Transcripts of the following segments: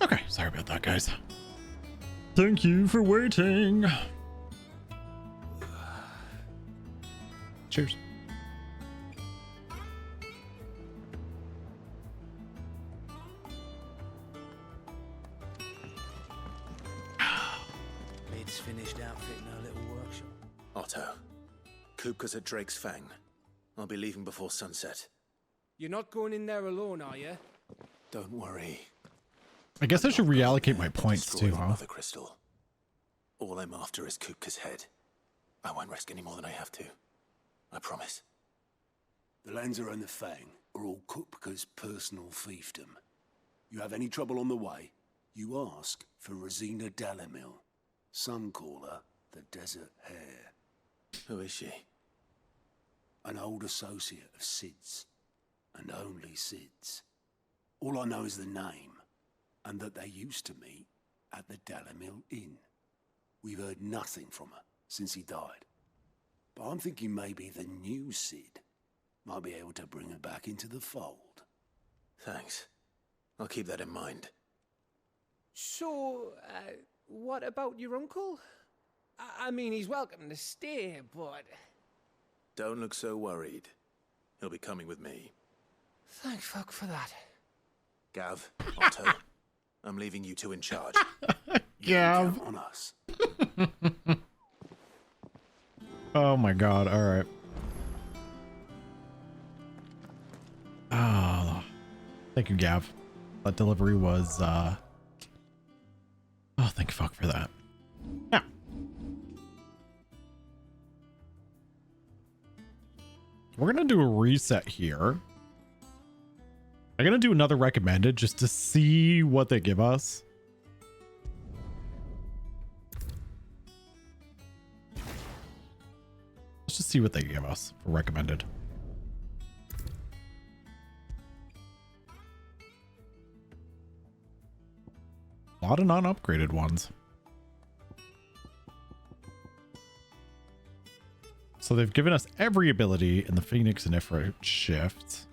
Okay, sorry about that, guys. Thank you for waiting. Cheers. Mid's finished outfitting her little workshop. Otto, Kupka's at Drake's Fang. I'll be leaving before sunset. You're not going in there alone, are you? Don't worry. I guess I should reallocate my points Destroy too, the huh? Mother Crystal. All I'm after is Kupka's head. I won't risk any more than I have to. I promise. The Lanza and the Fang are all Kupka's personal fiefdom. You have any trouble on the way, you ask for Rosina Dalamil. Some call her the Desert Hare. Who is she? An old associate of Sid's, and only Sid's. All I know is the name, and that they used to meet at the Dalamil Inn. We've heard nothing from her since he died. But I'm thinking maybe the new Sid might be able to bring her back into the fold. Thanks. I'll keep that in mind. So, what about your uncle? I mean, he's welcome to stay, but... Don't look so worried. He'll be coming with me. Thank fuck for that. Gav, Otto, I'm leaving you two in charge. Yeah. Count on us. Oh my god, alright. Ah, thank you, Gav. That delivery was, oh, thank fuck for that. Yeah. We're gonna do a reset here. I'm gonna do another recommended just to see what they give us. Let's just see what they give us for recommended. A lot of non-upgraded ones. So they've given us every ability in the Phoenix and Ifrit shift.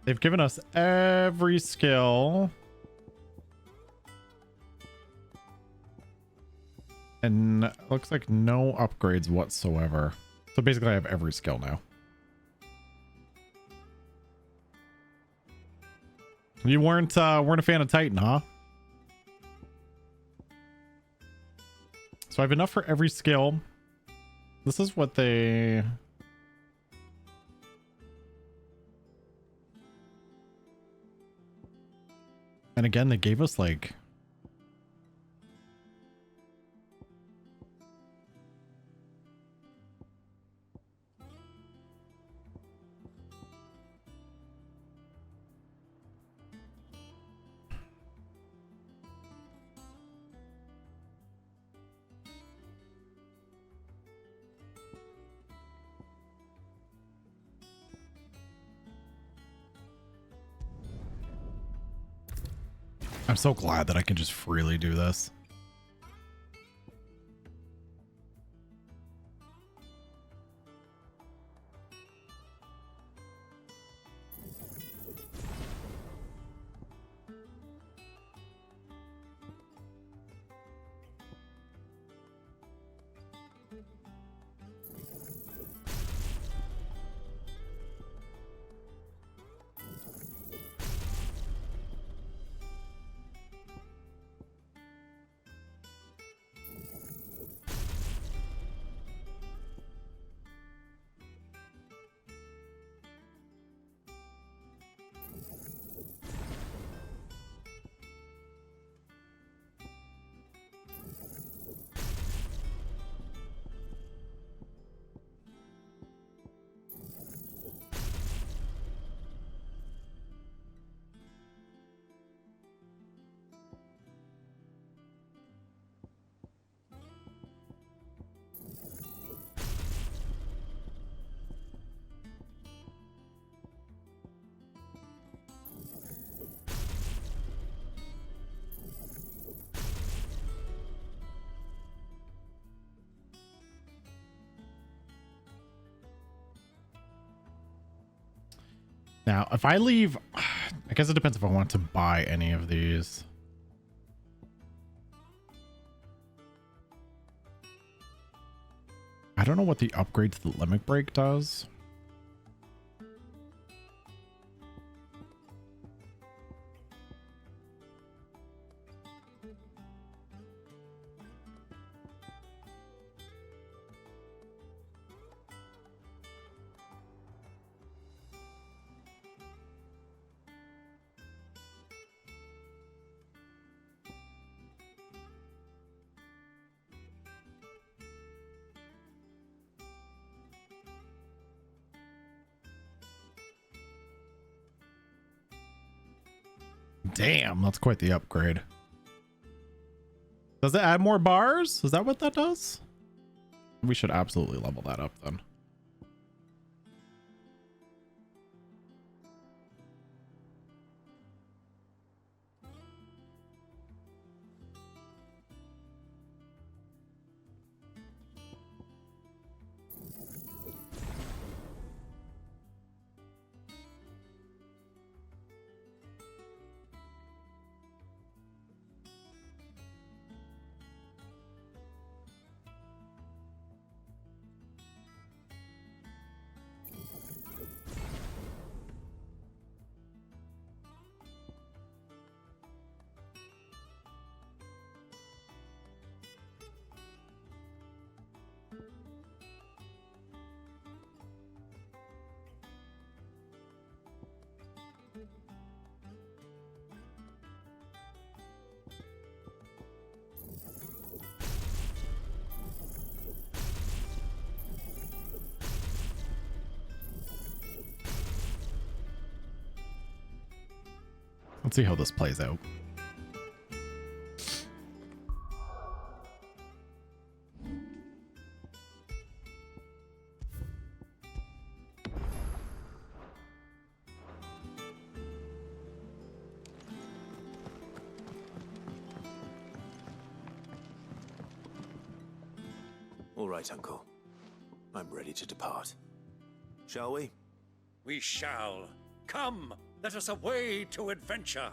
They've given us every skill. And looks like no upgrades whatsoever. So basically I have every skill now. You weren't a fan of Titan, huh? So I have enough for every skill. This is what they... And again, they gave us like... I'm so glad that I can just freely do this. Now, if I leave, I guess it depends if I want to buy any of these. I don't know what the upgrade to the limit break does. Damn, that's quite the upgrade. Does it add more bars? Is that what that does? We should absolutely level that up then. Let's see how this plays out. All right, Uncle. I'm ready to depart. Shall we? We shall. Come, let us away to adventure.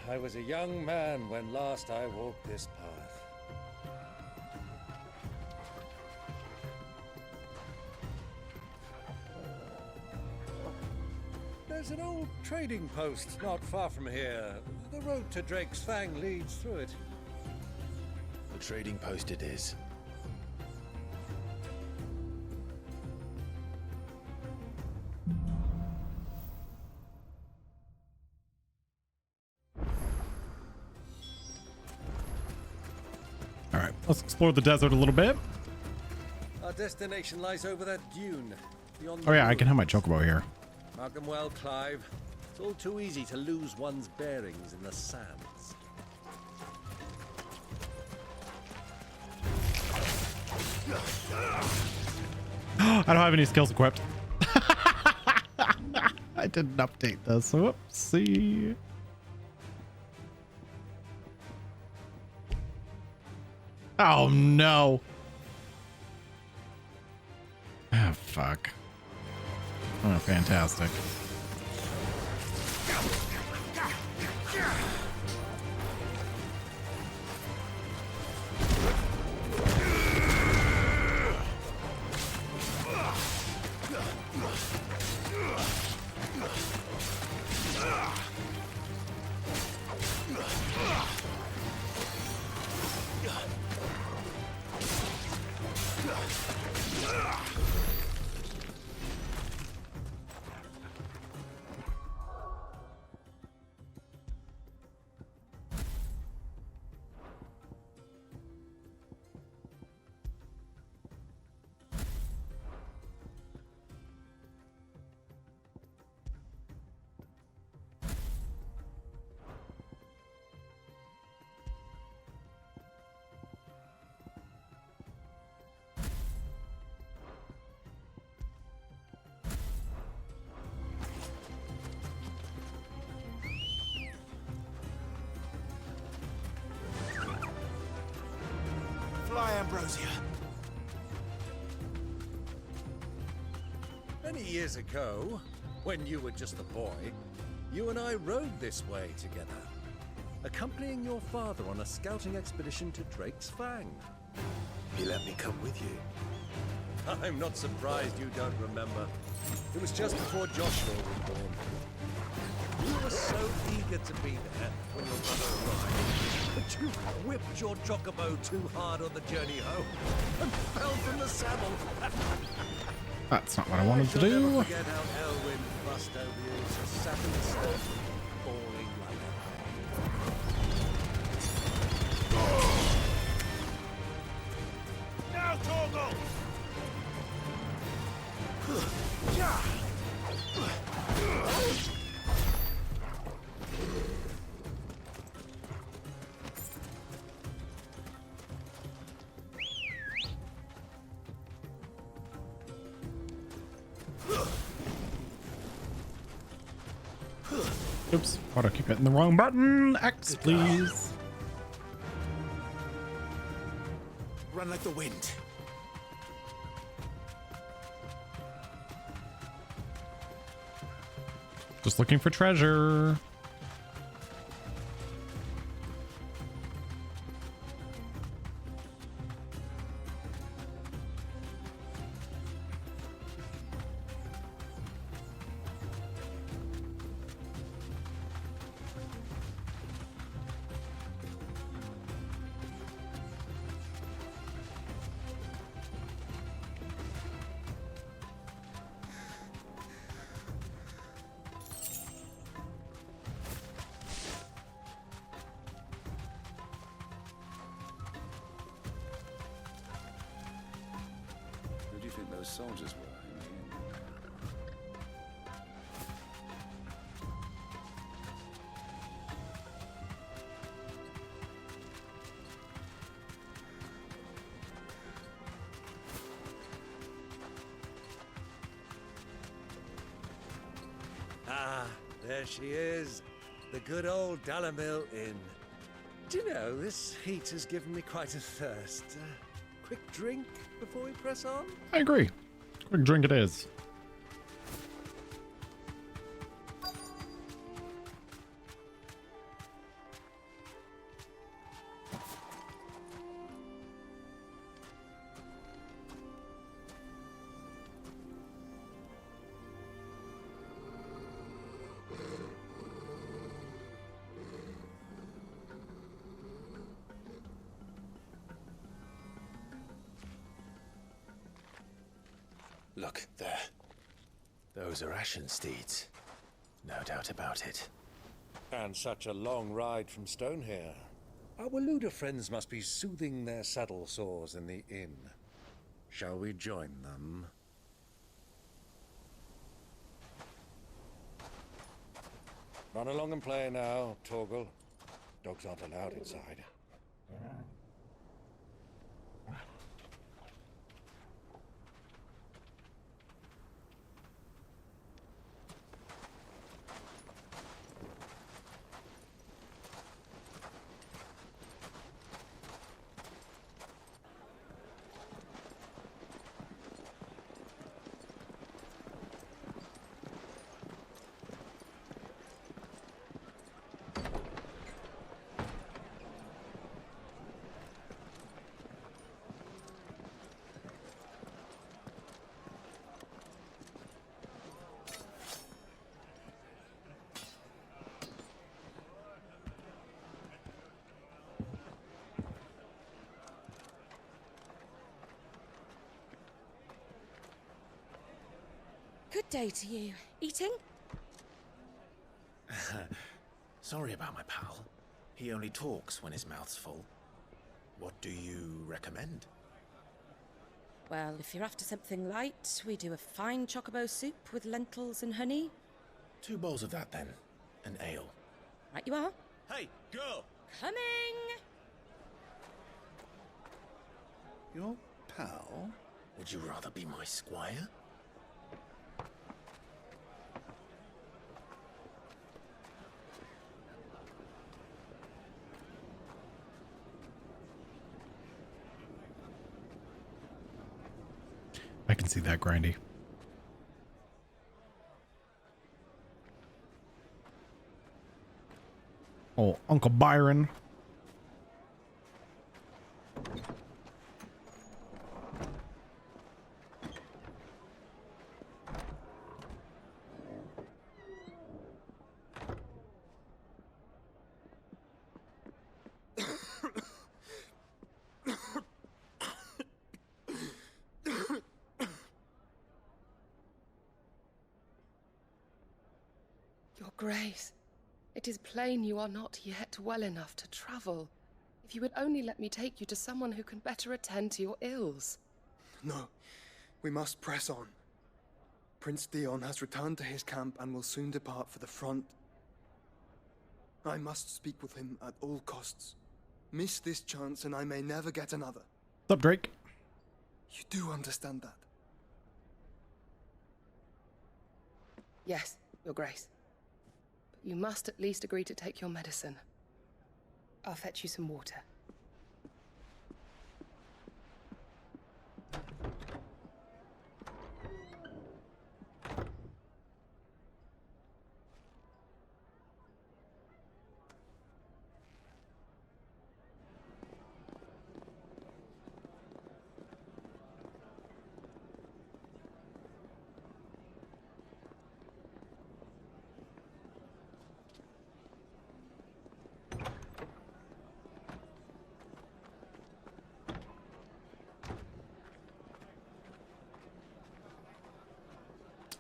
I was a young man when last I walked this path. There's an old trading post not far from here. The road to Drake's Fang leads through it. The trading post it is. All right, let's explore the desert a little bit. Our destination lies over that dune. Beyond Oh yeah, I the can have my ruins. chocobo here. Mark them well, Clive. It's all too easy to lose one's bearings in the sands. I don't have any skills equipped. I didn't update this. Whoopsie. Oh no. Ah, fuck. Oh, fantastic. fly, Ambrosia. Many years ago, when you were just a boy, you and I rode this way together, accompanying your father on a scouting expedition to Drake's Fang. He let me come with you. I'm not surprised you don't remember. It was just before Joshua was born. You were so eager to be there when your brother arrived, but you whipped your chocobo too hard on the journey home and fell from the saddle. That's not what I wanted to shall do. never forget how Elwyn fussed over you as you sat in the snow, bawling like a Now, Torgal! Oops. Why'd I keep hitting the wrong button? X, please. Run like the wind. Just looking for treasure. Who do you think those soldiers were in the inn? Ah, there she is. The good old Dalamil Inn. Do you know, this heat has given me quite a thirst. Quick drink before we press on? I agree. Quick drink it is. Look, there. Those are Ashen steeds. No doubt about it. And such a long ride from Stonehair. Our Waluda friends must be soothing their saddle sores in the inn. Shall we join them? Run along and play now, Torgal. Dogs aren't allowed inside. Good day to you. Eating? Sorry about my pal. He only talks when his mouth's full. What do you recommend? Well, if you're after something light, we do a fine chocobo soup with lentils and honey. 2 bowls of that then. An ale. Right you are. Hey, girl! Coming! Your pal? Would you rather be my squire? I can see that, Grindy. Oh, Uncle Byron. Your Grace, it is plain you are not yet well enough to travel. If you would only let me take you to someone who can better attend to your ills. No, we must press on. Prince Dion has returned to his camp and will soon depart for the front. I must speak with him at all costs. Miss this chance and I may never get another. What's up, Drake? You do understand that? Yes, Your Grace. But you must at least agree to take your medicine. I'll fetch you some water.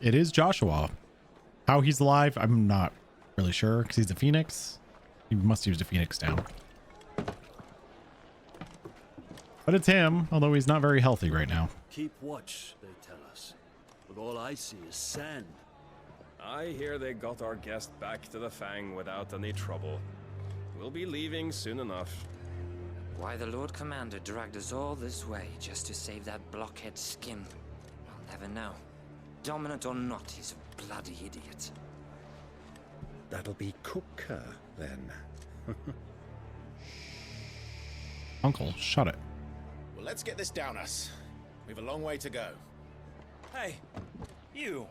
It is Joshua. How he's alive, I'm not really sure because he's a phoenix. He must use a phoenix down. But it's him, although he's not very healthy right now. Keep watch, they tell us. But all I see is sand. I hear they got our guest back to the Fang without any trouble. We'll be leaving soon enough. Why the Lord Commander dragged us all this way just to save that blockhead skin, I'll never know. Dominant or not, he's a bloody idiot. That'll be Cooker, then. Uncle, shut it. Well, let's get this down us. We've a long way to go. Hey, you.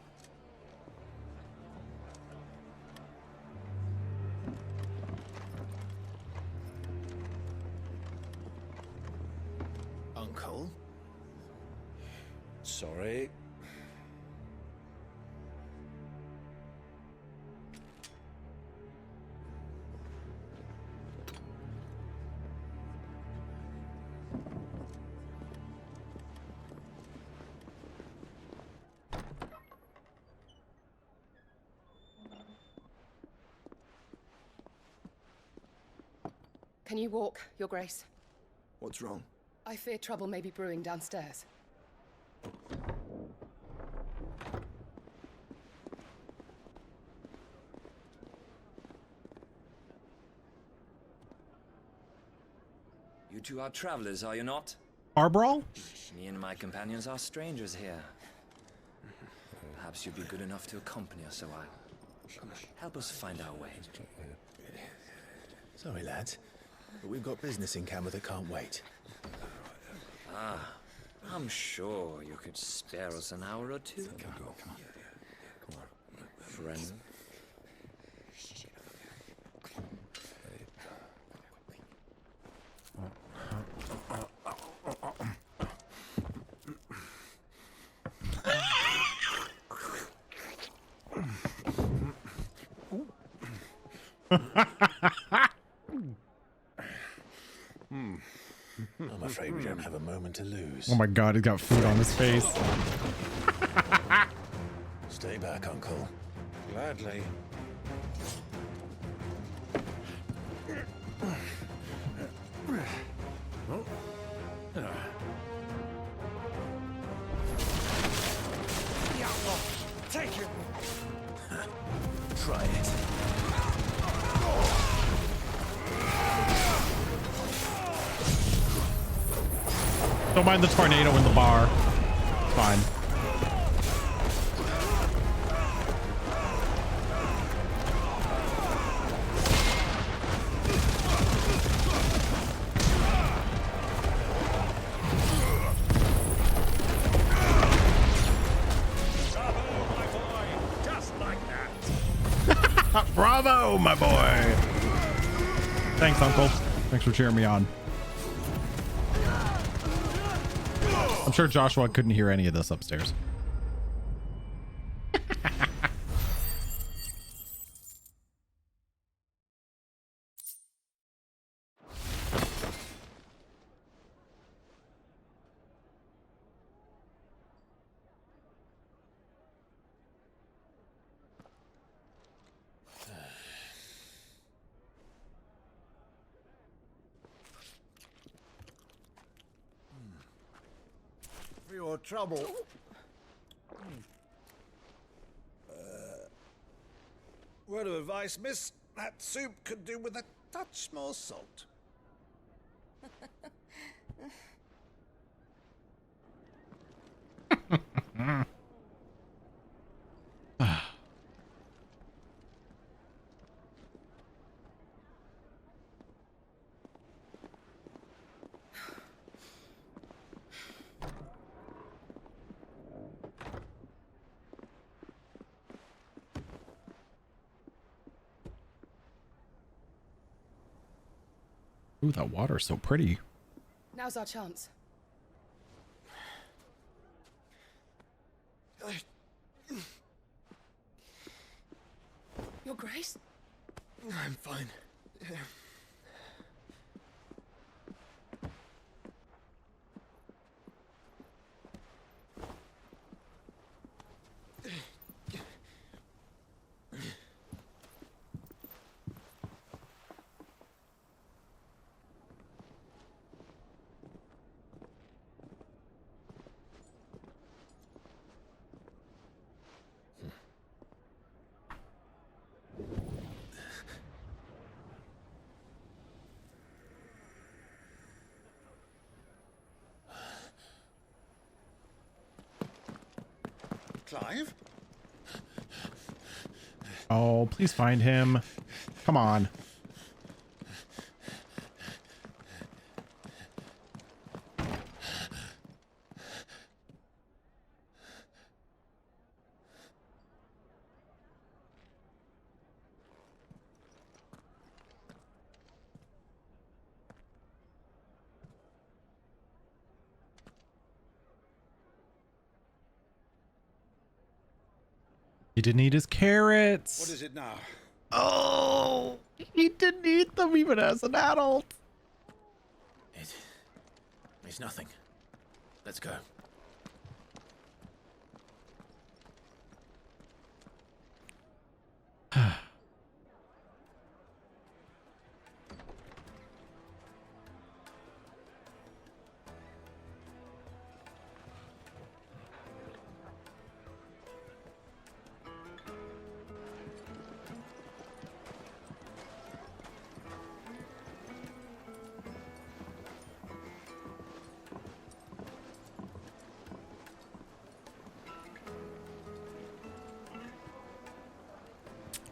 Uncle? Sorry. Can you walk, Your Grace? What's wrong? I fear trouble may be brewing downstairs. You two are travelers, are you not? Arbrawl? Me and my companions are strangers here. Perhaps you'd be good enough to accompany us a while. Help us find our way. Sorry, lads, but we've got business in camera that can't wait. Ah, I'm sure you could spare us an hour or two. Come on. Friend. I'm afraid we don't have a moment to lose. Oh my god, he's got food on his face. Stay back, Uncle. Gladly. Take it. Try it. Don't mind the tornado in the bar. It's fine. Bravo, my boy. Thanks, Uncle. Thanks for cheering me on. I'm sure Joshua couldn't hear any of this upstairs. For your trouble. Word of advice, miss. That soup could do with a touch more salt. Ooh, that water's so pretty. Now's our chance. Your Grace? I'm fine. Clive? Oh, please find him. Come on. He didn't eat his carrots. What is it now? Oh, he didn't eat them even as an adult. It's nothing. Let's go.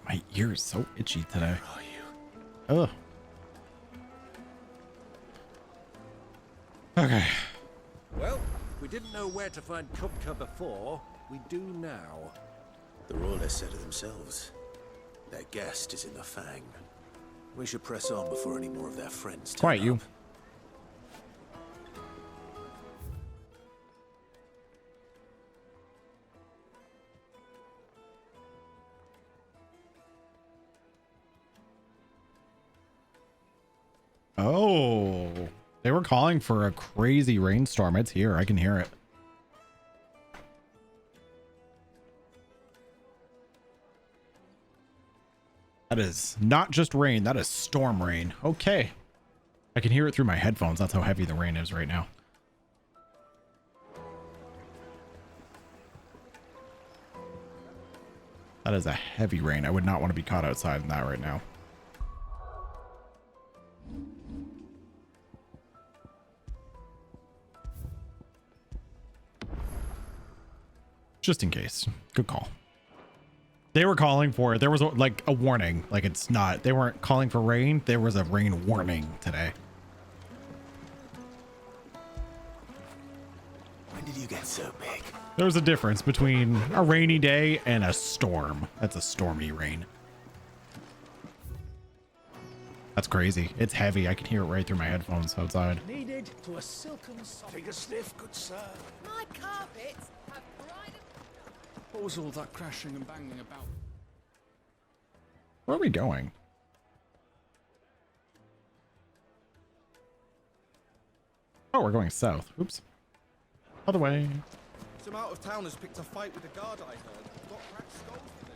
My ear is so itchy today. Where are you? Ugh. Okay. Well, we didn't know where to find Kupka before. We do now. The Royalists said it themselves. Their guest is in the Fang. We should press on before any more of their friends turn Quiet, you. up. Oh, they were calling for a crazy rainstorm. It's here. I can hear it. That is not just rain. That is storm rain. Okay. I can hear it through my headphones. That's how heavy the rain is right now. That is a heavy rain. I would not want to be caught outside in that right now. Just in case. Good call. They were calling for it. There was like a warning. Like it's not. They weren't calling for rain. There was a rain warning today. When did you get so big? There's a difference between a rainy day and a storm. That's a stormy rain. crazy. It's heavy. I can hear it right through my headphones outside. Needed to a silken soft. Take a sniff, good sir. My carpets have bright. What was all that crashing and banging about? Where are we going? Oh, we're going south. Oops. Other way. Some out-of-towners picked a fight with the guard, I heard. Got cracked skulls with it.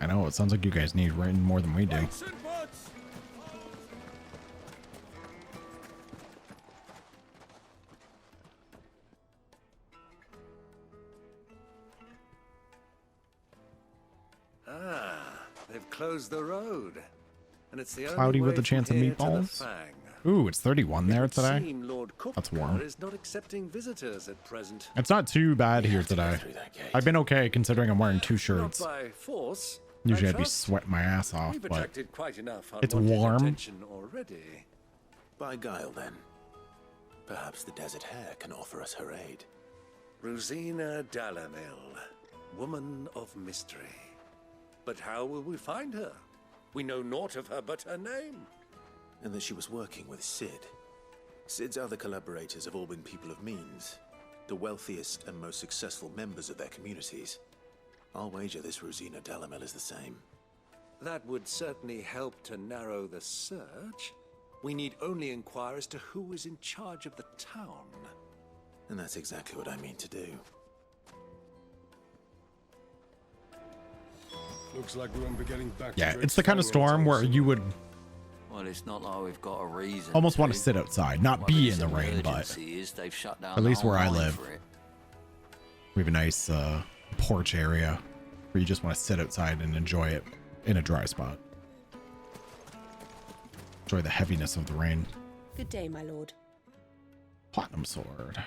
I know, it sounds like you guys need rain more than we do. They've closed the road. And it's the Cloudy only with a way chance of from here to the meatballs. Fang. Ooh, it's 31 there It would today. seem Lord That's Kupka warm. is not accepting visitors at present. It's not too bad here today. I've been okay considering I'm wearing 2 shirts. Not by force. Usually I I'd be trust. sweating my ass off, We've but attracted quite enough it's unwanted warm. attention already. By guile, then. Perhaps the Desert Hare can offer us her aid. Rosina Dalamil, woman of mystery. But how will we find her? We know naught of her but her name. And that she was working with Sid. Sid's other collaborators have all been people of means, the wealthiest and most successful members of their communities. I'll wager this Rosina Dalamil is the same. That would certainly help to narrow the search. We need only inquire as to who is in charge of the town. And that's exactly what I mean to do. Looks like we won't be getting back. yeah, it's the kind of storm where you would Well, it's not like we've got a reason. almost want to sit outside, not What be this in the rain, but emergency is they've shut down at least the where I whole line live, for it. we have a nice porch area where you just want to sit outside and enjoy it in a dry spot. Enjoy the heaviness of the rain. Good day, my lord. Platinum sword.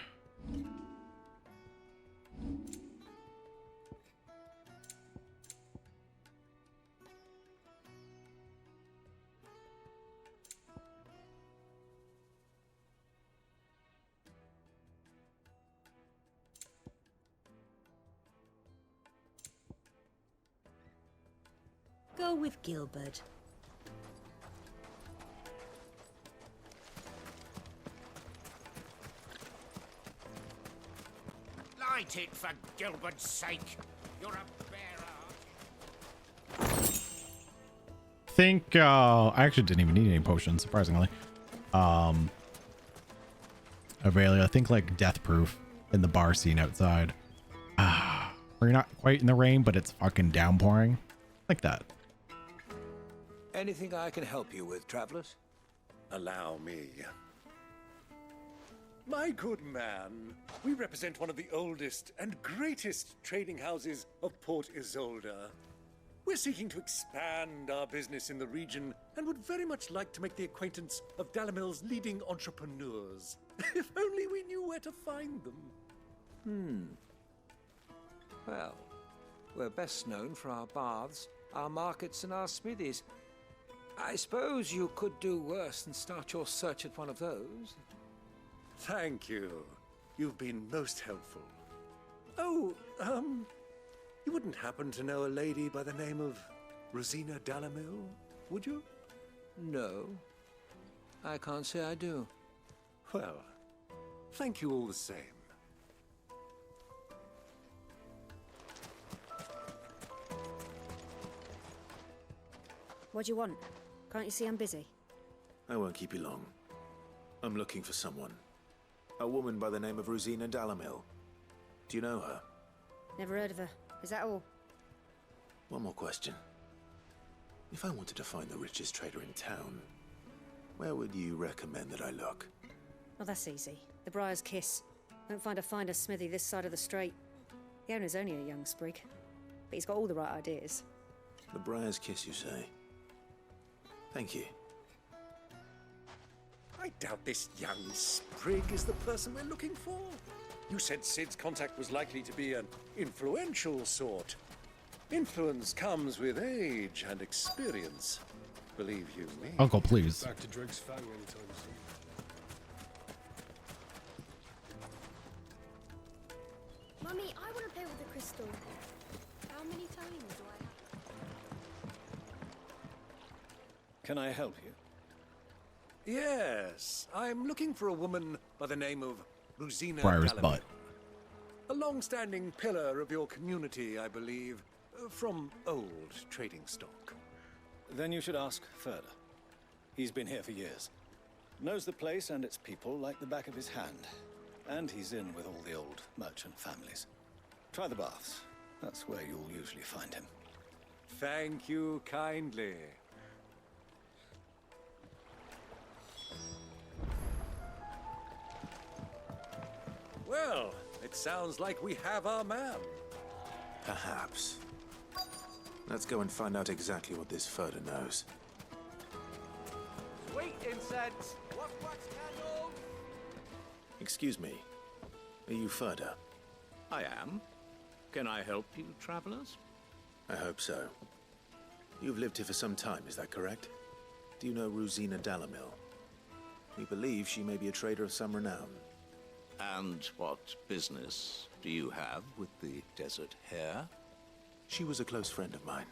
Go with Gilbert. Light it for Gilbert's sake. You're a bearer. Think I actually didn't even need any potions, surprisingly. Aurelia, I think like death proof in the bar scene outside. Where you're not quite in the rain, but it's fucking downpouring. Like that. Anything I can help you with, travelers? Allow me. My good man, we represent one of the oldest and greatest trading houses of Port Isolde. We're seeking to expand our business in the region and would very much like to make the acquaintance of Dalamil's leading entrepreneurs. If only we knew where to find them. Well, we're best known for our baths, our markets, and our smithies. I suppose you could do worse than start your search at one of those. Thank you. You've been most helpful. Oh, you wouldn't happen to know a lady by the name of Rosina Dalamil, would you? No, I can't say I do. Well, thank you all the same. What do you want? Can't you see I'm busy? I won't keep you long. I'm looking for someone. A woman by the name of Rosina Dalamil. Do you know her? Never heard of her. Is that all? One more question. If I wanted to find the richest trader in town, where would you recommend that I look? Oh, that's easy. The Briar's Kiss. Won't find a finer smithy this side of the strait. The owner's only a young sprig, but he's got all the right ideas. The Briar's Kiss, you say? Thank you. I doubt this young sprig is the person we're looking for. You said Sid's contact was likely to be an influential sort. Influence comes with age and experience. Believe you me. Uncle, please. Back to Drake's Fang anytime soon. Mummy, I want a crystal. How many times do I have? Can I help you? Yes, I'm looking for a woman by the name of Rosina Briar's Gallimore. butt. A long-standing pillar of your community, I believe, from old trading stock. Then you should ask Ferda. He's been here for years. Knows the place and its people like the back of his hand. And he's in with all the old merchant families. Try the baths. That's where you'll usually find him. Thank you kindly. Well, it sounds like we have our man. Perhaps. Let's go and find out exactly what this Ferda knows. Sweet incense! Wax candles! Excuse me. Are you Ferda? I am. Can I help you, travelers? I hope so. You've lived here for some time, is that correct? Do you know Rosina Dalamil? We believe she may be a trader of some renown. And what business do you have with the desert hare? She was a close friend of mine.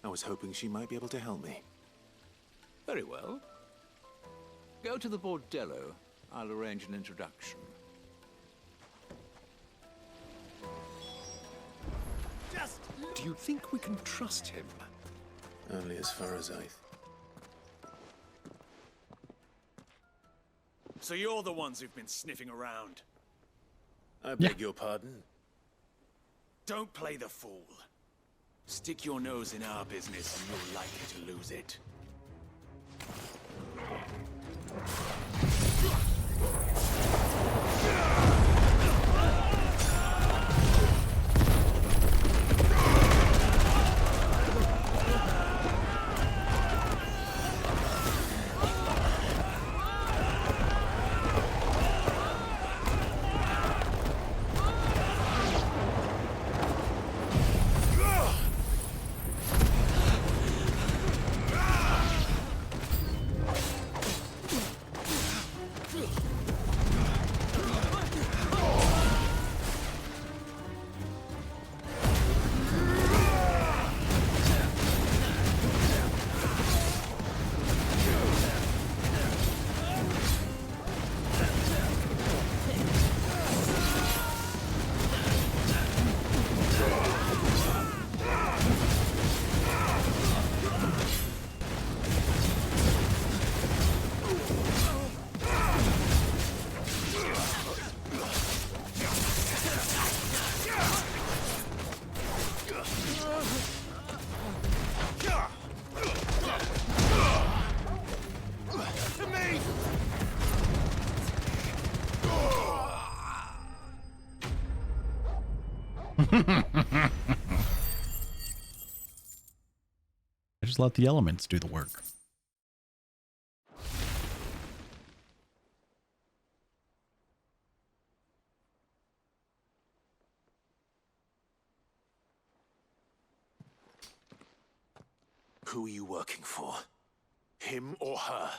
I was hoping she might be able to help me. Very well. Go to the bordello. I'll arrange an introduction. Do you think we can trust him? Only as far as I... So you're the ones who've been sniffing around. I beg your pardon? Don't play the fool. Stick your nose in our business and you're likely to lose it. I just let the elements do the work. Who are you working for? Him or her?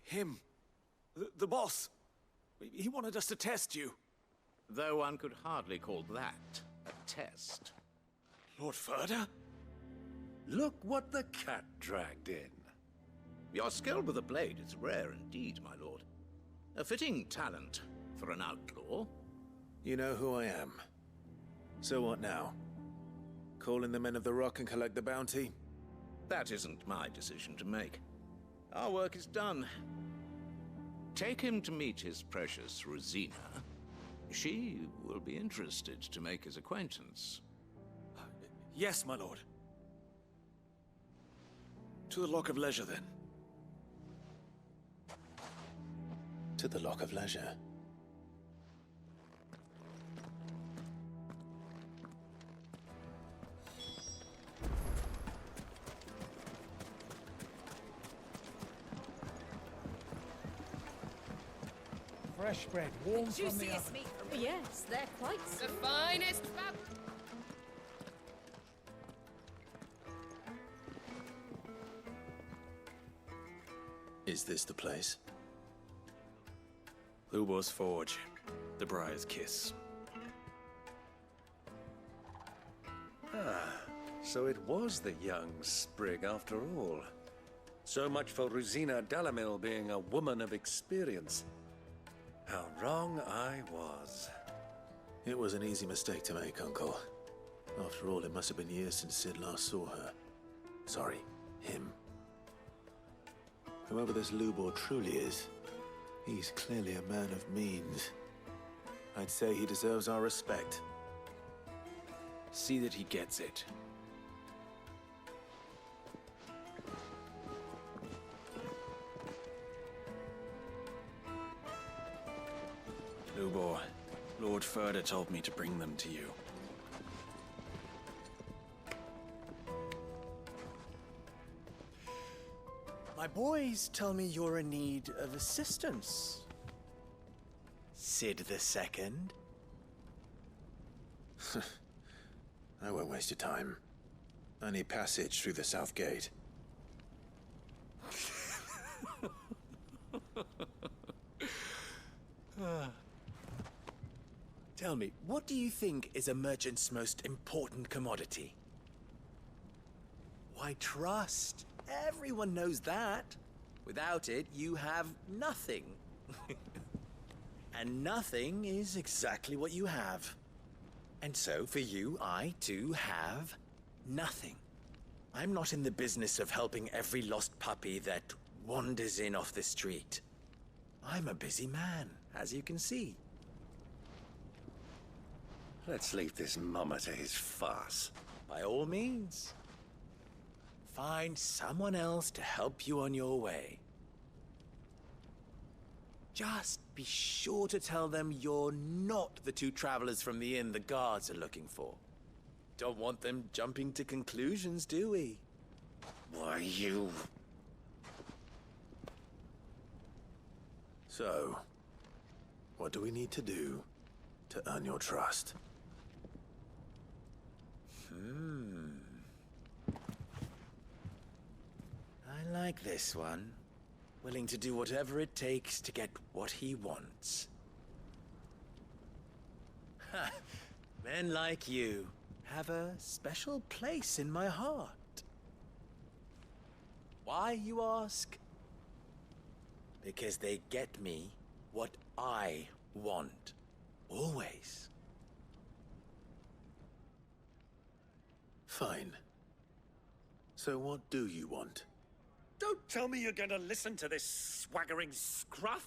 Him. The boss. He wanted us to test you. Though one could hardly call that a test. Lord Ferda? Look what the cat dragged in. Your skill with the blade is rare indeed, my lord. A fitting talent for an outlaw. You know who I am. So what now? Call in the men of the Rock and collect the bounty? That isn't my decision to make. Our work is done. Take him to meet his precious Rosina. She will be interested to make his acquaintance. Yes, my lord. To the Lock of Leisure, then. To the Lock of Leisure. Fresh bread, warm from the Juiciest oven. meat. Yes, they're quite The finest fab. Is this the place? Lubo's Forge. The Briar's Kiss. Ah, so it was the young sprig after all. So much for Rosina Delamil being a woman of experience. How wrong I was. It was an easy mistake to make, Uncle. After all, it must have been years since Sid last saw her. Sorry, him. Whoever this Lubor truly is, he's clearly a man of means. I'd say he deserves our respect. See that he gets it. Lubor, Lord Furder told me to bring them to you. My boys tell me you're in need of assistance. Sid the Second. I won't waste your time. I need passage through the south gate. Tell me, what do you think is a merchant's most important commodity? Why, trust. Everyone knows that. Without it, you have nothing. And nothing is exactly what you have. And so, for you, I, too, have nothing. I'm not in the business of helping every lost puppy that wanders in off the street. I'm a busy man, as you can see. Let's leave this mummer to his farce. By all means. Find someone else to help you on your way. Just be sure to tell them you're not the two travelers from the inn the guards are looking for. Don't want them jumping to conclusions, do we? Why, you... So, what do we need to do to earn your trust? I like this one. Willing to do whatever it takes to get what he wants. Ha! Men like you have a special place in my heart. Why, you ask? Because they get me what I want. Always. Fine. So what do you want? Don't tell me you're gonna listen to this swaggering scruff!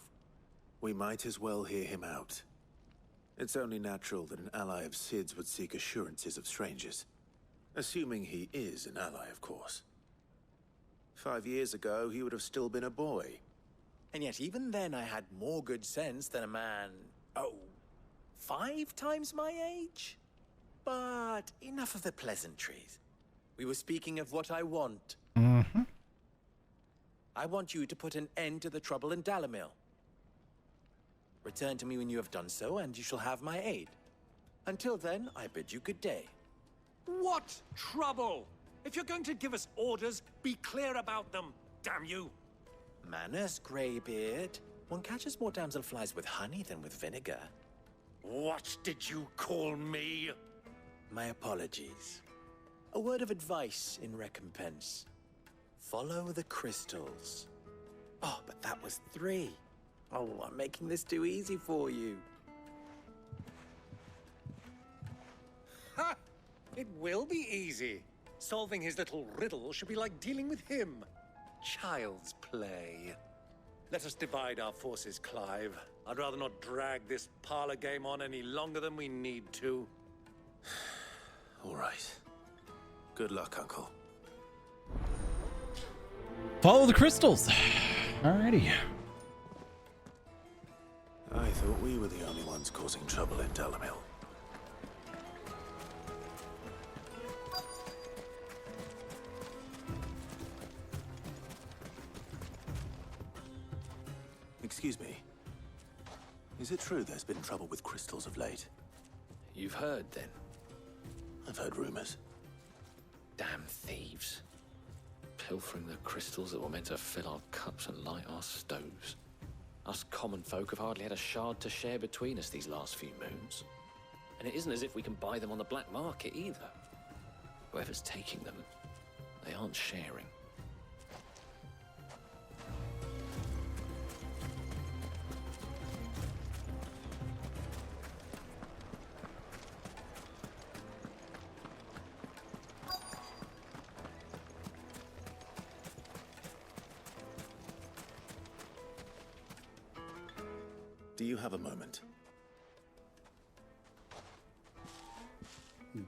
We might as well hear him out. It's only natural that an ally of Sid's would seek assurances of strangers. Assuming he is an ally, of course. 5 years ago, he would have still been a boy. And yet even then I had more good sense than a man, 5 times my age? But enough of the pleasantries. We were speaking of what I want. Mm-hmm. I want you to put an end to the trouble in Dalamil. Return to me when you have done so, and you shall have my aid. Until then, I bid you good day. What trouble? If you're going to give us orders, be clear about them, damn you! Manners, Greybeard. One catches more damselflies with honey than with vinegar. What did you call me? My apologies. A word of advice in recompense. Follow the crystals. Oh, but that was 3. Oh, I'm making this too easy for you. Ha! It will be easy. Solving his little riddle should be like dealing with him. Child's play. Let us divide our forces, Clive. I'd rather not drag this parlor game on any longer than we need to. All right. Good luck, Uncle. Follow the crystals. Alrighty. I thought we were the only ones causing trouble in Delamil. Excuse me. Is it true there's been trouble with crystals of late? You've heard, then? I've heard rumors. Damn thieves. Pilfering the crystals that were meant to fill our cups and light our stoves. Us common folk have hardly had a shard to share between us these last few moons. And it isn't as if we can buy them on the black market either. Whoever's taking them, they aren't sharing. Do you have a moment?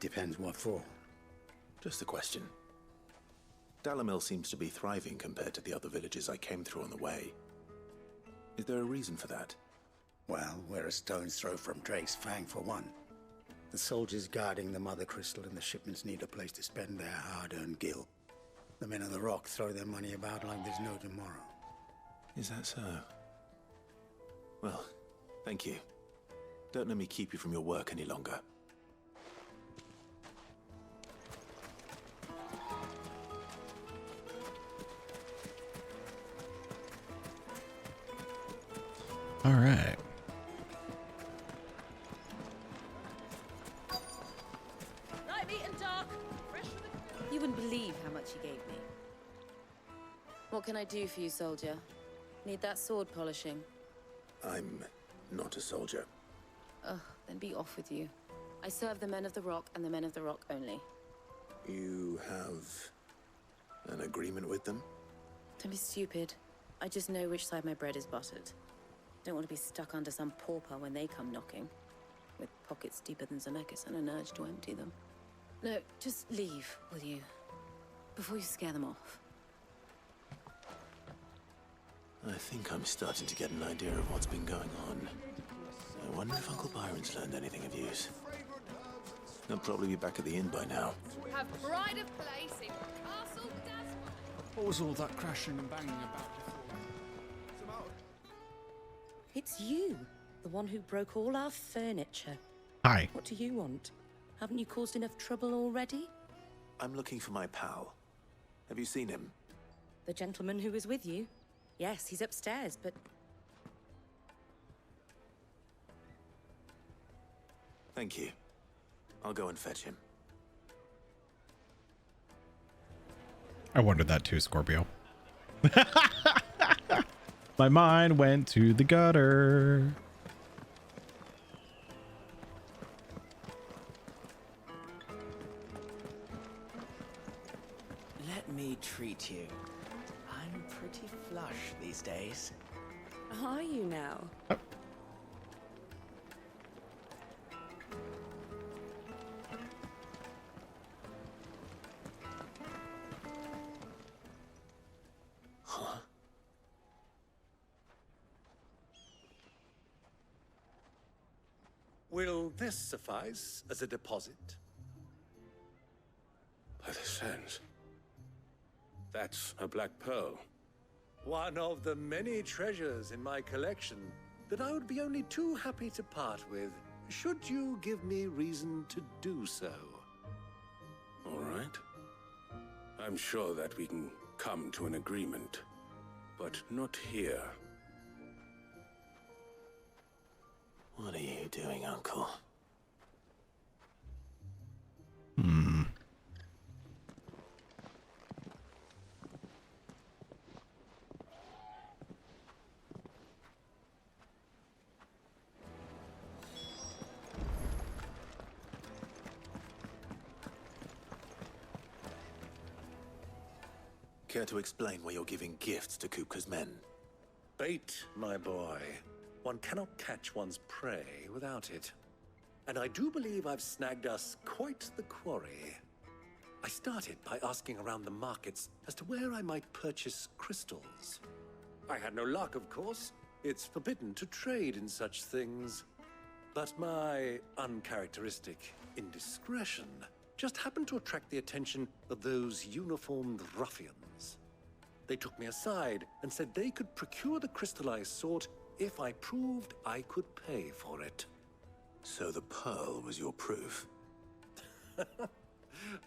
Depends what for. Just a question. Dalamil seems to be thriving compared to the other villages I came through on the way. Is there a reason for that? Well, we're a stone's throw from Drake's Fang for one. The soldiers guarding the Mother Crystal and the shipments need a place to spend their hard-earned gil. The men of the Rock throw their money about like there's no tomorrow. Is that so? Well, thank you. Don't let me keep you from your work any longer. All right. Light meat and dark. Fresh from the... You wouldn't believe how much he gave me. What can I do for you, soldier? Need that sword polishing? I'm not a soldier. Ugh, then be off with you. I serve the men of the Rock and the men of the Rock only. You have an agreement with them? Don't be stupid. I just know which side my bread is buttered. Don't want to be stuck under some pauper when they come knocking, with pockets deeper than Zemeckis and an urge to empty them. No, just leave, will you? Before you scare them off. I think I'm starting to get an idea of what's been going on. I wonder if Uncle Byron's learned anything of use. They'll probably be back at the inn by now. Have pride of place in Castle Dasmore. What was all that crashing and banging about before? It's you, the one who broke all our furniture. Hi. What do you want? Haven't you caused enough trouble already? I'm looking for my pal. Have you seen him? The gentleman who was with you? Yes, he's upstairs, but... Thank you. I'll go and fetch him. I wondered that too, Scorpio. My mind went to the gutter. Let me treat you. I'm pretty flush these days. Are you now? Huh? Will this suffice as a deposit? By the sands. That's a black pearl. One of the many treasures in my collection that I would be only too happy to part with, should you give me reason to do so. All right. I'm sure that we can come to an agreement, but not here. What are you doing, Uncle? Care to explain why you're giving gifts to Kupka's men? Bait, my boy. One cannot catch one's prey without it. And I do believe I've snagged us quite the quarry. I started by asking around the markets as to where I might purchase crystals. I had no luck, of course. It's forbidden to trade in such things. But my uncharacteristic indiscretion just happened to attract the attention of those uniformed ruffians. They took me aside and said they could procure the crystal I sought if I proved I could pay for it. So the pearl was your proof?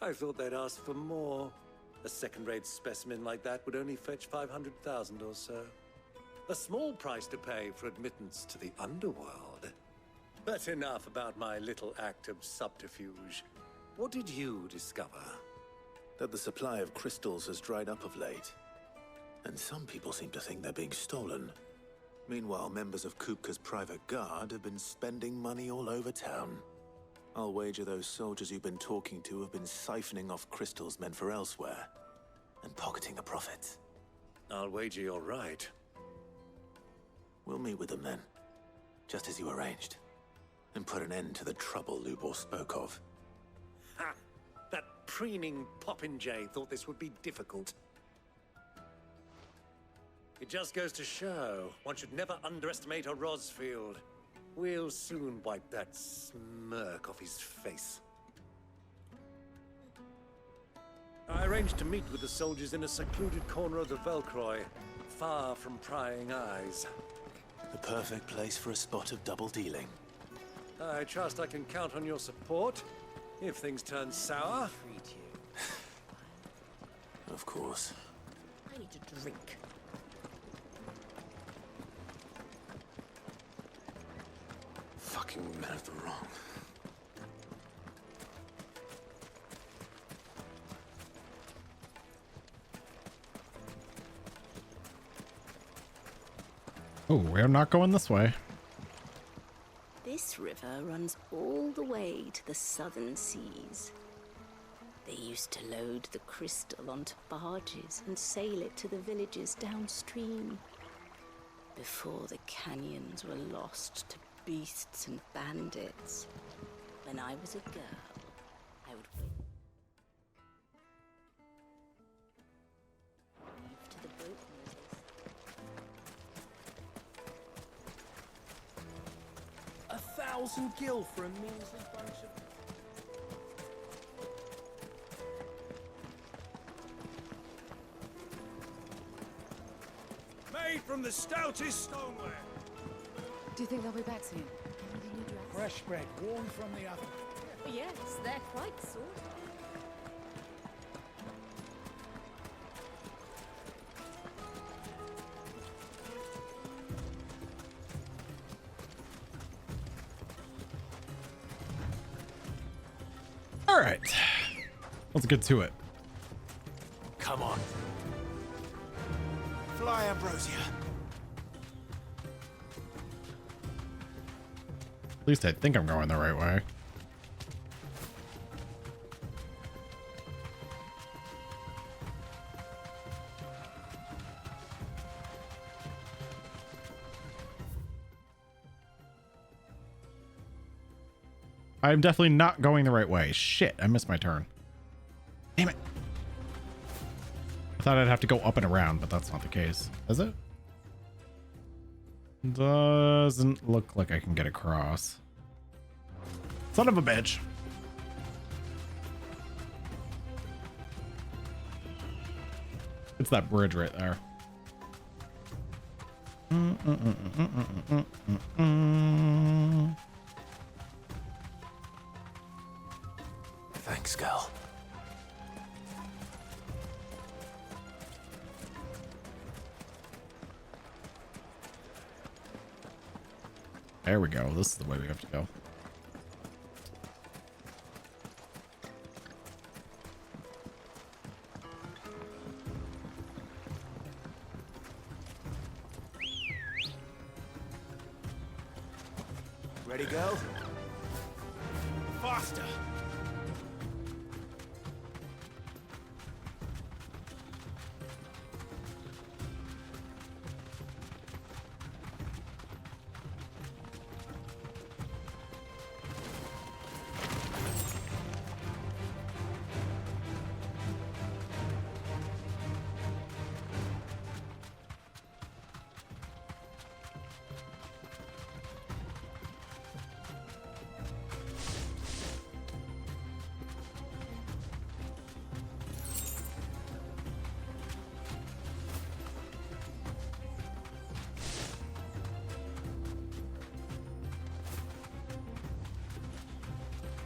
I thought they'd ask for more. A second-rate specimen like that would only fetch 500,000 or so. A small price to pay for admittance to the underworld. But enough about my little act of subterfuge. What did you discover? That the supply of crystals has dried up of late. And some people seem to think they're being stolen. Meanwhile, members of Kupka's private guard have been spending money all over town. I'll wager those soldiers you've been talking to have been siphoning off crystals meant for elsewhere, and pocketing the profits. I'll wager you're right. We'll meet with them then, just as you arranged, and put an end to the trouble Lubor spoke of. Ha! That preening popinjay thought this would be difficult. It just goes to show, one should never underestimate a Rosfield. We'll soon wipe that smirk off his face. I arranged to meet with the soldiers in a secluded corner of the Velcroy, far from prying eyes. The perfect place for a spot of double dealing. I trust I can count on your support, if things turn sour. Of course. I need a drink. Fucking men of the wrong. Oh, we're not going this way. This river runs all the way to the southern seas. They used to load the crystal onto barges and sail it to the villages downstream. Before the canyons were lost to beasts and bandits. When I was a girl, I would wave to the boat noises. 1,000 gil for a measly bunch of... Made from the stoutest stoneware. Do you think they'll be back soon? Fresh bread, warm from the oven. Yes, they're quite sort. All right, let's get to it. Come on. Fly, Ambrosia. At least I think I'm going the right way. I'm definitely not going the right way. Shit, I missed my turn. Damn it. I thought I'd have to go up and around, but that's not the case. Is it? Doesn't look like I can get across. Son of a bitch. It's that bridge right there. Thanks, girl. There we go. This is the way we have to go. Ready, go? Faster!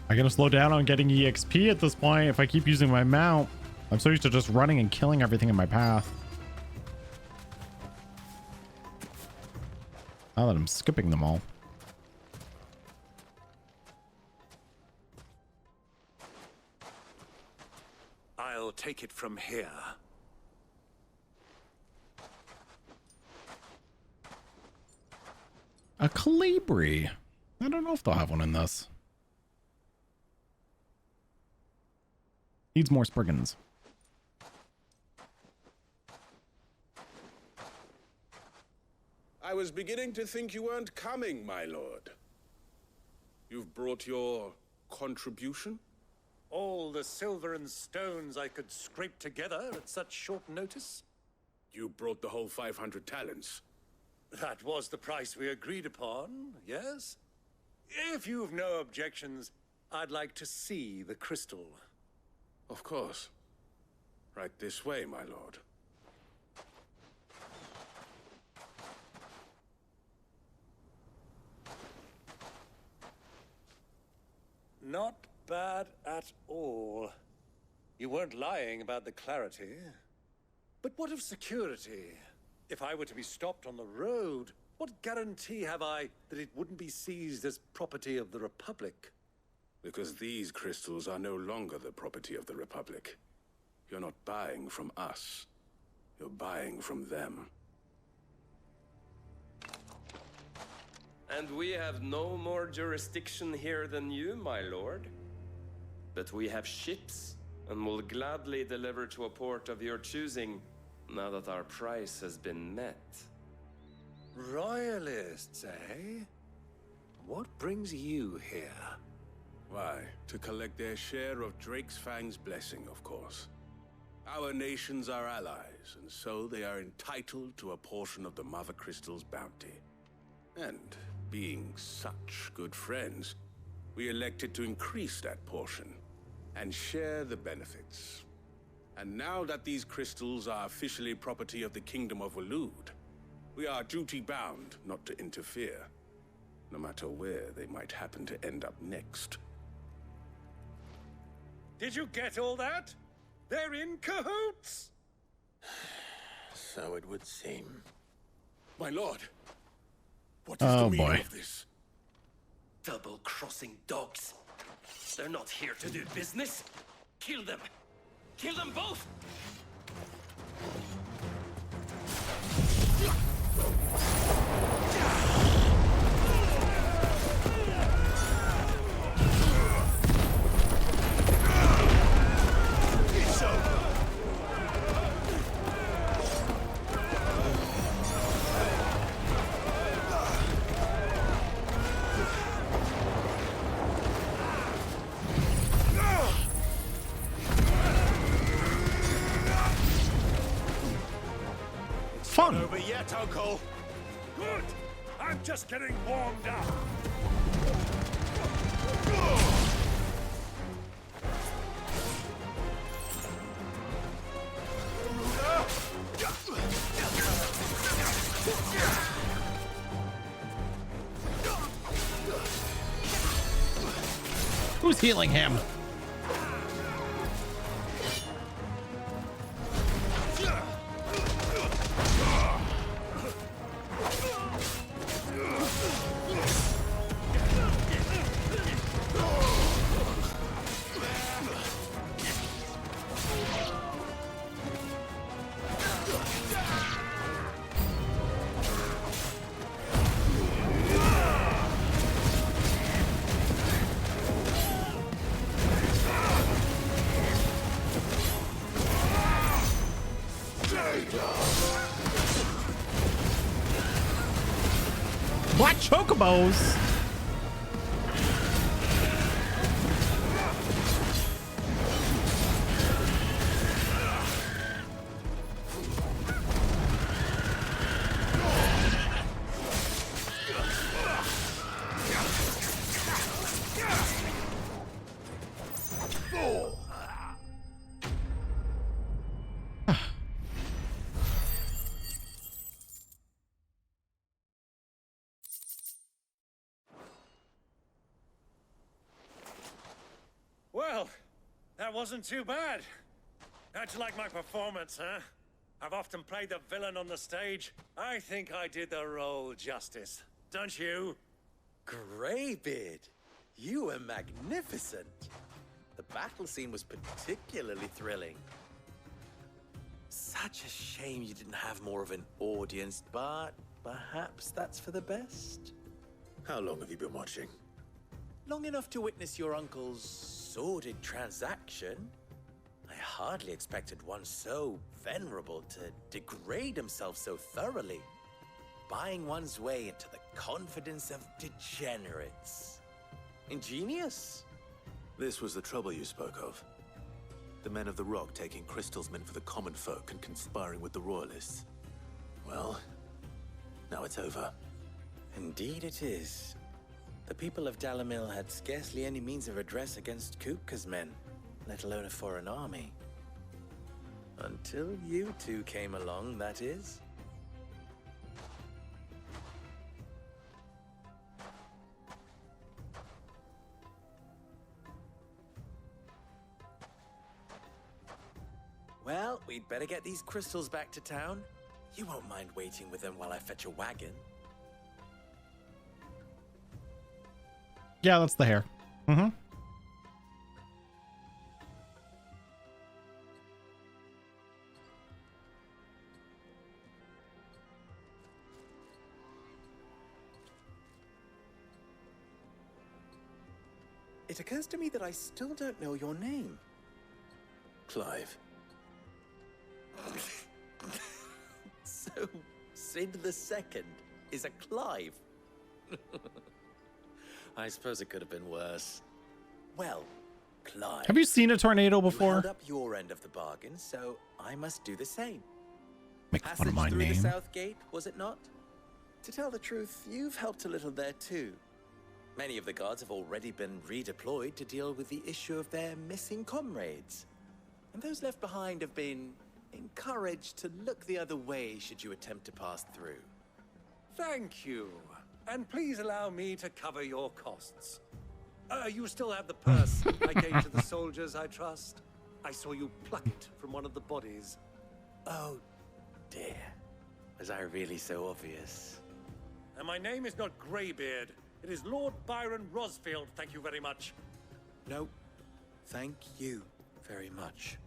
I gotta slow down on getting EXP at this point if I keep using my mount. I'm so used to just running and killing everything in my path. Now that I'm skipping them all. I'll take it from here. A Calibri. I don't know if they'll have one in this. Needs more Spriggans. I was beginning to think you weren't coming, my lord. You've brought your contribution? All the silver and stones I could scrape together at such short notice? You brought the whole 500 talents. That was the price we agreed upon, yes? If you've no objections, I'd like to see the crystal. Of course. Right this way, my lord. Not bad at all. You weren't lying about the clarity. But what of security? If I were to be stopped on the road, what guarantee have I that it wouldn't be seized as property of the Republic? Because these crystals are no longer the property of the Republic. You're not buying from us. You're buying from them. And we have no more jurisdiction here than you, my lord. But we have ships, and will gladly deliver to a port of your choosing, now that our price has been met. Royalists, eh? What brings you here? Why, to collect their share of Drake's Fang's blessing, of course. Our nations are allies, and so they are entitled to a portion of the Mother Crystal's bounty. And being such good friends, we elected to increase that portion and share the benefits. And now that these crystals are officially property of the Kingdom of Waloed, we are duty-bound not to interfere, no matter where they might happen to end up next. Did you get all that? They're in cahoots! So it would seem. My lord, what is the meaning of this? Double-crossing dogs. They're not here to do business. Kill them. Kill them both! Fun. Over yet, Uncle. Good. I'm just getting warmed up. Who's healing him? Black chocobos. Well, that wasn't too bad. How'd you like my performance, huh? I've often played the villain on the stage. I think I did the role justice. Don't you? Greybeard, you were magnificent. The battle scene was particularly thrilling. Such a shame you didn't have more of an audience, but perhaps that's for the best. How long have you been watching? Long enough to witness your uncle's sordid transaction. I hardly expected one so venerable to degrade himself so thoroughly, buying one's way into the confidence of degenerates. Ingenious. This was the trouble you spoke of. The men of the Rock taking crystals meant for the common folk and conspiring with the royalists. Well, now it's over. Indeed it is. The people of Dalamil had scarcely any means of redress against Kupka's men, let alone a foreign army. Until you two came along, that is. Well, we'd better get these crystals back to town. You won't mind waiting with them while I fetch a wagon. Yeah, that's the hair. Mm-hmm. It occurs to me that I still don't know your name. Clive. So, Sid the Second is a Clive. I suppose it could have been worse. Well, Clive. Have you seen a tornado You before? held up your end of the bargain, so I must do the same. Make fun of my through name. the South Gate, was it not? To tell the truth, you've helped a little there too. Many of the guards have already been redeployed to deal with the issue of their missing comrades. And those left behind have been encouraged to look the other way should you attempt to pass through. Thank you. And please allow me to cover your costs. You still have the purse I gave to the soldiers, I trust? I saw you pluck it from one of the bodies. Oh, dear. Was I really so obvious? And my name is not Greybeard. It is Lord Byron Rosfield, thank you very much. No, thank you very much,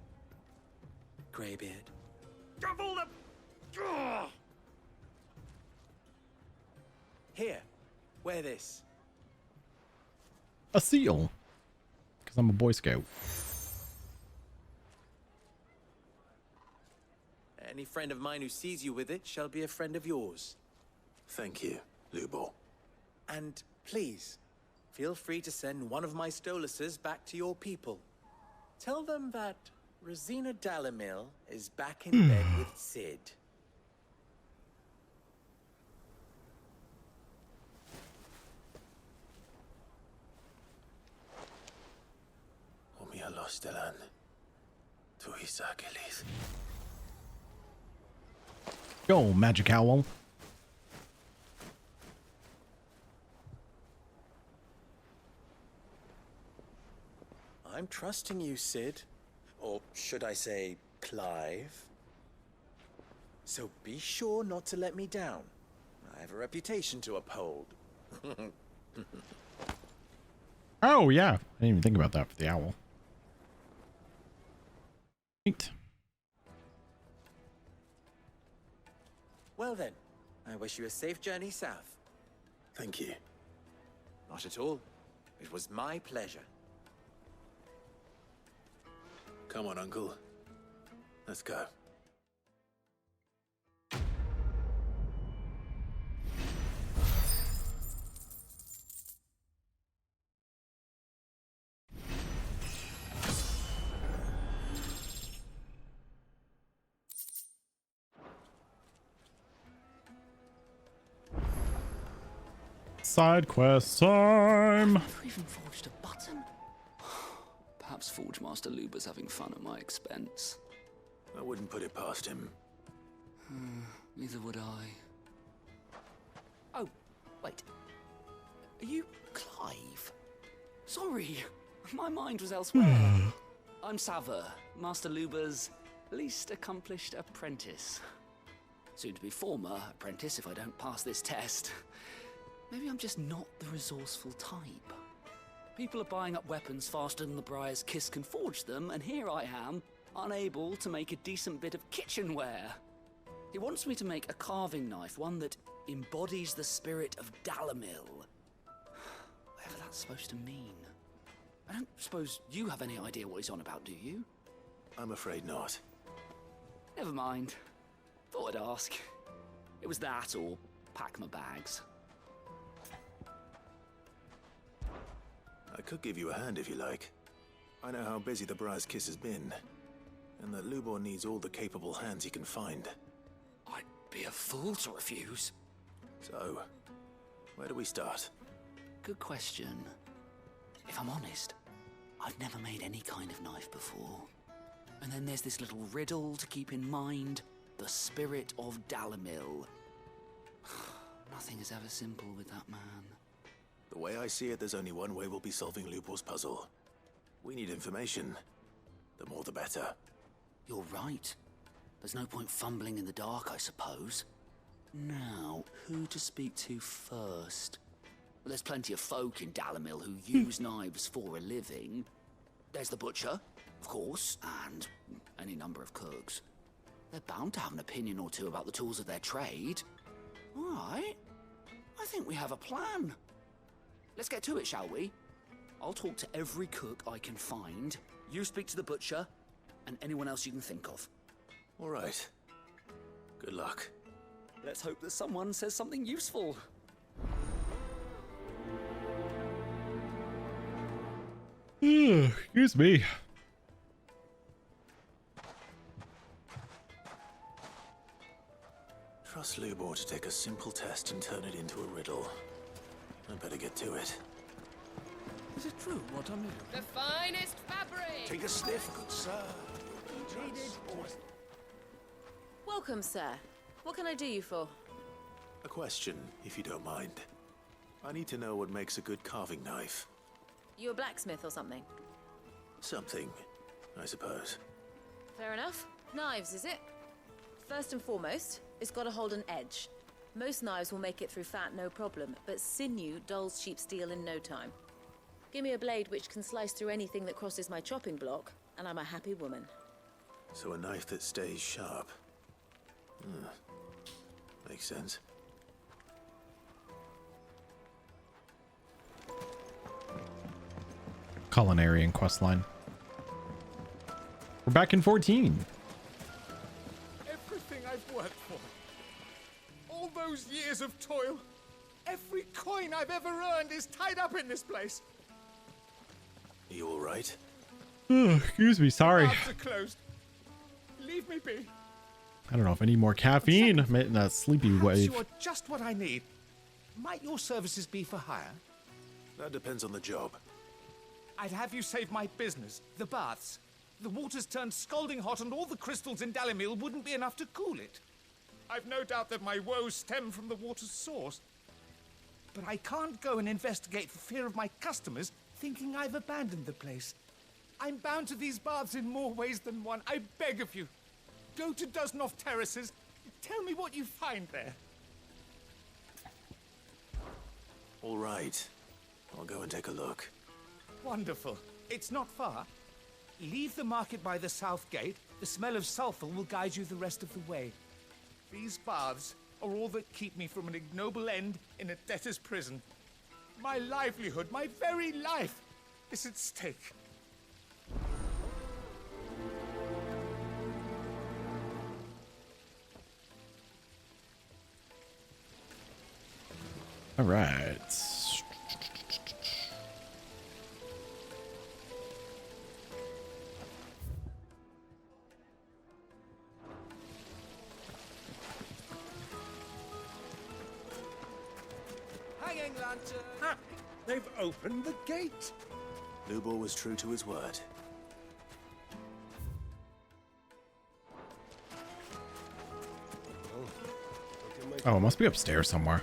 Greybeard. Double the... Ugh! Here, wear this. A seal. Because I'm a Boy Scout. Any friend of mine who sees you with it shall be a friend of yours. Thank you, Lubor. And please, feel free to send one of my Stoluses back to your people. Tell them that Rosina Dalamil is back in bed with Sid. Omia Lostelan. Tuisa Achilles. Go, Magic Owl. I'm trusting you, Sid. Or should I say, Clive. So be sure not to let me down. I have a reputation to uphold. Oh, yeah. I didn't even think about that for the owl. Neat. Well then, I wish you a safe journey south. Thank you. Not at all. It was my pleasure. Come on, Uncle. Let's go. Side quest time. Never even forged a button. Perhaps Forge Master Luber's having fun at my expense. I wouldn't put it past him. Neither would I. Oh, wait. Are you Clive? Sorry, my mind was elsewhere. I'm Saver, Master Luber's Least accomplished apprentice. Soon to be former apprentice if I don't pass this test. Maybe I'm just not the resourceful type. People are buying up weapons faster than the Briar's Kiss can forge them, and here I am, unable to make a decent bit of kitchenware. He wants me to make a carving knife, one that embodies the spirit of Dalamil. Whatever that's supposed to mean. I don't suppose you have any idea what he's on about, do you? I'm afraid not. Never mind. Thought I'd ask. It was that or pack my bags. I could give you a hand if you like. I know how busy the Briar's Kiss has been, and that Lubor needs all the capable hands he can find. I'd be a fool to refuse. So, where do we start? Good question. If I'm honest, I've never made any kind of knife before. And then there's this little riddle to keep in mind. The spirit of Dalamil. Nothing is ever simple with that man. The way I see it, there's only one way we'll be solving Lubor's puzzle. We need information. The more the better. You're right. There's no point fumbling in the dark, I suppose. Now, who to speak to first? Well, there's plenty of folk in Dalamil who use knives for a living. There's the butcher, of course, and any number of cooks. They're bound to have an opinion or two about the tools of their trade. All right. I think we have a plan. Let's get to it, shall we? I'll talk to every cook I can find. You speak to the butcher, and anyone else you can think of. All right. Good luck. Let's hope that someone says something useful. Excuse me. Trust Lubor to take a simple test and turn it into a riddle. I better get to it. Is it true what I'm hearing? The finest fabric! Take a sniff, good sir. Welcome, sir. What can I do you for? A question, if you don't mind. I need to know what makes a good carving knife. You a blacksmith or something? Something, I suppose. Fair enough. Knives, is it? First and foremost, it's got to hold an edge. Most knives will make it through fat, no problem, but sinew dulls cheap steel in no time. Give me a blade which can slice through anything that crosses my chopping block, and I'm a happy woman. So a knife that stays sharp. Makes sense. Culinary and questline. We're back in 14. Everything I've worked for. All those years of toil. Every coin I've ever earned is tied up in this place. You all right? Excuse me, sorry. Mouths are closed. Leave me be. I don't know if I need more caffeine. I'm in a sleepy Perhaps wave. you are just what I need. Might your services be for hire? That depends on the job. I'd have you save my business, the baths. The water's turned scalding hot and all the crystals in Dalamil wouldn't be enough to cool it. I've no doubt that my woes stem from the water's source. But I can't go and investigate for fear of my customers thinking I've abandoned the place. I'm bound to these baths in more ways than one. I beg of you. Go to Dusnoff Terraces. Tell me what you find there. All right. I'll go and take a look. Wonderful. It's not far. Leave the market by the south gate. The smell of sulfur will guide you the rest of the way. These baths are all that keep me from an ignoble end in a debtor's prison. My livelihood, my very life, is at stake. All right. Hanging lantern! Ah, they've opened the gate! Lubor was true to his word. Oh, it must be upstairs somewhere.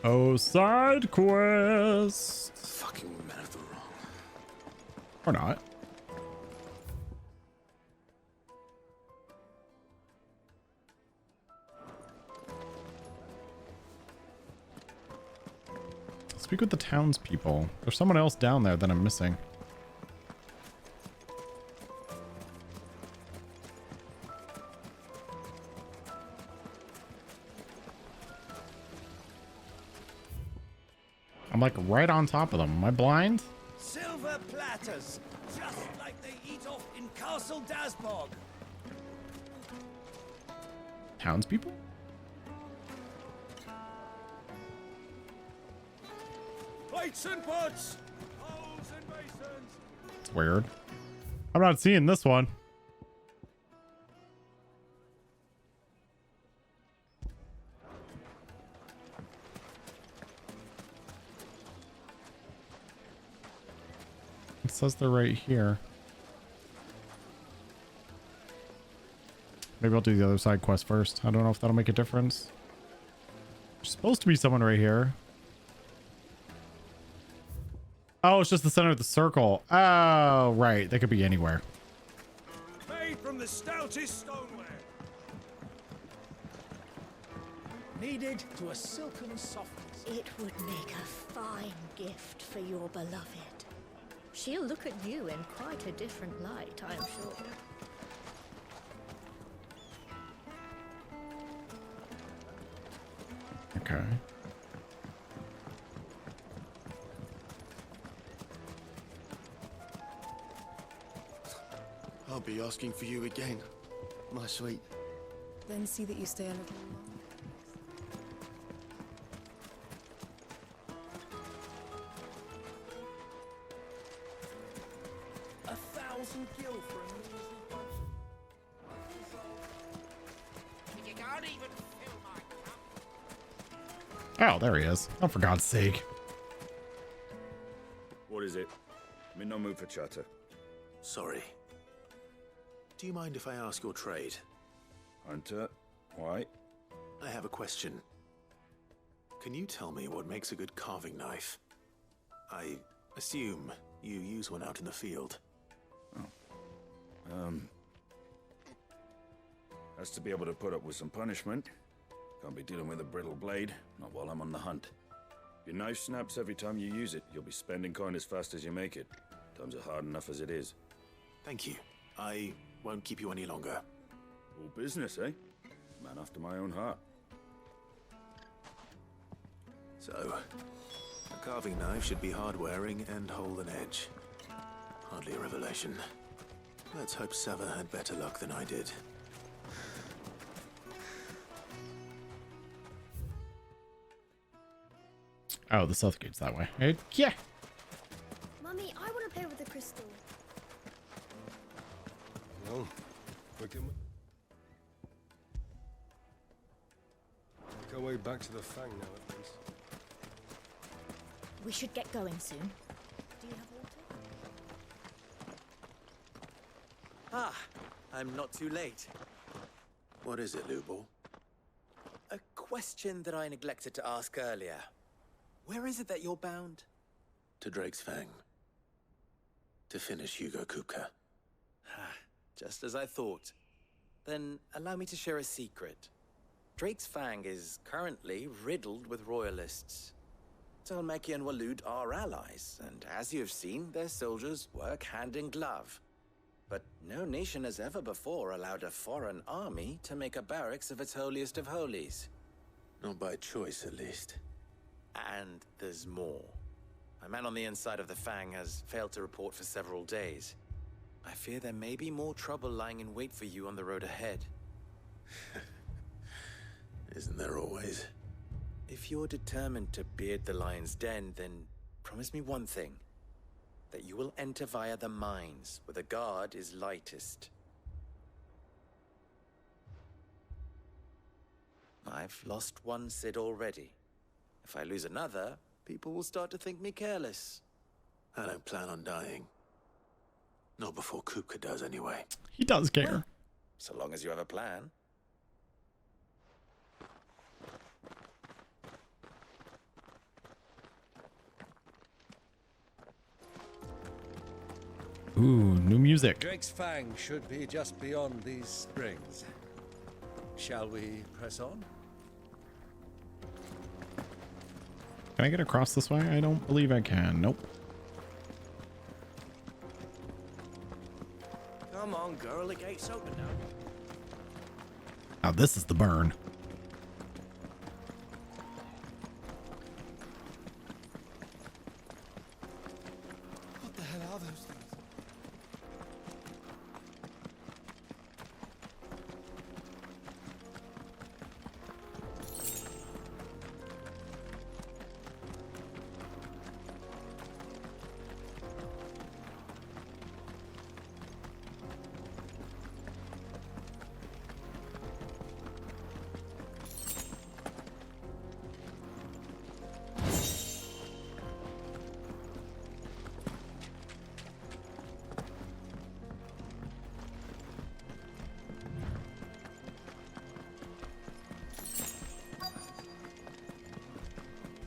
Oh, side quest. Fucking men of the wrong. Or not. Speak with the townspeople. There's someone else down there that I'm missing. I'm like right on top of them. Am I blind? Silver platters, just like they eat off in Castle Dasbog. Townspeople? Plates and pots, bowls and basins. It's weird. I'm not seeing this one. It says they're right here. Maybe I'll do the other side quest first. I don't know if that'll make a difference. There's supposed to be someone right here. Oh, it's just the center of the circle. Oh, right. They could be anywhere. Made from the stoutest stoneware. Kneaded to a silken softness. It would make a fine gift for your beloved. She'll look at you in quite a different light, I'm sure. Okay. I'll be asking for you again, my sweet. Then see that you stay a little longer. 1,000 gil for a measly potion. You can't even fill my cup. Oh, there he is. Oh, for God's sake. What is it? I'm in no mood for chatter. Sorry. Do you mind if I ask your trade? Hunter, why? I have a question. Can you tell me what makes a good carving knife? I assume you use one out in the field. Has to be able to put up with some punishment. Can't be dealing with a brittle blade, not while I'm on the hunt. If your knife snaps every time you use it, you'll be spending coin as fast as you make it. Times are hard enough as it is. Thank you. I won't keep you any longer. All business, eh? Man after my own heart. So, a carving knife should be hard-wearing and hold an edge. Hardly a revelation. Let's hope Sever had better luck than I did. Oh, the south gate's that way. Right? Yeah. Mummy, I want to play with the crystal. Well, we can make our way back to the Fang now, at least. We should get going soon. Do you have water? Ah, I'm not too late. What is it, Lubor? A question that I neglected to ask earlier. Where is it that you're bound? To Drake's Fang. To finish Hugo Kupka. Just as I thought. Then allow me to share a secret. Drake's Fang is currently riddled with royalists. Talmeki and Walud are allies, and as you have seen, their soldiers work hand in glove. But no nation has ever before allowed a foreign army to make a barracks of its holiest of holies. Not by choice, at least. And there's more. A man on the inside of the Fang has failed to report for several days. I fear there may be more trouble lying in wait for you on the road ahead. Isn't there always? If you're determined to beard the lion's den, then promise me one thing. That you will enter via the mines, where the guard is lightest. I've lost one Cid already. If I lose another, people will start to think me careless. I don't plan on dying. Not before Kupka does, anyway. He does care. Well, so long as you have a plan. Ooh, new music. Drake's Fang should be just beyond these springs. Shall we press on? Can I get across this way? I don't believe I can. Nope. Come on, girl, the gate's open now. Now this is the burn. What the hell are those things?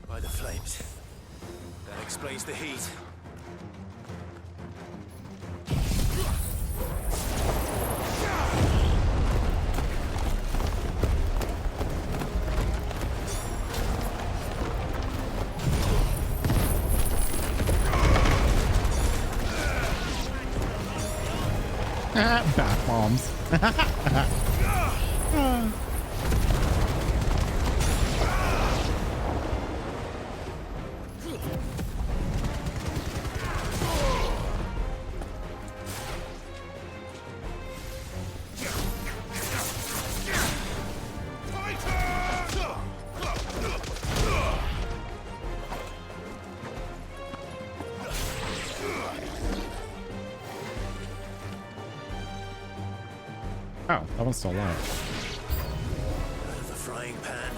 By the flames. That explains the heat. Bath bombs. Oh, that one's still alive. Out of the frying pan.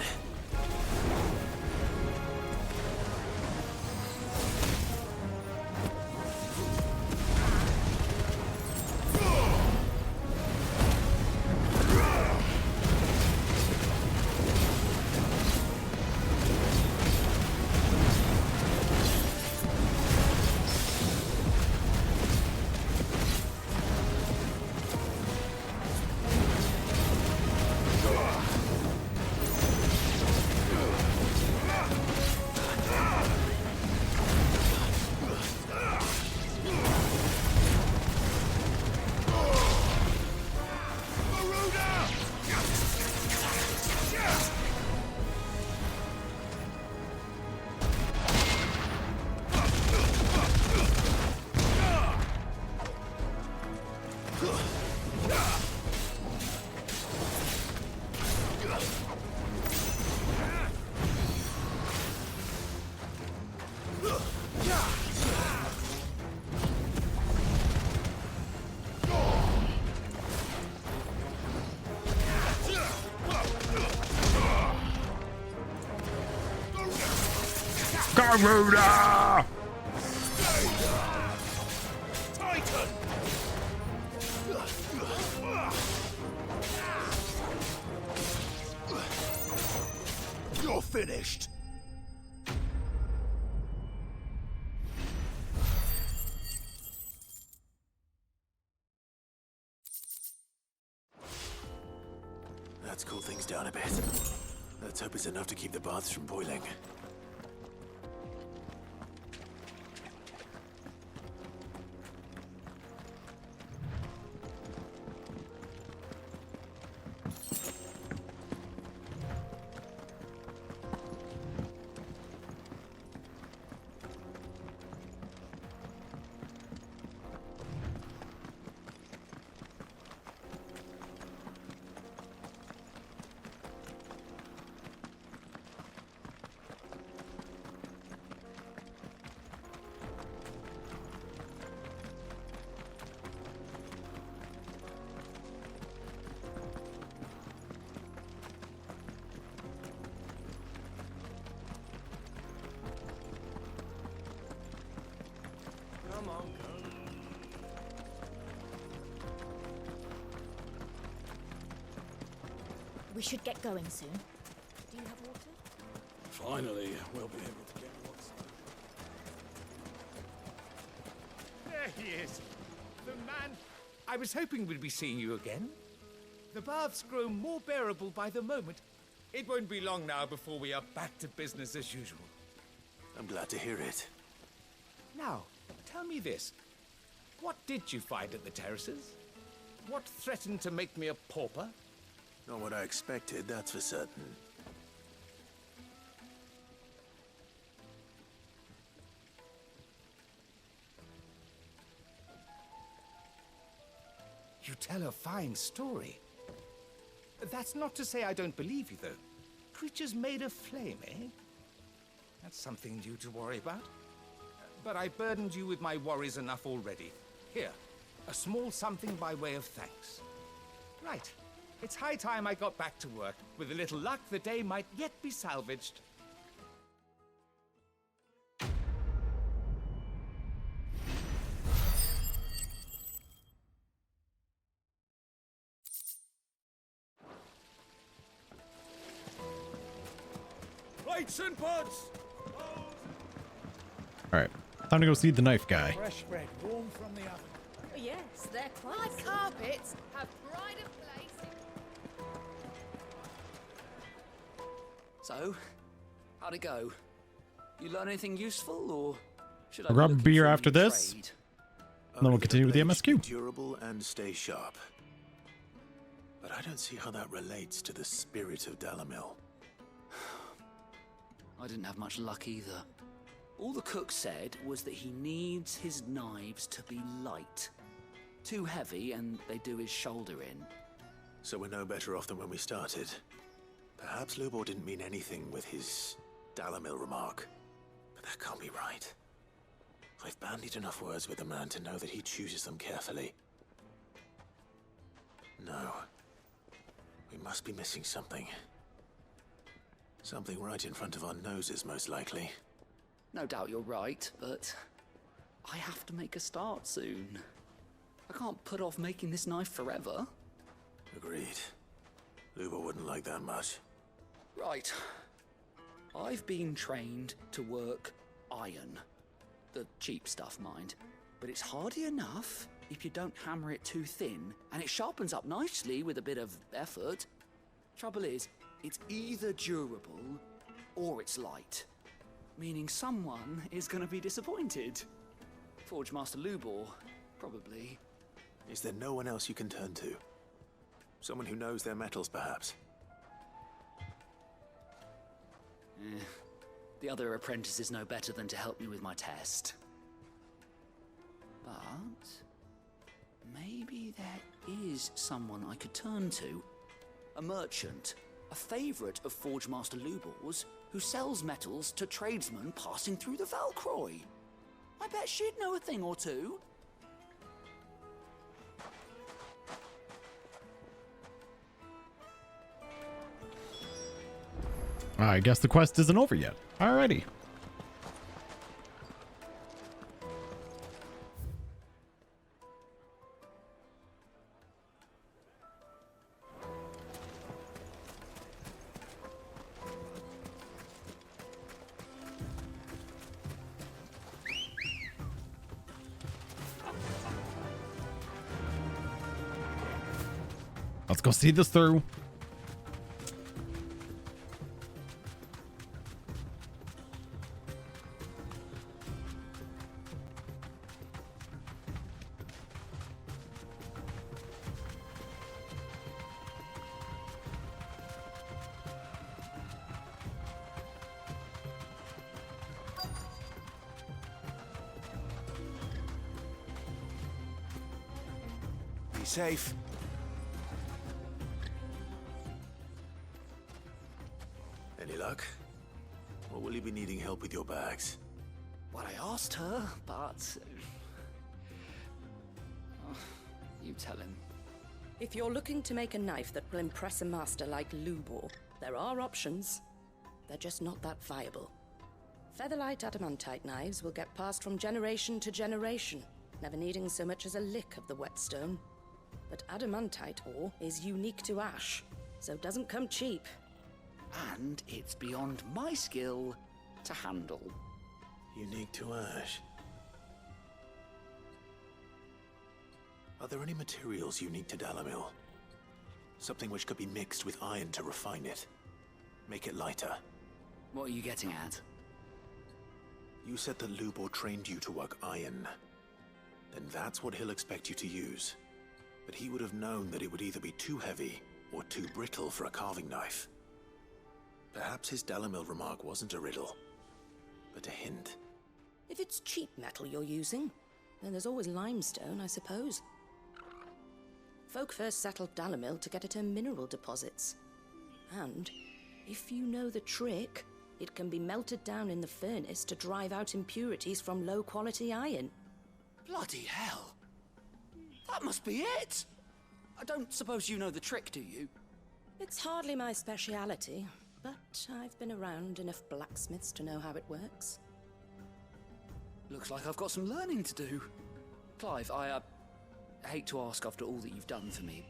Garuda! Titan! You're finished. That's cooled things down a bit. Let's hope it's enough to keep the baths from boiling. Come on, girl. We should get going soon. Do you have water? Finally, we'll be able to get what's... There he is. The man. I was hoping we'd be seeing you again. The baths grow more bearable by the moment. It won't be long now before we are back to business as usual. I'm glad to hear it. Now, tell me this. What did you find at the terraces? What threatened to make me a pauper? Not what I expected, that's for certain. You tell a fine story. That's not to say I don't believe you, though. Creatures made of flame, eh? That's something new to worry about. But I burdened you with my worries enough already. Here, a small something by way of thanks. Right. It's high time I got back to work. With a little luck, the day might yet be salvaged. Lights and pods! All right, time to go see the knife guy. Fresh bread, warm from the oven. Yes, they're quite. My carpets have pride of place. So, how'd it go? You learn anything useful, or should I I'll grab a look beer into after your this, trade? and then we'll continue with the Blade should be MSQ. durable and stay sharp. But I don't see how that relates to the spirit of Dalamil. I didn't have much luck either. All the cook said was that he needs his knives to be light. Too heavy and they do his shoulder in. So we're no better off than when we started. Perhaps Lubor didn't mean anything with his Dalamil remark. But that can't be right. I've bandied enough words with the man to know that he chooses them carefully. No. We must be missing something. Something right in front of our noses, most likely. No doubt you're right, but I have to make a start soon. I can't put off making this knife forever. Agreed. Lubor wouldn't like that much. Right. I've been trained to work iron. The cheap stuff, mind. But it's hardy enough if you don't hammer it too thin, and it sharpens up nicely with a bit of effort. Trouble is, it's either durable or it's light. Meaning someone is going to be disappointed. Forge Master Lubor, probably. Is there no one else you can turn to? Someone who knows their metals, perhaps? The other apprentices know better than to help me with my test. But maybe there is someone I could turn to. A merchant, a favorite of Forge Master Lubor's, who sells metals to tradesmen passing through the Valcroy. I bet she'd know a thing or two. I guess the quest isn't over yet. Alrighty. Let's go see this through. Be safe. Any luck? Or will you be needing help with your bags? Well, I asked her, but... you tell him. If you're looking to make a knife that will impress a master like Lubor, there are options. They're just not that viable. Featherlight adamantite knives will get passed from generation to generation, never needing so much as a lick of the whetstone. But adamantite ore is unique to ash, so it doesn't come cheap. And it's beyond my skill to handle. Unique to ash. Are there any materials unique to Dalamil? Something which could be mixed with iron to refine it. Make it lighter. What are you getting at? You said that Lubor trained you to work iron. Then that's what he'll expect you to use. But he would have known that it would either be too heavy or too brittle for a carving knife. Perhaps his Dalamil remark wasn't a riddle, but a hint. If it's cheap metal you're using, then there's always limestone, I suppose. Folk first settled Dalamil to get at her mineral deposits. And, if you know the trick, it can be melted down in the furnace to drive out impurities from low-quality iron. Bloody hell! That must be it! I don't suppose you know the trick, do you? It's hardly my speciality, but I've been around enough blacksmiths to know how it works. Looks like I've got some learning to do. Clive, I hate to ask after all that you've done for me,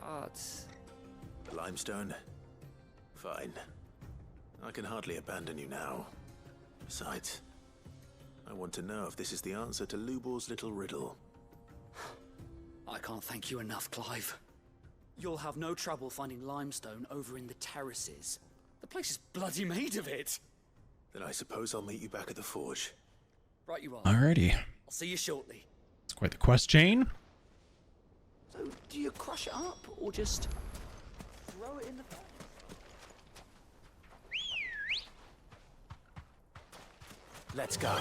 but... The limestone? Fine. I can hardly abandon you now. Besides, I want to know if this is the answer to Lubor's little riddle. I can't thank you enough, Clive. You'll have no trouble finding limestone over in the terraces. The place is bloody made of it. Then I suppose I'll meet you back at the forge. Right you are. Alrighty. I'll see you shortly. It's quite the quest chain. So, do you crush it up, or just throw it in the fire? Let's go.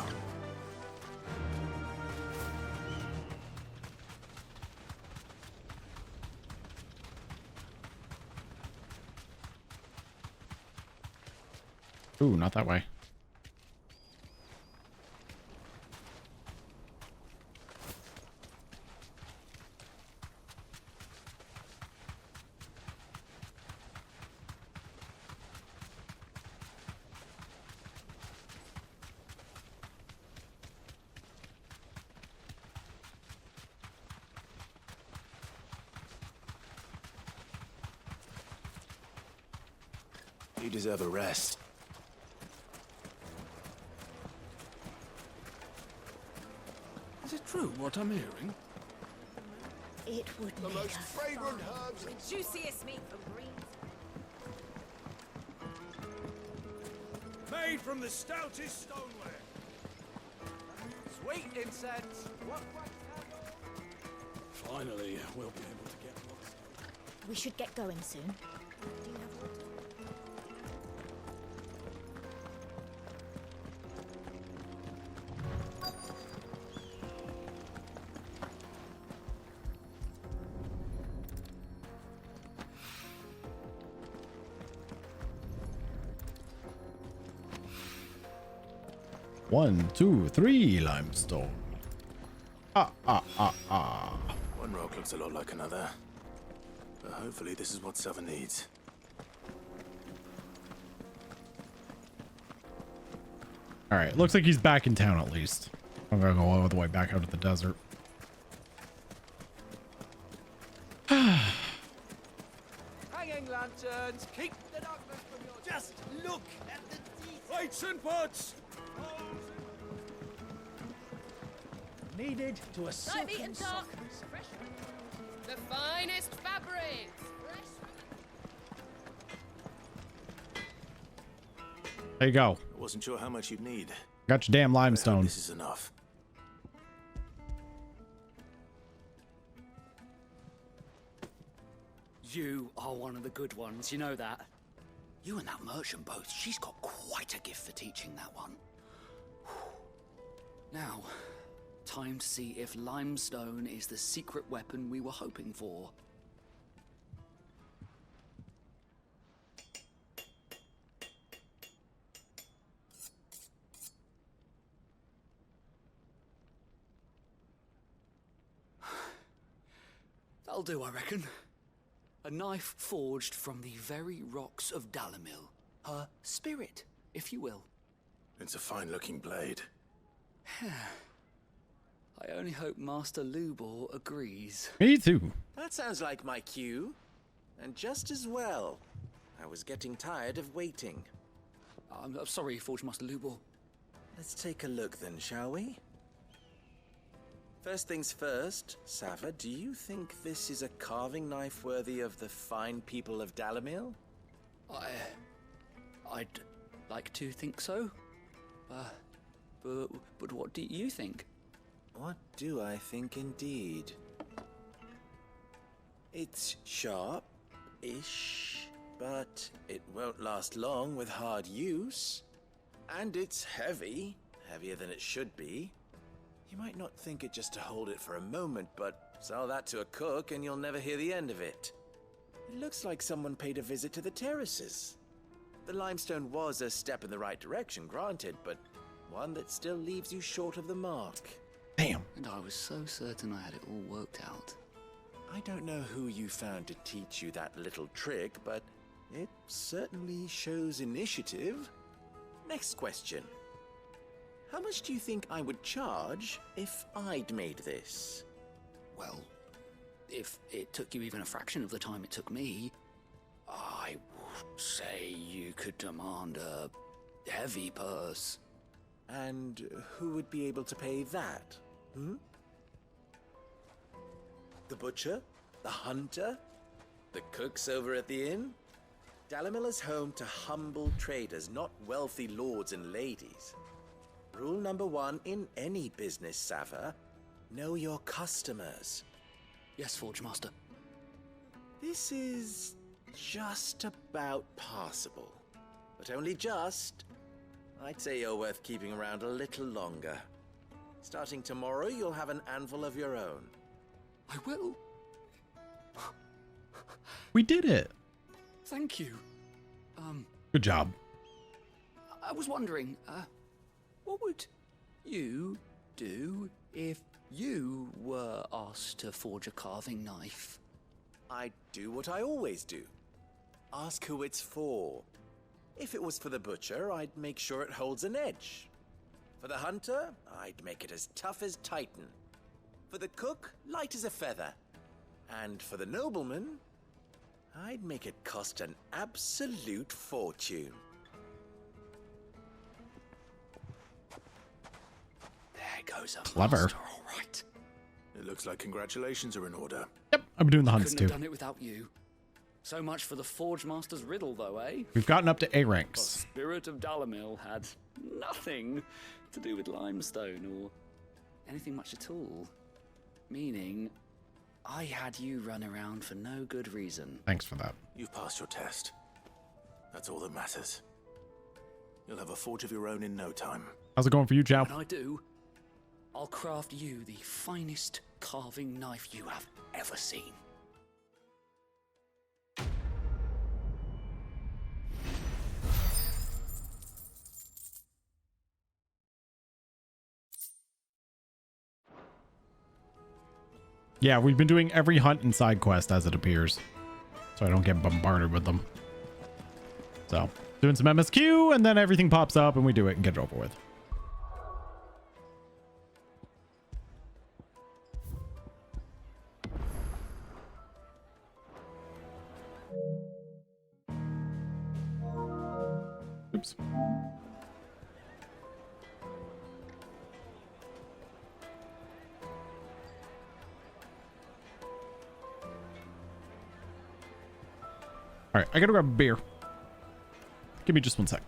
Ooh, not that way. You deserve a rest. Is it true what I'm hearing? It would The make most a fragrant fine herbs and juiciest meat from greens. Made from the stoutest stoneware. Sweet incense. Finally, we'll be able to get lost. We should get going soon. Do you have water? One, two, three limestone. One rock looks a lot like another. But hopefully this is what Sava needs. Alright, looks like he's back in town at least. I'm gonna go all the way back out to the desert. Hanging lanterns, keep the darkness from your... Just look at the teeth. Plates and pots! Needed to a Light silken meat and dark. softness. The finest fabrics. There you go. I wasn't sure how much you'd need. Got your damn I hope limestone. this is enough. You are one of the good ones, you know that. You and that merchant both, she's got quite a gift for teaching that one. Now, time to see if limestone is the secret weapon we were hoping for. That'll do, I reckon. A knife forged from the very rocks of Dalamil. Her spirit, if you will. It's a fine-looking blade. I only hope Master Lubor agrees. Me too. That sounds like my cue. And just as well. I was getting tired of waiting. I'm sorry, Forge Master Lubor. Let's take a look then, shall we? First things first, Sava, do you think this is a carving knife worthy of the fine people of Dalamil? I'd like to think so. But what do you think? What do I think indeed? It's sharp-ish, but it won't last long with hard use. And it's heavy, heavier than it should be. You might not think it just to hold it for a moment, but sell that to a cook and you'll never hear the end of it. It looks like someone paid a visit to the terraces. The limestone was a step in the right direction, granted, but one that still leaves you short of the mark. Damn. And I was so certain I had it all worked out. I don't know who you found to teach you that little trick, but it certainly shows initiative. Next question. How much do you think I would charge if I'd made this? Well, if it took you even a fraction of the time it took me, I would say you could demand a heavy purse. And who would be able to pay that? The butcher? The hunter? The cooks over at the inn? Dalimil is home to humble traders, not wealthy lords and ladies. Rule number 1 in any business, Sava: know your customers. Yes, Forge Master. This is just about passable. But only just. I'd say you're worth keeping around a little longer. Starting tomorrow, you'll have an anvil of your own. I will. We did it. Thank you. Good job. I was wondering, what would you do if you were asked to forge a carving knife? I'd do what I always do. Ask who it's for. If it was for the butcher, I'd make sure it holds an edge. For the hunter, I'd make it as tough as Titan. For the cook, light as a feather. And for the nobleman, I'd make it cost an absolute fortune. There goes a Clever. master, all right. It looks like congratulations are in order. Yep, I'm doing the hunts Couldn't too. have done it without you. So much for the Forge Master's riddle, though, eh? We've gotten up to A The ranks. spirit of Dalimil had nothing to do with limestone or anything much at all. Meaning, I had you run around for no good reason. Thanks for that. You've passed your test. That's all that matters. You'll have a forge of your own in no time. How's it going for you, Chow? When I do, I'll craft you the finest carving knife you have ever seen. Yeah, we've been doing every hunt and side quest as it appears, so I don't get bombarded with them. So, doing some MSQ, and then everything pops up, and we do it and get it over with. Oops. All right, I gotta grab a beer. Give me just one sec.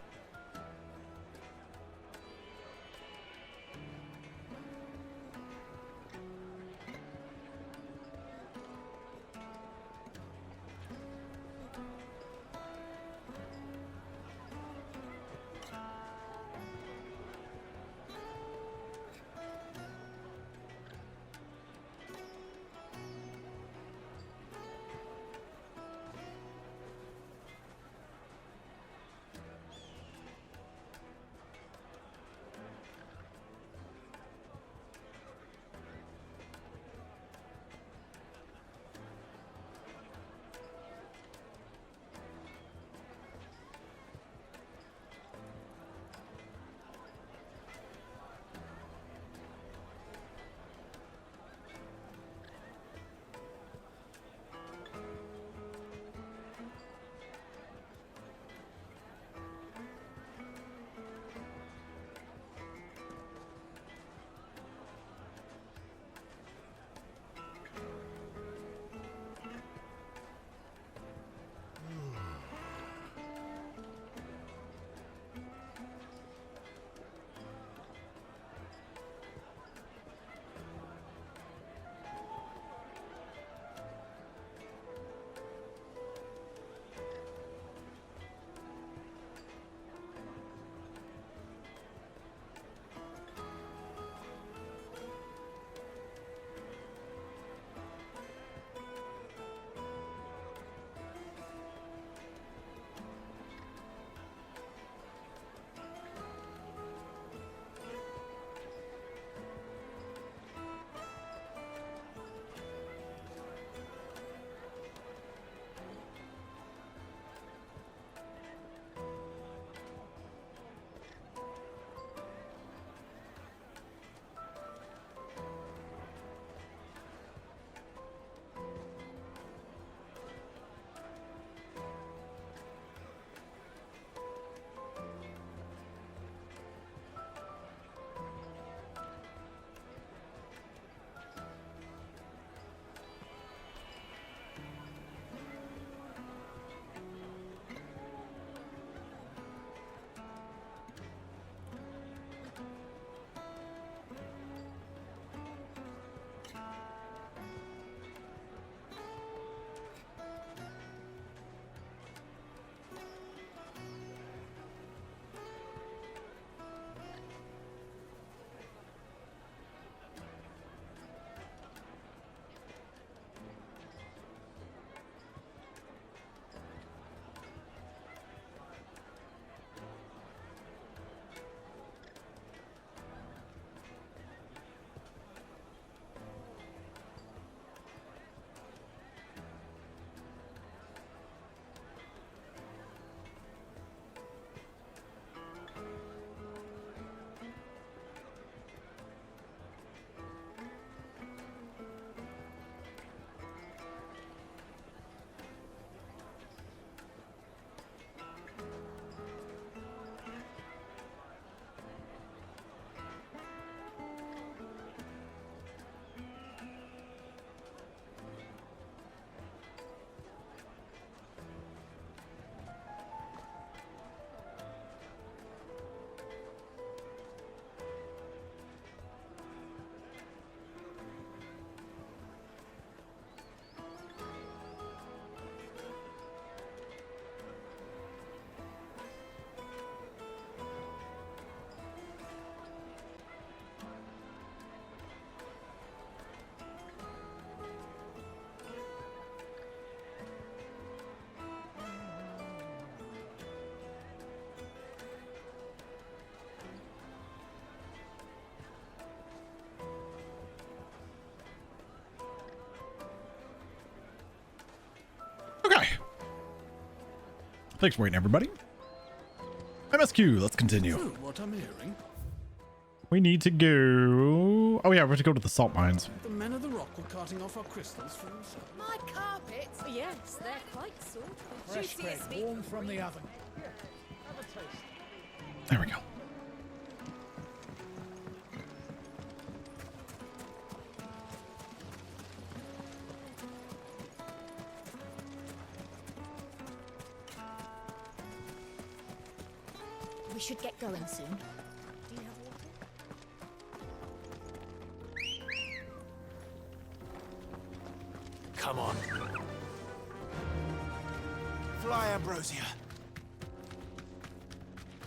Okay. Thanks for waiting, everybody. MSQ, let's continue. What I'm hearing. We need to go... Oh yeah, we have to go to the salt mines. The men of the rock were carting off our crystals for themselves. My carpets? Yes, they're quite soft. Fresh bread, warm from the oven. There we go. We should get going soon. Do you have water? Come on. Fly, Ambrosia.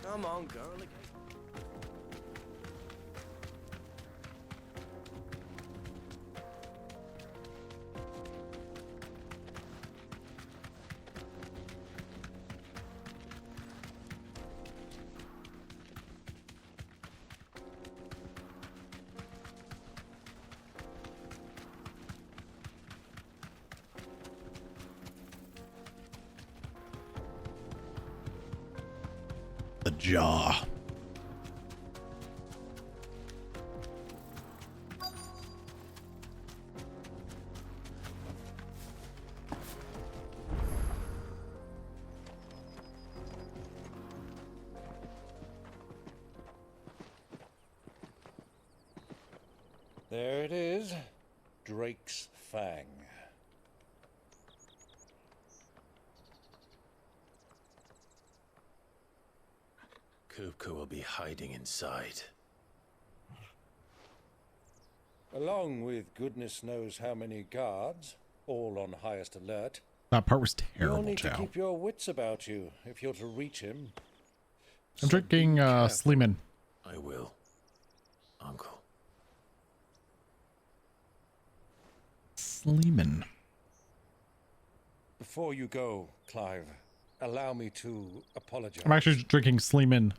Come on, girl. The jaw. There it is. Drake's Fang. Kupka will be hiding inside. Along with goodness knows how many guards, all on highest alert. That part was You'll terrible, need to Chow. keep your wits about you if you're to reach him. I'm drinking Sleeman. I will, Uncle. Sleeman. Before you go, Clive, allow me to apologize. I'm actually drinking Sleeman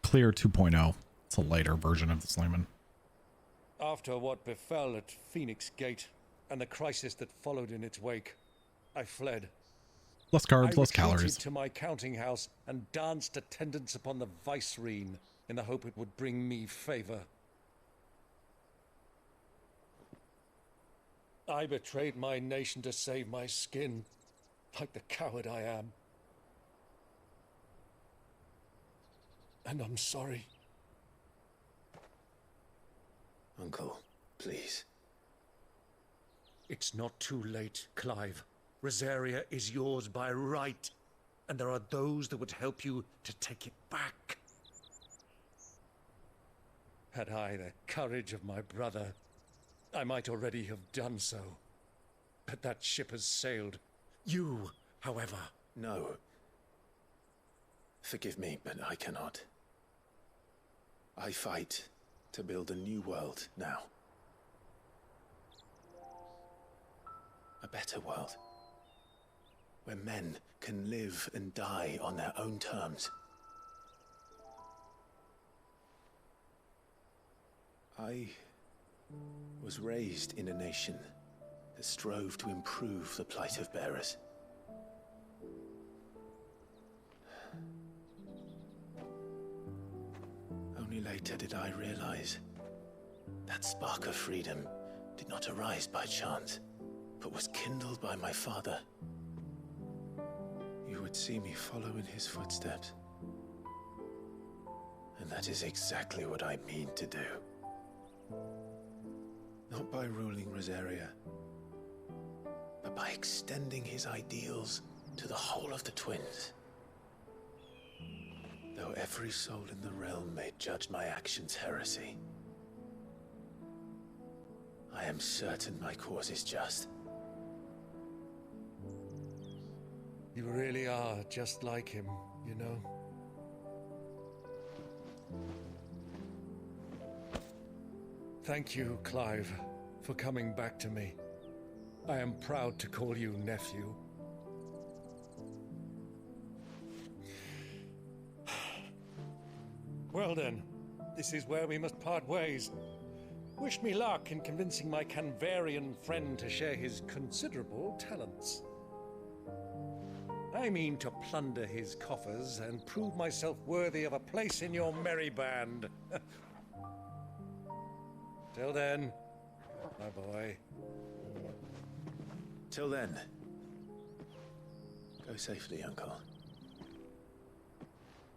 Clear 2.0. It's a lighter version of the Sleeman. After what befell at Phoenix Gate and the crisis that followed in its wake, I fled. Less carbs, less I retreated calories. to my counting house and danced attendance upon the vicereine in the hope it would bring me favor. I betrayed my nation to save my skin, like the coward I am. And I'm sorry. Uncle, please. It's not too late, Clive. Rosaria is yours by right, and there are those that would help you to take it back. Had I the courage of my brother, I might already have done so. But that ship has sailed. You, however... No. Forgive me, but I cannot. I fight to build a new world now. A better world. Where men can live and die on their own terms. I was raised in a nation that strove to improve the plight of bearers. Only later did I realize that spark of freedom did not arise by chance, but was kindled by my father. You would see me follow in his footsteps. And that is exactly what I mean to do. Not by ruling Rosaria, but by extending his ideals to the whole of the twins. Though every soul in the realm may judge my actions heresy, I am certain my cause is just. You really are just like him, you know? Thank you, Clive, for coming back to me. I am proud to call you nephew. Well then, this is where we must part ways. Wish me luck in convincing my Canvarian friend to share his considerable talents. I mean to plunder his coffers and prove myself worthy of a place in your merry band. Till then, my boy. Till then, go safely, Uncle.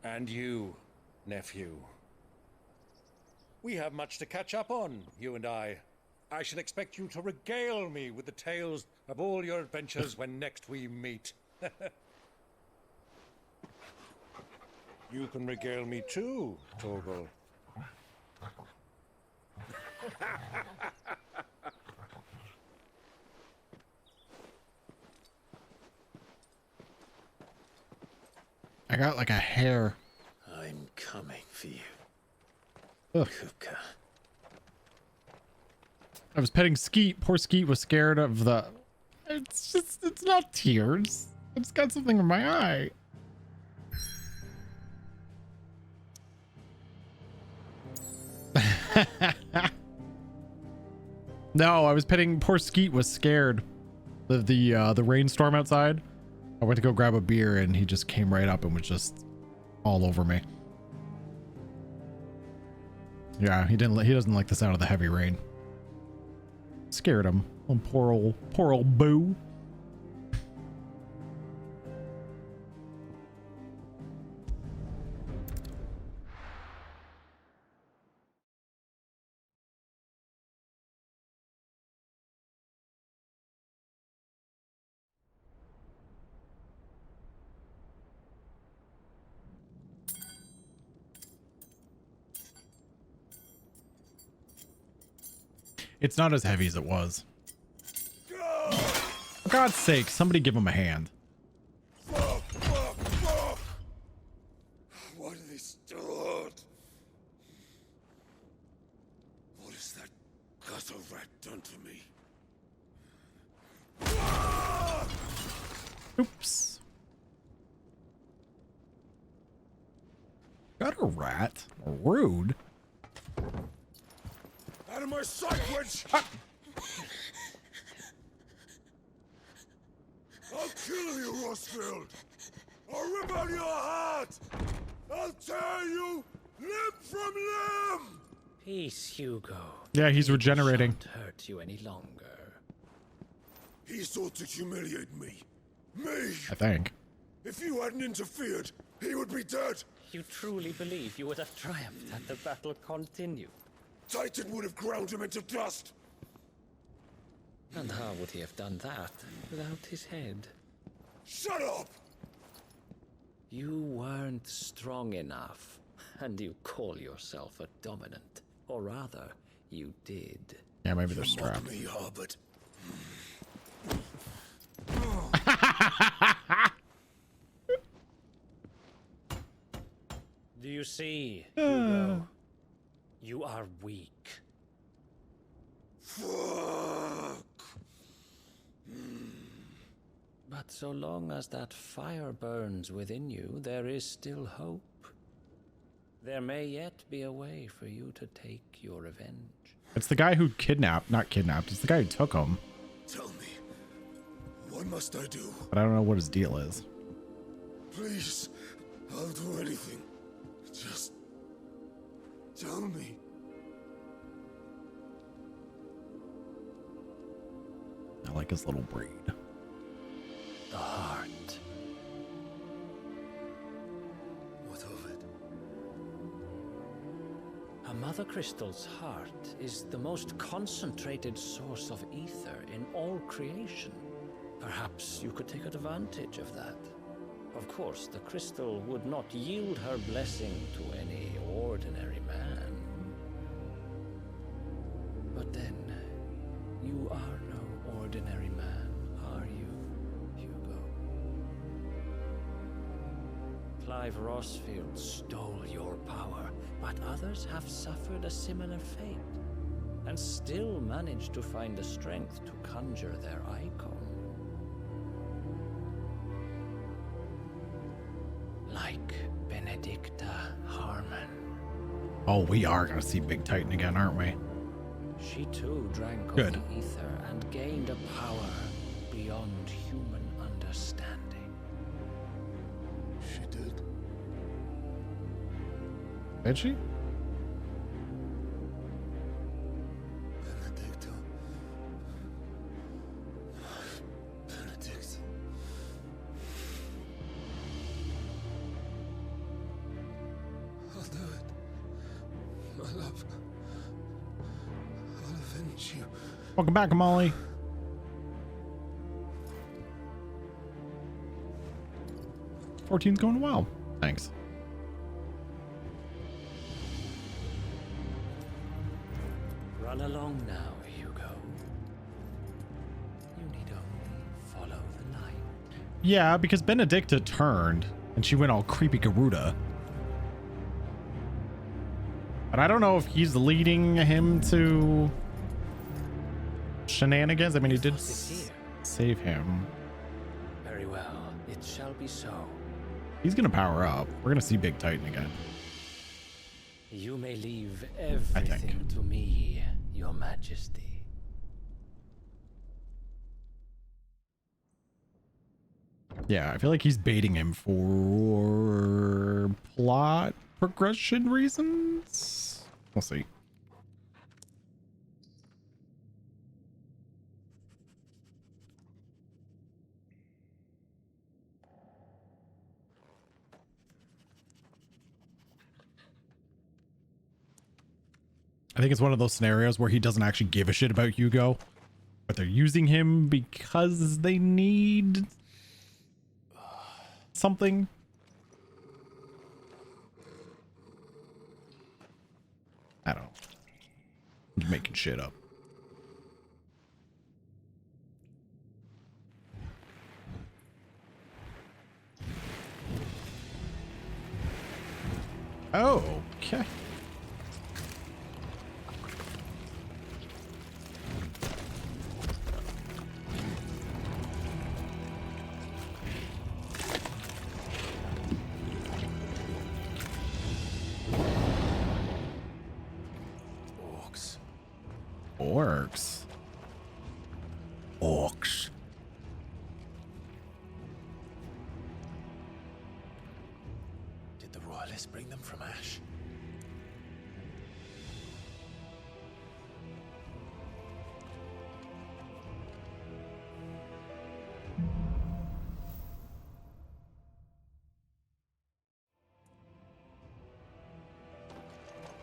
And you, nephew. We have much to catch up on, you and I. I shall expect you to regale me with the tales of all your adventures when next we meet. You can regale me too, Torgal. I got like a hair. I'm coming for you. Ugh. Kuka. I was petting Skeet. Poor Skeet was scared of the... It's not tears. It's got something in my eye. No, I was petting... Poor Skeet was scared of the rainstorm outside. I went to go grab a beer and he just came right up and was just all over me. Yeah, he doesn't like the sound of the heavy rain. Scared him. Oh, poor old Boo. It's not as heavy as it was. For God's sake, somebody give him a hand. Fuck! Why do they still hurt? What has that gutter rat done to me? Oops. Got a rat? Rude. Out of my sight, witch! I'll kill you, Rosfield! I'll rip out your heart! I'll tear you limb from limb! Peace, Hugo. Yeah, he's regenerating. Shan't hurt you any longer. He sought to humiliate me. Me! I think. If you hadn't interfered, he would be dead! You truly believe you would have triumphed had the battle continued? Titan would have ground him into dust! And how would he have done that without his head? Shut up! You weren't strong enough, and you call yourself a dominant. Or rather, you did. Yeah, maybe they're strapped. Me, Harbert. Do you see, Hugo? You are weak. Fuck! But so long as that fire burns within you, there is still hope. There may yet be a way for you to take your revenge. It's the guy who not kidnapped. It's the guy who took him. Tell me, what must I do? But I don't know what his deal is. Please, I'll do anything. Just tell me. I like his little braid. The heart. What of it? A mother crystal's heart is the most concentrated source of ether in all creation. Perhaps you could take advantage of that. Of course, the crystal would not yield her blessing to any ordinary man. But then, you are no ordinary man, are you, Hugo? Clive Rosfield stole your power, but others have suffered a similar fate, and still managed to find the strength to conjure their icon. Like Benedicta Harmon. Oh, we are going to see Big Titan again, aren't we? She too drank Good. of the ether and gained a power beyond human understanding. understanding. She did. Did she? Benedicto. Benedict. I'll do it. My love. I'll avenge you. Welcome back, Molly. Fortune's going well. Thanks. Run along now, Hugo. You need only follow the light. Yeah, because Benedicta turned and she went all creepy Garuda. But I don't know if he's leading him to shenanigans. I mean, he did save him. Very well, it shall be so. He's gonna power up. We're gonna see Big Titan again. You may leave everything to me, Your Majesty. Yeah, I feel like he's baiting him for plot progression reasons. We'll see. I think it's one of those scenarios where he doesn't actually give a shit about Hugo, but they're using him because they need something. I don't know. I'm just making shit up. Oh, okay. Orcs. Orcs. Did the royalists bring them from Ash?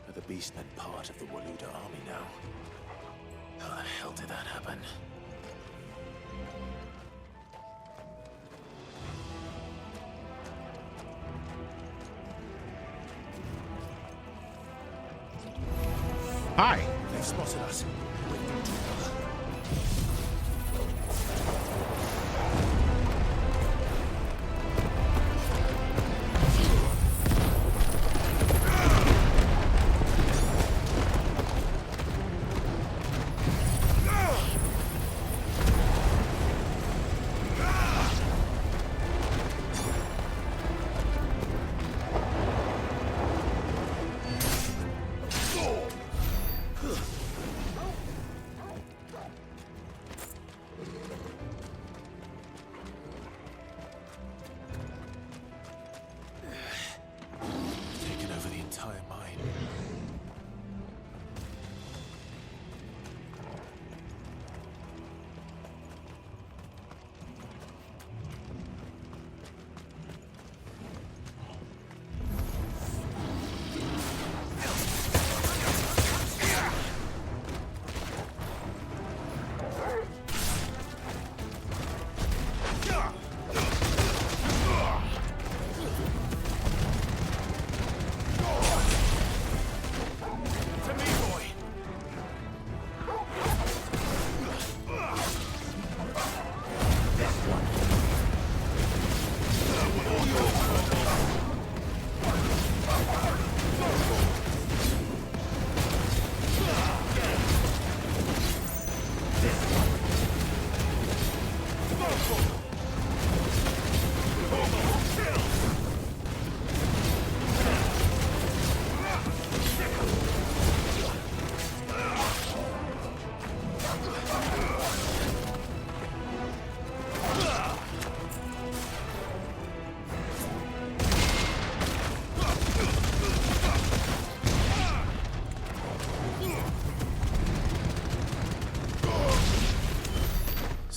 Are the beastmen part of the Waluda army now? How the hell did that happen? Hi. They've spotted us. Wait for them to cover. Taken over the entire mine.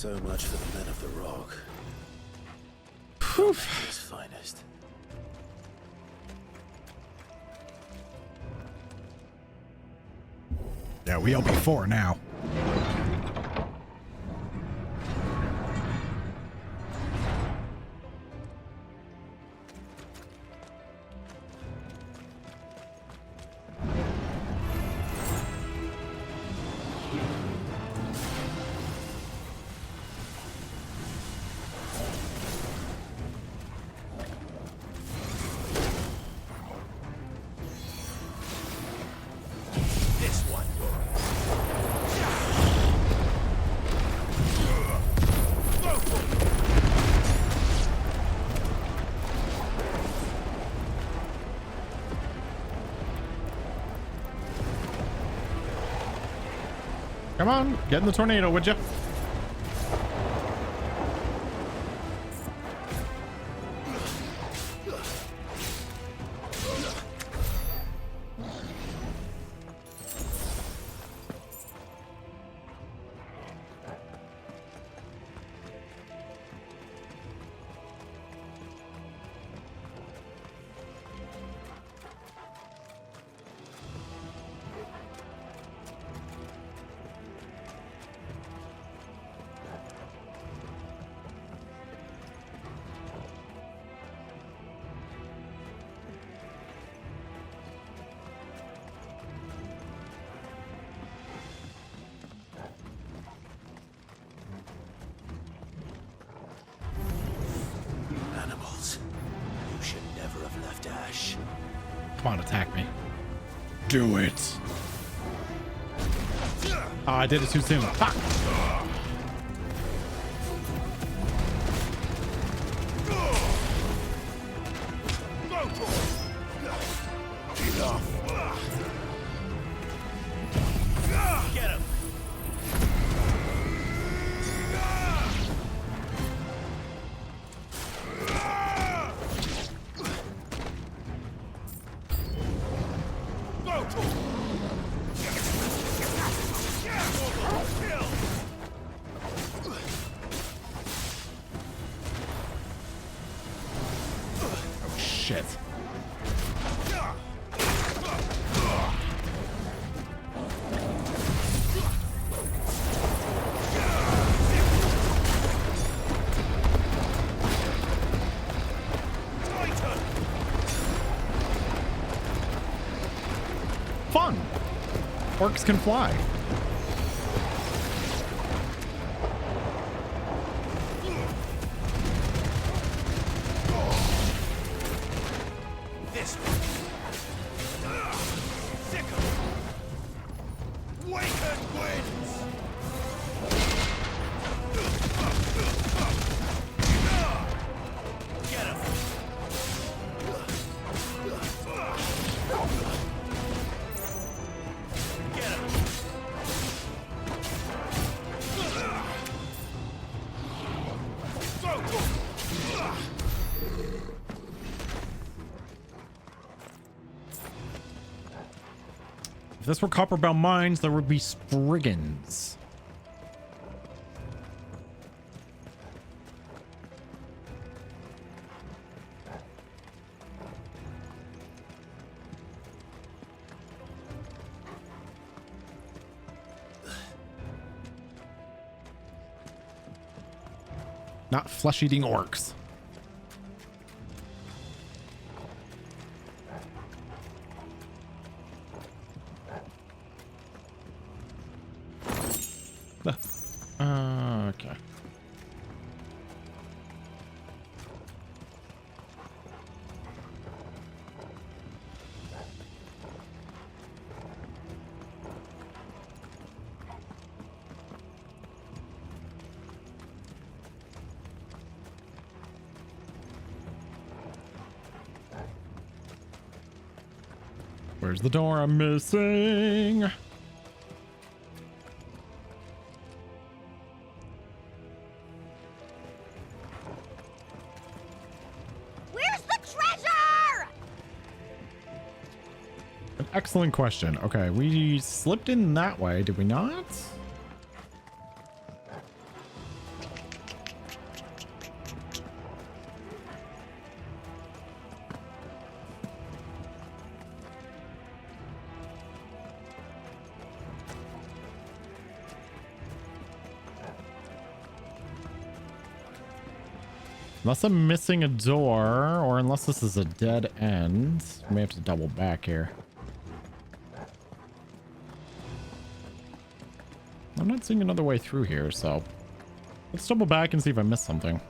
So much for the men of the rock. Poof. His finest. Yeah, we owe before now. Come on, get in the tornado, would you? Animals. You should never have left Ash. Come on, attack me. Do it. Oh, I did it too soon. Fuck. Get him. Oh, shit. Fun. Orcs can fly. This one. Sickle. Waken winds. Get him. Get him. If this were copper-bound mines, there would be Spriggans. Not flesh-eating orcs. Okay. Where's the door I'm missing? Excellent question. Okay, we slipped in that way, did we not? Unless I'm missing a door, or unless this is a dead end. I may have to double back here. I'm not seeing another way through here, so let's double back and see if I missed something.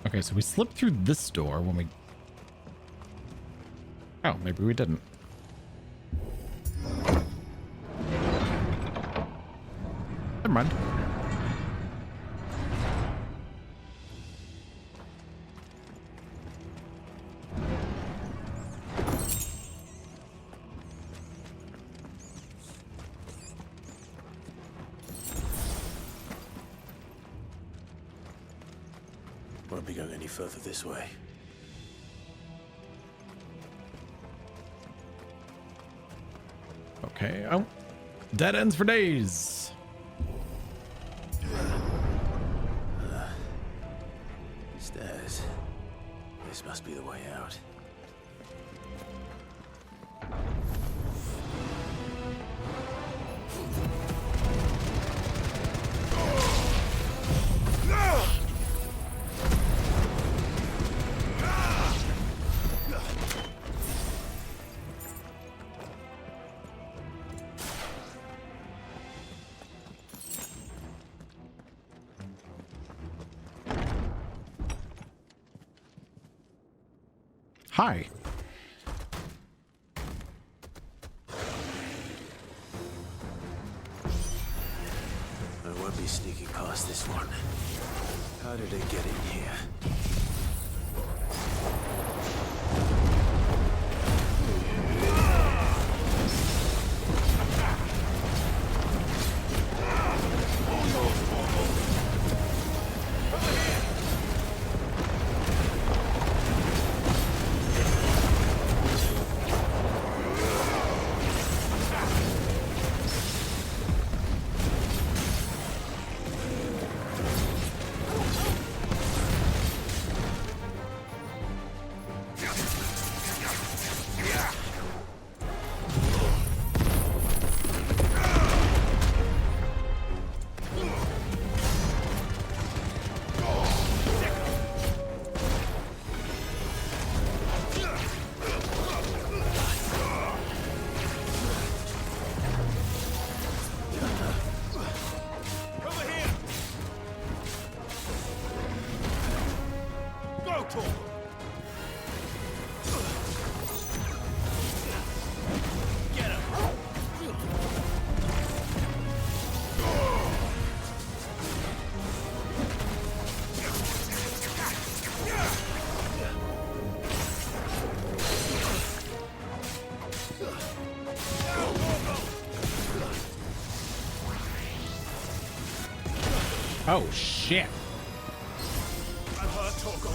Okay, so we slipped through this door when we... Oh, maybe we didn't. Never mind. Won't be going any further this way. Okay, oh. Dead ends for days. Stairs. This must be the way out. Hi. I won't be sneaking past this one. How did it get in here? Oh, shit. I'm hurt, Torgal.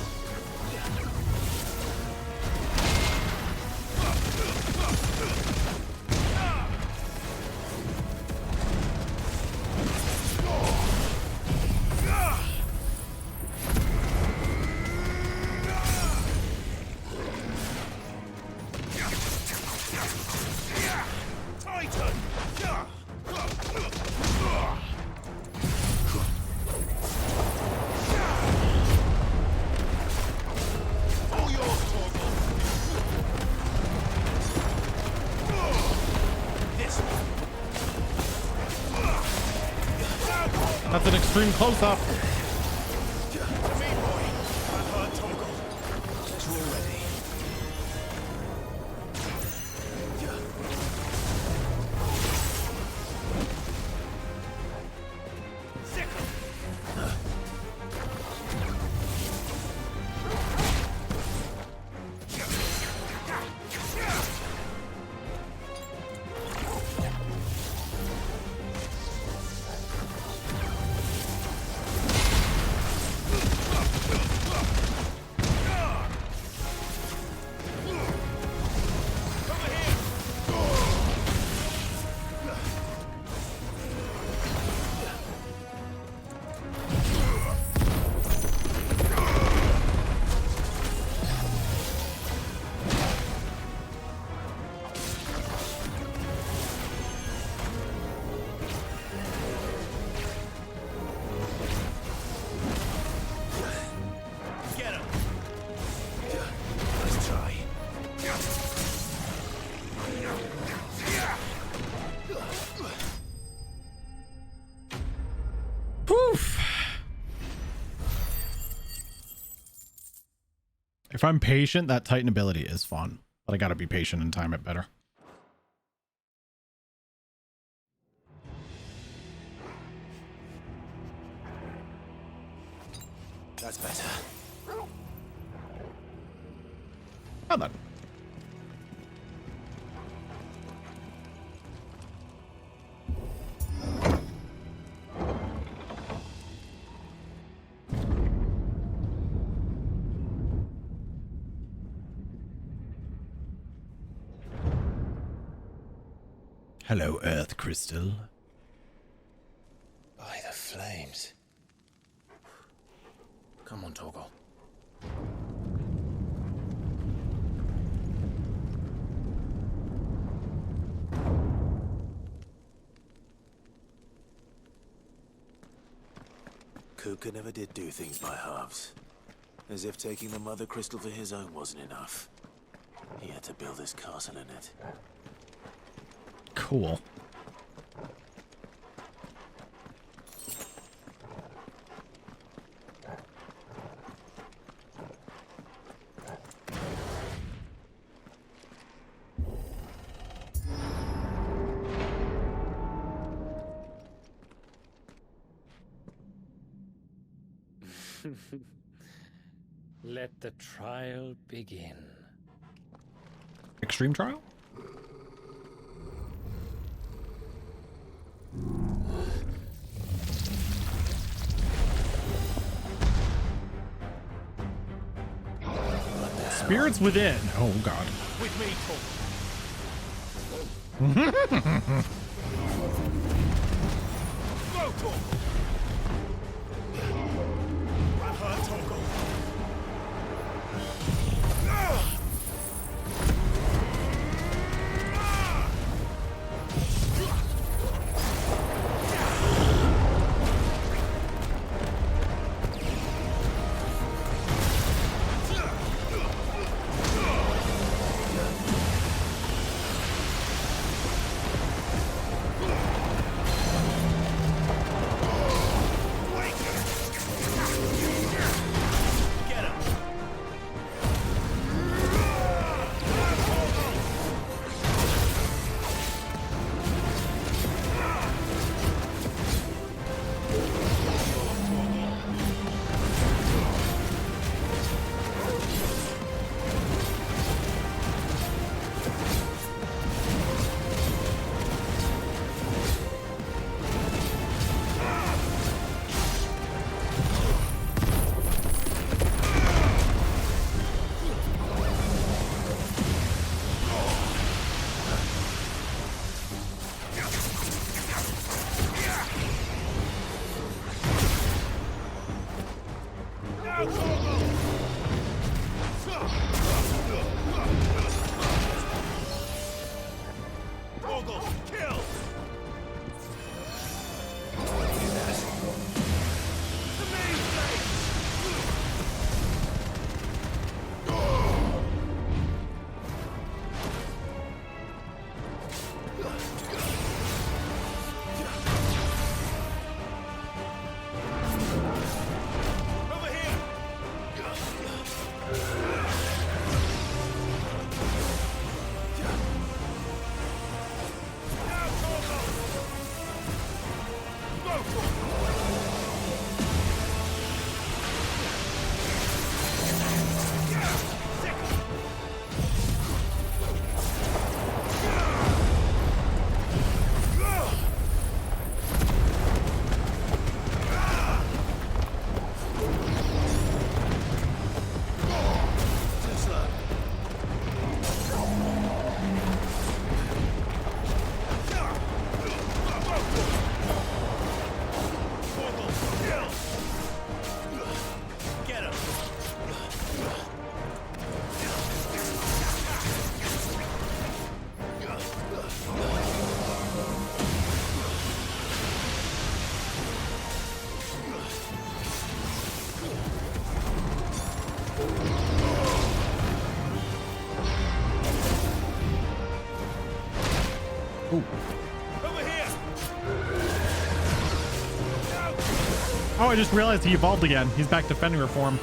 Titan! That's an extreme close-up. If I'm patient, that Titan ability is fun, but I gotta be patient and time it better. That's better. Well then. Hello, Earth Crystal. By the flames. Come on, Torgal. Kuka never did do things by halves. As if taking the Mother Crystal for his own wasn't enough. He had to build his castle in it. Cool. Let the trial begin. Extreme trial? Spirits within. Oh god. With me, Go, Torgal! Grab her, Torgal! Oh, I just realized he evolved again. He's back to Fenrir form.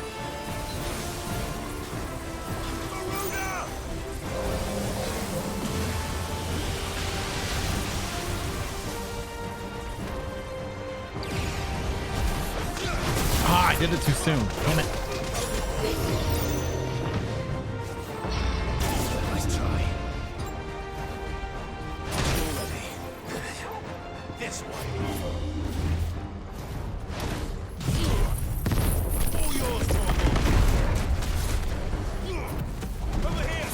Did it too soon. Damn it. Nice try. Already. This way. All yours, Torgal. Over here.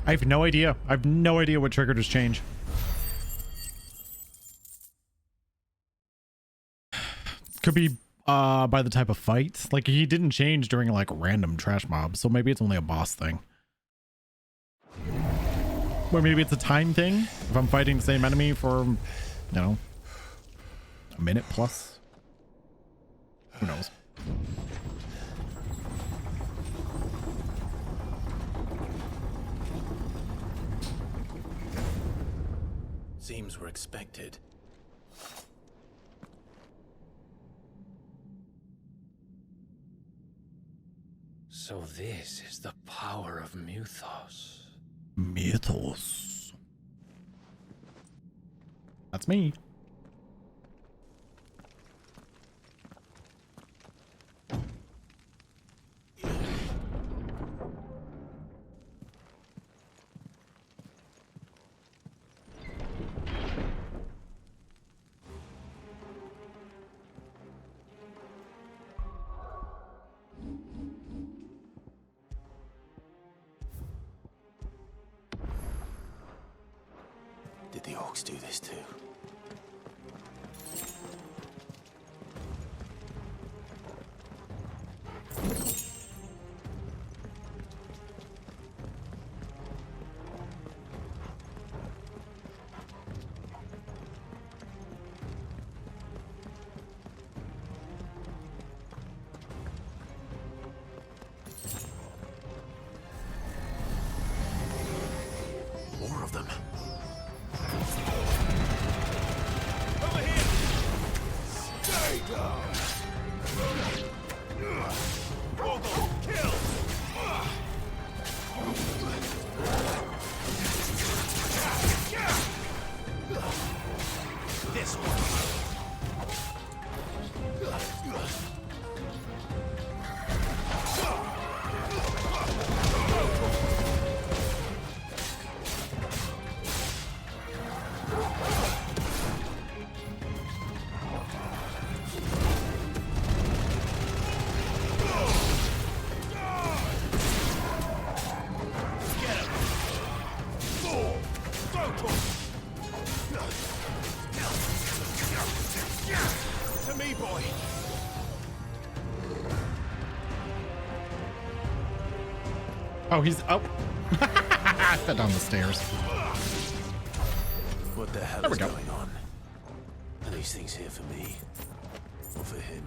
I have no idea. I have no idea what triggered his change. Could be by the type of fight. Like, he didn't change during like random trash mobs, so maybe it's only a boss thing. Or maybe it's a time thing. If I'm fighting the same enemy for, you know, a minute plus. Who knows? Seems we're expected. So this is the power of Mythos. Mythos. That's me. Did the orcs do this too? More of them. Stay down! Torgal, kill! This one. To me, boy. Oh, he's up. I fell down the stairs. What the hell There we is go. going on? Are these things here for me? Or for him?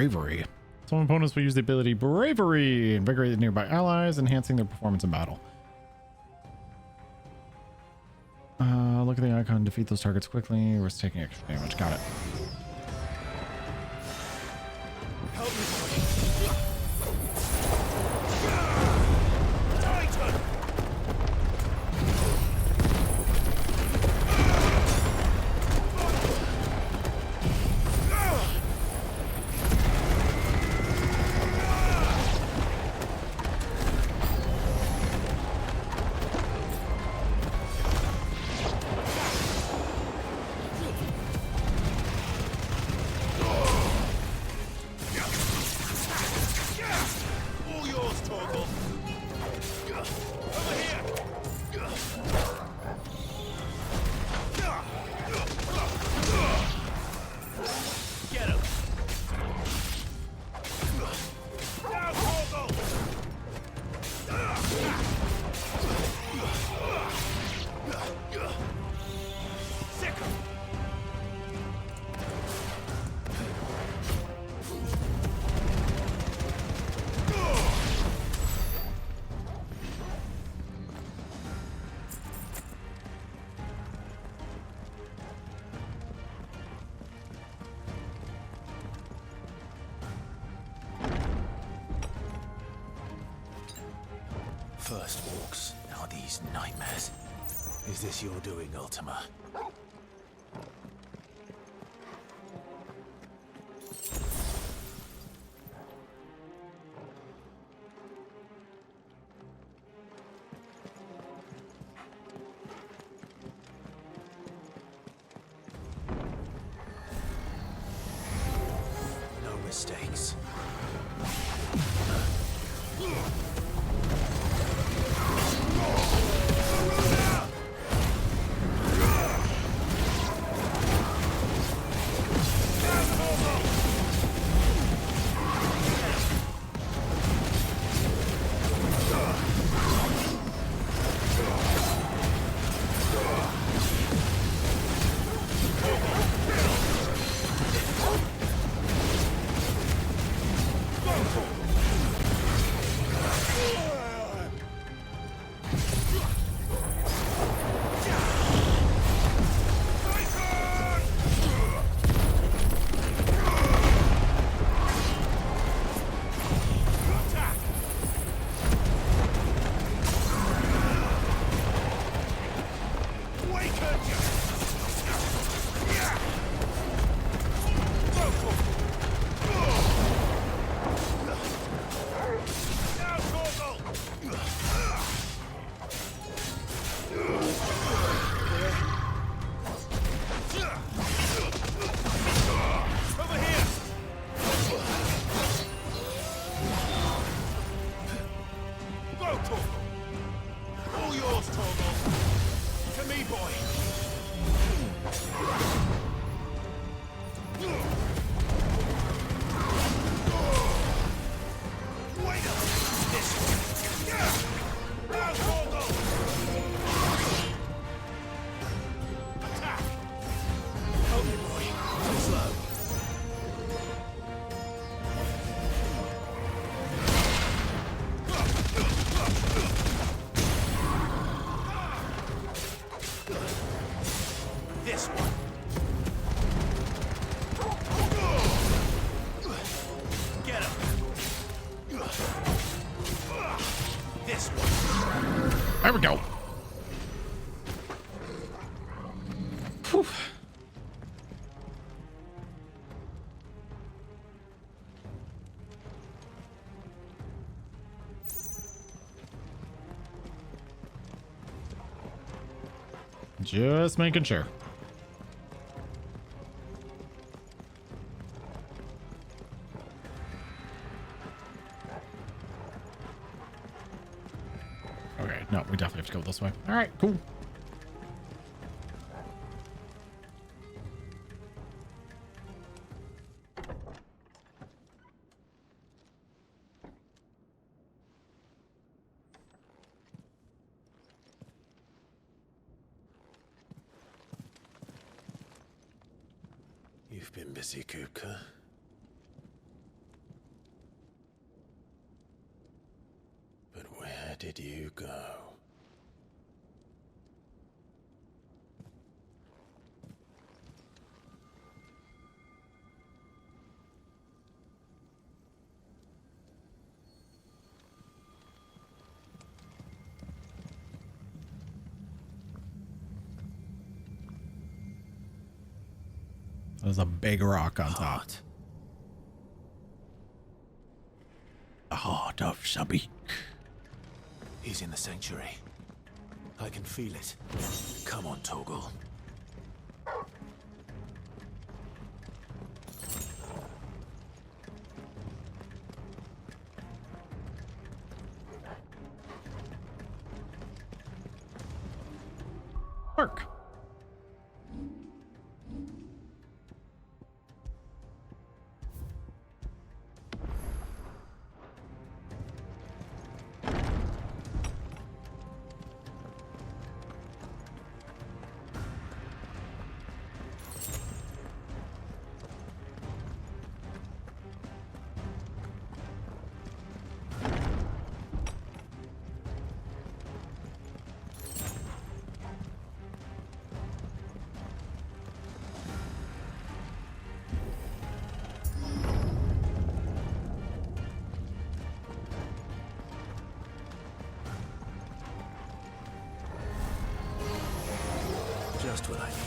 bravery. Some opponents will use the ability bravery, invigorate the nearby allies, enhancing their performance in battle. Look at the icon, defeat those targets quickly. Risk taking extra damage. Got it. First walks, now these nightmares. Is this your doing, Ultima? No mistakes. There we go. Whew. Just making sure. Okay, no, we definitely have to go this way. All right, cool. You've been busy, Kupka. did you go? There's a big rock on top. The heart of Sabik. He's in the sanctuary. I can feel it. Come on, Torgal. Work. Just what I needed.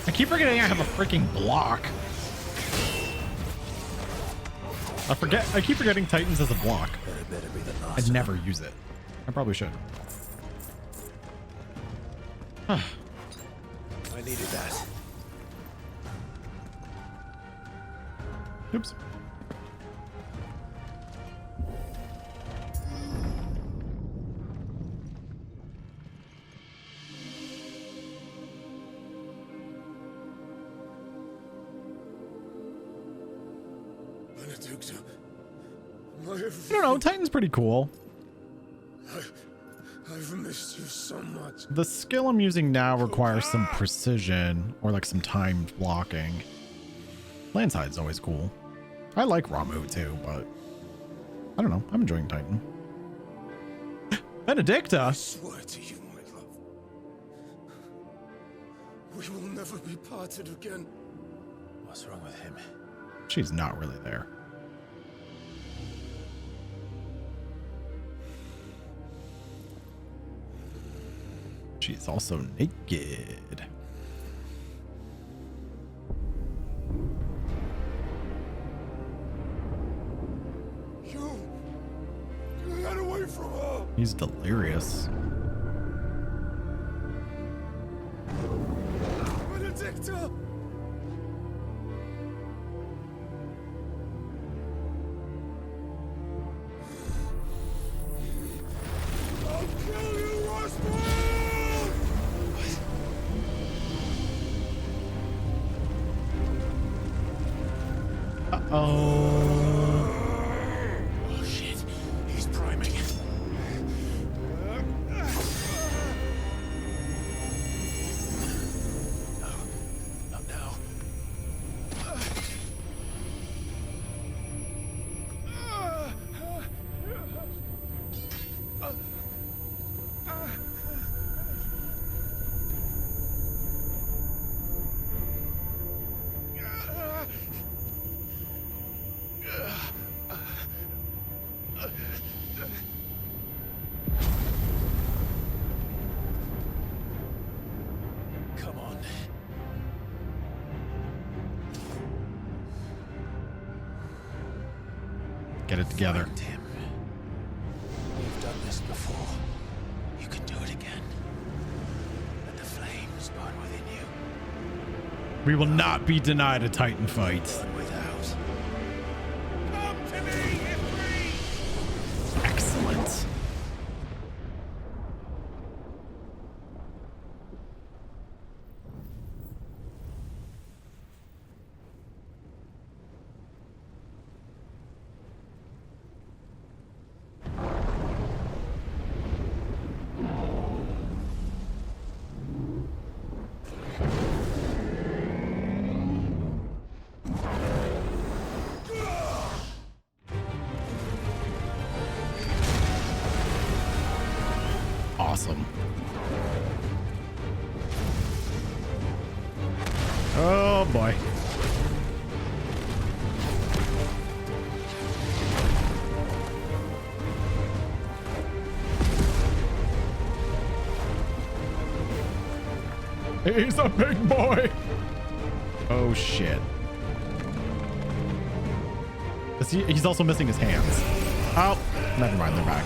I keep forgetting I have a freaking block. I keep forgetting Titans as a block. Better be the I last. never use it. I probably should. I needed that. Oops. Benedicta, I don't know. Titan's pretty cool. I've missed you so much. The skill I'm using now requires some precision or like some timed blocking. Landside's always cool. I like Ramu too, but I don't know. I'm enjoying Titan. Benedicta! I swear to you, my love, we will never be parted again. What's wrong with him? She's not really there. She's also naked. Get away from her! He's delirious. Benedicta! Oh. Oh shit, he's priming. No, not now. Come on. Get it together. Tim, you've done this before. You can do it again. Let the flames burn within you. We will not be denied a Titan fight. Burn without. Come to me, Ifrit! Excellent. Awesome. Oh boy. He's a big boy. Oh shit. He's also missing his hands. Oh, never mind, they're back.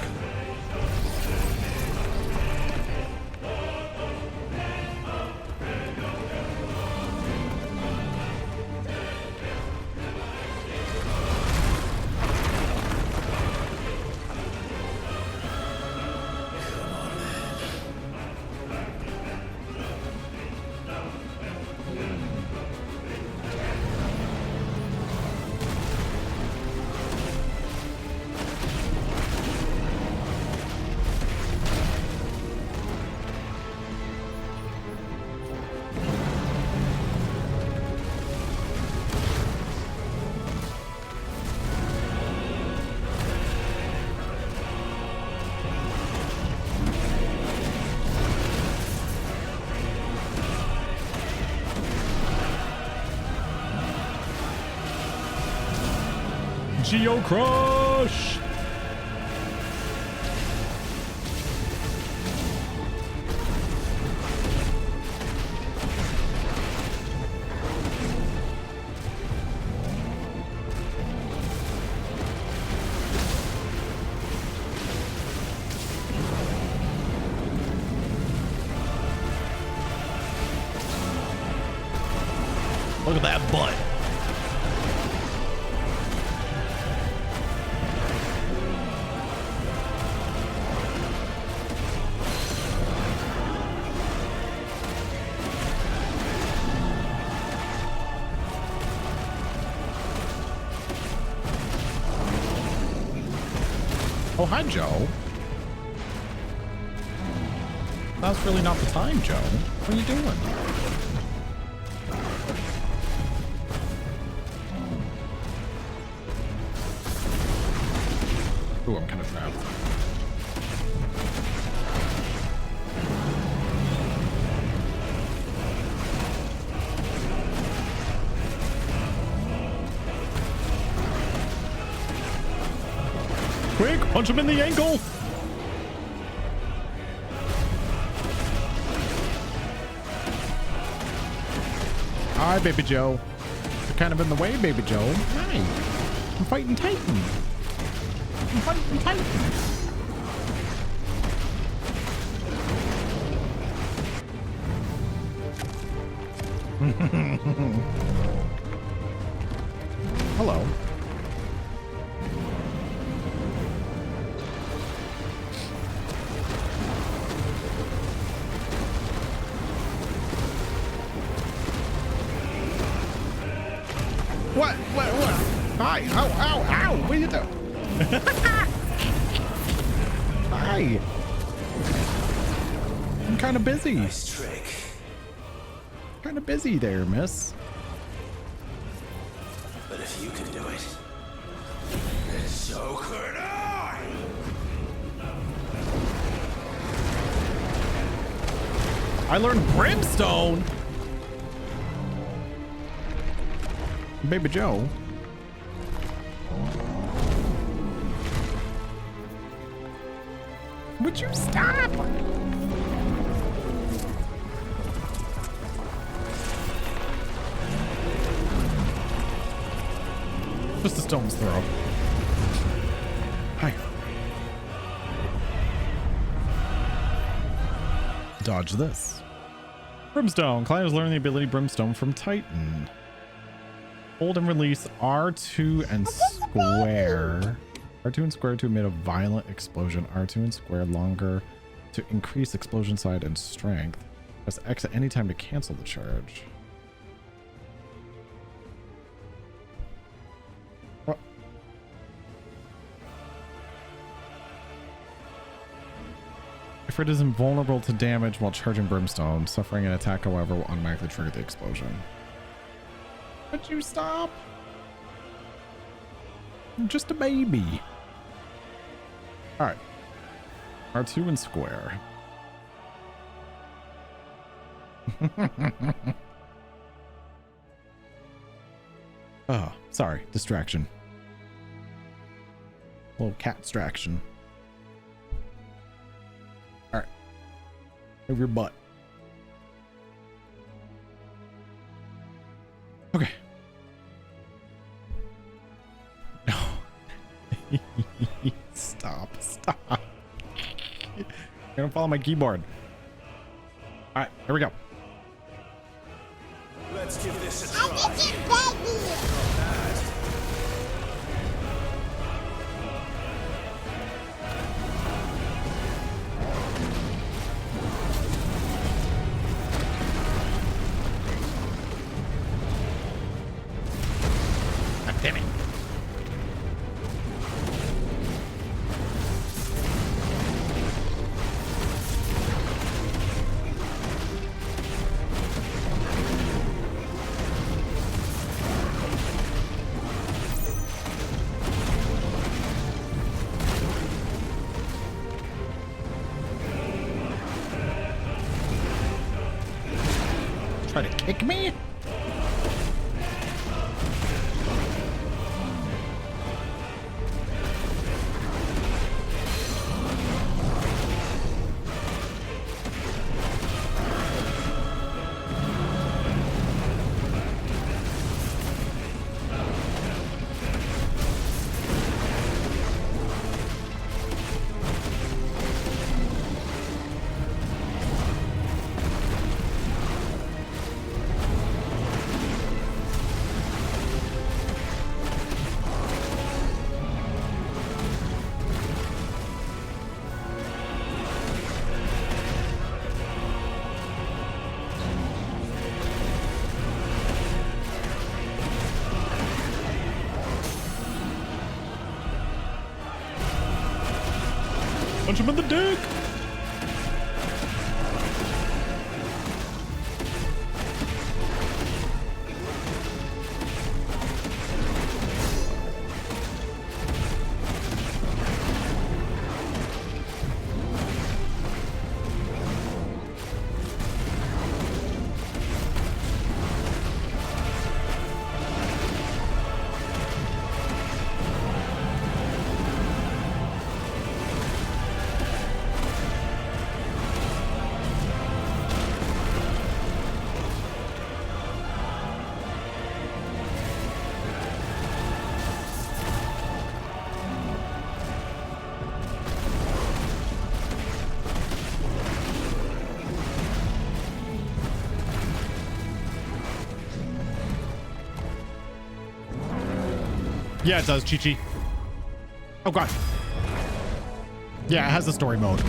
Geo Crush! Look at that butt. Oh, hi, Joe. That's really not the time, Joe. What are you doing? Ooh, I'm kind of trapped. Quick, punch him in the ankle. Hi, Baby Joe. You're kind of in the way, Baby Joe. Hi. I'm fighting Titan. I'm fighting Titan. Hello. What? Huh? Hi. Ow, ow, ow. What are you doing? Hi. I'm kind of busy. Nice trick. Kind of busy there, miss. But if you can do it, then so could I! I learned brimstone. Baby Joe. Would you stop? Just a stone's throw. Hi. Dodge this. Brimstone. Climbers learn the ability Brimstone from Titan. Hold and release R2 and square. R2 and square to emit a violent explosion. R2 and square longer to increase explosion side and strength. Press X at any time to cancel the charge. What? If it is invulnerable to damage while charging Brimstone, suffering an attack, however, will automatically trigger the explosion. Would you stop? I'm just a baby. All right. R2 and square. Oh, sorry. Distraction. Little cat distraction. All right. Move your butt. Okay. No. Stop. You're gonna follow my keyboard. All right, here we go. Let's give this a try. Damn it. Try to kick me? Punch him in the dick! Yeah, it does, Chi-Chi. Oh, God. Yeah, it has a story mode.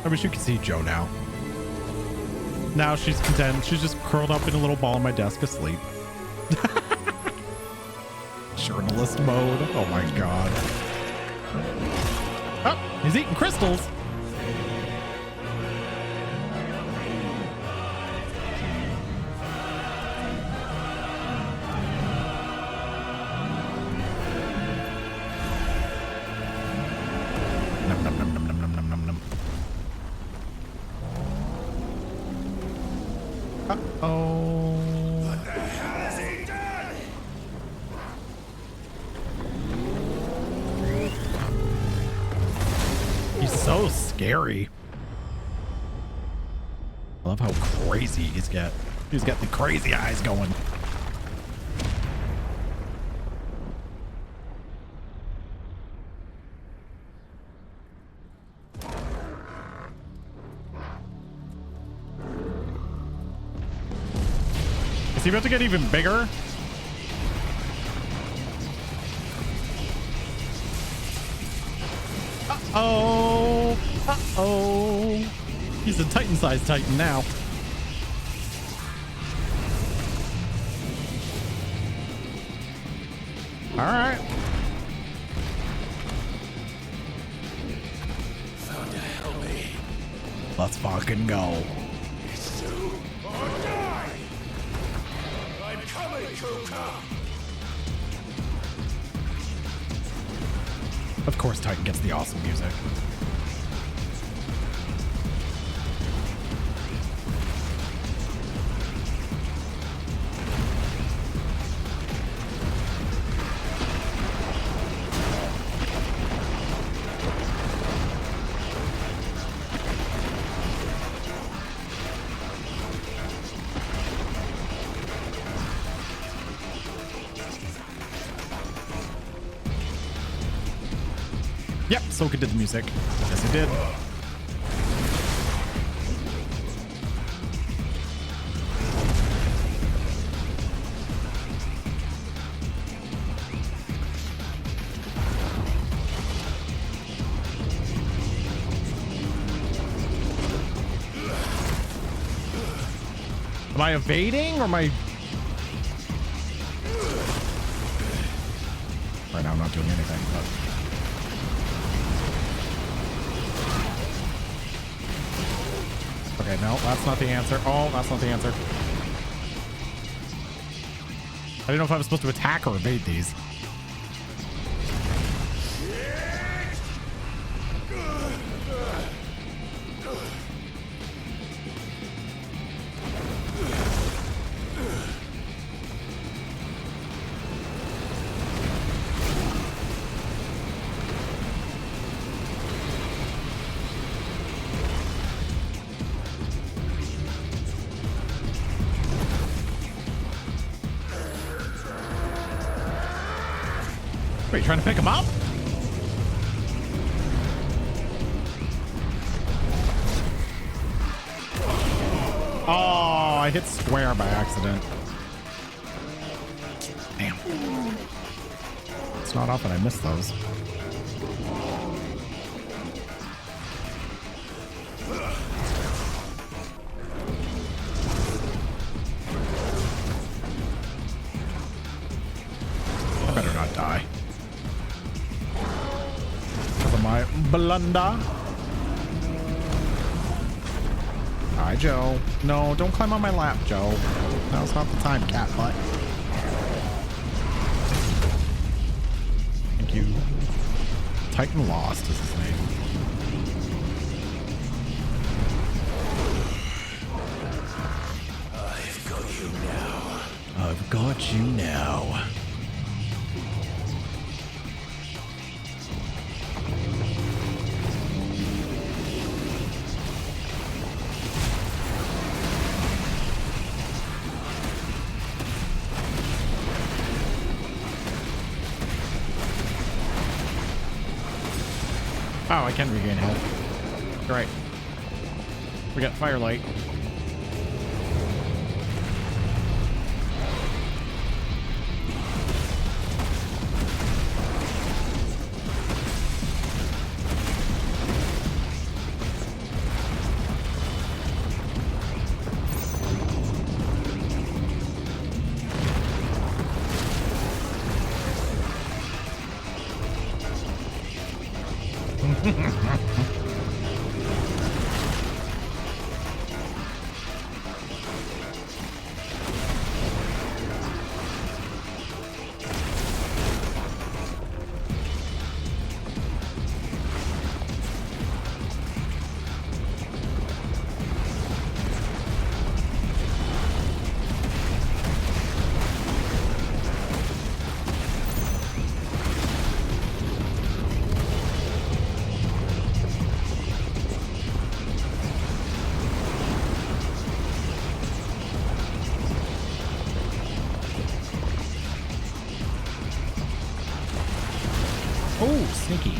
I wish you could see Joe now. Now she's content. She's just curled up in a little ball on my desk asleep. Journalist mode. Oh my god. Oh, he's eating crystals. Nom, nom, nom, nom, nom, nom, nom, nom, nom. Uh-oh. What the hell has he done? He's so scary. I love how crazy he's got. He's got the crazy eyes going. Is he about to get even bigger? Uh-oh. Uh-oh. He's a Titan-sized Titan now. All right. Thunder, help me. Let's fucking go. It's you or die. I'm coming, Kuka. Of course, Titan gets the awesome music. Yep, Soka did the music. Yes, he did. Am I evading or am I... Right now I'm not doing anything, but... Okay, no, that's not the answer. Oh, that's not the answer. I didn't know if I was supposed to attack or evade these. Wait, you trying to pick him up? Oh, I hit square by accident. Damn. It's not often I miss those. I better not die. My blunder. Hi, Joe. No, don't climb on my lap, Joe. Now's not the time, cat butt. Thank you. Titan Lost is his name. I've got you now. I've got you now. Oh, I can regain health. You're right. We got firelight. Oh, sneaky.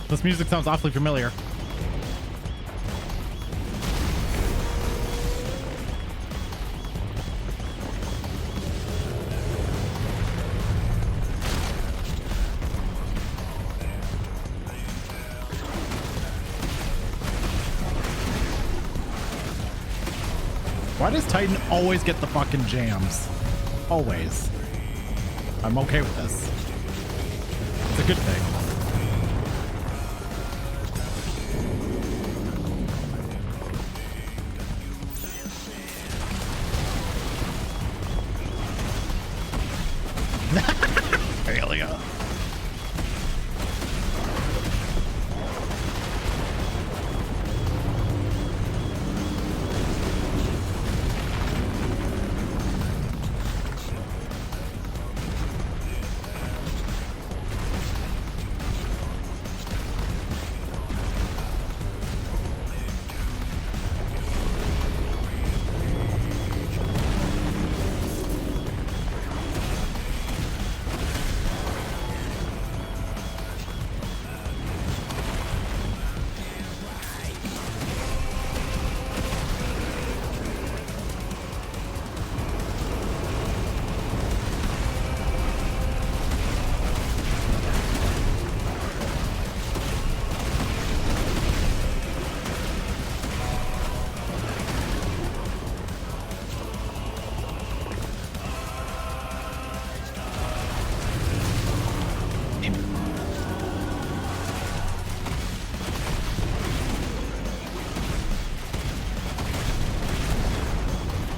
This music sounds awfully familiar. Why does Titan always get the fucking jams? Always. I'm okay with this. It's a good thing. Failure.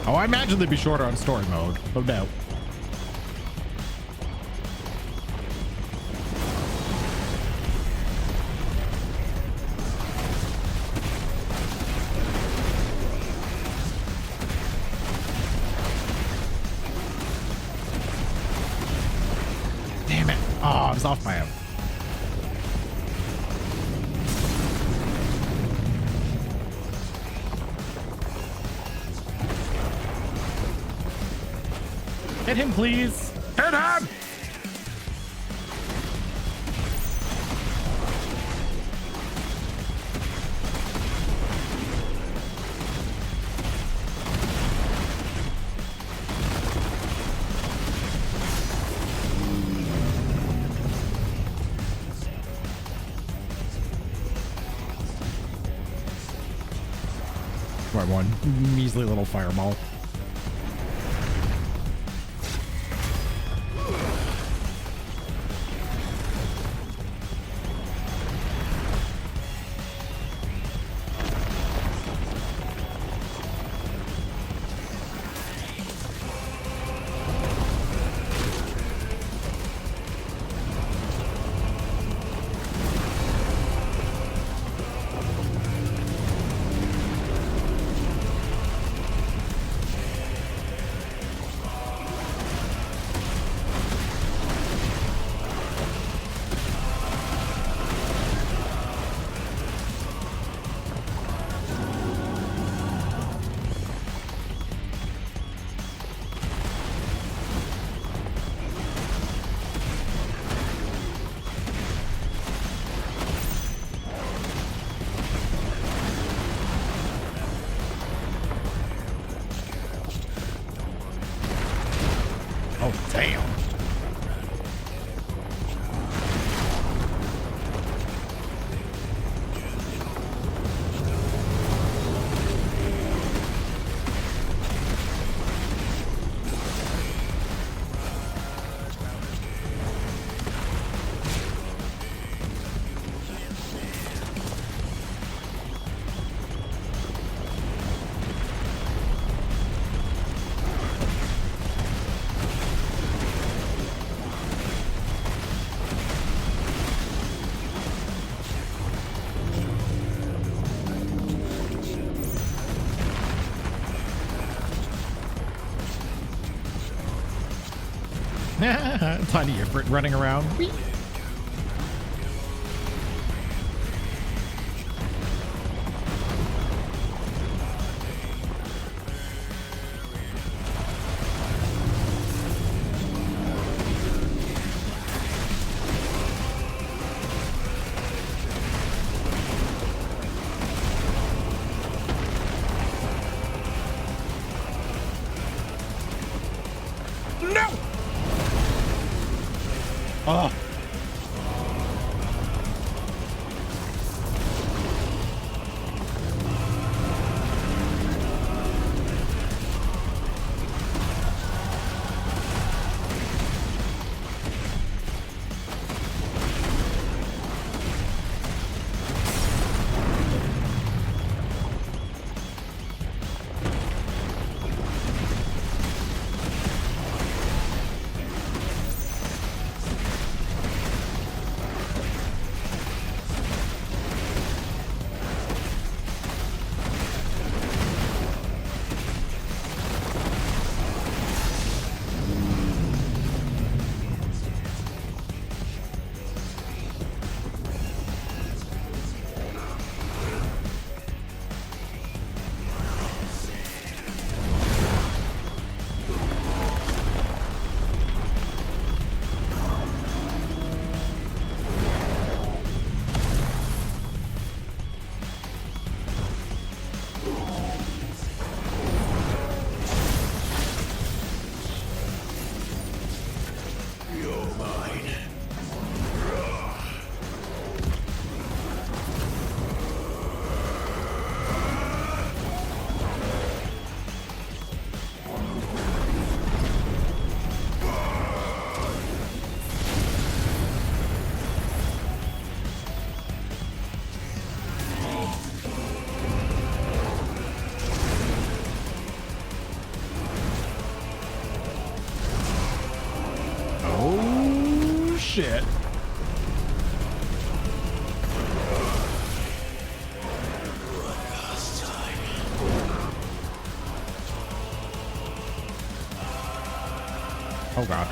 Oh, I imagine they'd be shorter on story mode, no doubt. Damn it. Oh, I was off by him. Hit him, please. Hit him! one. Measly little fireball. Oh, damn. Tiny Ifrit running around. Whee! No! Oh. Shit. Oh god.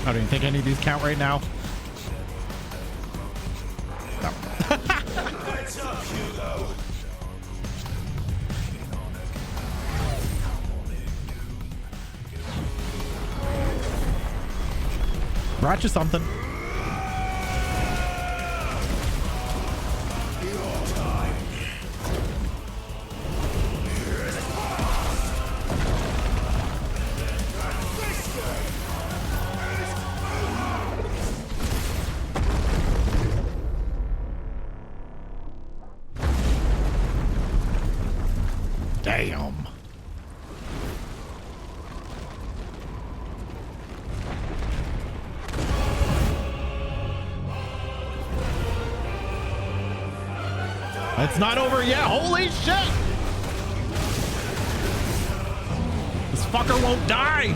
I don't even think any of these count right now. No. What's up, Hugo? Brought you something. Damn. It's not over yet. Holy shit! This fucker won't die.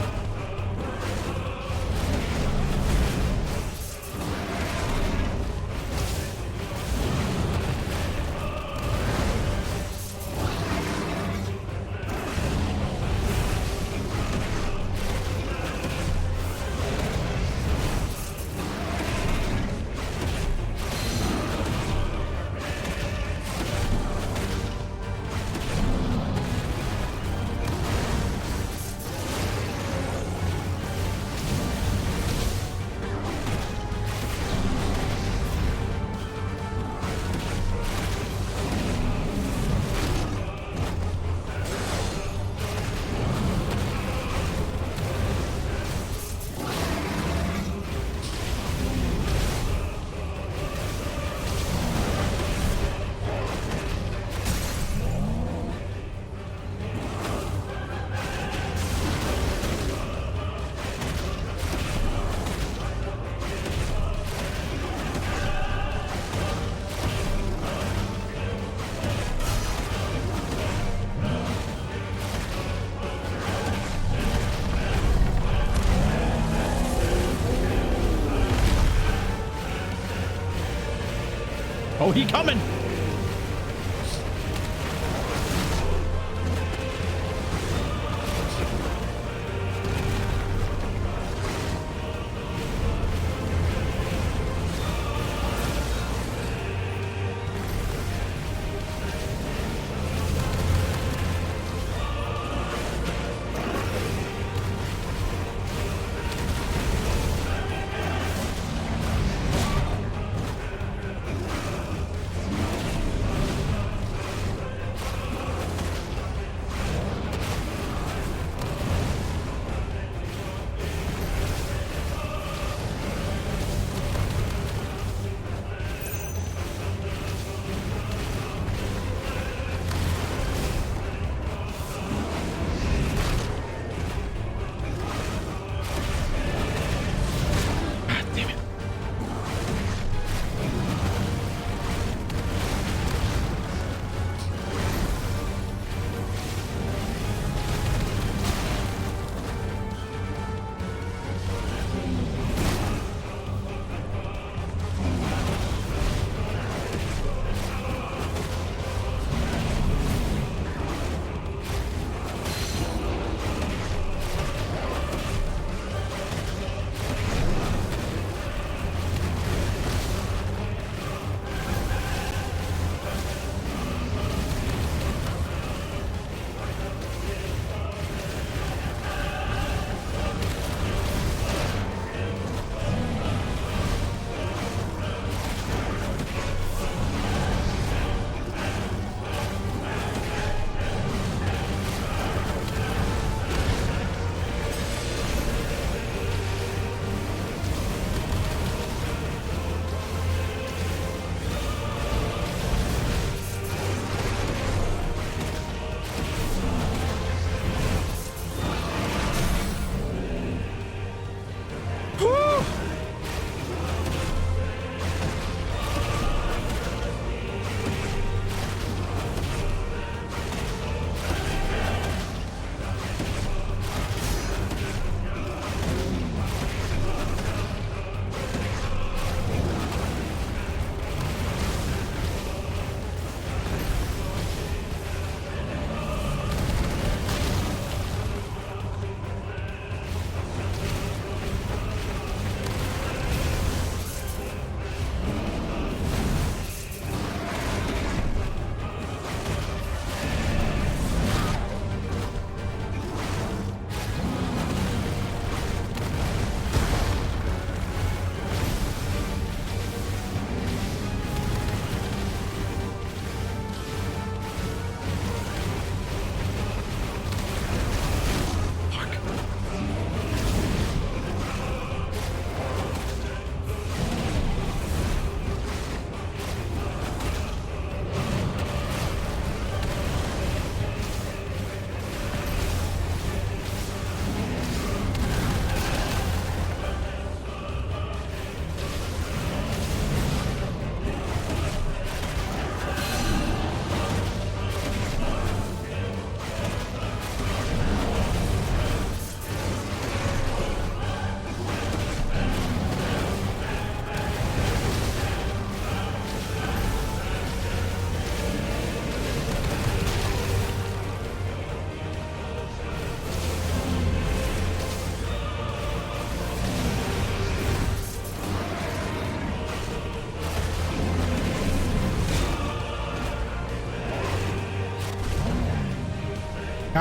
Oh, he coming.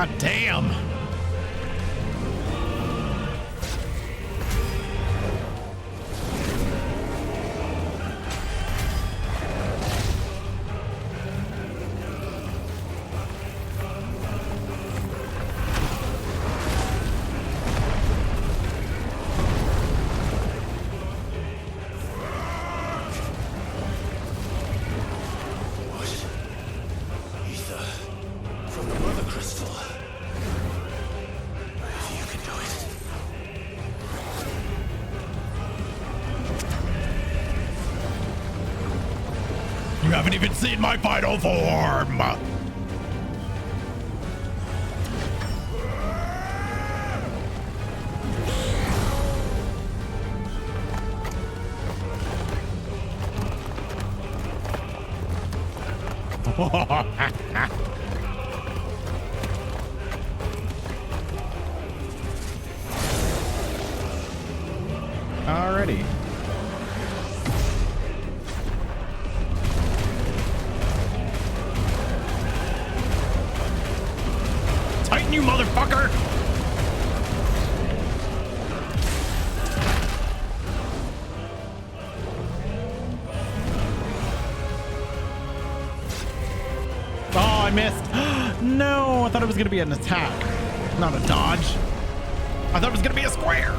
God damn. You haven't even seen my final form! Alrighty. Tighten, you motherfucker! Oh, I missed. No, I thought it was going to be an attack, not a dodge. I thought it was going to be a square,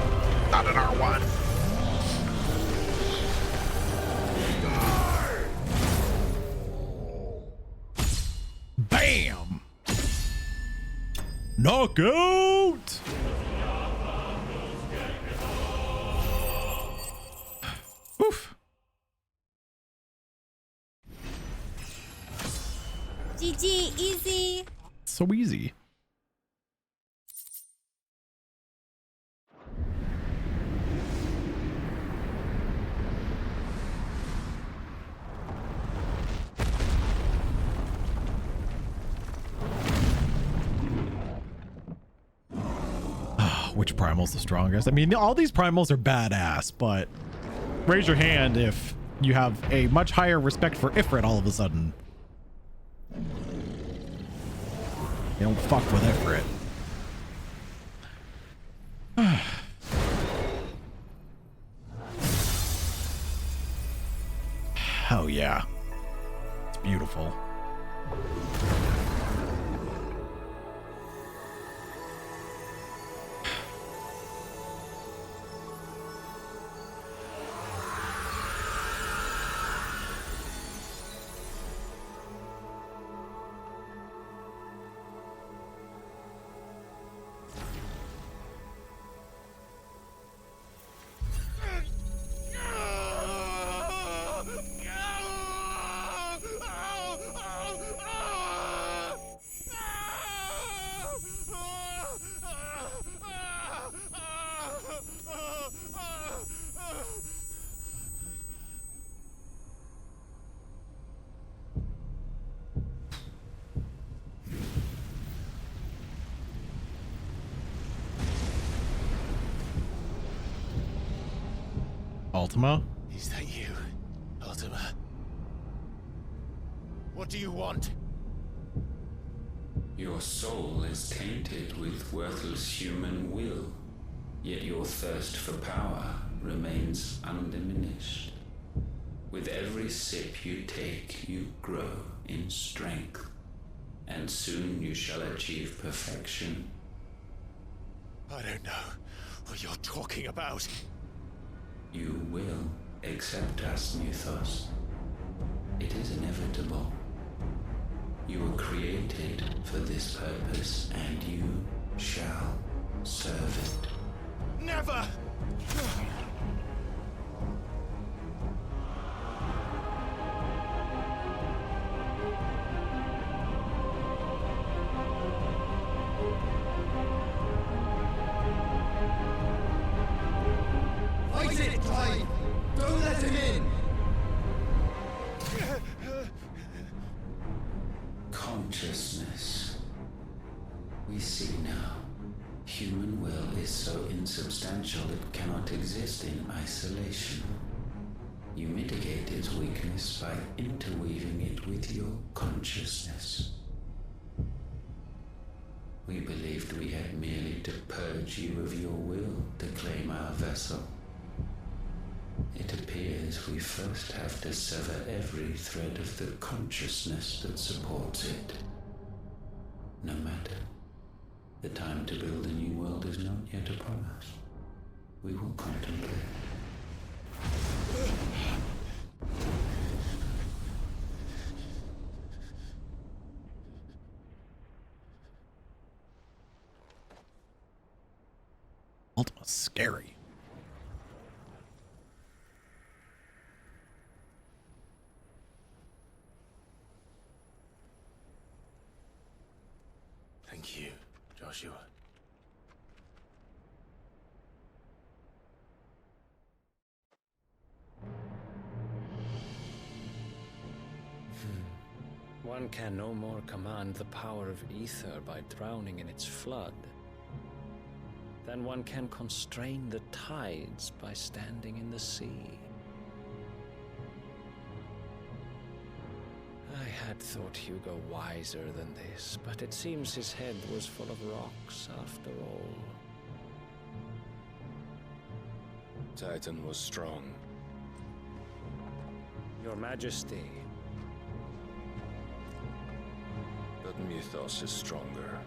not an R1. Bam! Knockout! Oof. GG, easy. So easy. Which primal's the strongest? I mean, all these primals are badass, but raise your hand if you have a much higher respect for Ifrit all of a sudden. You don't fuck with Ifrit. Hell yeah. It's beautiful. Ultima? Is that you, Ultima? What do you want? Your soul is tainted with worthless human will, yet your thirst for power remains undiminished. With every sip you take, you grow in strength, and soon you shall achieve perfection. I don't know what you're talking about. You will accept us, Mythos. It is inevitable. You were created for this purpose, and you shall serve it. Never! Fight it, Clive! Don't let him in! Consciousness. We see now. Human will is so insubstantial it cannot exist in isolation. You mitigate its weakness by interweaving it with your consciousness. We believed we had merely to purge you of your will to claim our vessel. It appears we first have to sever every thread of the consciousness that supports it. No matter. The time to build a new world is not yet upon us. We will contemplate. Ultima's scary. Thank you, Joshua. One can no more command the power of ether by drowning in its flood than one can constrain the tides by standing in the sea. I had thought Hugo wiser than this, but it seems his head was full of rocks after all. Titan was strong. Your Majesty. But Mythos is stronger.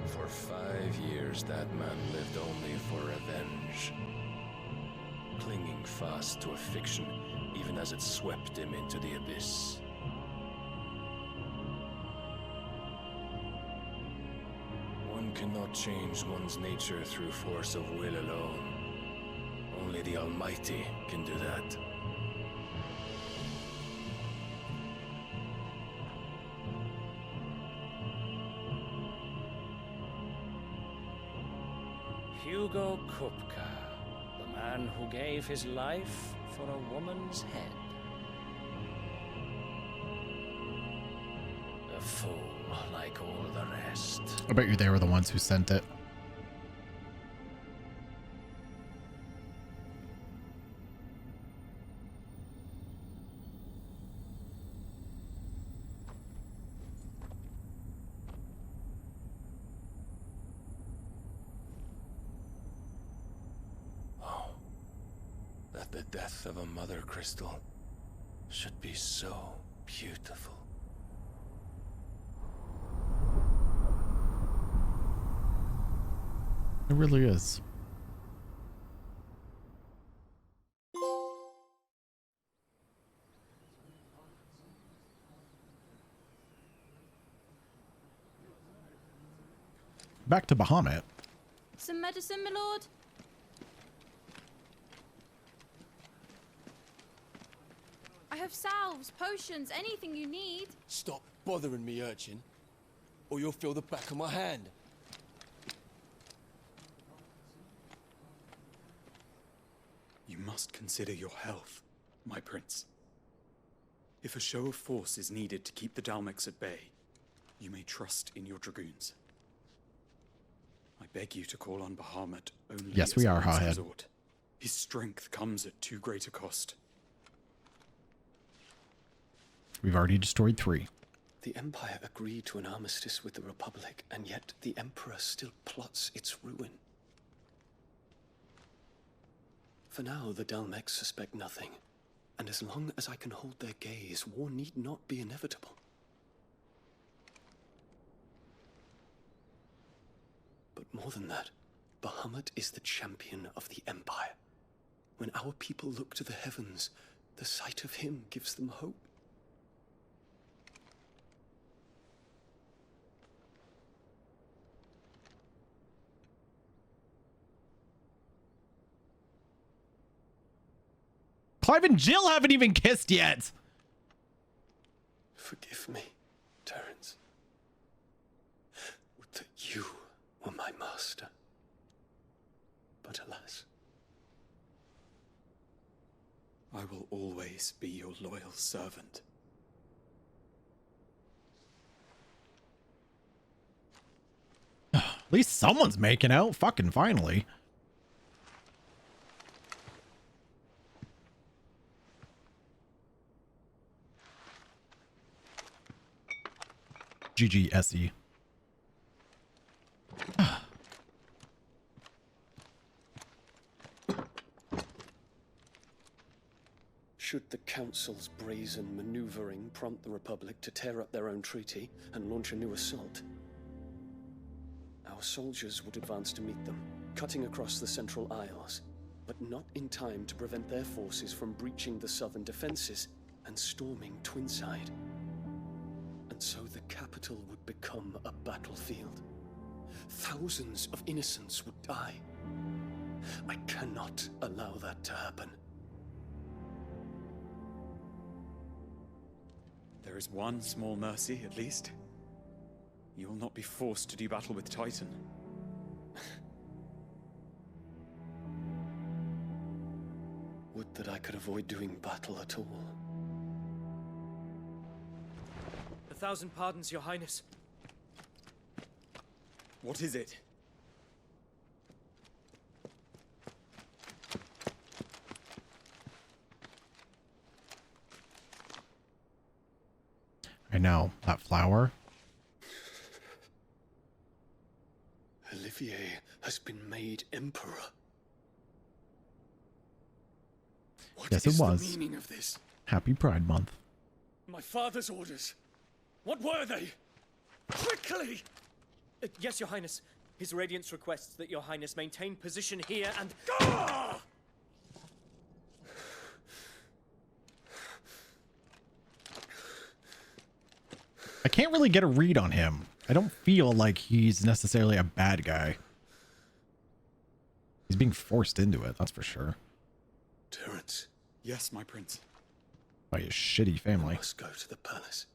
For 5 years, that man lived only for revenge. Clinging fast to a fiction, even as it swept him into the abyss. One cannot change one's nature through force of will alone. Only the Almighty can do that. Hugo Kupka, the man who gave his life for a woman's head. A fool like all the rest. I bet you they were the ones who sent it. That the death of a mother crystal should be so beautiful. It really is. Back to Bahamut. Some medicine, my lord? I have salves, potions, anything you need. Stop bothering me, urchin, or you'll feel the back of my hand. You must consider your health, my prince. If a show of force is needed to keep the Dalmex at bay, you may trust in your dragoons. I beg you to call on Bahamut only Yes, we as a are, last Hothead. resort. His strength comes at too great a cost. We've already destroyed 3. The Empire agreed to an armistice with the Republic, and yet the Emperor still plots its ruin. For now, the Dalmex suspect nothing, and as long as I can hold their gaze, war need not be inevitable. But more than that, Bahamut is the champion of the Empire. When our people look to the heavens, the sight of him gives them hope. Clive and Jill haven't even kissed yet. Forgive me, Terence. Would that you were my master. But alas. I will always be your loyal servant. At least someone's making out. Fucking finally. GGSE. Should the Council's brazen maneuvering prompt the Republic to tear up their own treaty and launch a new assault, our soldiers would advance to meet them, cutting across the Central Isles, but not in time to prevent their forces from breaching the southern defenses and storming Twinside. And so the capital would become a battlefield. Thousands of innocents would die. I cannot allow that to happen. There is one small mercy, at least. You will not be forced to do battle with Titan. Would that I could avoid doing battle at all. 1,000 pardons, Your Highness. What is it? I know, that flower. Olivier has been made emperor. What Yes, is it was. the meaning of this? Happy Pride Month. My father's orders. What were they? Quickly! Yes, Your Highness. His Radiance requests that Your Highness maintain position here and... Ah! I can't really get a read on him. I don't feel like he's necessarily a bad guy. He's being forced into it, that's for sure. Terence. Yes, my prince. By his shitty family. Let's go to the palace.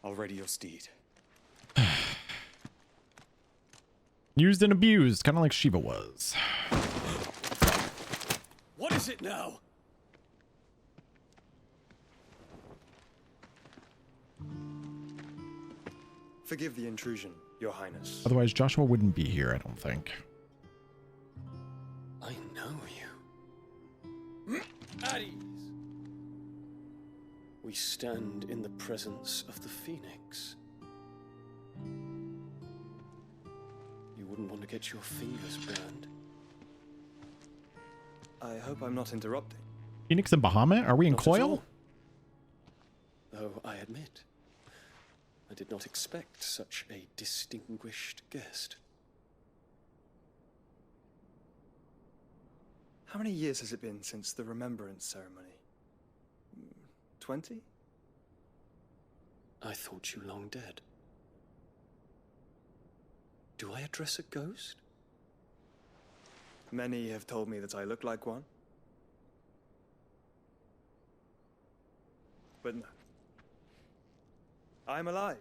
I'll ready your steed. Used and abused, kind of like Shiva was. What is it now? Forgive the intrusion, Your Highness. Otherwise, Joshua wouldn't be here, I don't think. I know you. At ease. We stand in the presence of the Phoenix. You wouldn't want to get your fingers burned. I hope I'm not interrupting. Phoenix and Bahamut? Are we in Not at Coil? all. Though I admit, I did not expect such a distinguished guest. How many years has it been since the Remembrance ceremony? 20? I thought you long dead. Do I address a ghost? Many have told me that I look like one. But no. I'm alive.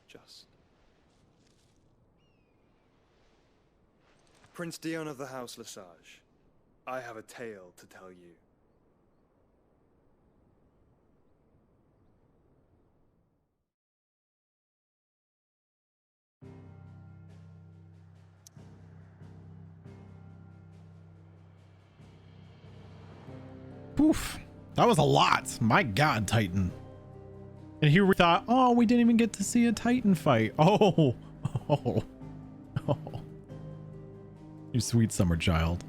Just. Prince Dion of the House Lesage, I have a tale to tell you. Poof. That was a lot. My God, Titan. And here we thought, oh, we didn't even get to see a Titan fight. Oh. Oh. Oh. You sweet summer child.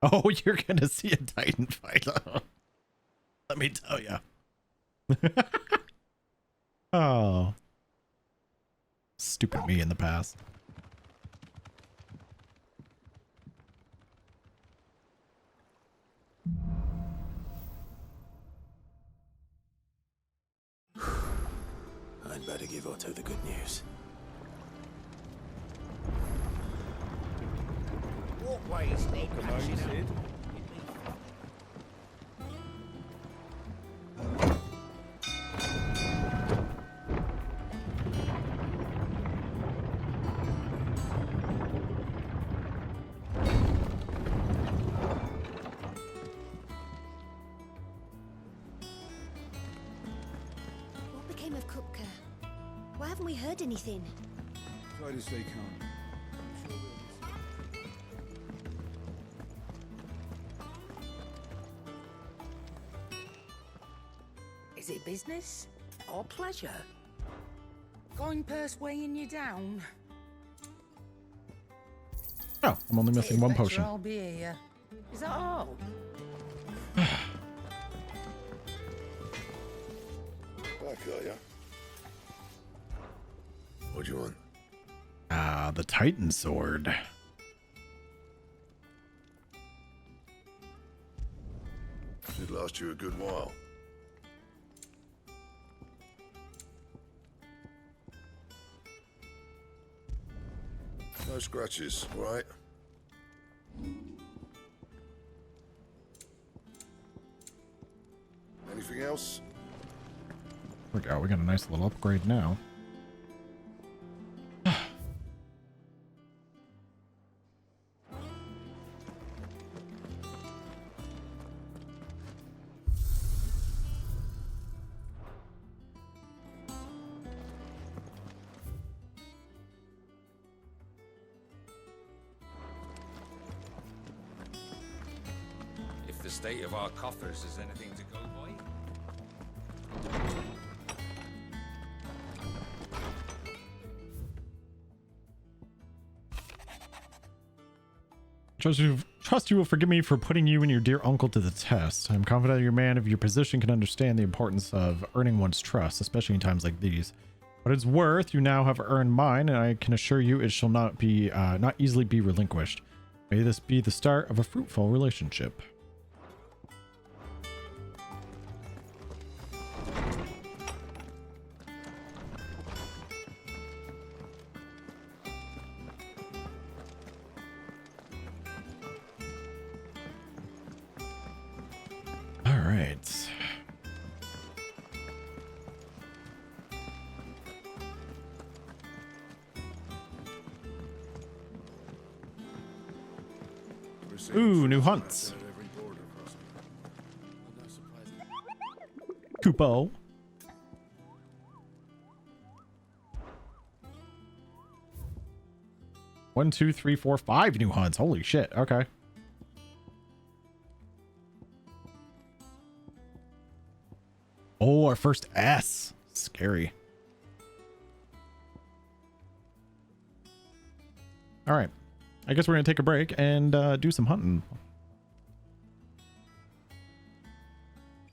Oh, you're going to see a Titan fight. Let me tell you. Oh. Stupid me in the past. I'd better give Otto the good news. Walkways need patching up. What became of Kupka? Why haven't we heard anything? Try to stay calm. I'm sure we'll be Is it business or pleasure? Coin purse weighing you down? Oh, I'm only missing one Better potion. I'll be here. Is that all? Back, are ya? What do you want? Ah, the Titan sword. Should last you a good while. No scratches, all right? Anything else? There we go. We got a nice little upgrade now. If the state of our coffers is anything to go by. Trust you will forgive me for putting you and your dear uncle to the test. I am confident your man of your position can understand the importance of earning one's trust, especially in times like these. What it's worth, you now have earned mine, and I can assure you it shall not easily be relinquished. May this be the start of a fruitful relationship. All right. Ooh, new hunts. Kupo. One, two, three, four, 5 new hunts. Holy shit. Okay. Oh, our first S. Scary. All right. I guess we're going to take a break and do some hunting.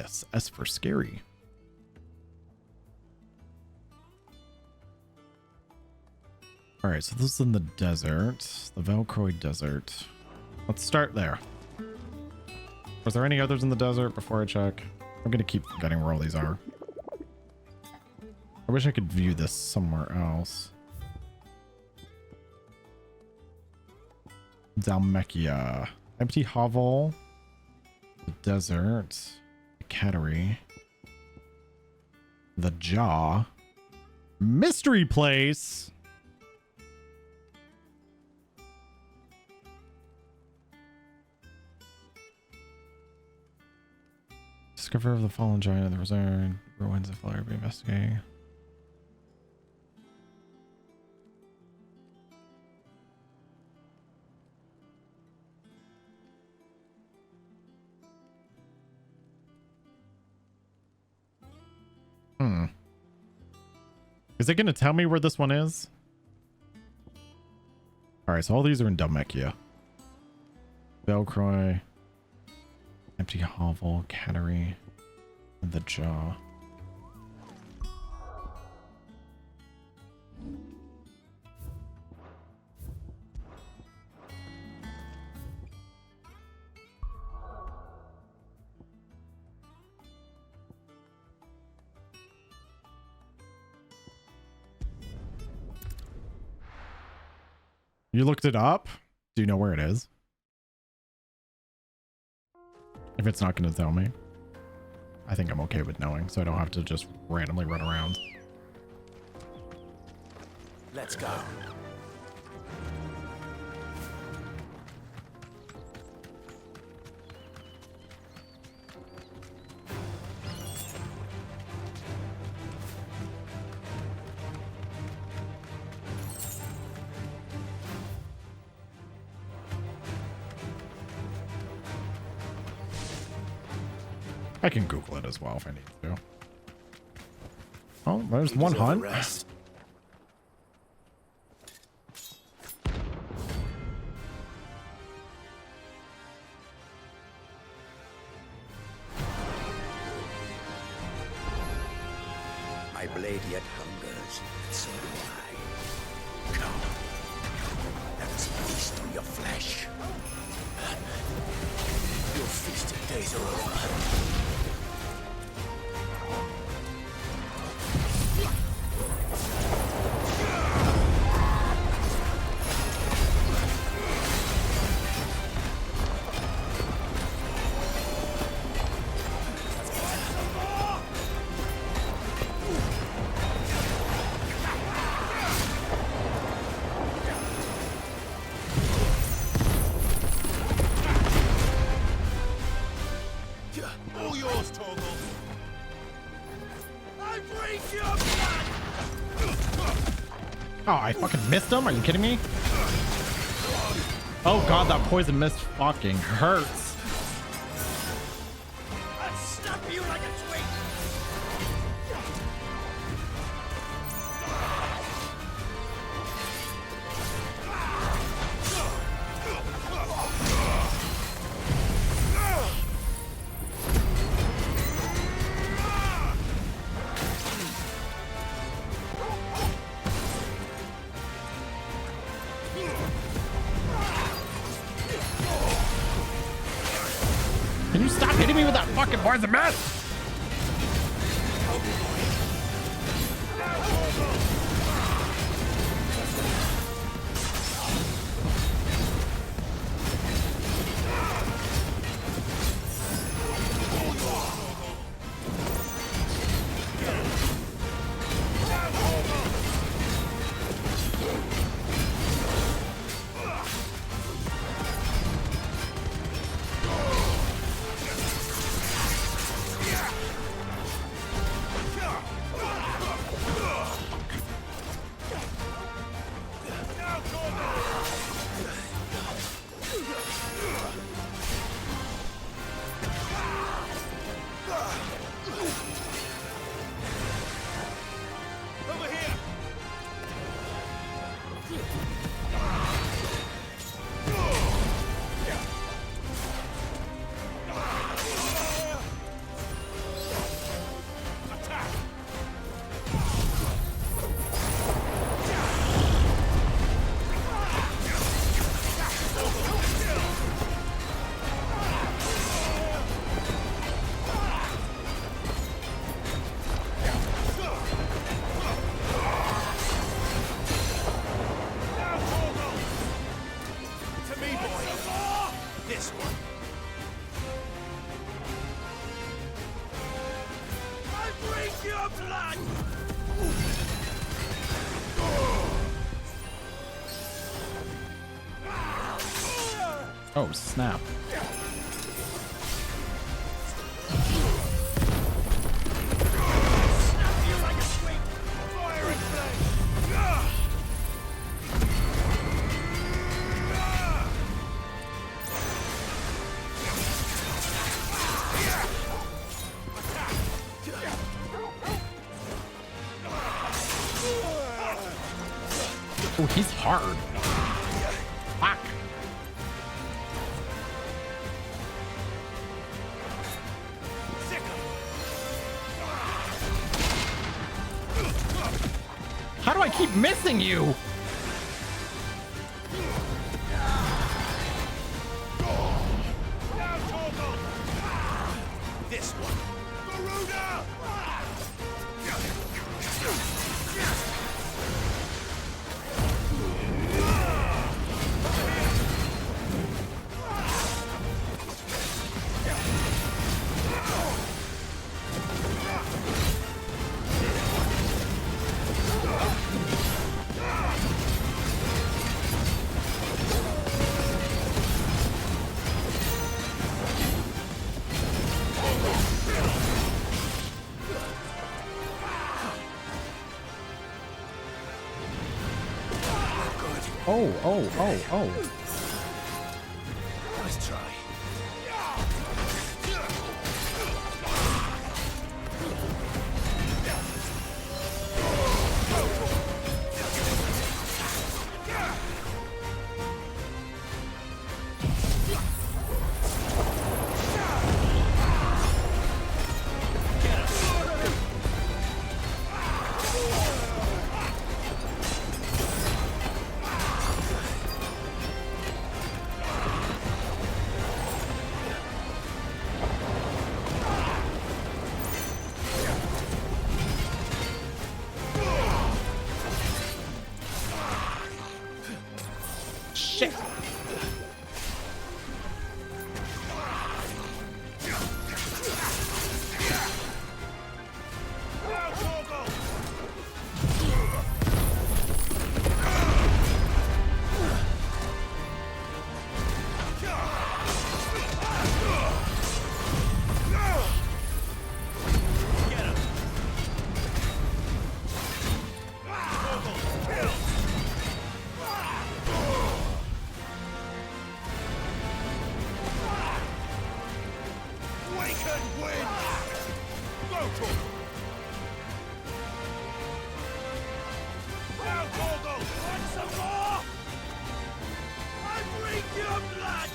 Yes, S for scary. All right, so this is in the desert, the Valcroy Desert. Let's start there. Was there any others in the desert before I check? I'm going to keep forgetting where all these are. I wish I could view this somewhere else. Dalmekia. Empty hovel. The desert. The cattery. The jaw. Mystery place. Discovery of the fallen giant of the reserve. Ruins of Flare be investigating. Is it going to tell me where this one is? All right, so all these are in Dalmekia. Velcroy, Empty Hovel, Cattery, and the Jaw. You looked it up? Do you know where it is? If it's not going to tell me, I think I'm okay with knowing, so I don't have to just randomly run around. Let's go. I can Google it as well if I need to. Oh, there's one deserve a hunt. rest. My blade yet hungers, and so do I. Come, let us feast on your flesh. Your feasting days are over. All yours, Torgal. I break your blood! Oh, I fucking missed him? Are you kidding me? Oh god, that poison mist fucking hurts. I'll snap you like a twig! Can you stop hitting me with that fucking poison mist? Oh, snap. Oh, he's hard. Fuck. How do I keep missing you? This one. Garuda! Oh. Nice try. Wicked winds! Local! Now, Goggle! Want some more? I drink your blood!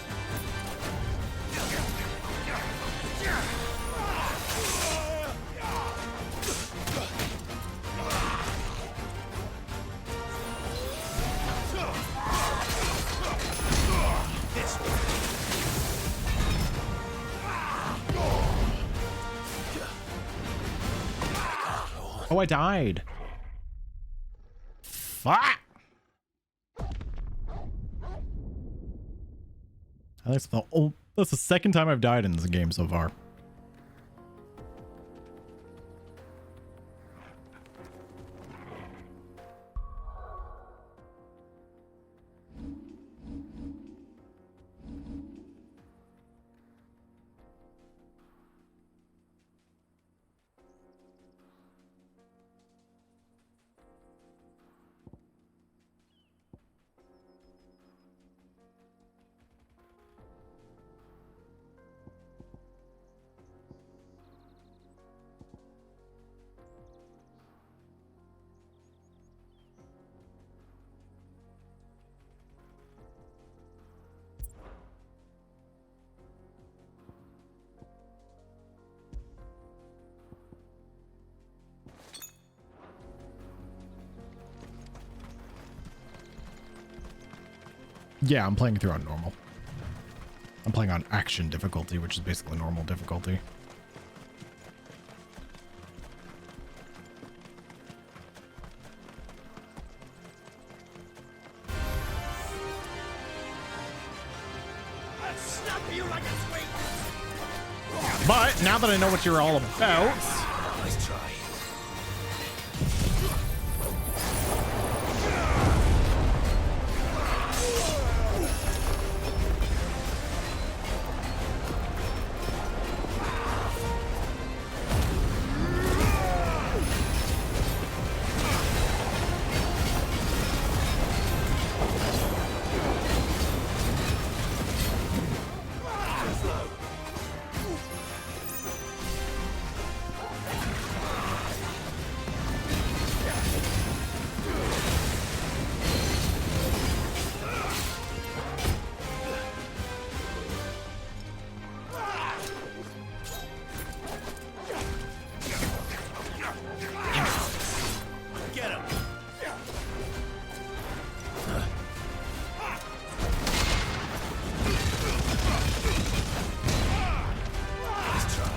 This way. Oh, I died. Fuck. That's the second time I've died in this game so far. Yeah, I'm playing through on normal. I'm playing on action difficulty, which is basically normal difficulty. I'll snap you like a twig! But now that I know what you're all about, Nice try. Get him! Nice try.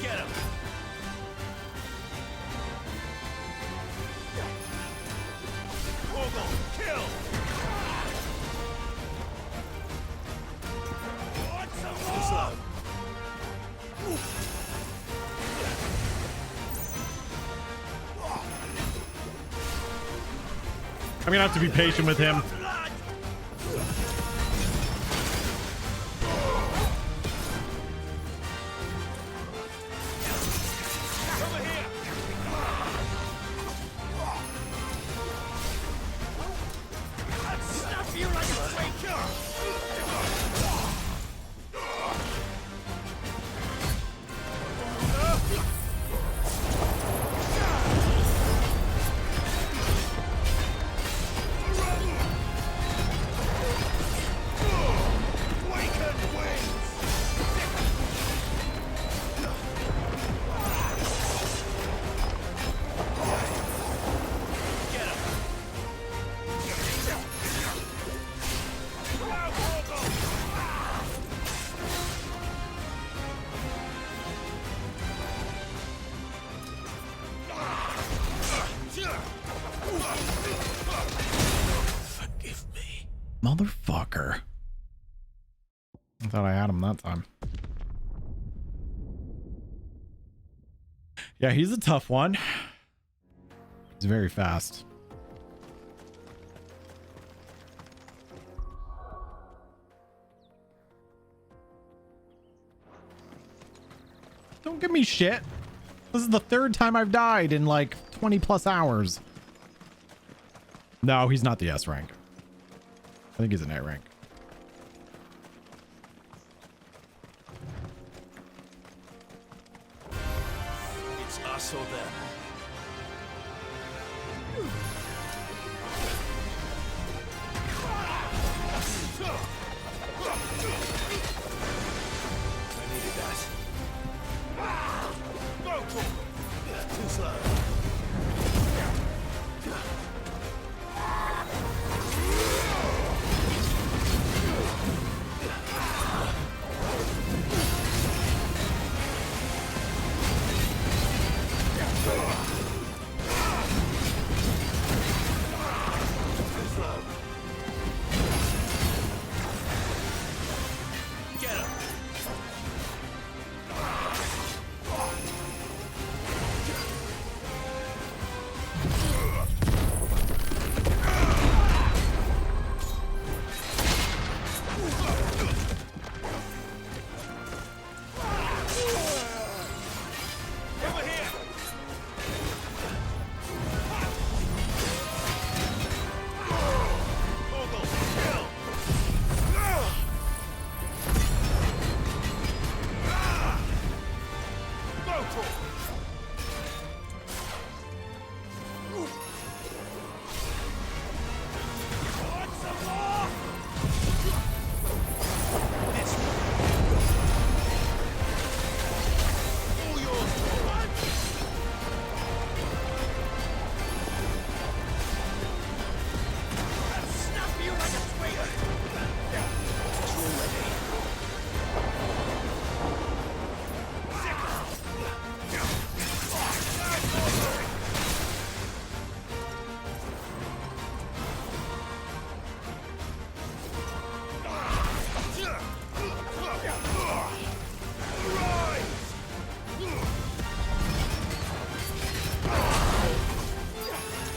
Get him! Ogle, kill! Want some more? I'm gonna have to be patient with him. Over here! I'll snap you like a twig! Wicked winds! Get him! Now, Goggle! Forgive me. Motherfucker. I thought I had him that time. Yeah, he's a tough one. He's very fast. Don't give me shit. This is the third time I've died in like 20 plus hours. No, he's not the S rank. I think he's an A rank. It's us or them. I needed that. Go, too slow.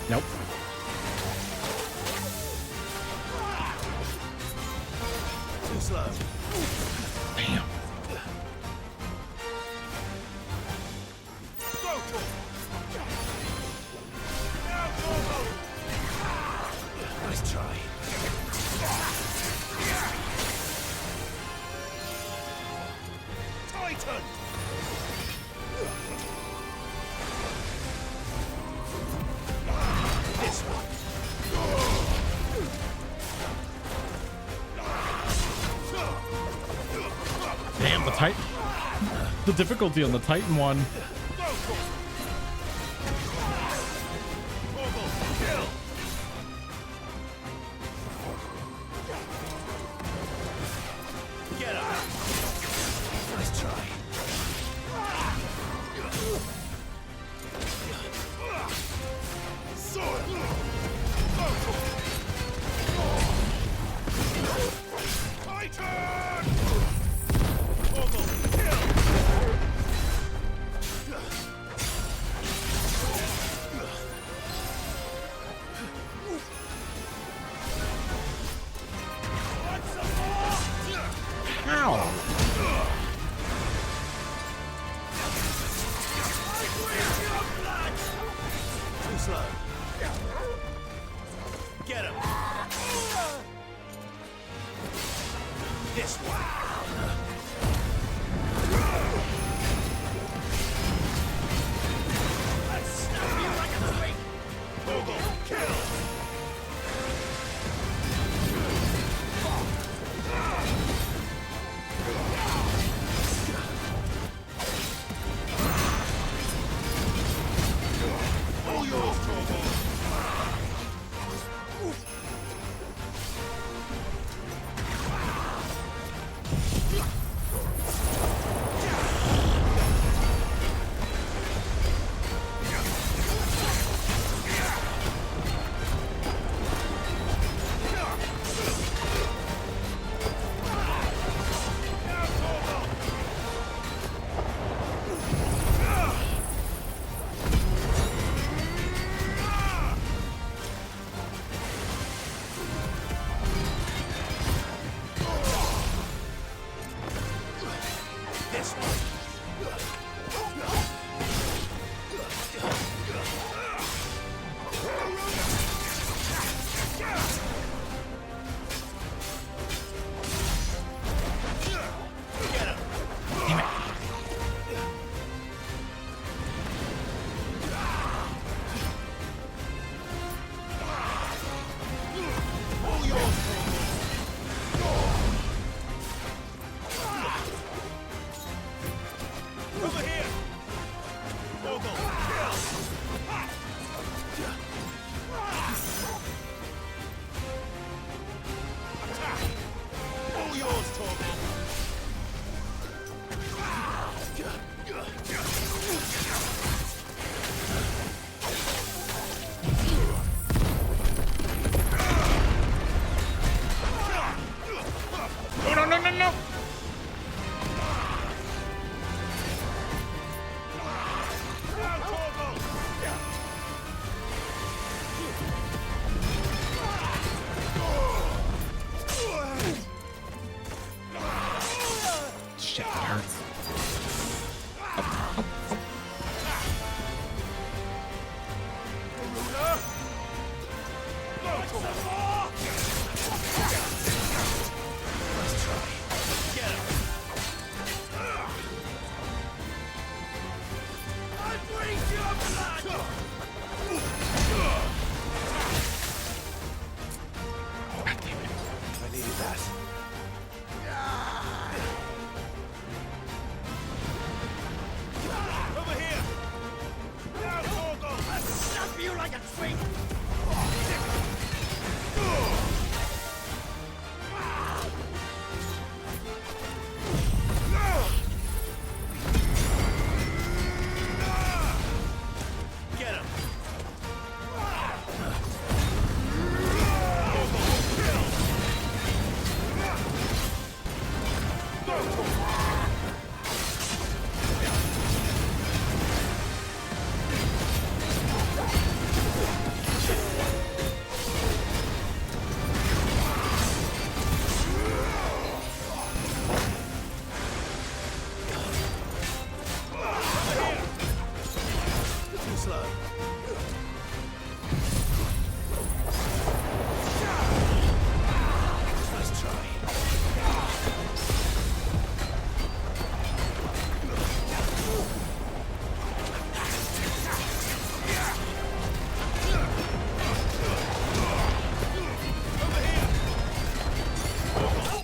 Nope. Too slow. Damn. Nice try. Titan! This one. Damn, the Titan. The difficulty on the Titan one. Get up. Nice try. Ow. Too slow. Get him. This one. Let's snap you like a twig. Bogle, kill. All yours, Bogle. I needed that. Over here! Now, Gorgo! I'll snap you like a twig! Get him! Too slow. Nice try.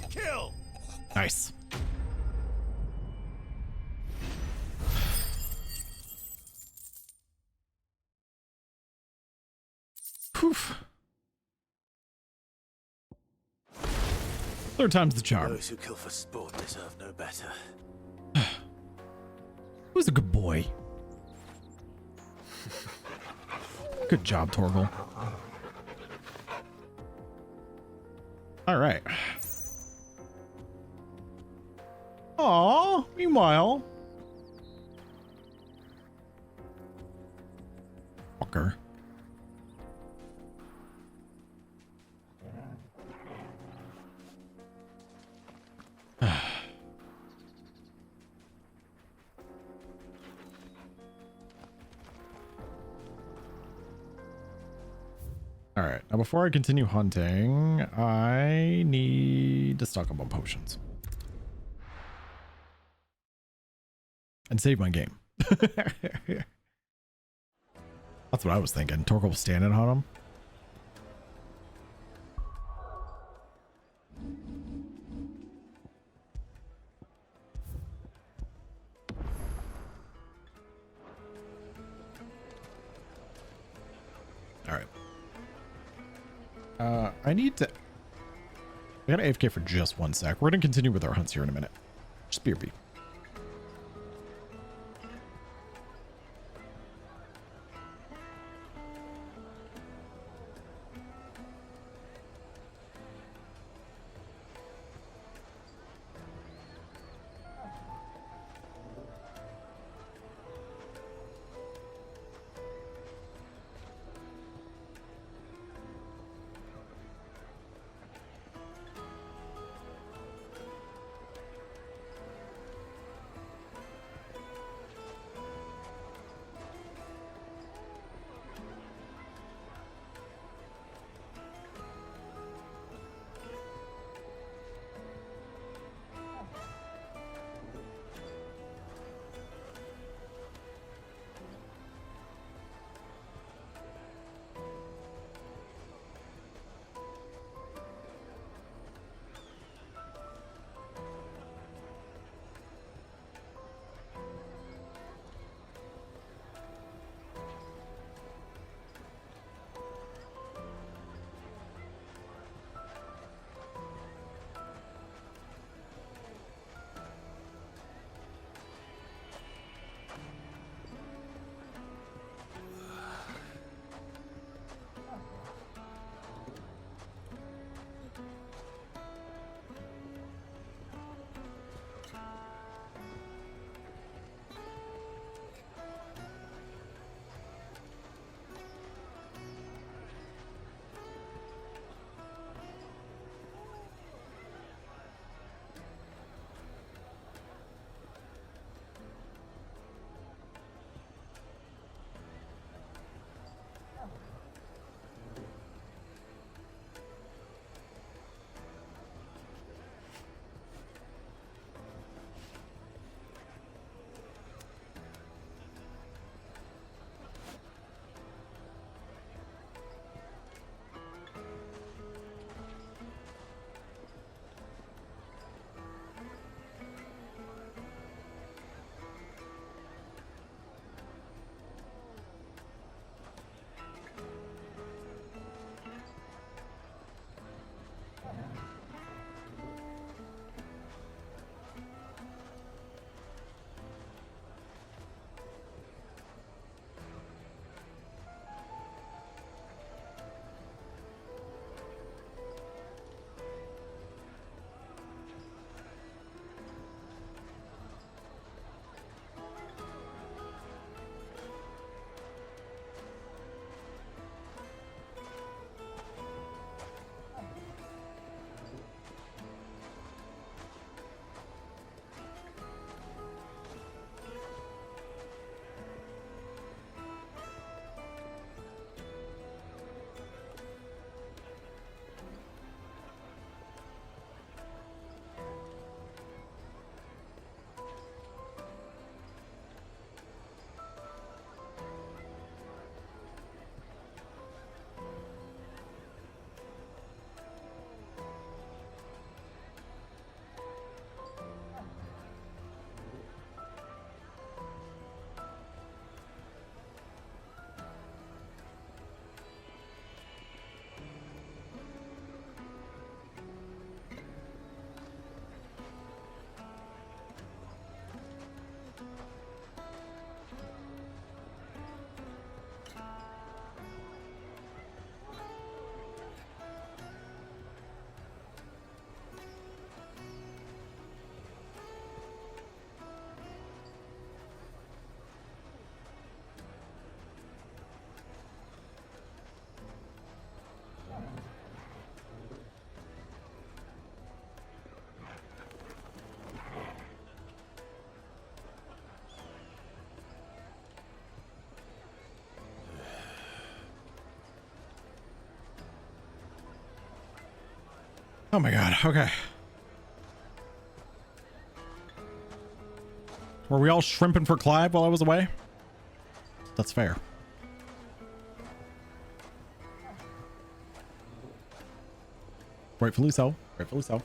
Kill! Nice. Poof. Third time's the charm. Those who kill for sport deserve no better. Who's a good boy? Good job, Torgal. All right. Aw, meanwhile. Fucker. All right, now before I continue hunting, I need to stock up on potions. And save my game. That's what I was thinking. Torgal was standing on him. All right. I need to... I gotta AFK for just 1 sec. We're gonna continue with our hunts here in a minute. Just BRB. Oh my god, okay. Were we all shrimping for Clive while I was away? That's fair. Rightfully so. Rightfully so.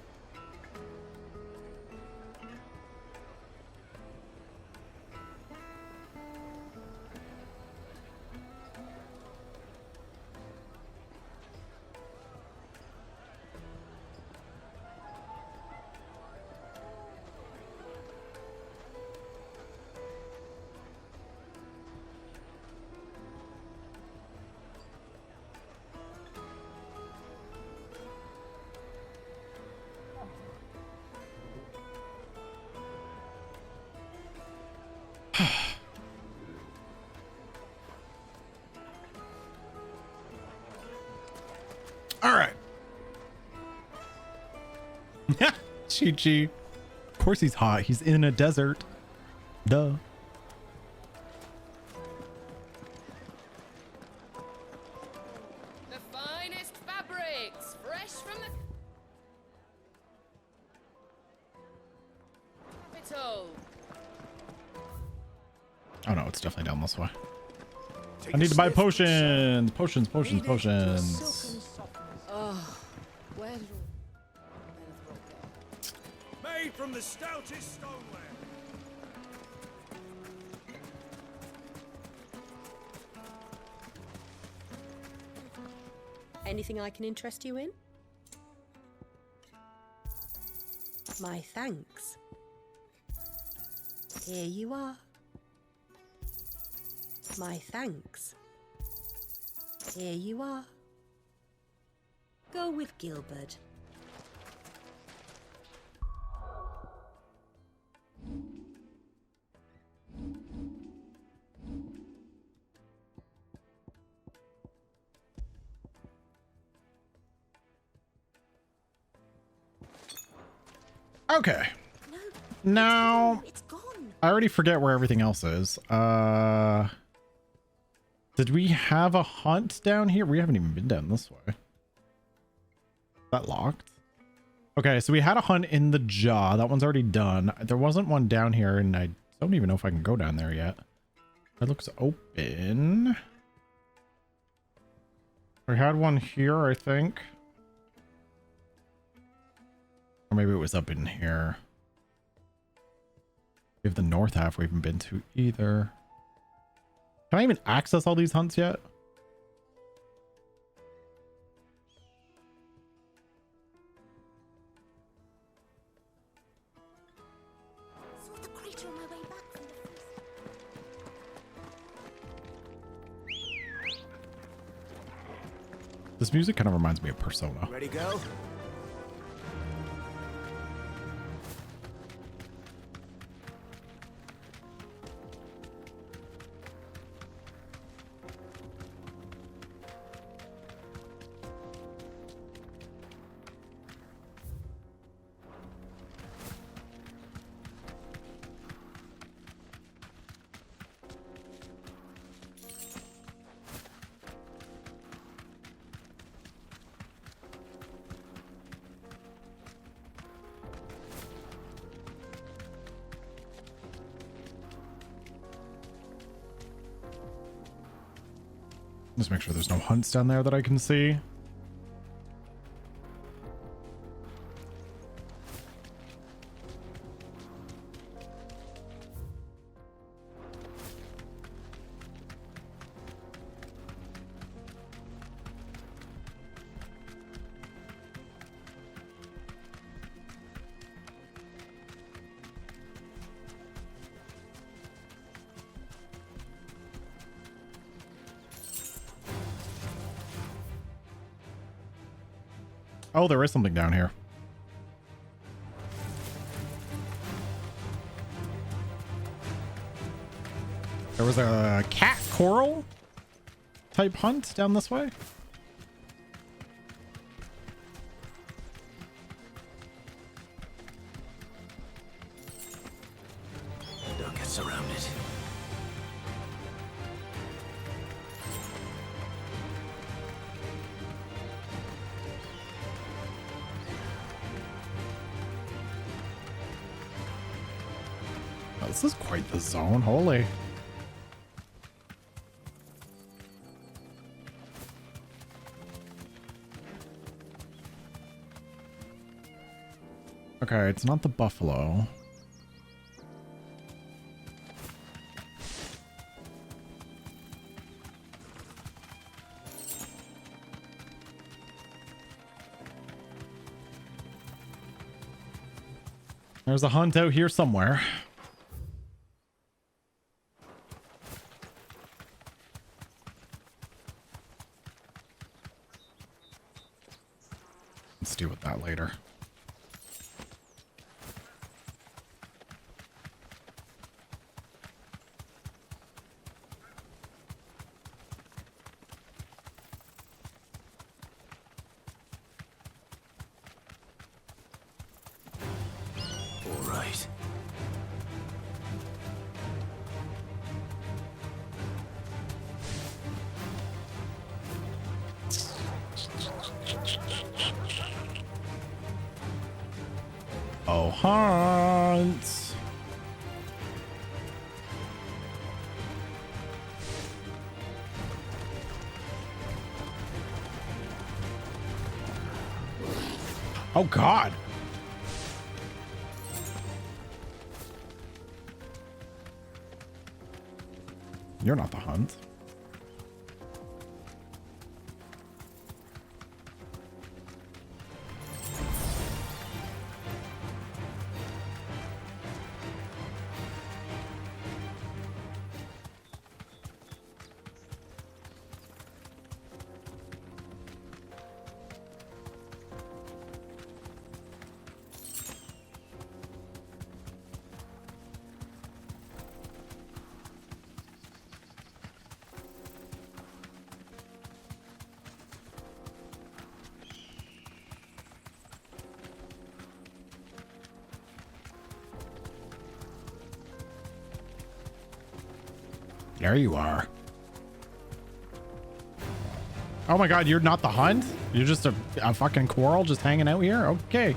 All right. Chi-Chi. Of course he's hot. He's in a desert. Duh. The finest fabrics, fresh from the capital. Oh no, it's definitely down this way. I need to buy potions. Potions. Oh, where did Made from the stoutest stoneware. Anything I can interest you in? My thanks. Here you are. My thanks. Here you are. Go with Gilbert. Okay. Now, I already forget where everything else is. Did we have a hunt down here? We haven't even been down this way. Is that locked? Okay, so we had a hunt in the jaw. That one's already done. There wasn't one down here, and I don't even know if I can go down there yet. It looks open. We had one here, I think. Or maybe it was up in here. We have the north half we haven't been to either. Can I even access all these hunts yet? Saw the crater on my way back from the This music kind of reminds me of Persona. Ready, go? Just make sure there's no hunts down there that I can see. Oh, there is something down here. There was a cat coral type hunt down this way. Don't get surrounded. this is quite the zone. Holy. Okay, it's not the buffalo. There's a hunt out here somewhere. Let's deal with that later. All right. Oh, hunt. Oh, God. You're not the hunt. There you are. Oh my God, you're not the hunt? You're just a fucking quarrel just hanging out here? Okay.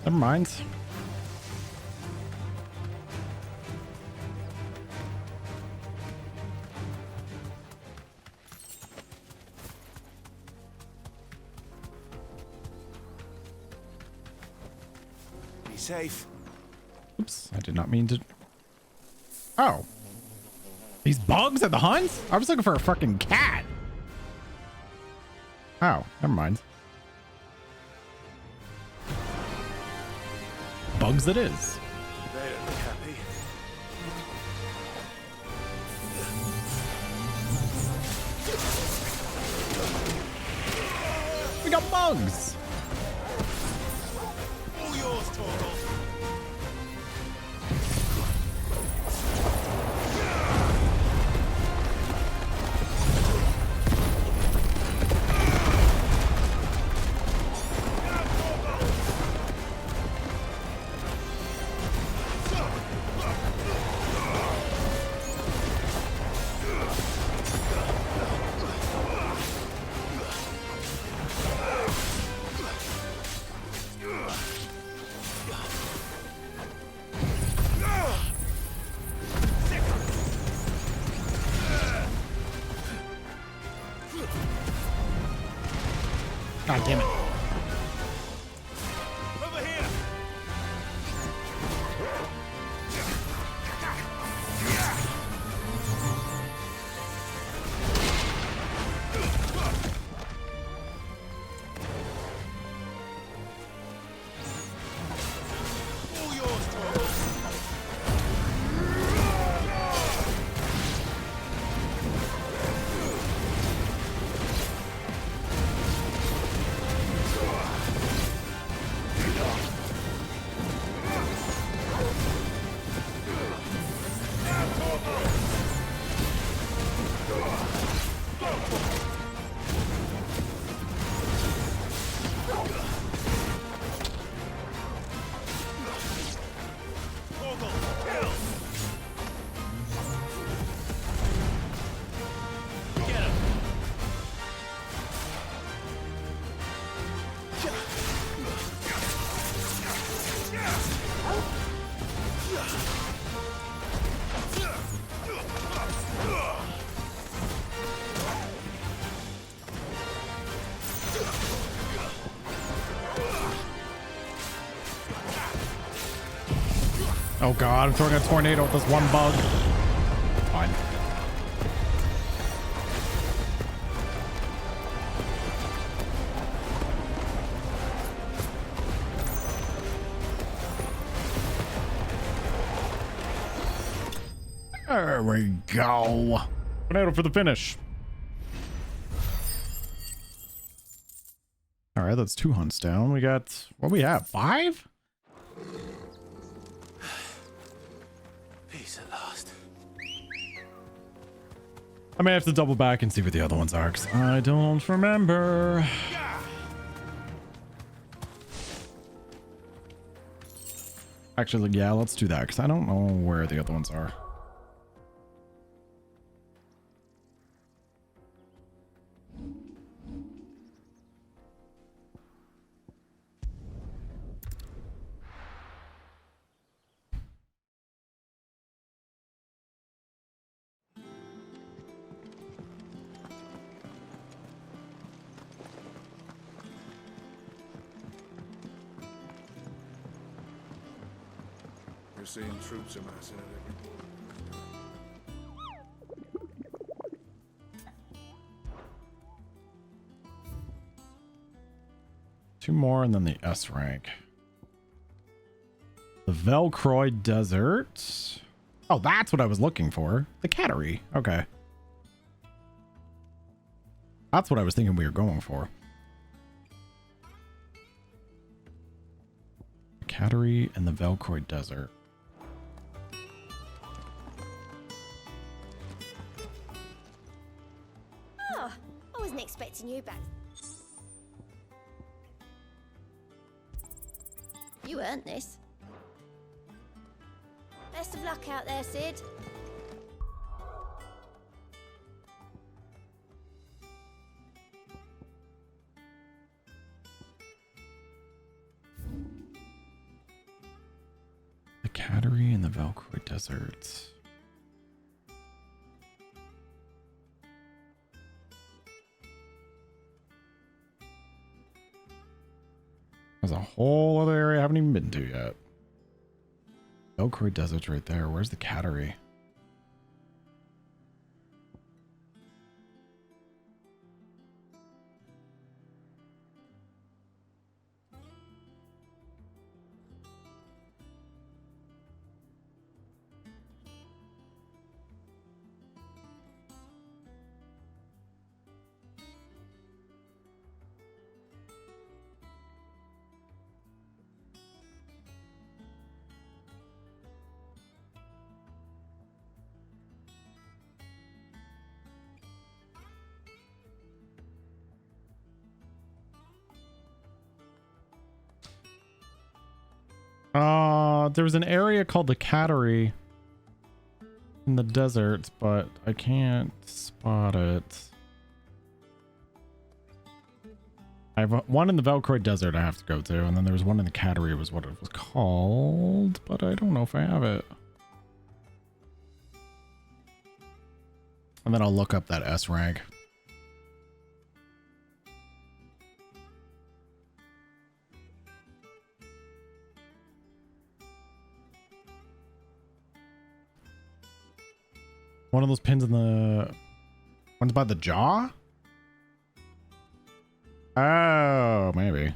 Never mind. Be safe. Oops, I did not mean to. Oh. These bugs at the hunt? I was looking for a fucking cat. Oh, never mind. Bugs it is. They don't look happy. We got bugs. All yours, Torgal. God damn it. Over here. All yours, Torgal. Oh god, I'm throwing a tornado with this one bug. Fine. There we go. Tornado for the finish. All right, that's 2 hunts down. We got, what we have? 5? Peace at last. I may have to double back and see what the other ones are, because I don't remember. Actually, yeah, let's do that, because I don't know where the other ones are. We're seeing troops amassing at every border. Two more and then the S rank. The Velcroy Desert. Oh, that's what I was looking for. The Cattery. Okay. That's what I was thinking we were going for. The Cattery and the Velcroy Desert. Oh, I wasn't expecting you back. You earned this. Best of luck out there, Sid. The Cattery and the Velcroy Desert. There's a whole other area I haven't even been to yet. Velcroy Desert's right there. Where's the Cattery? There was an area called the Cattery in the desert, but I can't spot it. I have one in the Velcroy Desert I have to go to, and then there was one in the Cattery was what it was called, but I don't know if I have it. And then I'll look up that S rank. One of those pins in the... One's by the jaw? Oh, maybe.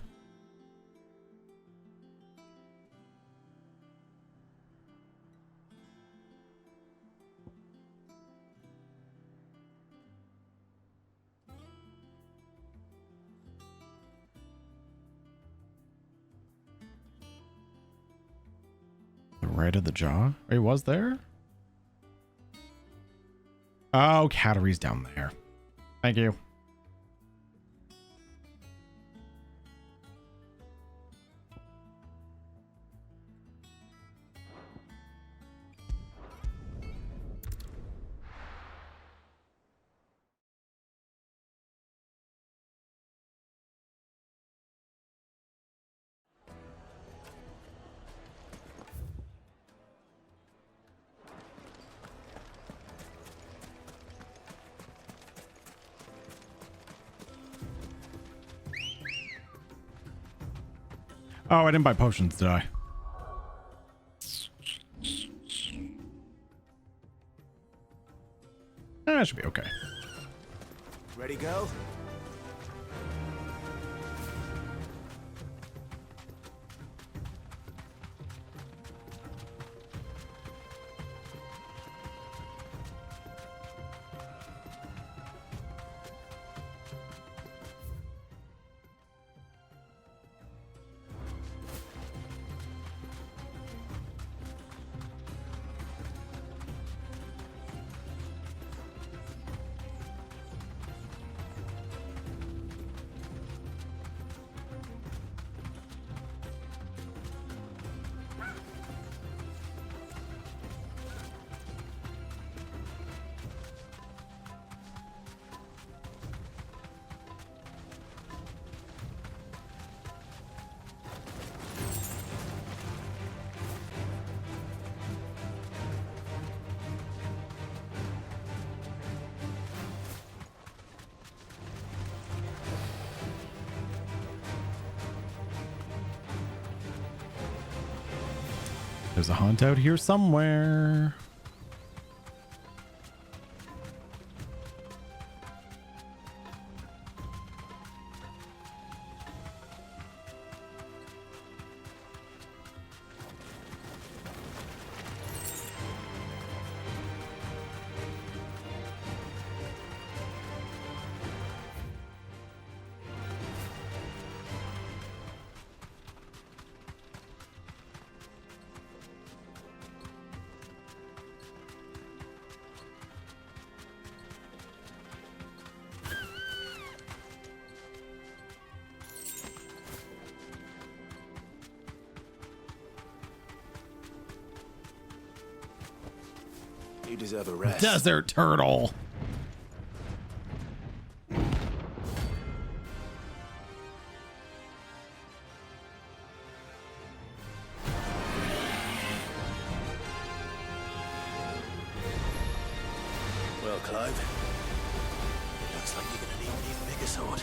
The right of the jaw? Oh, he was there? Oh, Cattery's down there. Thank you. Oh, I didn't buy potions, did I? That should be okay. Ready, go? There's a hunt out here somewhere. You deserve a rest. Desert turtle. Well, Clive, it looks like you're gonna need an even bigger sword.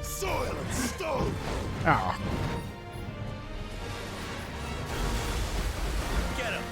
Soil and stone! Ah. Get him!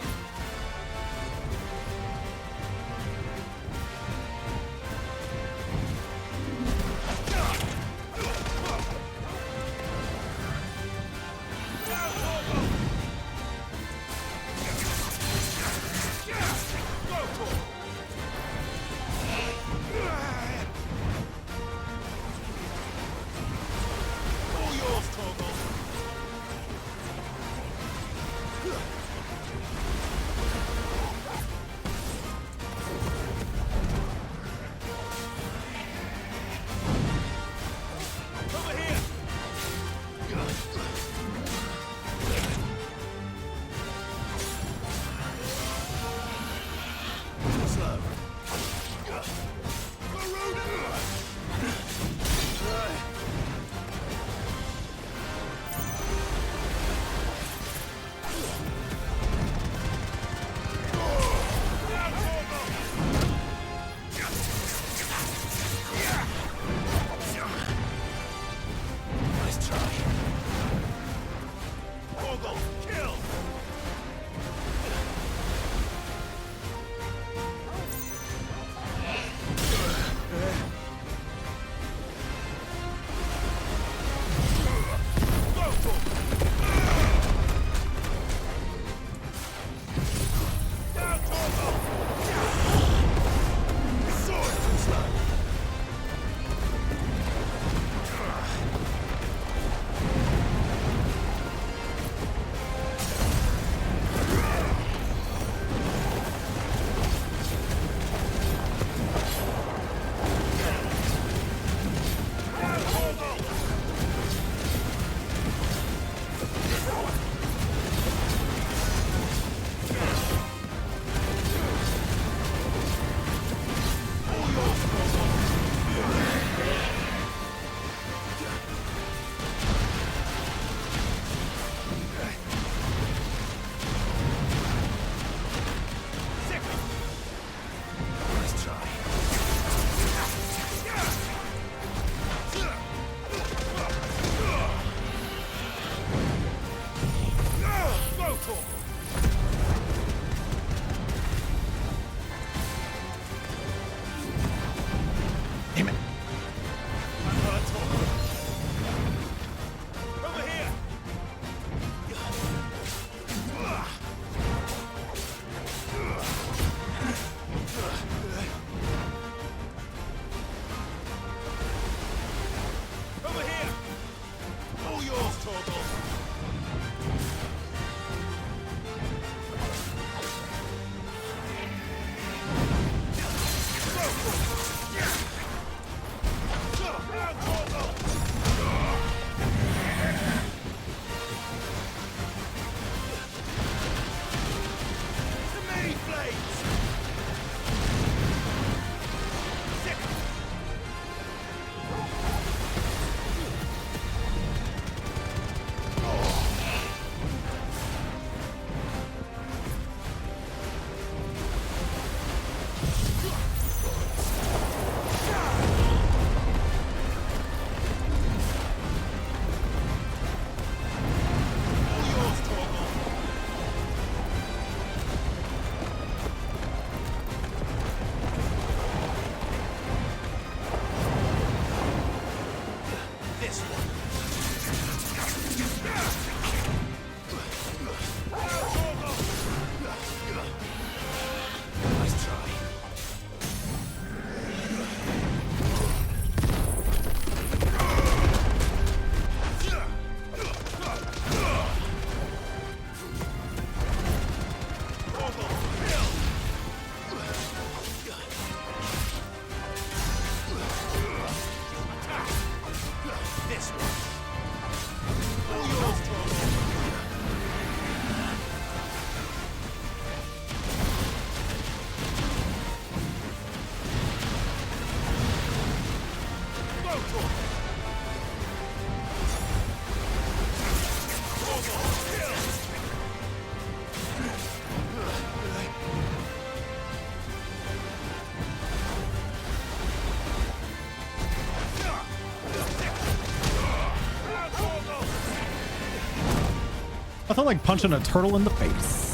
Nothing like punching a turtle in the face.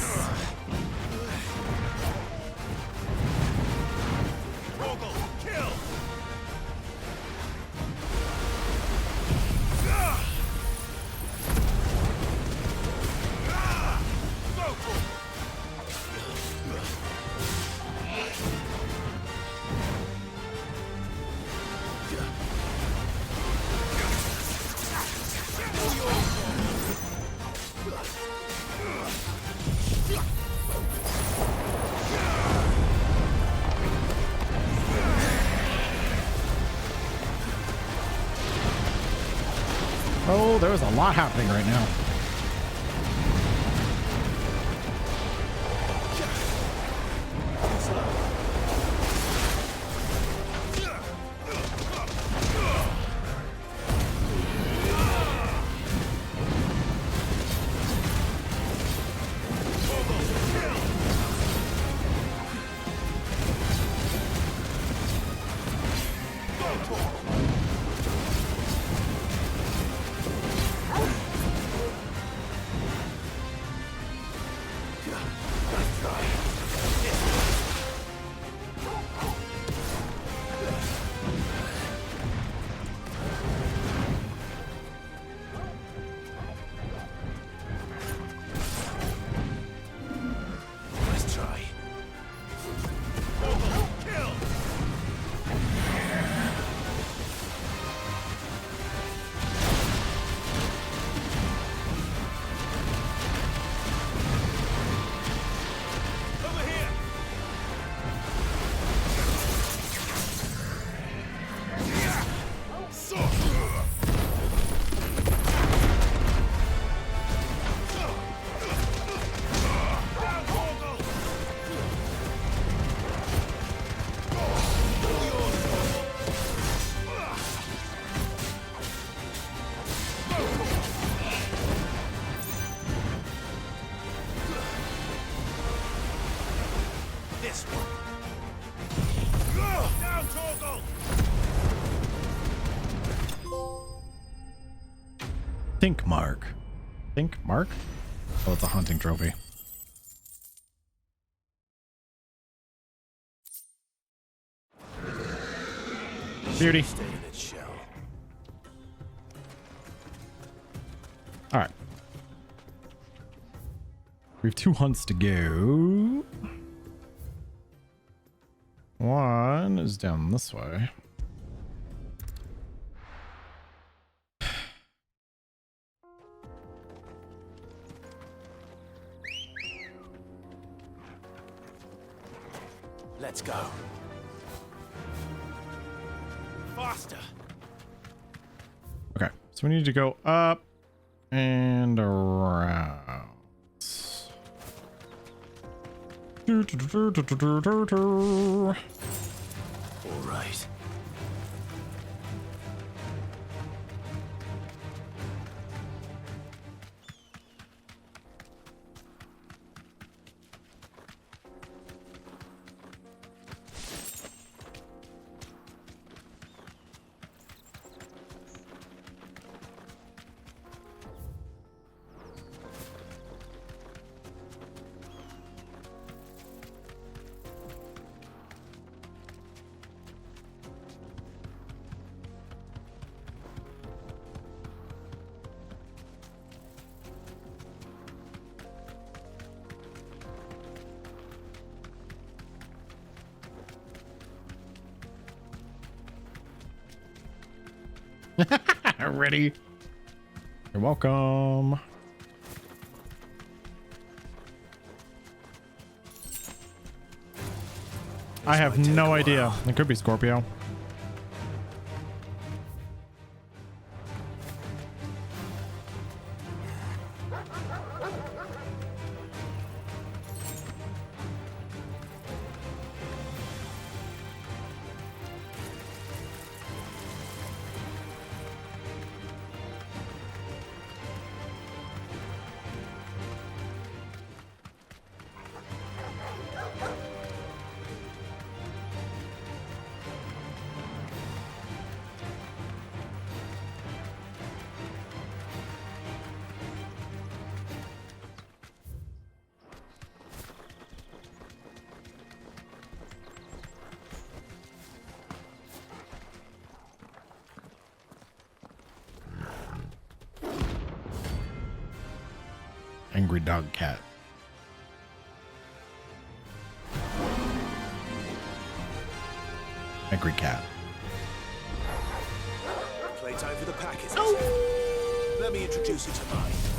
Oh, there's a lot happening right now. Think mark. Think mark? Oh, it's a hunting trophy. Beauty. All right. We have 2 hunts to go. One is down this way. Let's go. Faster. Okay, so we need to go up and around. All right. Ready? You're welcome. I have no idea. It could be Scorpio. angry dog cat. Angry cat. Playtime for the pack, isn't it? Let me introduce you to mine.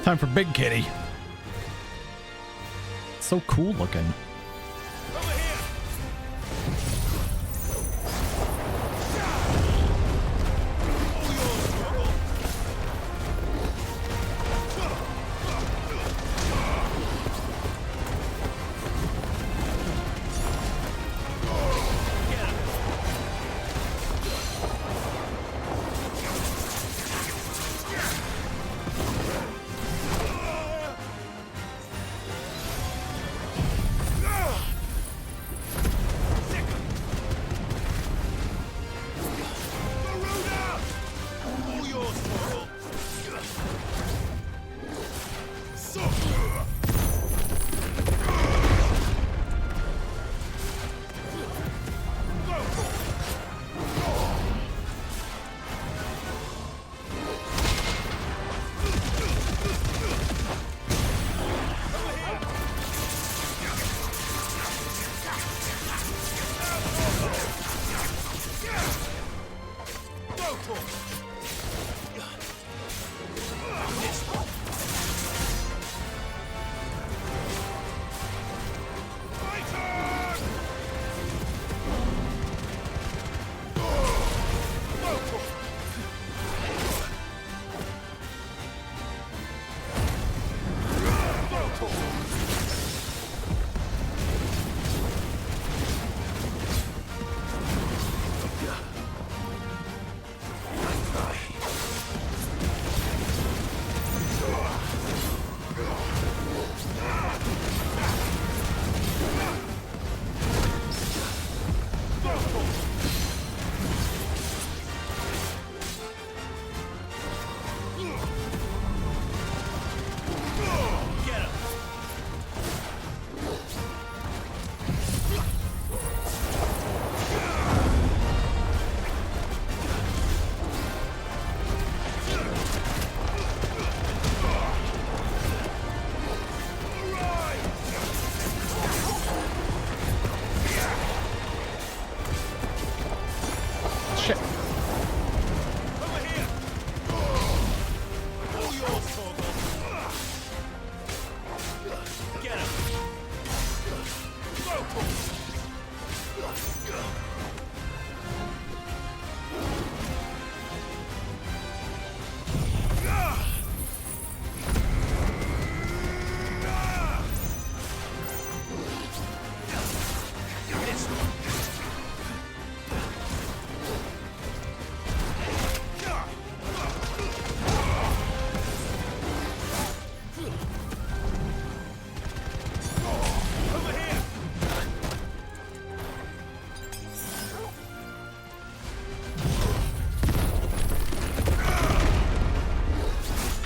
Time for Big Kitty. So cool looking.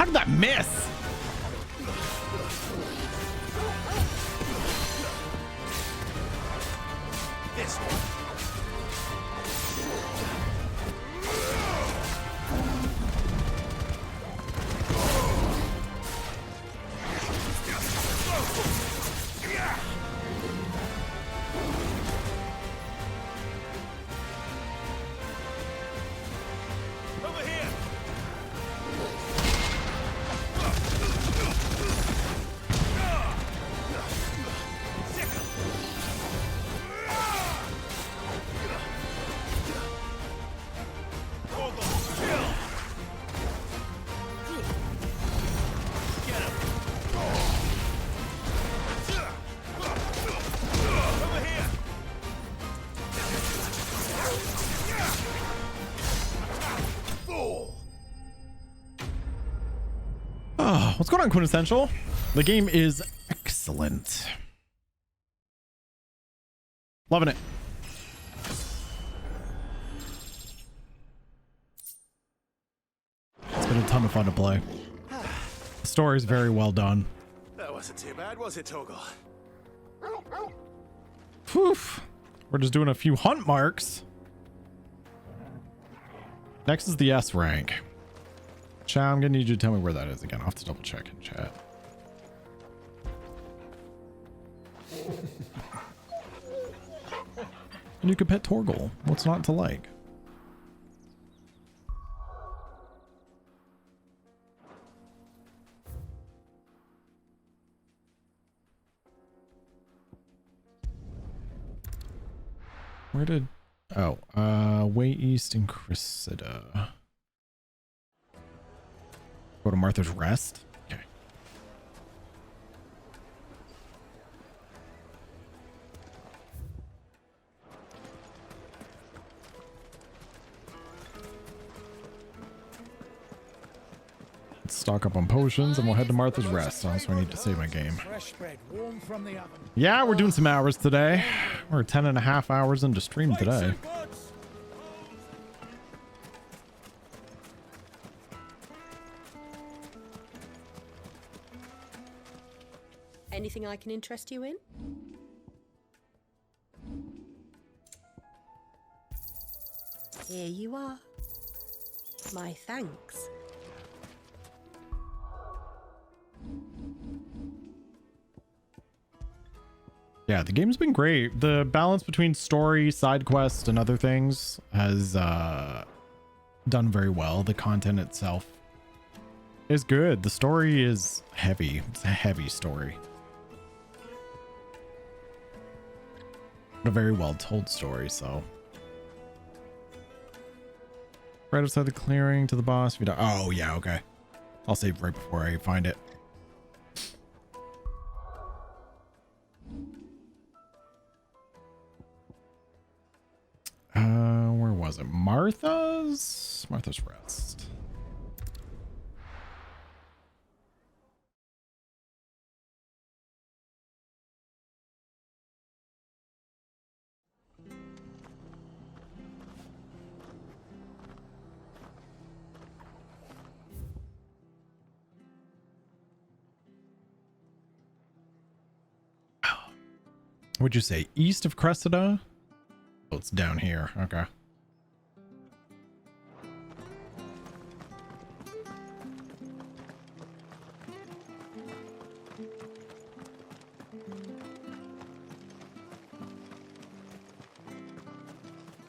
did that miss? This one. Over here. Oh, what's going on, Quintessential? The game is excellent. Loving it. It's been a ton of fun to play. The story is very well done. That wasn't too bad, was it, Torgal? Whew. We're just doing a few hunt marks. Next is the S rank. Chat, I'm gonna need you to tell me where that is again. I'll have to double check in chat. And you could pet Torgal. What's not to like? Where did... Oh, way east in Cressida. Go to Martha's Rest? Okay. Let's stock up on potions and we'll head to Martha's Rest. Also, I need to save my game. Fresh bread, warm from the oven. Yeah, we're doing some hours today. We're 10.5 hours into stream today. Anything I can interest you in? Here you are. My thanks. Yeah, the game's been great. The balance between story, side quests, and other things has done very well. The content itself is good. The story is heavy. It's a heavy story. But a very well told story, so. Right outside the clearing to the boss. If you don't, oh, yeah, okay. I'll save right before I find it. Where was it? Martha's Rest. Would you say east of Cressida? Oh, it's down here. Okay.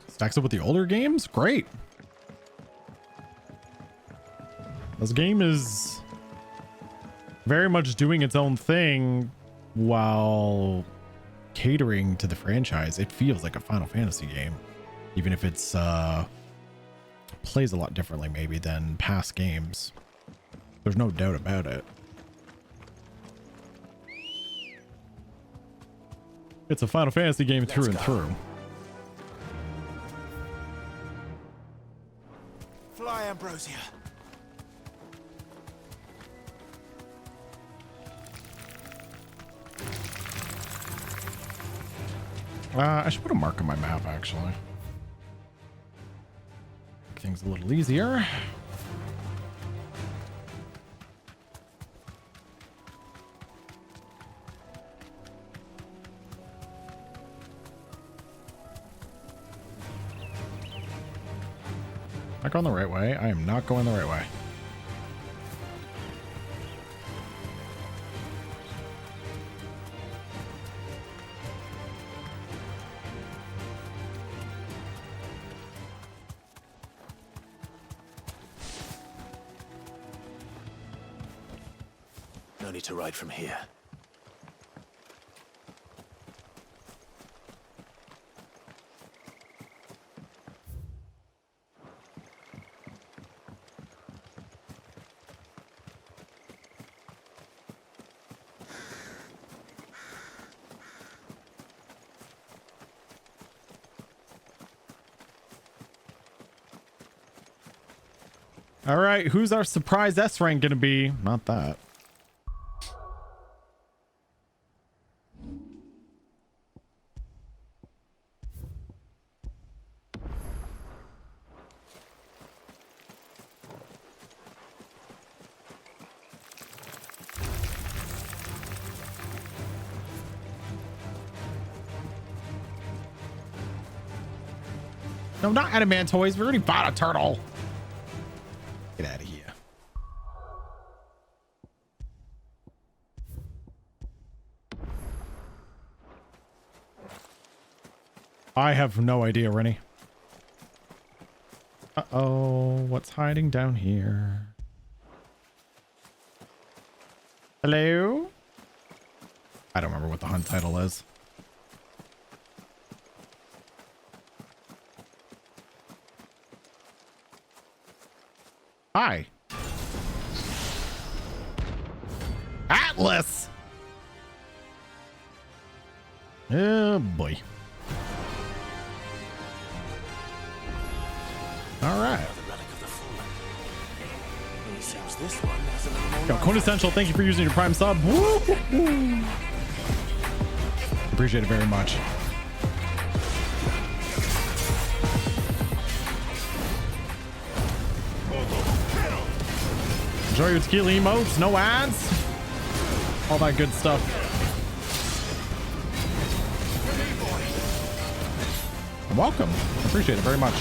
Stacks up with the older games? Great. This game is very much doing its own thing while catering to the franchise. It feels like a Final Fantasy game, even if it's plays a lot differently maybe than past games. There's no doubt about it. It's a Final Fantasy game through and through. Fly, Ambrosia. I should put a mark on my map, actually. Make things a little easier. Not going the right way. I am not going the right way. No need to ride from here. All right, who's our surprise S rank gonna be? Not that. No, not adamantoids. We already bought a turtle. Get out of here. I have no idea, Rennie. Uh-oh, what's hiding down here? Hello? I don't remember what the hunt title is. Hi. Atlas! Oh boy. All right. Yo, Quintessential, thank you for using your Prime sub. Woo! Appreciate it very much. Enjoy your tequila emotes, no ads, all that good stuff. Welcome. Appreciate it very much.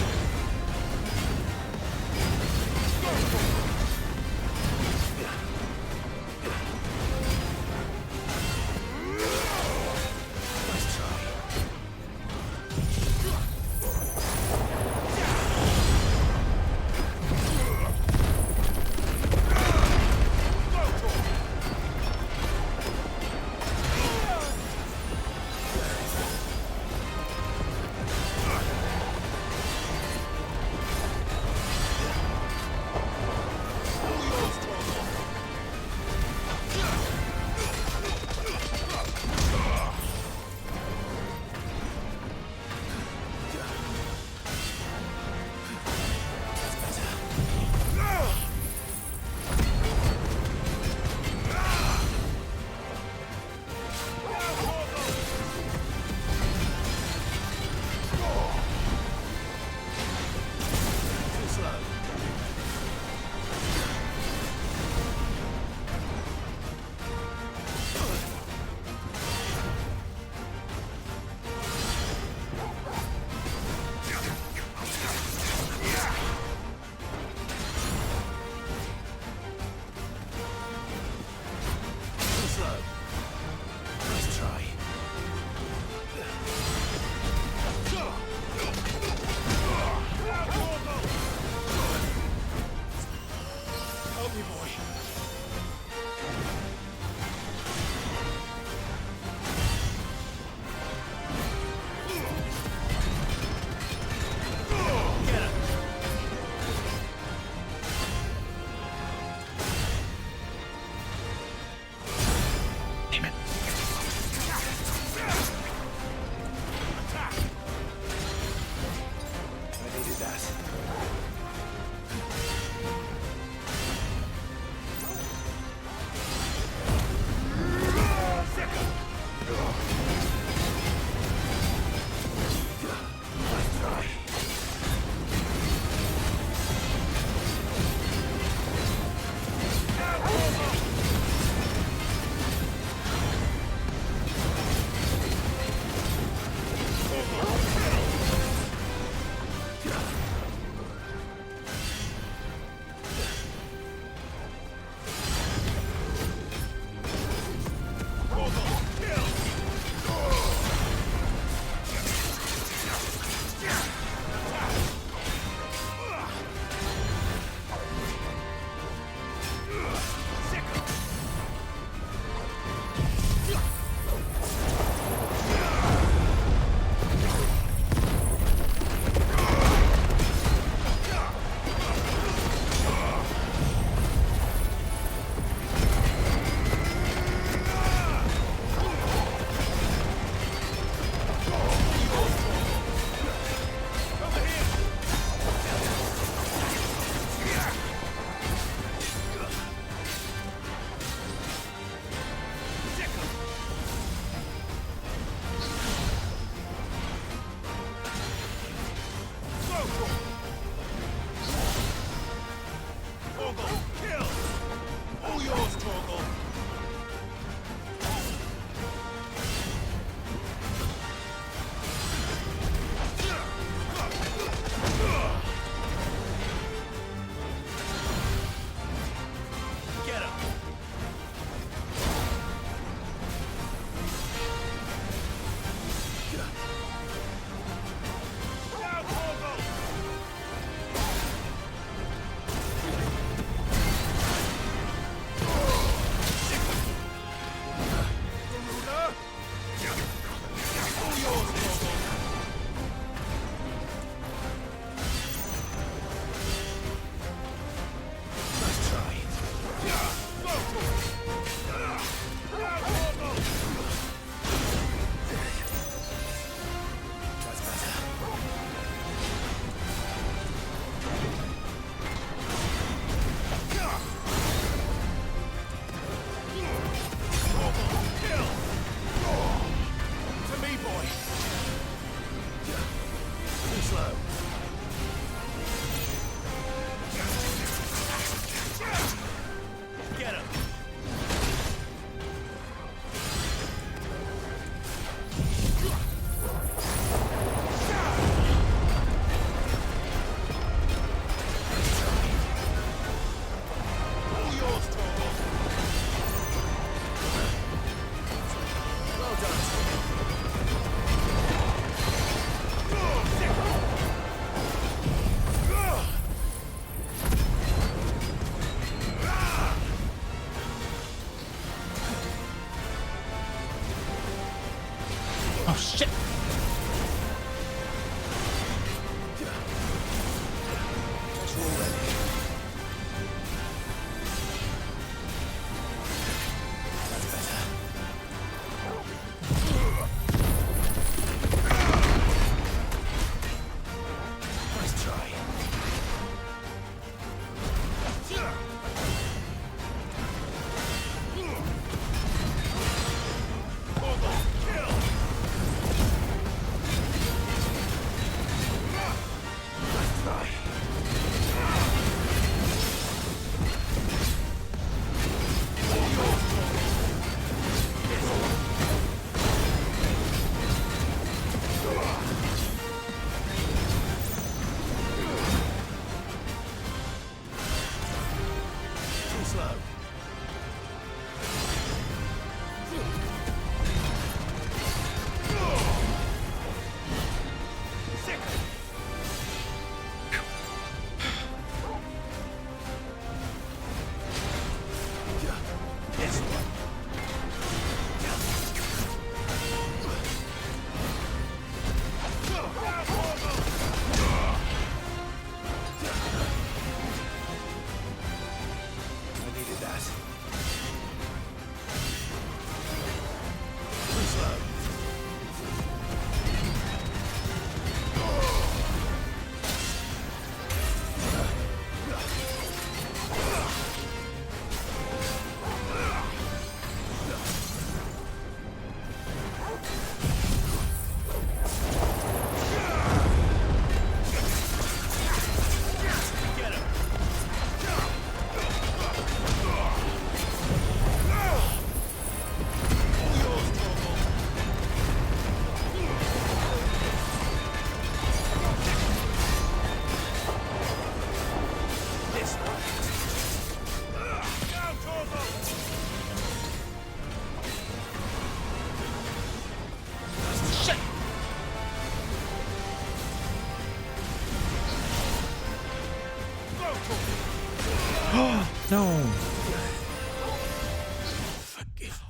No.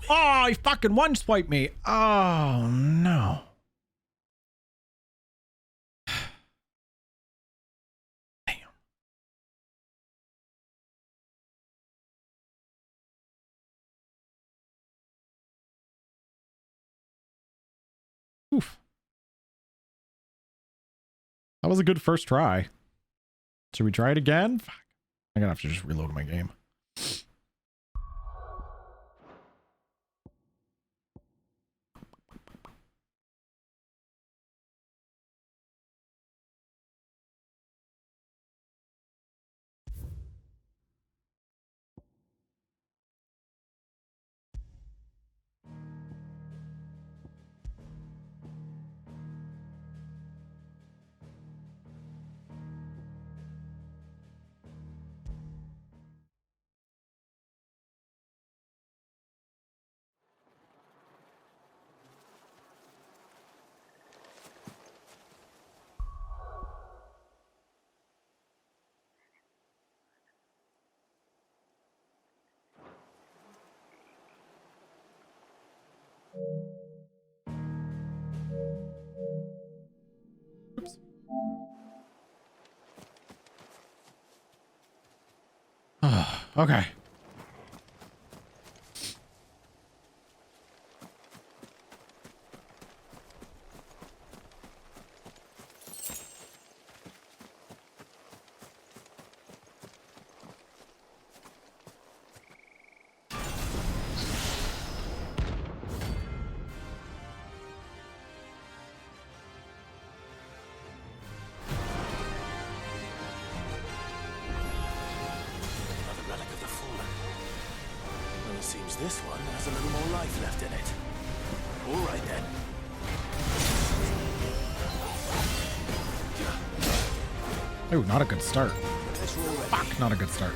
Oh, he fucking one swiped me. Oh no. Damn. Oof. That was a good first try. Should we try it again? Fuck. I'm gonna have to just reload my game. Okay. Seems this one has a little more life left in it. All right then. Oh, not a good start. Fuck, not a good start.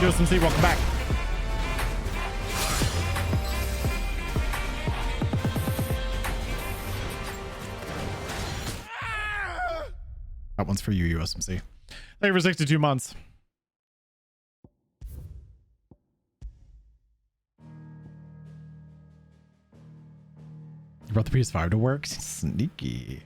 USMC, welcome back. That one's for you, USMC. Thank you for 62 months. You brought the PS5 to work? Sneaky.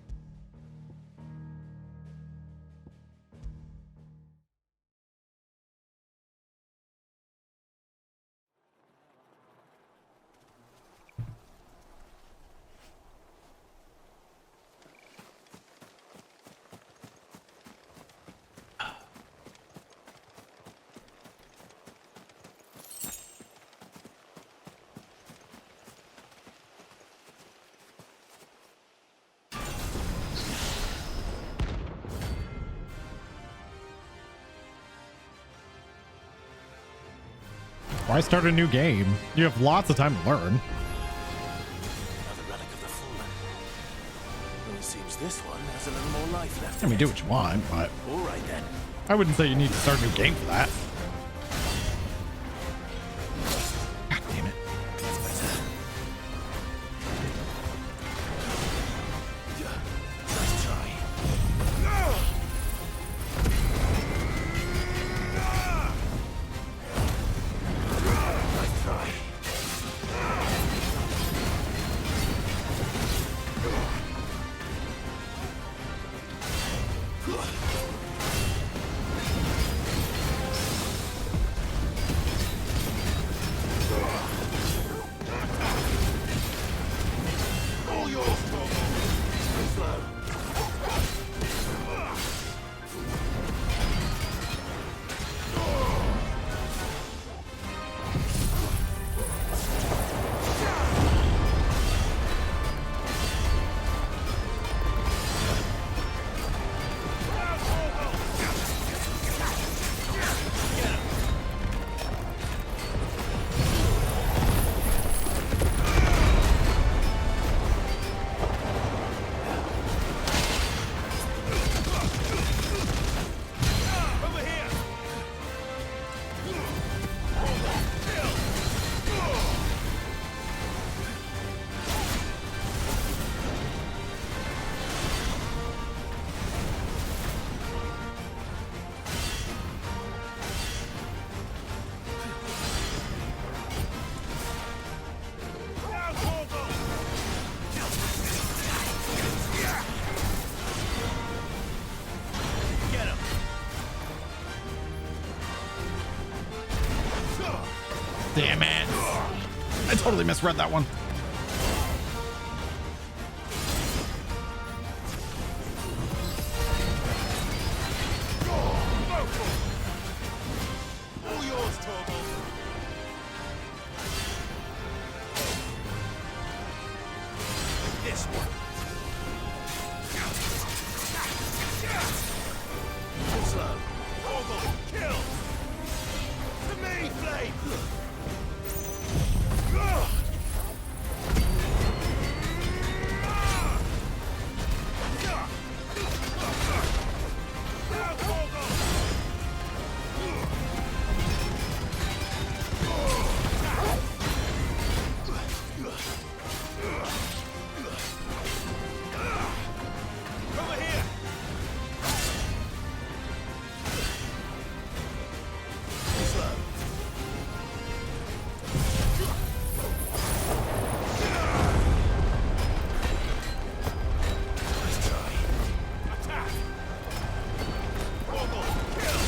Why start a new game? You have lots of time to learn. Another relic of the fallen. Well, it seems this one has a little more life left. I mean, do what you want, but all right then. I wouldn't say you need to start a new game for that. God damn it. That's better. Nice try. Damn it. I totally misread that one. All yours, Torgal. This one. Slow. Torgal, kill. To me, Flame. Over here. Slow. Nice try. Attack. Torgal, kill.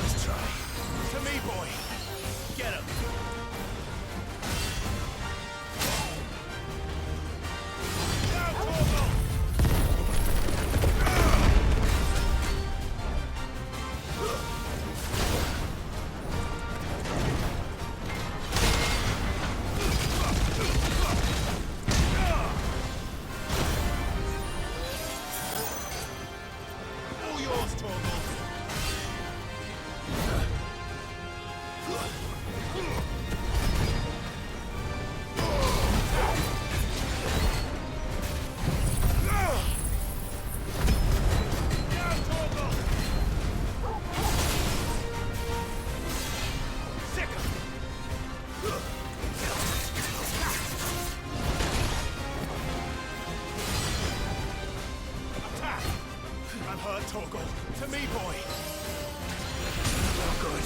Let's try. To me, boy. Get him. Now, Torgal. All yours, Torgal. Attack! I'm hurt, Torgal. To me, boy. Oh, good.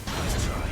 Nice try.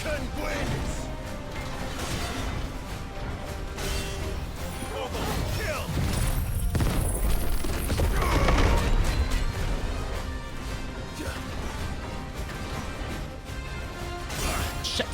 Conquest! Kill! Shit.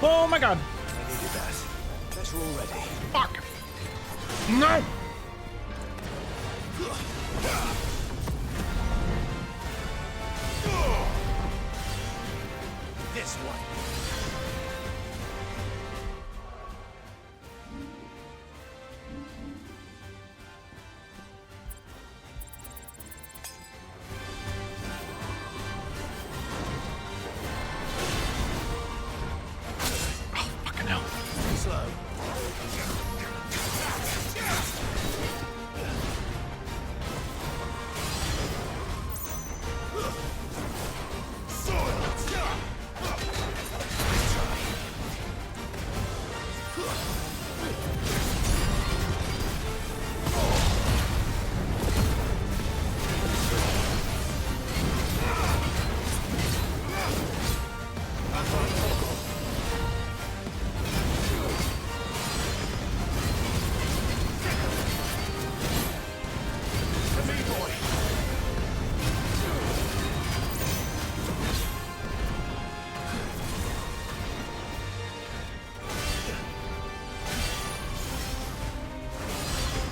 Oh my god. I needed that. Better already. Fuck. No. This one. Fucking hell. Slow.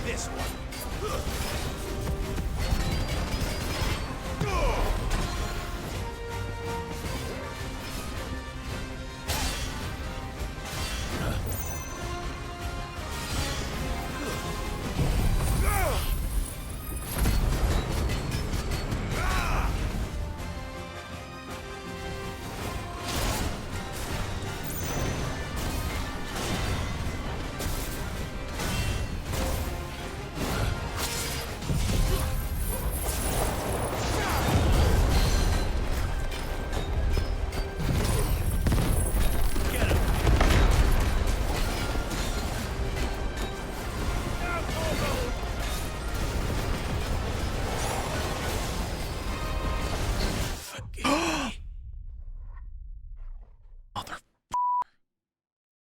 This one.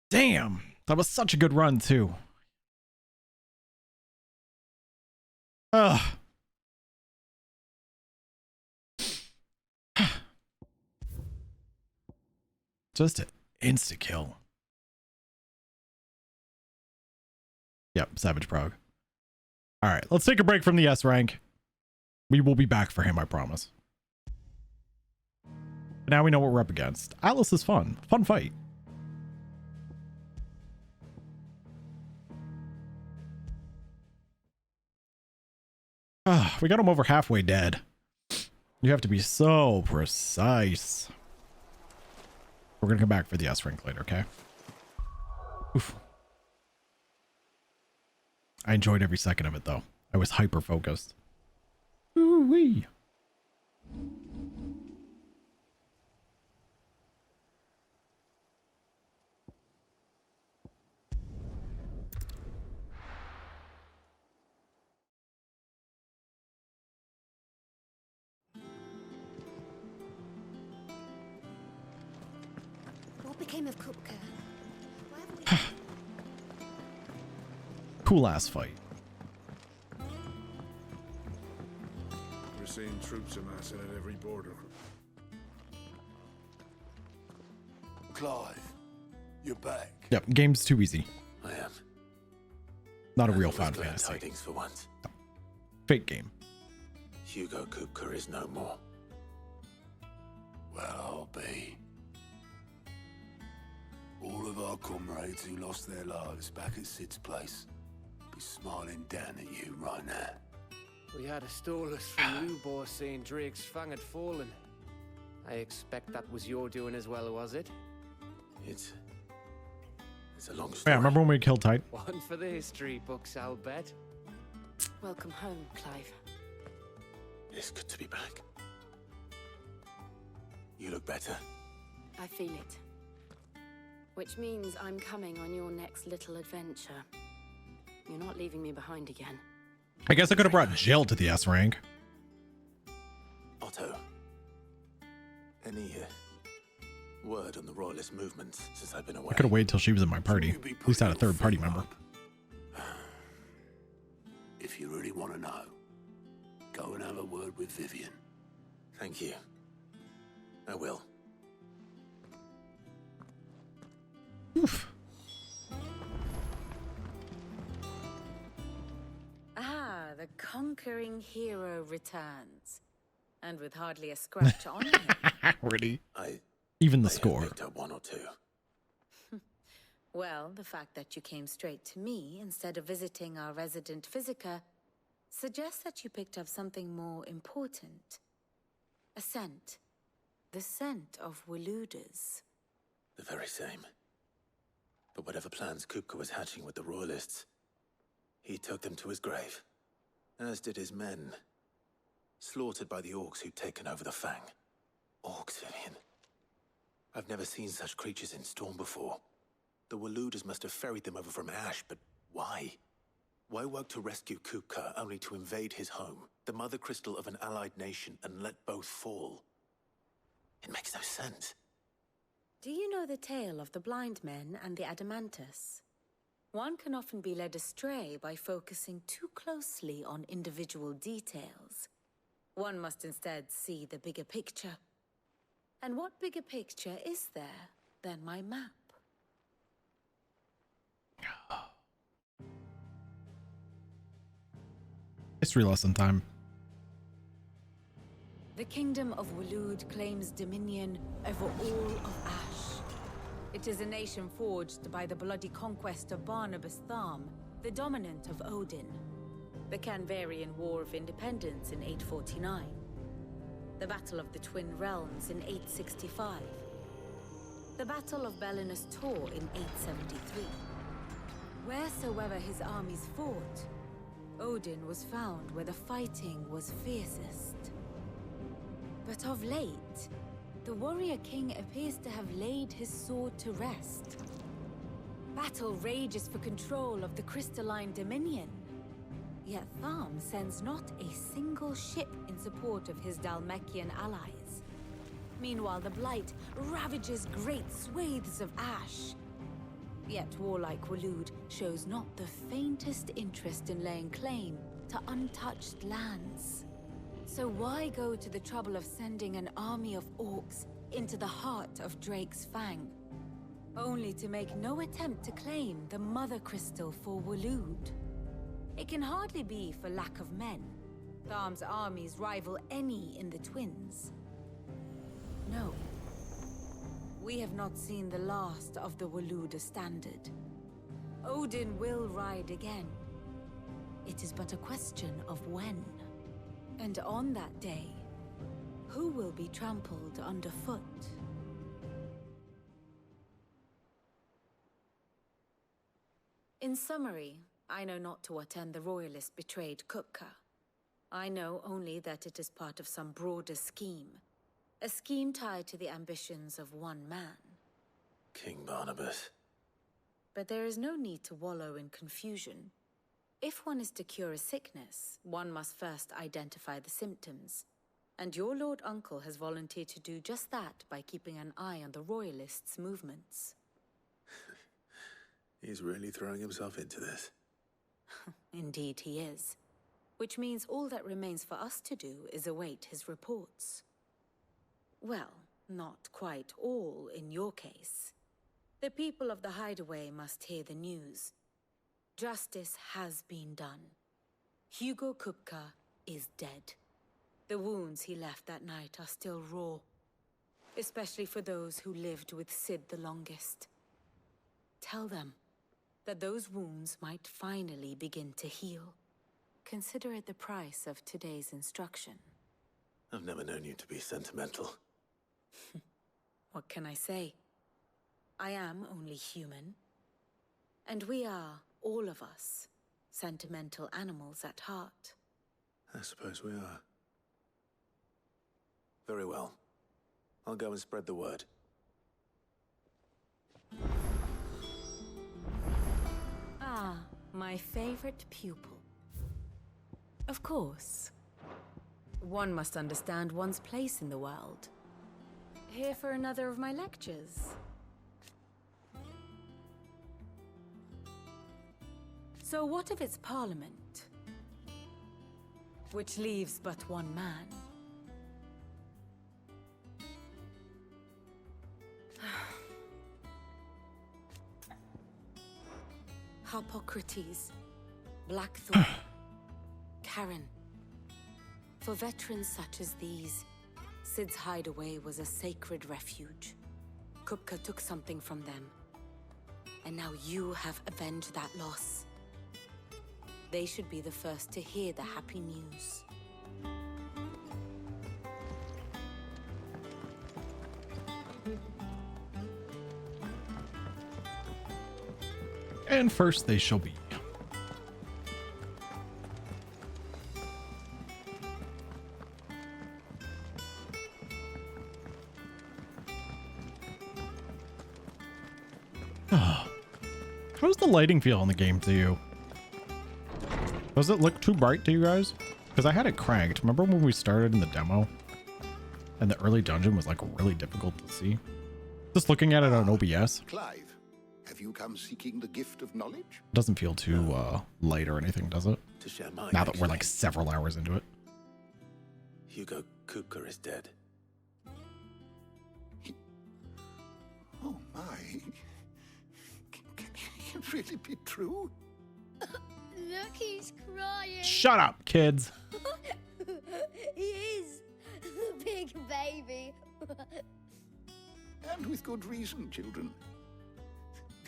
Damn. That was such a good run too. Ugh. Just an insta kill. Yep, Savage Prog. All right, let's take a break from the S rank. We will be back for him, I promise. But now we know what we're up against. Atlas is fun. Fun fight. We got him over halfway dead. You have to be so precise. We're gonna come back for the S rank later, okay? Oof. I enjoyed every second of it though. I was hyper focused. Ooh-wee. What became of Kupka? Why haven't we... Cool ass fight. We're seeing troops amassing at every border. Clive, you're back. Yep, game's too easy. I am. Not a real With Final glad Fantasy. tidings for once. Fake game. Hugo Kupka is no more. Well, I'll be. All of our comrades who lost their lives back at Sid's place be smiling down at you right now. We had a Stolus from Lubor saying Drake's fang had fallen. I expect that was your doing as well, was it? It's a long story. Yeah, remember when we killed Tight? One for the history books, I'll bet. Welcome home, Clive. It's good to be back. You look better. I feel it. Which means I'm coming on your next little adventure. You're not leaving me behind again. I guess I could have brought Jill to the S rank. Otto, any word on the Royalist movement since I've been away? I could have waited till she was in my party. At least I had a third party member. If you really want to know, go and have a word with Vivian. Thank you. I will. Oof. Ah, the conquering hero returns. And with hardly a scratch on him. Already. Even the score. Picked up one or two. Well, the fact that you came straight to me instead of visiting our resident physiker suggests that you picked up something more important. A scent. The scent of Waludas. The very same. But whatever plans Kupka was hatching with the Royalists, he took them to his grave. As did his men. Slaughtered by the orcs who'd taken over the Fang. Orcs, Vivian. I've never seen such creatures in Storm before. The Waludas must have ferried them over from Ash, but why? Why work to rescue Kupka only to invade his home, the mother crystal of an allied nation, and let both fall? It makes no sense. Do you know the tale of the blind men and the Adamantus? One can often be led astray by focusing too closely on individual details. One must instead see the bigger picture. And what bigger picture is there than my map? History lesson time. The kingdom of Walud claims dominion over all of Ash. It is a nation forged by the bloody conquest of Barnabas Tharm, the dominant of Odin. The Canvarian War of Independence in 849. The Battle of the Twin Realms in 865. The Battle of Belinus Tor in 873. Wheresoever his armies fought, Odin was found where the fighting was fiercest. But of late, the warrior king appears to have laid his sword to rest. Battle rages for control of the crystalline dominion. Yet Tharm sends not a single ship in support of his Dhalmekian allies. Meanwhile, the Blight ravages great swathes of Ash. Yet warlike Walud shows not the faintest interest in laying claim to untouched lands. So why go to the trouble of sending an army of orcs into the heart of Drake's Fang, only to make no attempt to claim the Mother Crystal for Walud? It can hardly be for lack of men. Tharm's armies rival any in the Twins. No. We have not seen the last of the Waluda standard. Odin will ride again. It is but a question of when. And on that day, who will be trampled underfoot? In summary, I know not to what end the Royalists betrayed Kupka. I know only that it is part of some broader scheme. A scheme tied to the ambitions of one man. King Barnabas. But there is no need to wallow in confusion. If one is to cure a sickness, one must first identify the symptoms. And your Lord Uncle has volunteered to do just that by keeping an eye on the Royalists' movements. He's really throwing himself into this. Indeed he is. Which means all that remains for us to do is await his reports. Well, not quite all in your case. The people of the Hideaway must hear the news. Justice has been done. Hugo Kupka is dead. The wounds he left that night are still raw, especially for those who lived with Sid the longest. Tell them that those wounds might finally begin to heal. Consider it the price of today's instruction. I've never known you to be sentimental. What can I say? I am only human. And we are, all of us, sentimental animals at heart. I suppose we are. Very well. I'll go and spread the word. Ah, my favorite pupil. Of course. One must understand one's place in the world. Here for another of my lectures. So what of its parliament? Which leaves but one man. Hippocrates, Blackthorn, Karen. For veterans such as these, Sid's hideaway was a sacred refuge. Kupka took something from them, and now you have avenged that loss. They should be the first to hear the happy news. And first they shall be. How's the lighting feel in the game to you? Does it look too bright to you guys? Because I had it cranked. Remember when we started in the demo? And the early dungeon was like really difficult to see? Just looking at it on OBS. Clive, have you come seeking the gift of knowledge? Doesn't feel too light or anything, does it? To share mine, Now that we're like several hours into it. Hugo Kupka is dead. Oh my. Can it really be true? Look, he's crying. Shut up, kids. He is. The big baby. And with good reason, children.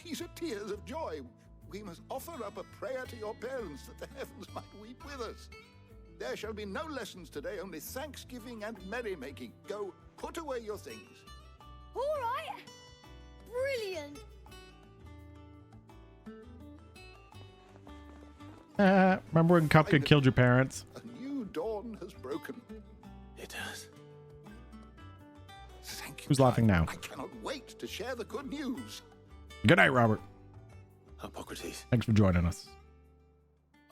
These are tears of joy. We must offer up a prayer to your parents that the heavens might weep with us. There shall be no lessons today, only thanksgiving and merrymaking. Go, put away your things. All right. Brilliant. Remember when Kupka killed your parents? A new dawn has broken. It has. Thank you. Who's laughing now? I cannot wait to share the good news. Good night, Robert. Hippocrates. Thanks for joining us.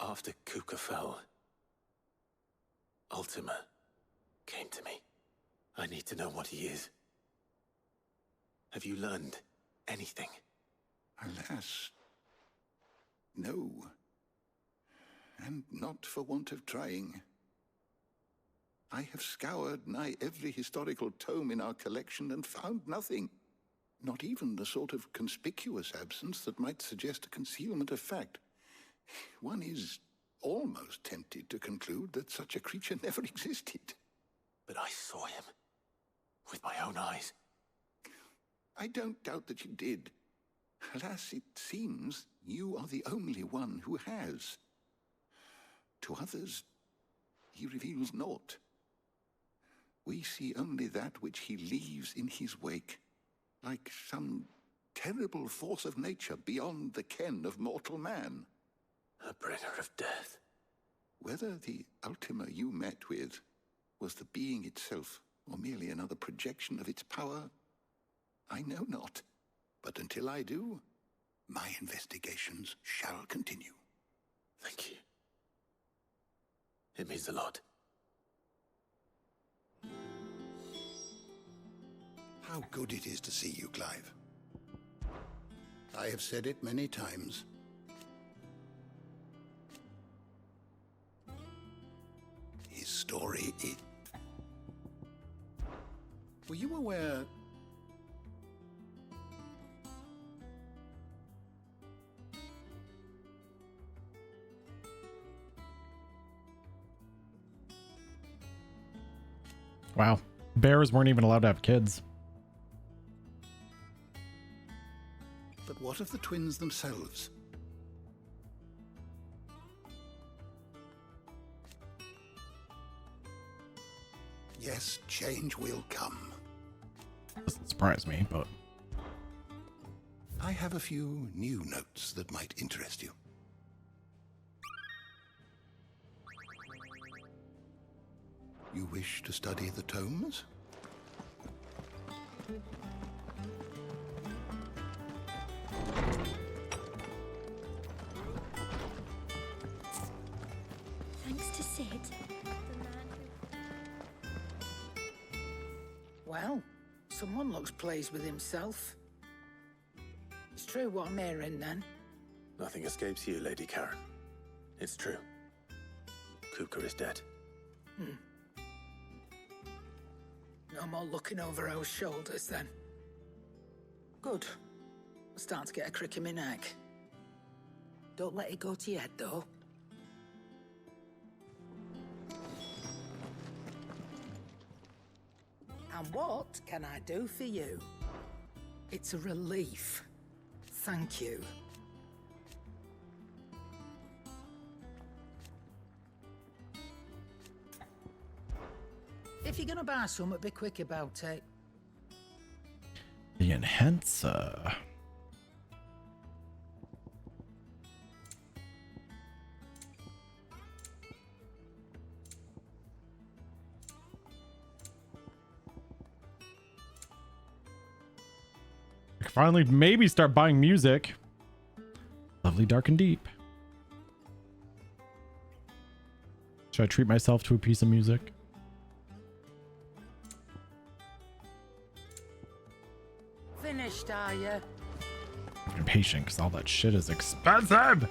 After Kupka fell, Ultima came to me. I need to know what he is. Have you learned anything? Alas, no. And not for want of trying. I have scoured nigh every historical tome in our collection and found nothing. Not even the sort of conspicuous absence that might suggest a concealment of fact. One is almost tempted to conclude that such a creature never existed. But I saw him with my own eyes. I don't doubt that you did. Alas, it seems you are the only one who has. To others, he reveals naught. We see only that which he leaves in his wake, like some terrible force of nature beyond the ken of mortal man. A bringer of death. Whether the Ultima you met with was the being itself, or merely another projection of its power, I know not. But until I do, my investigations shall continue. Thank you. It means a lot. How good it is to see you, Clive. I have said it many times. His story is... Were you aware... Wow. Bears weren't even allowed to have kids. that what of the twins themselves? Yes, change will come. Doesn't surprise me, but I have a few new notes that might interest you. You wish to study the tomes? Thanks to Sid. Well, someone looks pleased with himself. It's true what I'm hearing, then. Nothing escapes you, Lady Karen. It's true. Kupka is dead. No more looking over our shoulders, then. Good. I'm starting to get a crick in my neck. Don't let it go to your head, though. And what can I do for you? It's a relief. Thank you. If you're gonna buy something, be quick about it. the enhancer. I can finally maybe start buying music. Lovely, dark, and deep. Should I treat myself to a piece of music? Finished, are you? I'm impatient because all that shit is expensive.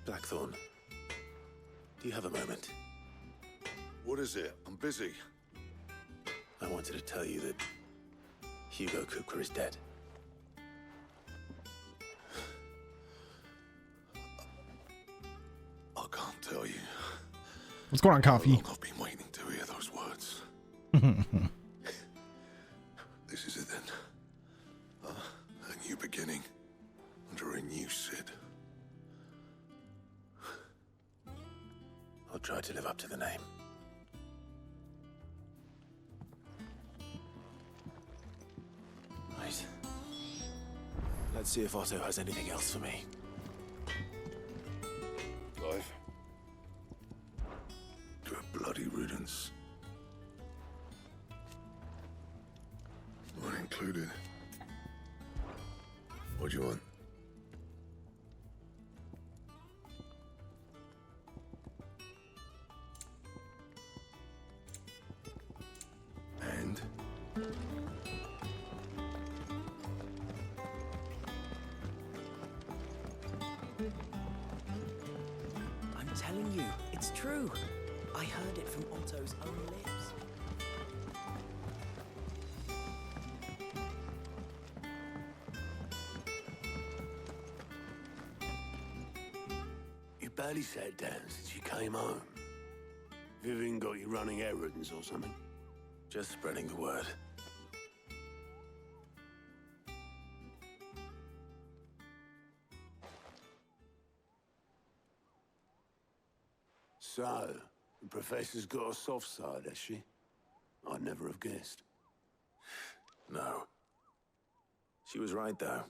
Blackthorn, do you have a moment? What is it? I'm busy. I wanted to tell you that Hugo Kupka is dead. I can't tell you. What's going on, Coffee? How long I've been waiting to hear those words. This is it then. A new beginning under a new Sid. I'll try to live up to the name. Right. Let's see if Otto has anything else for me. Life. To a bloody riddance. Not included. What do you want? And? I'm telling you, it's true. I heard it from Otto's own lips. You barely sat down since you came home. Vivian got you running errands or something? Just spreading the word. So, the Professor's got a soft side, has she? I'd never have guessed. No. She was right, though.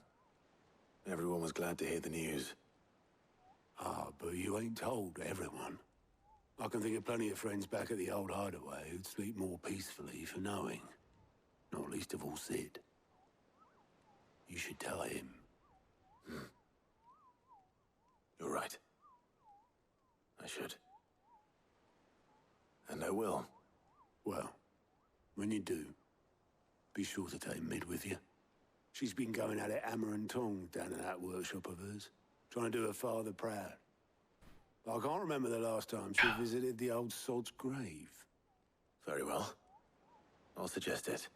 Everyone was glad to hear the news. Ah, but you ain't told everyone. I can think of plenty of friends back at the old hideaway who'd sleep more peacefully for knowing. Not least of all Sid. You should tell him. You're right. I should. And I will. Well, when you do, be sure to take Mid with you. She's been going at it hammer and tongs down in that workshop of hers, trying to do her father proud. I can't remember the last time she visited the old sod's grave. Very well. I'll suggest it.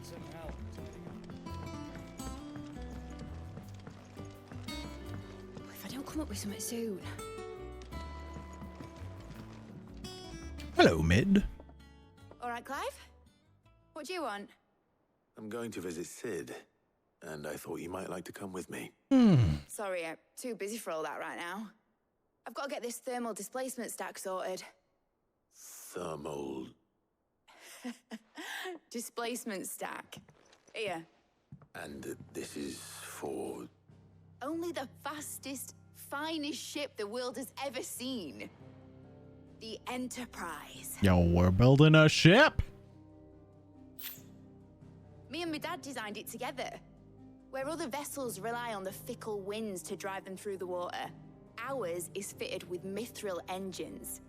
need some help. If I don't come up with something soon. Hello, Mid. All right, Clive? What do you want? I'm going to visit Sid, and I thought you might like to come with me. Sorry, I'm too busy for all that right now. I've got to get this thermal displacement stack sorted. Thermal... Displacement stack. Here. And this is for... Only the fastest, finest ship the world has ever seen. The Enterprise. Yo, we're building a ship. Me and my dad designed it together. Where other vessels rely on the fickle winds to drive them through the water, ours is fitted with mithril engines.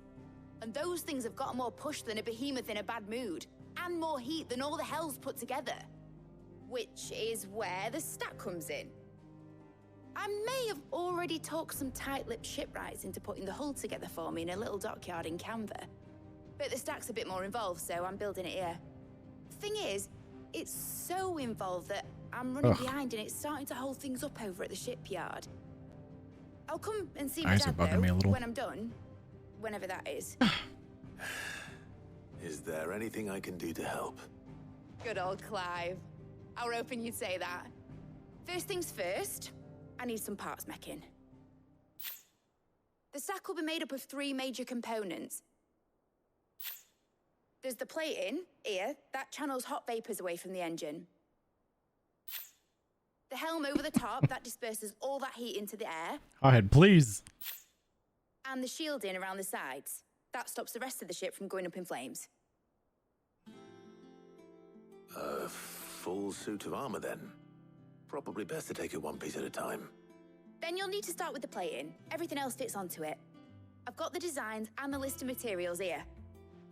And those things have got more push than a behemoth in a bad mood, and more heat than all the hells put together. Which is where the stack comes in. I may have already talked some tight-lipped shipwrights into putting the hull together for me in a little dockyard in Canva. But the stack's a bit more involved, so I'm building it here. Thing is, it's so involved that I'm running behind and it's starting to hold things up over at the shipyard. I'll come and see my Eyes are dad, bugging me a though, little. when I'm done. Whenever that is. Is there anything I can do to help? Good old Clive. I were hoping you'd say that. First things first, I need some parts meching. The stack will be made up of 3 major components. There's the plating, here, that channels hot vapors away from the engine. The helm over the top, that disperses all that heat into the air. Go ahead, please. And the shielding around the sides. That stops the rest of the ship from going up in flames. A full suit of armor, then. Probably best to take it one piece at a time. Then you'll need to start with the plating. Everything else fits onto it. I've got the designs and the list of materials here.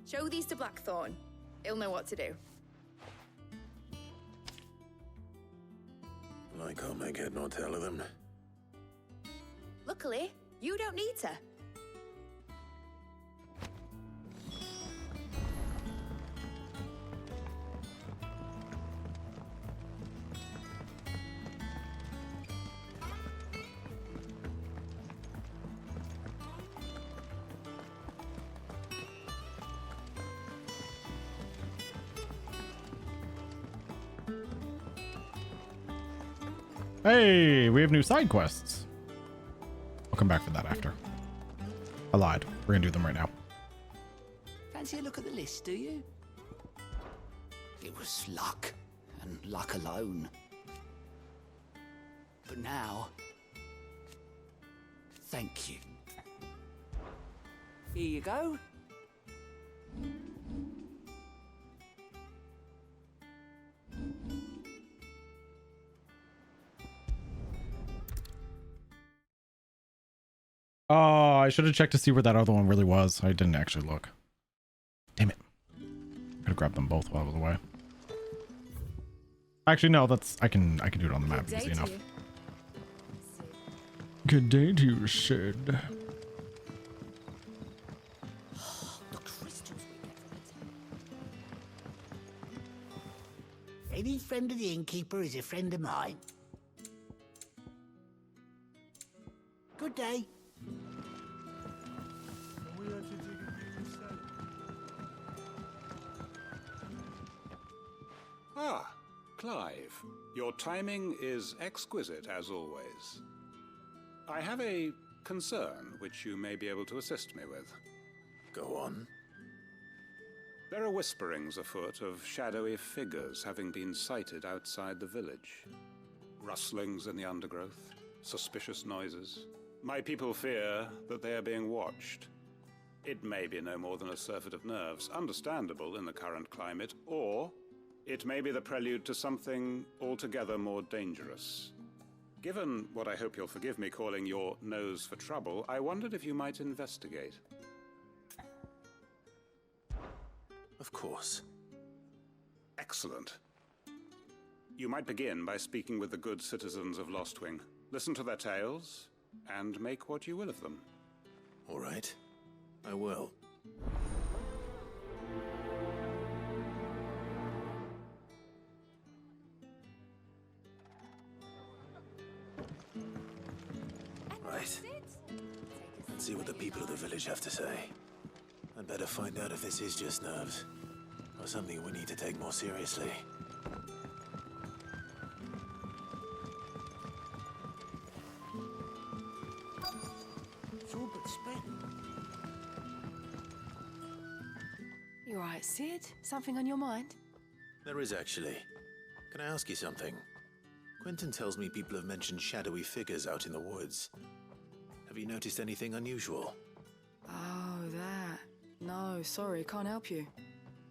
Show these to Blackthorn. He'll know what to do. I can't make head nor tail of them. Luckily, you don't need to. Hey, we have new side quests. I'll come back for that after. I lied. We're gonna do them right now. Fancy a look at the list, do you? It was luck, and luck alone. But now, thank you. Here you go. Oh, I should have checked to see where that other one really was. I didn't actually look. Damn it. Could have grabbed them both while I was away. Actually, no, that's I can do it on the map easy enough. Good day to you, Sid. Any friend of the innkeeper is a friend of mine. Good day. Ah, Clive. Your timing is exquisite, as always. I have a concern which you may be able to assist me with. Go on. There are whisperings afoot of shadowy figures having been sighted outside the village. Rustlings in the undergrowth, suspicious noises. My people fear that they are being watched. It may be no more than a surfeit of nerves, understandable in the current climate, or it may be the prelude to something altogether more dangerous. Given what I hope you'll forgive me calling your nose for trouble, I wondered if you might investigate. Of course. Excellent. You might begin by speaking with the good citizens of Lostwing. Listen to their tales, and make what you will of them. All right. I will. and see what the people of the village have to say. I'd better find out if this is just nerves, or something we need to take more seriously. It's all but spent. You all right, Sid? Something on your mind? There is actually. Can I ask you something? Quentin tells me people have mentioned shadowy figures out in the woods. Have you noticed anything unusual? Oh, that. No, sorry, can't help you.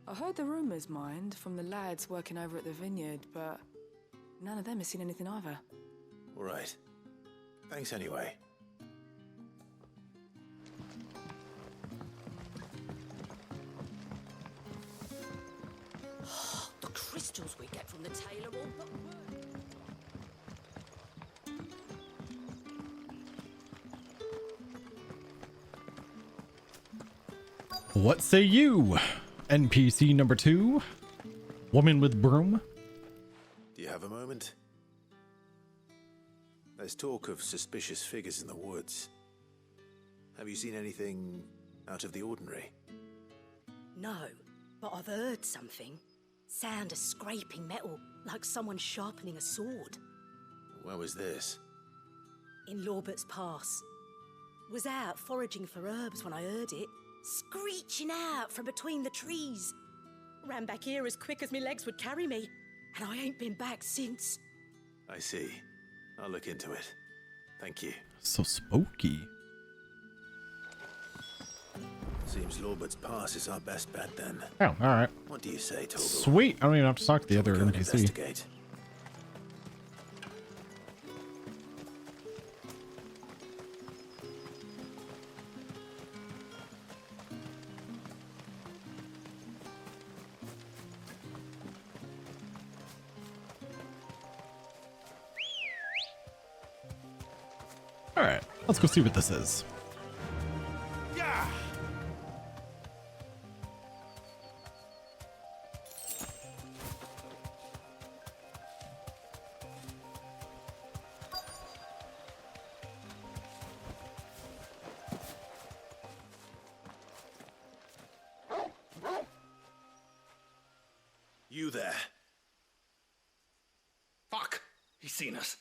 I heard the rumours, mind, from the lads working over at the vineyard, but none of them has seen anything either. All right. Thanks anyway. The crystals we get from the tailor all but What say you? NPC number 2? Woman with broom? Do you have a moment? There's talk of suspicious figures in the woods. Have you seen anything out of the ordinary? No, but I've heard something. Sound of scraping metal, like someone sharpening a sword. Where was this? In Lorbert's Pass. Was out foraging for herbs when I heard it. Screeching out from between the trees. Ran back here as quick as my legs would carry me, and I ain't been back since. I see. I'll look into it. Thank you. So spooky. Seems Lorbert's Pass is our best bet then. Oh, alright. What do you say, Toggle? Sweet. I don't even have to talk to the other Go and NPC. investigate. Alright, let's go see what this is. Yeah. You there. Fuck! He's seen us.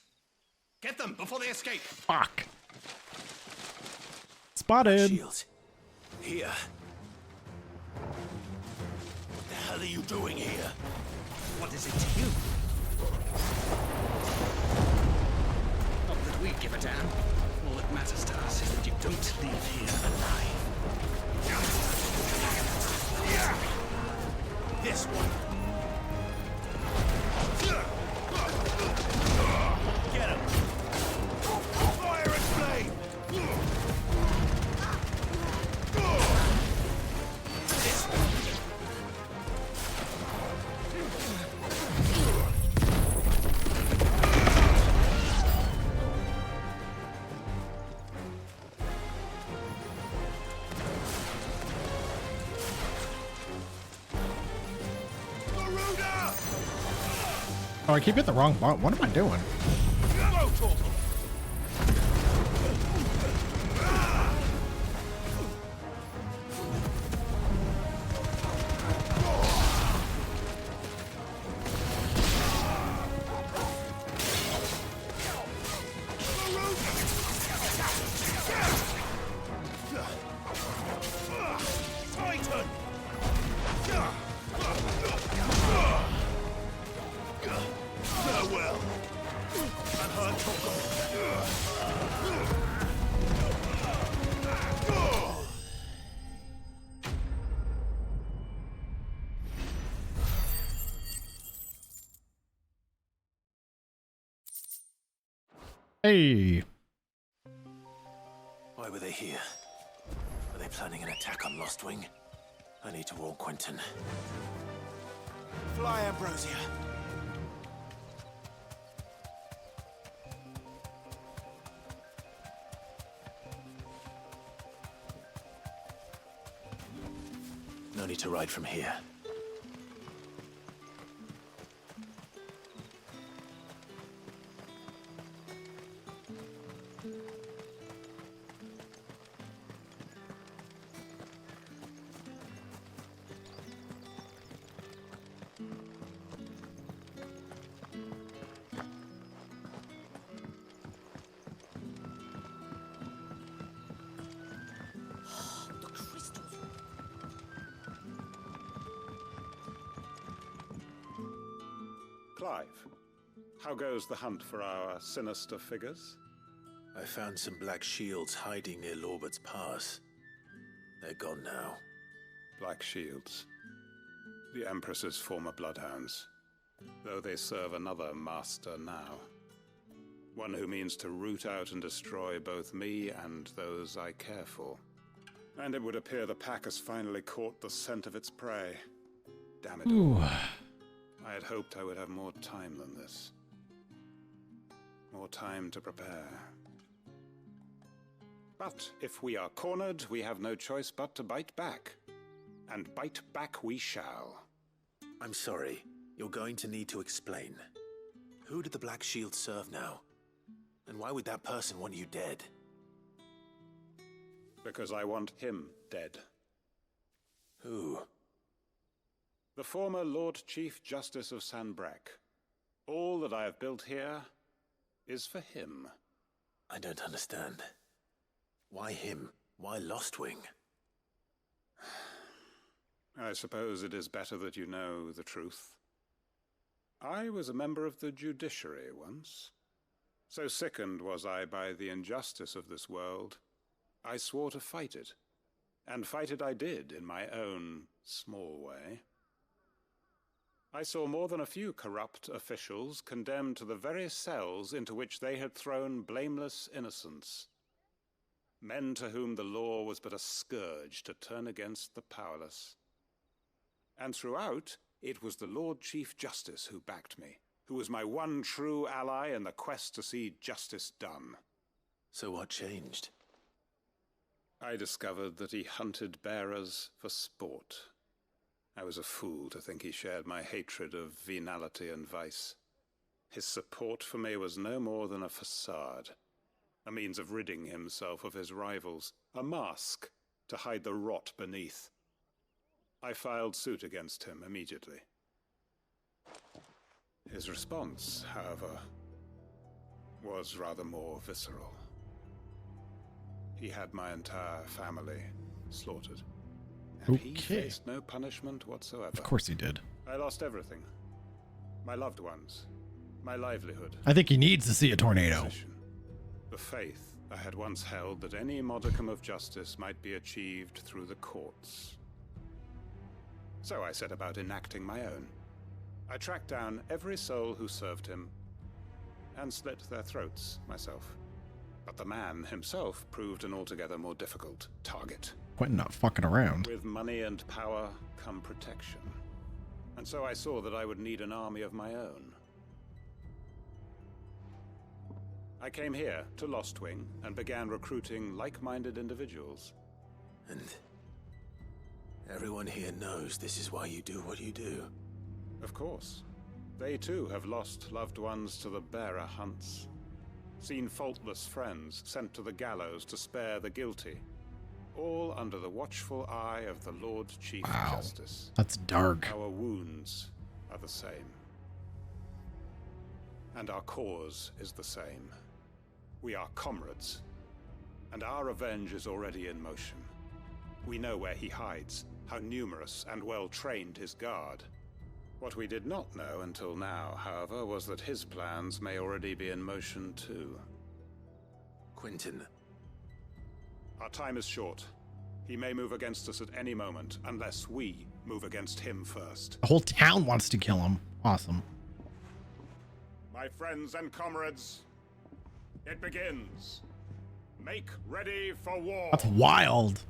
Get them before they escape. Fuck. Spotted. Shields. Here. What the hell are you doing here? What is it to you? Not that we give a damn. All that matters to us is that you don't leave here alive. This one. Get him. Fire and flame. This one. Oh, I keep hitting the wrong button. What am I doing? Go, Torkel. Titan. Farewell. And her Hey. Why were they here? Were they planning an attack on Lost Wing? I need to warn Quentin. Fly, Ambrosia. No need to ride from here. Clive, how goes the hunt for our sinister figures? I found some black shields hiding near Lorbert's Pass. They're gone now. Black shields. The Empress's former bloodhounds, though they serve another master now. One who means to root out and destroy both me and those I care for. And it would appear the pack has finally caught the scent of its prey. Damn it all. I had hoped I would have more time than this. More time to prepare. But if we are cornered, we have no choice but to bite back. And bite back we shall. I'm sorry. You're going to need to explain. Who did the Black Shield serve now? And why would that person want you dead? Because I want him dead. Who? The former Lord Chief Justice of Sanbreque. All that I have built here is for him. I don't understand. Why him? Why Lostwing? I suppose it is better that you know the truth. I was a member of the judiciary once. So sickened was I by the injustice of this world, I swore to fight it. And fight it I did in my own small way. I saw more than a few corrupt officials condemned to the very cells into which they had thrown blameless innocents. Men to whom the law was but a scourge to turn against the powerless. And throughout, it was the Lord Chief Justice who backed me, who was my one true ally in the quest to see justice done. So what changed? I discovered that he hunted bearers for sport. I was a fool to think he shared my hatred of venality and vice. His support for me was no more than a facade, a means of ridding himself of his rivals, a mask to hide the rot beneath. I filed suit against him immediately. His response, however, was rather more visceral. He had my entire family slaughtered. And he faced no punishment whatsoever. Of course he did. I lost everything. My loved ones. My livelihood. I think he needs to see a tornado. The faith I had once held that any modicum of justice might be achieved through the courts. So I set about enacting my own. I tracked down every soul who served him and slit their throats myself. But the man himself proved an altogether more difficult target. Quentin not fucking around. With money and power come protection. And so I saw that I would need an army of my own. I came here to Lostwing and began recruiting like-minded individuals. And everyone here knows this is why you do what you do. Of course. They too have lost loved ones to the bearer hunts. Seen faultless friends sent to the gallows to spare the guilty. All under the watchful eye of the Lord Chief Justice. That's dark. Our wounds are the same. And our cause is the same. We are comrades. And our revenge is already in motion. We know where he hides, how numerous and well-trained his guard. What we did not know until now, however, was that his plans may already be in motion too. Quentin. Our time is short. He may move against us at any moment, unless we move against him first. The whole town wants to kill him. Awesome. My friends and comrades, it begins. Make ready for war. That's wild.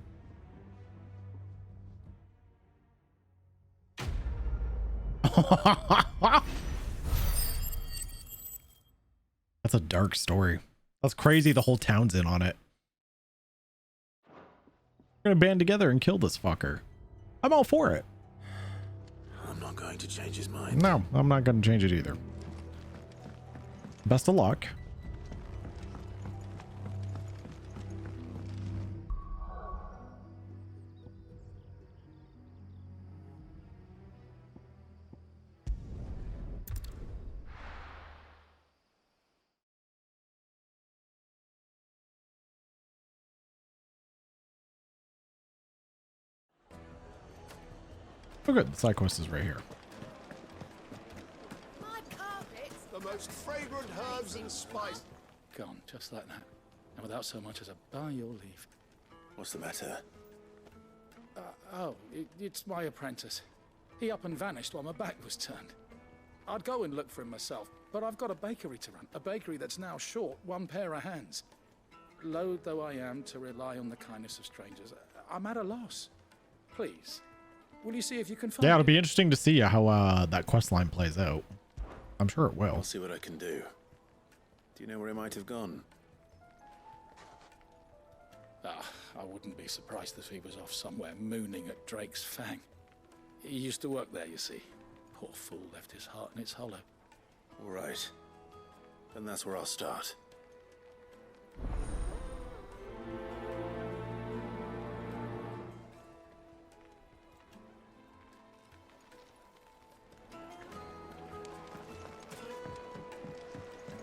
That's a dark story. That's crazy. The whole town's in on it. We're gonna band together and kill this fucker. I'm all for it. I'm not going to change his mind. No, I'm not gonna change it either. Best of luck. Oh good, the side quest is right here. My car! most fragrant herbs and spices. Gone, just like that. And without so much as a by your leave. What's the matter? It's my apprentice. He up and vanished while my back was turned. I'd go and look for him myself, but I've got a bakery to run. A bakery that's now short one pair of hands. Loath though I am to rely on the kindness of strangers, I'm at a loss. Please, will you see if you can find Yeah, it'll him? be interesting to see how that quest line plays out. I'm sure it will. I'll see what I can do. Do you know where he might have gone? I wouldn't be surprised if he was off somewhere mooning at Drake's Fang. He used to work there, you see. Poor fool left his heart in its hollow. All right. Then that's where I'll start.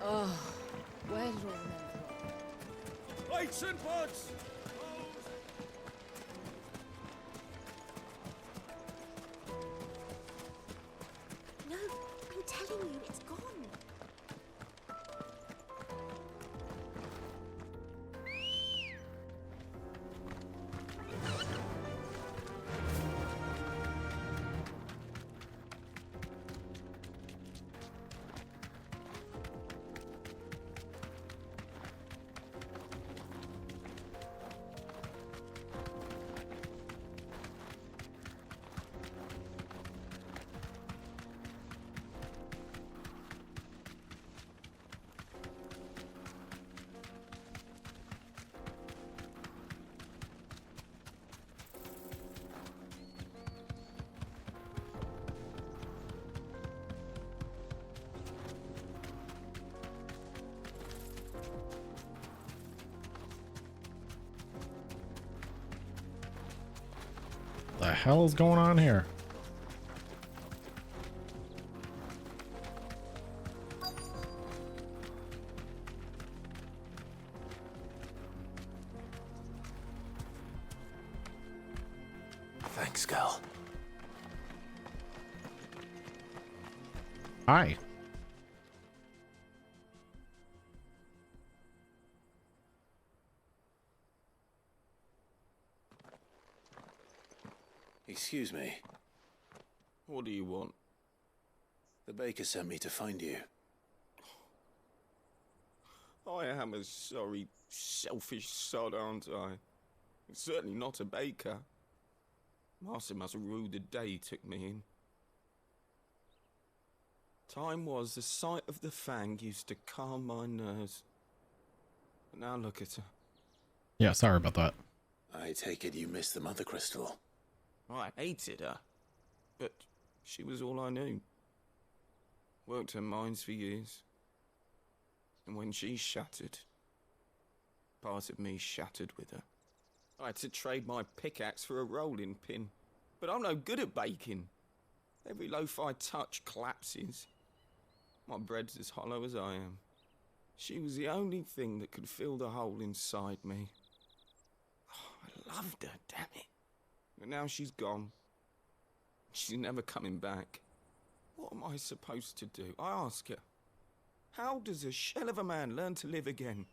Oh, well remembered. Lights and pots! No, I'm telling you, it's gone. The hell is going on here? Thanks, Gal. Hi. Excuse me. What do you want? The baker sent me to find you. I am a sorry, selfish sod, aren't I? Certainly not a baker. Master must have ruled the day he took me in. Time was the sight of the Fang used to calm my nerves. But now look at her. Yeah, sorry about that. I take it you missed the Mother Crystal. I hated her, but she was all I knew. Worked her mines for years. And when she shattered, part of me shattered with her. I had to trade my pickaxe for a rolling pin, but I'm no good at baking. Every loaf I touch collapses. My bread's as hollow as I am. She was the only thing that could fill the hole inside me. Oh, I loved her, damn it. But now she's gone. She's never coming back. What am I supposed to do? I ask her. How does a shell of a man learn to live again?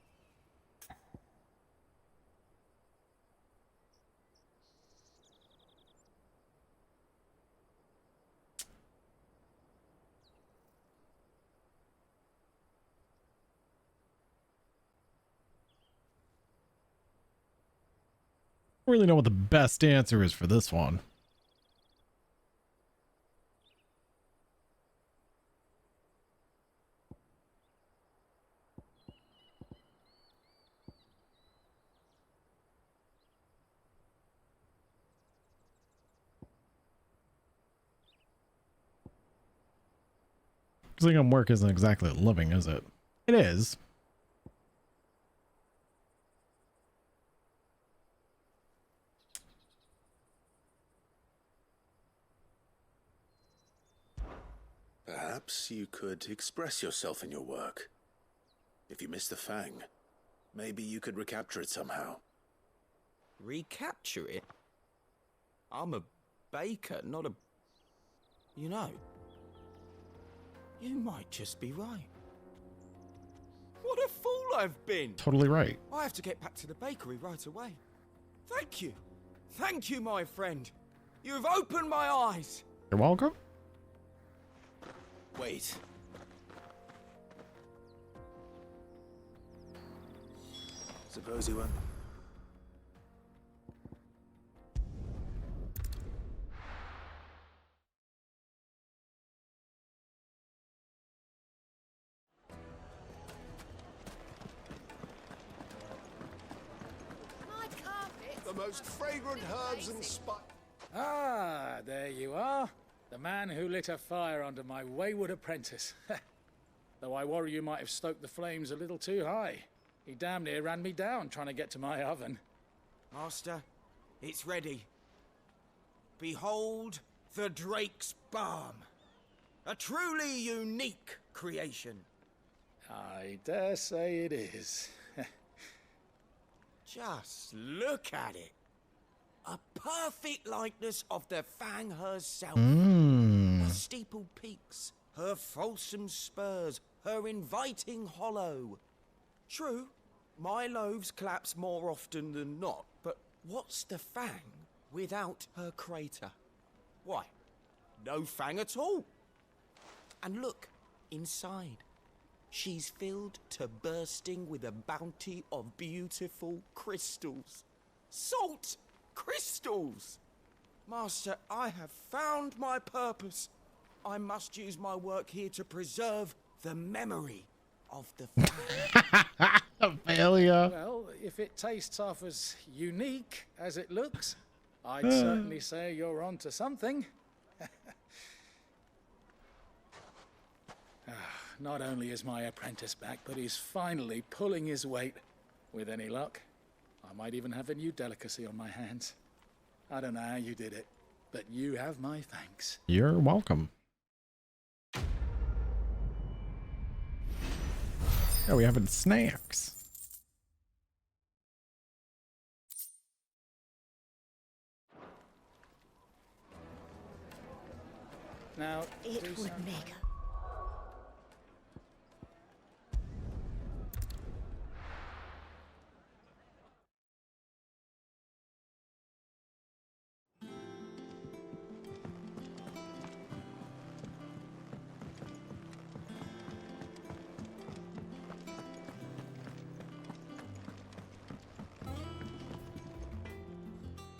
I don't really know what the best answer is for this one. Losing work isn't exactly living, is it? It is. Perhaps you could express yourself in your work. If you miss the Fang, maybe you could recapture it somehow. Recapture it? I'm a baker, not a... You know, you might just be right. I've been. Totally right. I have to get back to the bakery right away. Thank you. Thank you, my friend. You've opened my eyes. You're welcome. Wait. Suppose you won't. The most fragrant herbs and spices. Ah, there you are. The man who lit a fire under my wayward apprentice. Though I worry you might have stoked the flames a little too high. He damn near ran me down trying to get to my oven. Master, it's ready. Behold the Drake's Balm. A truly unique creation. I dare say it is. Just look at it. A perfect likeness of the Fang herself. Mm. Her steepled peaks, her fulsome spurs, her inviting hollow. True, my loaves collapse more often than not, but what's the Fang without her crater? Why, no Fang at all. And look, inside. She's filled to bursting with a bounty of beautiful crystals. Salt crystals! Master, I have found my purpose. I must use my work here to preserve the memory of the Fang. Failure. Well, if it tastes half as unique as it looks, I'd certainly say you're onto something. Not only is my apprentice back, but he's finally pulling his weight. With any luck, I might even have a new delicacy on my hands. I don't know how you did it, but you have my thanks. You're welcome. Oh, we having snacks. Now, it would make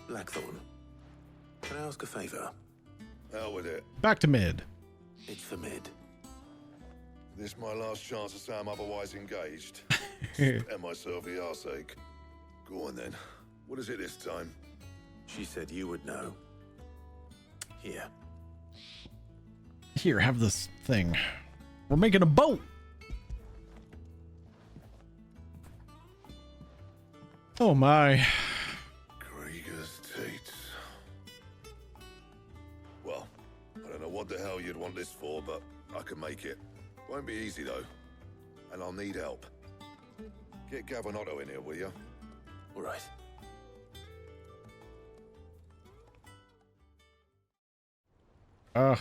Blackthorn, can I ask a favor? Hell with it. Back to mid. It's for mid. This my last chance to say I'm otherwise engaged. And myself the arseache. Go on then. What is it this time? She said you would know. Here. Here, have this thing. We're making a boat. Oh my. Krieger's Tates. Well, I don't know what the hell you'd want this for, but I can make it. Won't be easy though. And I'll need help. Get Gavinotto in here, will you? All right. Ugh.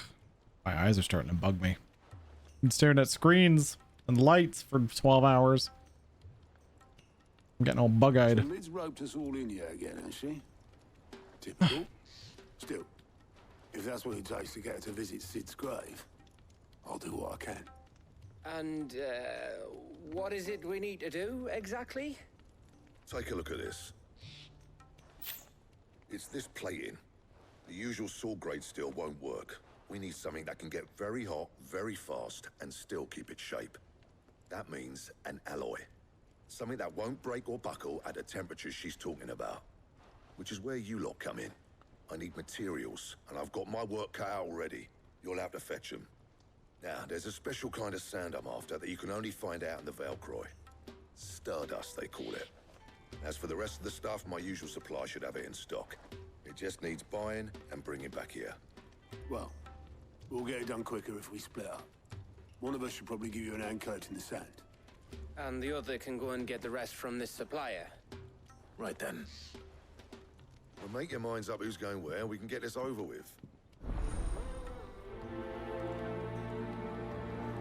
My eyes are starting to bug me. I'm staring at screens and lights for 12 hours. I'm getting all bug-eyed. So Mid's roped us all in here again, hasn't she? Typical. Still, if that's what it takes to get her to visit Sid's grave, I'll do what I can. And, what is it we need to do, exactly? Take a look at this. It's this plating. The usual sword grade steel won't work. We need something that can get very hot, very fast, and still keep its shape. That means an alloy. Something that won't break or buckle at the temperatures she's talking about. Which is where you lot come in. I need materials, and I've got my work cut out already. You'll have to fetch them. Now, there's a special kind of sand I'm after that you can only find out in the Valcroy. Stardust, they call it. As for the rest of the stuff, my usual supply should have it in stock. It just needs buying and bringing back here. Well, we'll get it done quicker if we split up. One of us should probably give you an hand coat in the sand. And the other can go and get the rest from this supplier. Right then. Well, make your minds up who's going where, and we can get this over with.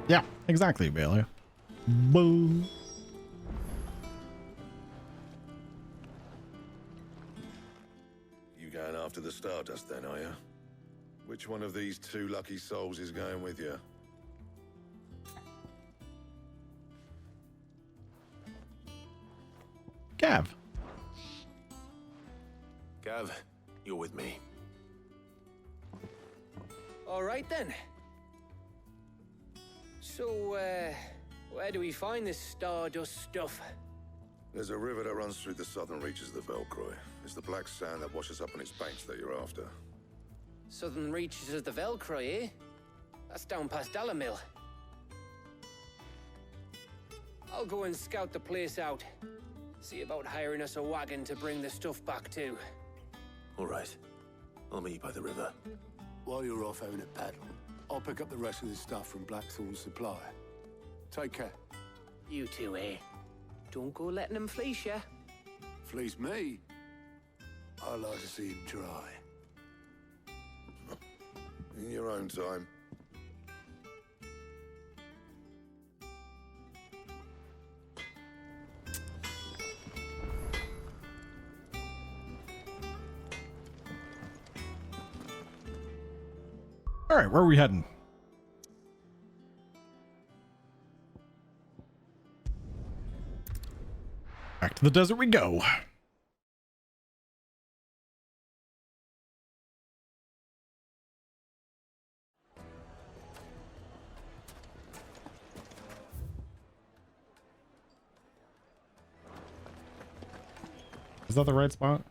Yeah, exactly, Bailey. Boo. You going after the Stardust then, are you? Which one of these two lucky souls is going with you? Gav. Gav, you're with me. All right then. So, where do we find this Stardust stuff? There's a river that runs through the southern reaches of the Velcroy. It's the black sand that washes up on its banks that you're after. Southern reaches of the Velcroy, eh? That's down past Dalamil. I'll go and scout the place out. See about hiring us a wagon to bring the stuff back to. All right. I'll meet you by the river. While you're off having a paddle, I'll pick up the rest of the stuff from Blackthorn's supply. Take care. You two, eh? Don't go letting them fleece ya. Fleece me? I like to see him try. In your own time. All right, where are we heading? Back to the desert we go. Is that the right spot?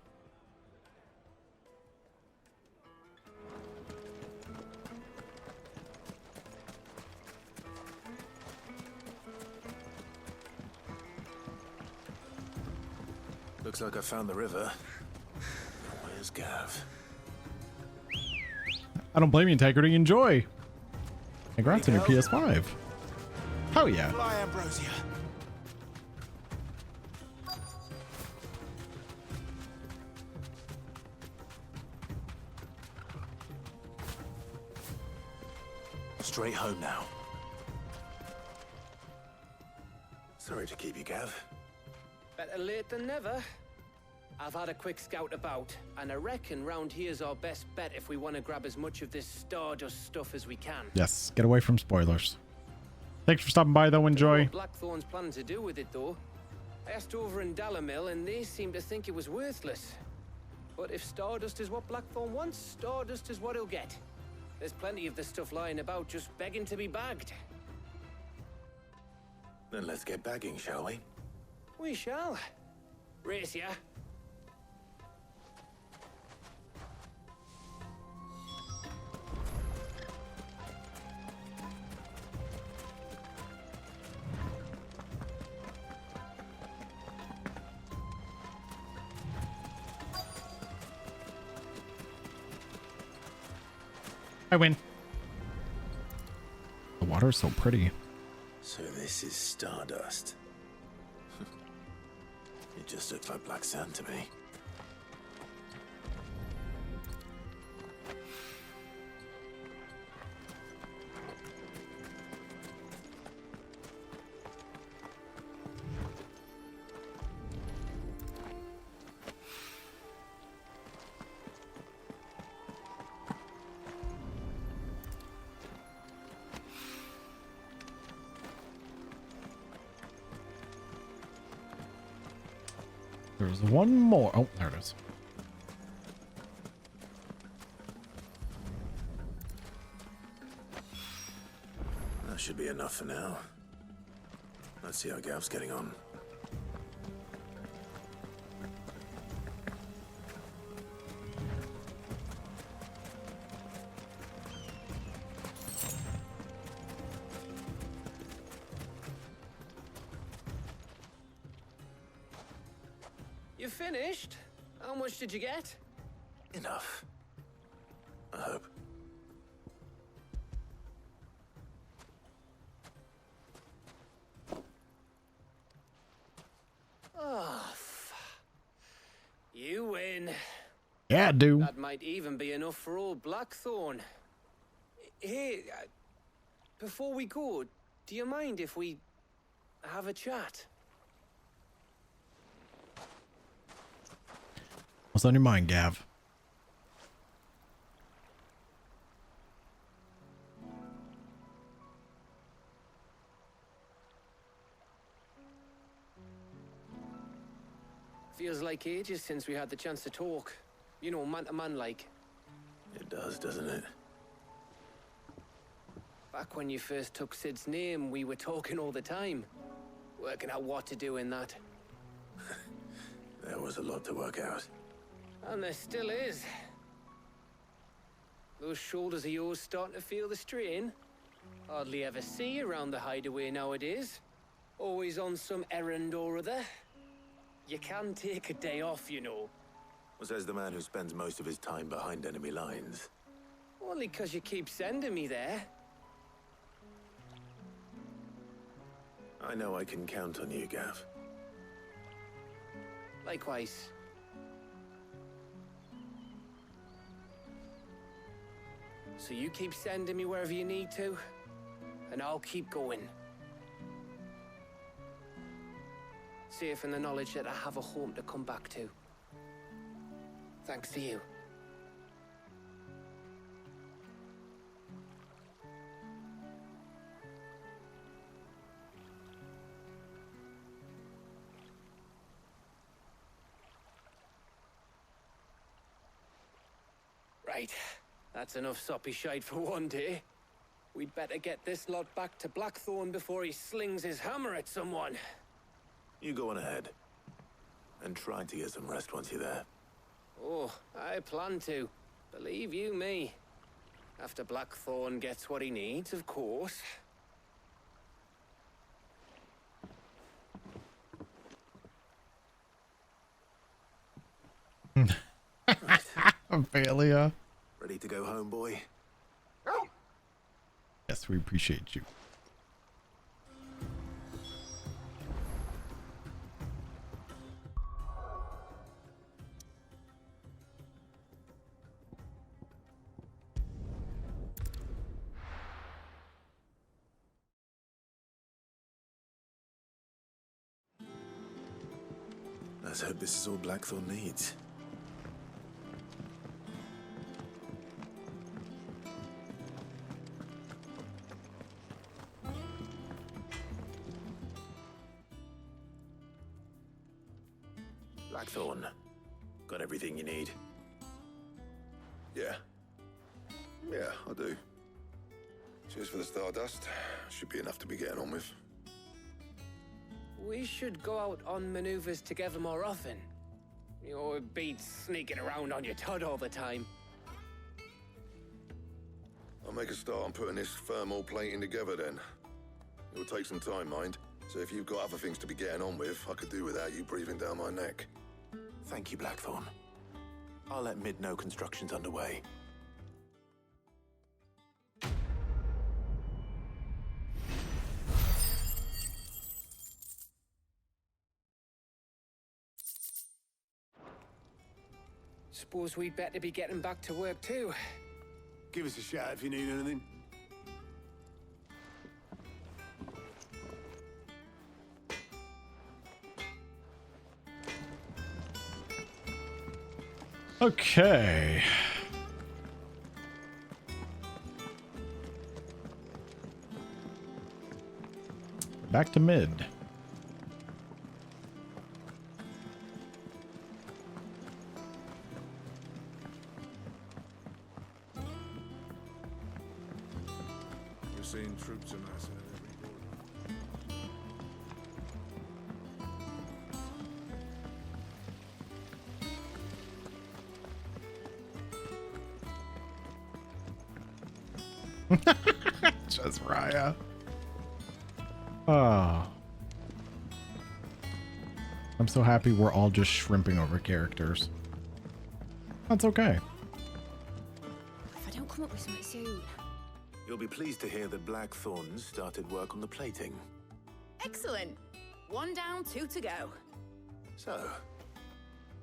Looks like I found the river. Where's Gav? I don't blame you, Integrity. Enjoy. Congrats on your PS5. Hell yeah. Fly, Ambrosia. Straight home now. Sorry to keep you, Gav. Better late than never. I've had a quick scout about, and I reckon round here's our best bet if we want to grab as much of this Stardust stuff as we can. Yes, get away from spoilers. Thanks for stopping by, though. Enjoy. What Blackthorn's planning to do with it, though. I asked over in Dalamil, and they seem to think it was worthless. But if Stardust is what Blackthorn wants, Stardust is what he'll get. There's plenty of this stuff lying about, just begging to be bagged. Then let's get bagging, shall we? We shall. Race ya. I win. The water is so pretty. So this is Stardust. It just looks like black sand to me. There's one more. Oh, there it is. That should be enough for now. Let's see how Gav's getting on. You finished? How much did you get? Enough. I hope. Oh, you win. Yeah, I do. That might even be enough for old Blackthorn. Hey, before we go, do you mind if we have a chat? What's on your mind, Gav? like ages since we had the chance to talk. You know, man to man like. It does, doesn't it? Back when you first took Sid's name, we were talking all the time. Working out what to do in that. There was a lot to work out. And there still is. Those shoulders of yours starting to feel the strain. Hardly ever see you around the hideaway nowadays. Always on some errand or other. You can take a day off, you know. Says the man who spends most of his time behind enemy lines. Only 'cause you keep sending me there. I know I can count on you, Gav. Likewise. So you keep sending me wherever you need to, and I'll keep going. Safe in the knowledge that I have a home to come back to. Thanks to you. Right. That's enough soppy shite for one day. We'd better get this lot back to Blackthorn before he slings his hammer at someone. You go on ahead. And try to get some rest once you're there. Oh, I plan to. Believe you me. After Blackthorn gets what he needs, of course. Ophelia. Ready to go home, boy? Yes, we appreciate you. Let's hope this is all Blackthorn needs. Blackthorn, got everything you need? Yeah. Yeah, I do. Cheers for the Stardust. Should be enough to be getting on with. We should go out on maneuvers together more often. You know, it beats sneaking around on your Todd all the time. I'll make a start on putting this thermal plating together then. It'll take some time, mind. So if you've got other things to be getting on with, I could do without you breathing down my neck. Thank you, Blackthorn. I'll let Mid know construction's underway. Suppose we'd better be getting back to work too. Give us a shout if you need anything. Okay. Back to Mid. We're seeing troops amassing at every corner. Just Raya. Oh. I'm so happy we're all just shrimping over characters. That's okay. If I don't come up with something soon. You'll be pleased to hear that Blackthorn started work on the plating. Excellent. 1 down, 2 to go. So,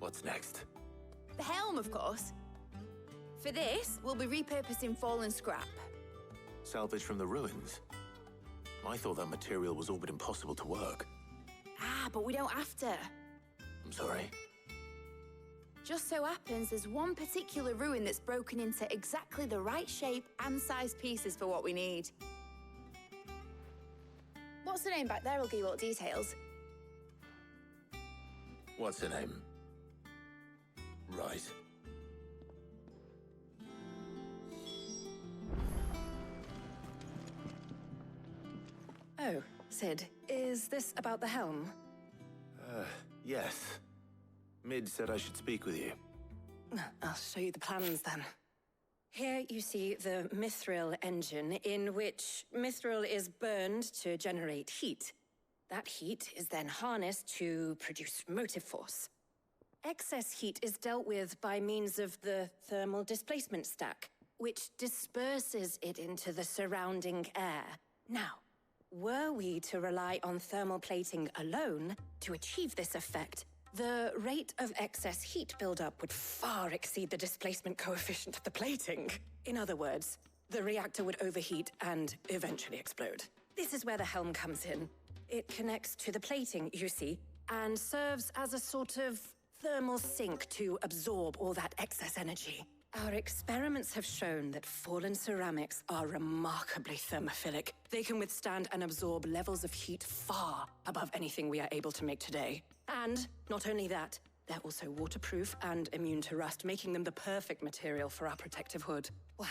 what's next? The helm, of course. For this, we'll be repurposing fallen scrap. Salvage from the ruins? I thought that material was all but impossible to work. Ah, but we don't have to. I'm sorry. Just so happens there's one particular ruin that's broken into exactly the right shape and size pieces for what we need. What's the name back there? I'll give you all the details. What's her name? Right. Oh, Sid, is this about the helm? Yes. Mid said I should speak with you. I'll show you the plans then. Here you see the mithril engine, in which mithril is burned to generate heat. That heat is then harnessed to produce motive force. Excess heat is dealt with by means of the thermal displacement stack, which disperses it into the surrounding air. Now, were we to rely on thermal plating alone to achieve this effect, the rate of excess heat buildup would far exceed the displacement coefficient of the plating. In other words, the reactor would overheat and eventually explode. This is where the helm comes in. It connects to the plating, you see, and serves as a sort of thermal sink to absorb all that excess energy. Our experiments have shown that fallen ceramics are remarkably thermophilic. They can withstand and absorb levels of heat far above anything we are able to make today. And not only that, they're also waterproof and immune to rust, making them the perfect material for our protective hood. Why,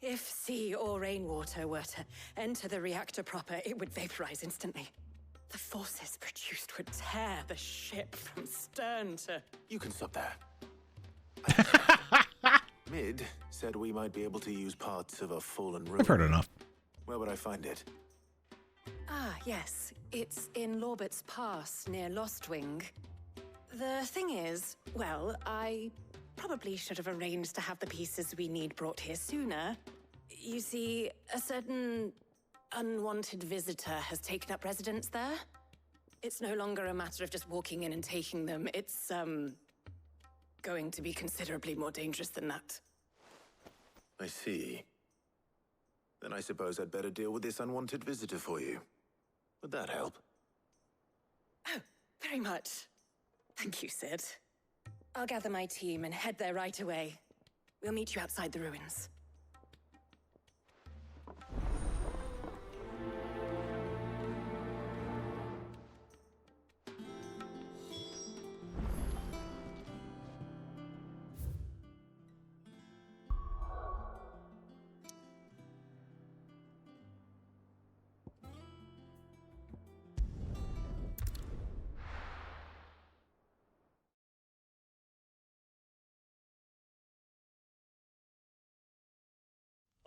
if sea or rainwater were to enter the reactor proper, it would vaporize instantly. The forces produced would tear the ship from stern to... You can stop there. Mid said we might be able to use parts of a fallen ruin. I've heard enough. Where would I find it? Ah, yes. It's in Lorbert's Pass, near Lostwing. The thing is, well, I probably should have arranged to have the pieces we need brought here sooner. You see, a certain unwanted visitor has taken up residence there. It's no longer a matter of just walking in and taking them. It's, going to be considerably more dangerous than that. I see. Then I suppose I'd better deal with this unwanted visitor for you. Would that help? Oh, very much. Thank you, Sid. I'll gather my team and head there right away. We'll meet you outside the ruins.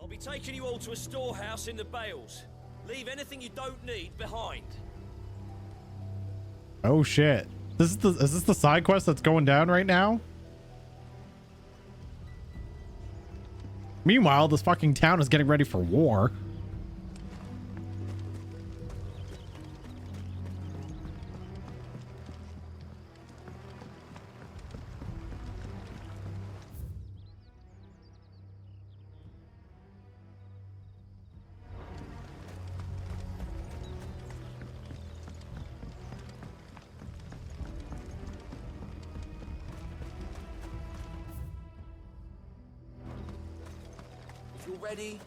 I'll be taking you all to a storehouse in the Bales. Leave anything you don't need behind. Oh shit. Is this the side quest that's going down right now? Meanwhile, this fucking town is getting ready for war. If you're ready,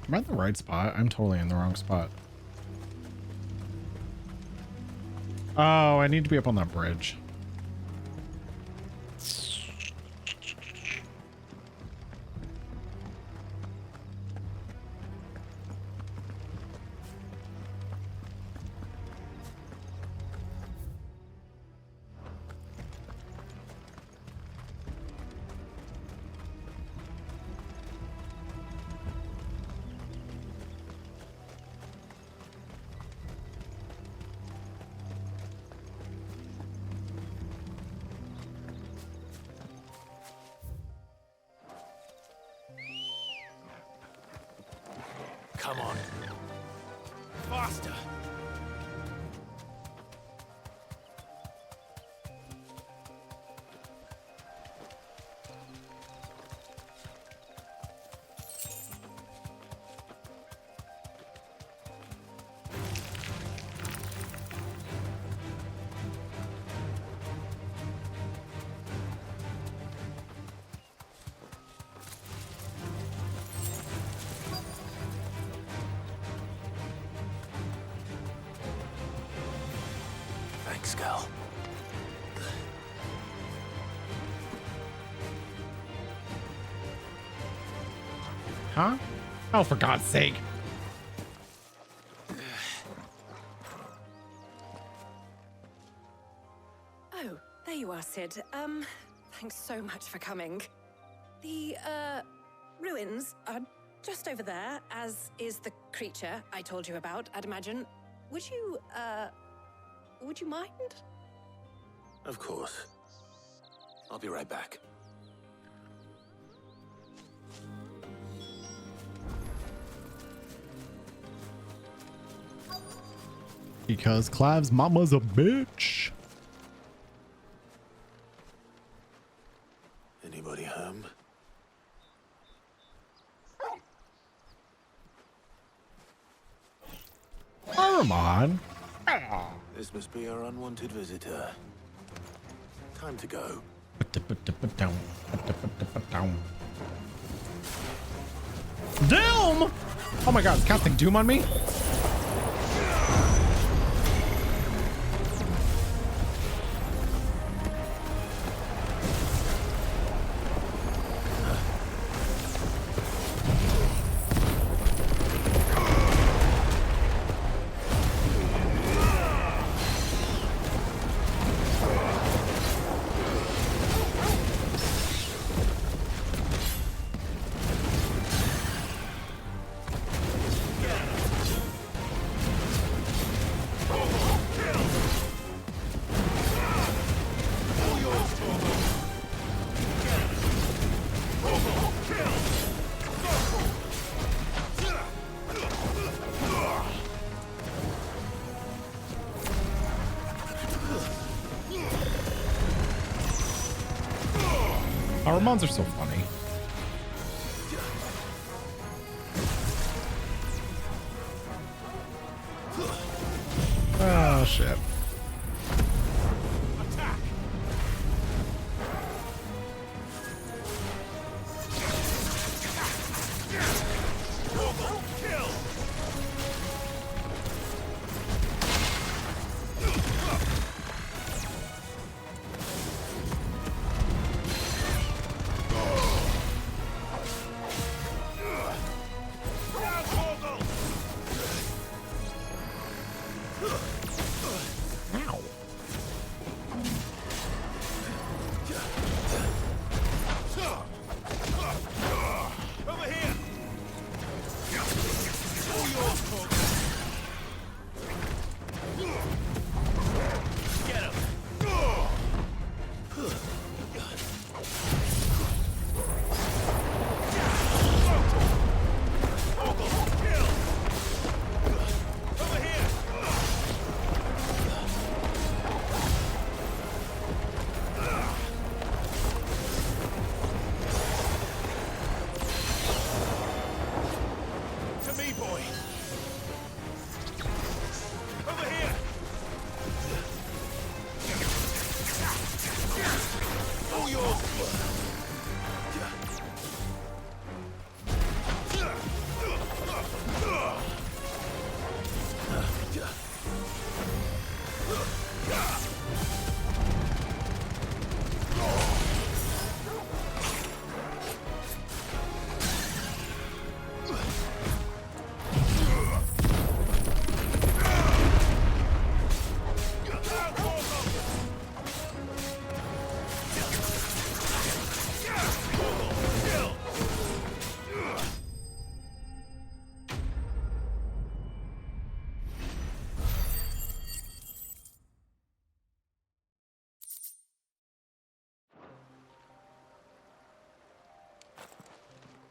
Am I in the right spot? I'm totally in the wrong spot. Oh, I need to be up on that bridge. come on. Faster! Thanks, Gal. Huh? Oh, for God's sake. Oh, there you are, Sid. Thanks so much for coming. The, ruins are just over there, as is the creature I told you about, I'd imagine. Would you mind? Of course. I'll be right back. Because Clav's mama's a bitch. Anybody home? Armand. This must be our unwanted visitor. Time to go. Doom! Oh my God, it's casting Doom on me? Our mons are so funny. Oh shit.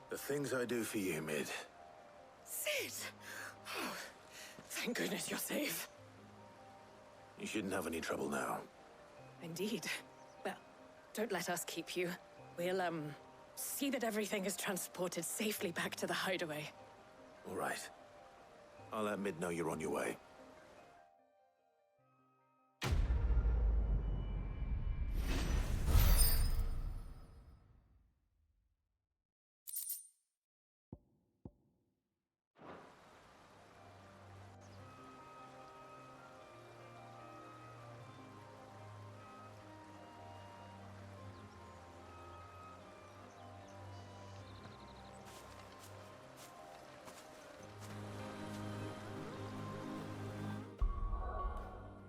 The things I do for you, Mid. Sid! Oh, thank goodness you're safe. You shouldn't have any trouble now. Indeed. Well, don't let us keep you. We'll, see that everything is transported safely back to the hideaway. All right. I'll let Mid know you're on your way.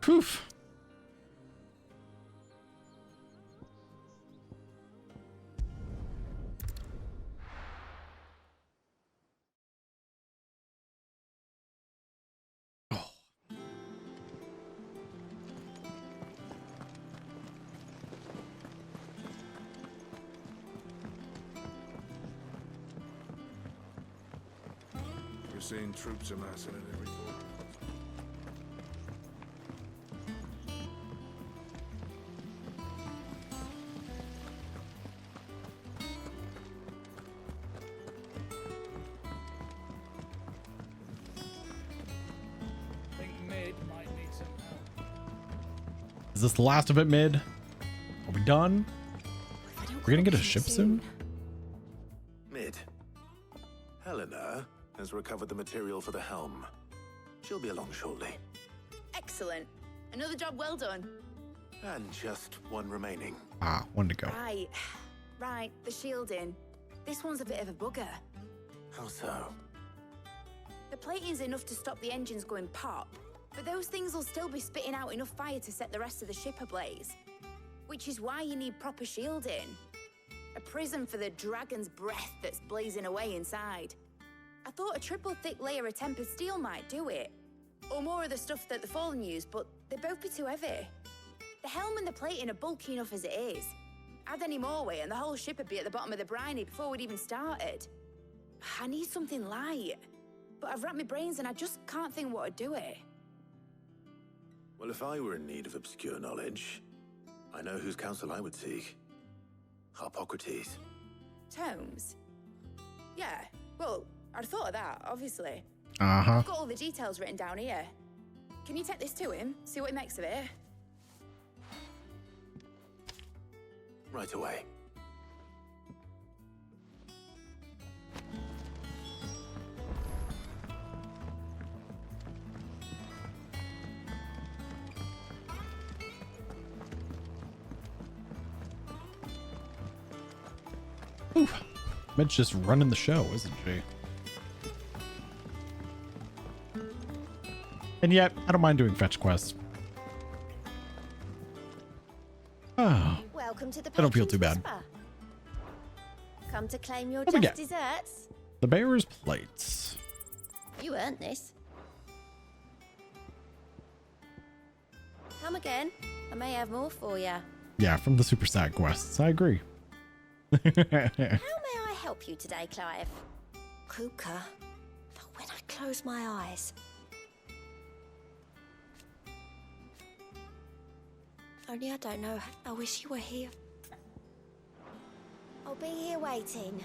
Whew. We're seeing troops amassing at every corner. Think mid might need some help. Is this the last of it, mid? Are we done? We're gonna get a ship soon? Mid. Helena has recovered the material for the helm. She'll be along shortly. Excellent. Another job well done. And just one remaining. Ah, one to go. Right, the shielding. This one's a bit of a bugger. How so? The plating's enough to stop the engines going pop, but those things will still be spitting out enough fire to set the rest of the ship ablaze. Which is why you need proper shielding. A prison for the dragon's breath that's blazing away inside. I thought a triple thick layer of tempered steel might do it. Or more of the stuff that the Fallen use, but they'd both be too heavy. The helm and the plating are bulky enough as it is. Add any more weight and the whole ship would be at the bottom of the briny before we'd even started. I need something light. But I've racked my brains and I just can't think what would do it. Well, if I were in need of obscure knowledge, I know whose counsel I would seek. Harpocrates. Tomes? Yeah, well, I'd thought of that, obviously. Uh-huh. I've got all the details written down here. Can you take this to him, see what he makes of it? Right away. Ooh. Mid's just running the show, isn't she? And yet, I don't mind doing fetch quests. Oh. Welcome to the I don't feel too bad. Whisper. Come to claim your What we just get? desserts. The bearer's plates. You earned this. Come again. I may have more for you. Yeah, from the super side quests. I agree. How may I help you today, Clive? Kuka. But when I close my eyes. Only I don't know. I wish you were here. I'll be here waiting.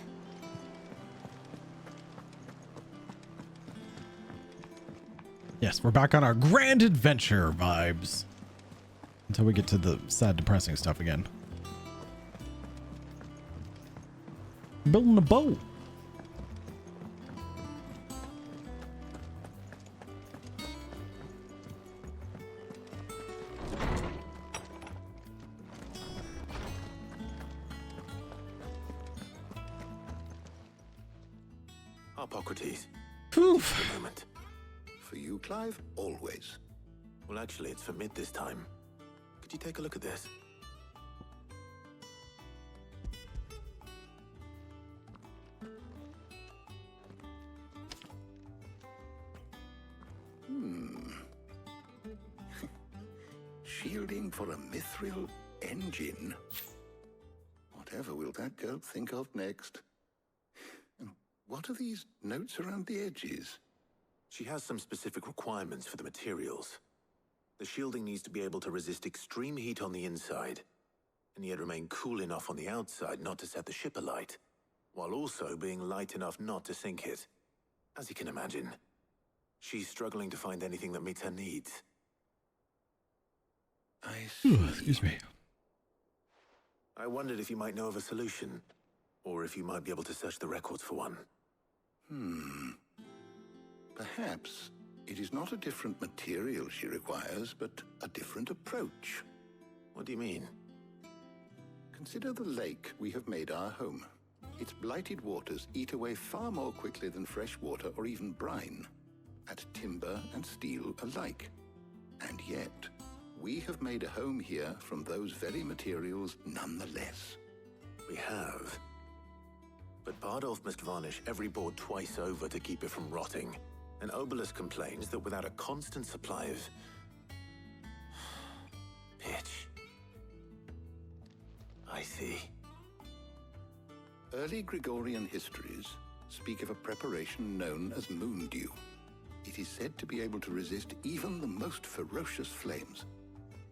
Yes, we're back on our grand adventure vibes. Until we get to the sad, depressing stuff again. Building a boat. Harpocrates. Poof. Just a moment. For you, Clive, always. Well, actually, it's for mid this time. Could you take a look at this? Shielding for a mithril engine. Whatever will that girl think of next? And what are these notes around the edges? She has some specific requirements for the materials. The shielding needs to be able to resist extreme heat on the inside, and yet remain cool enough on the outside not to set the ship alight, while also being light enough not to sink it. As you can imagine, she's struggling to find anything that meets her needs. I see. Excuse me. I wondered if you might know of a solution, or if you might be able to search the records for one. Perhaps it is not a different material she requires, but a different approach. What do you mean? Consider the lake we have made our home. Its blighted waters eat away far more quickly than fresh water or even brine, at timber and steel alike. And yet, we have made a home here from those very materials nonetheless. We have. But Bardolph must varnish every board twice over to keep it from rotting. And Obelisk complains that without a constant supply of pitch. I see. Early Gregorian histories speak of a preparation known as moon dew. It is said to be able to resist even the most ferocious flames.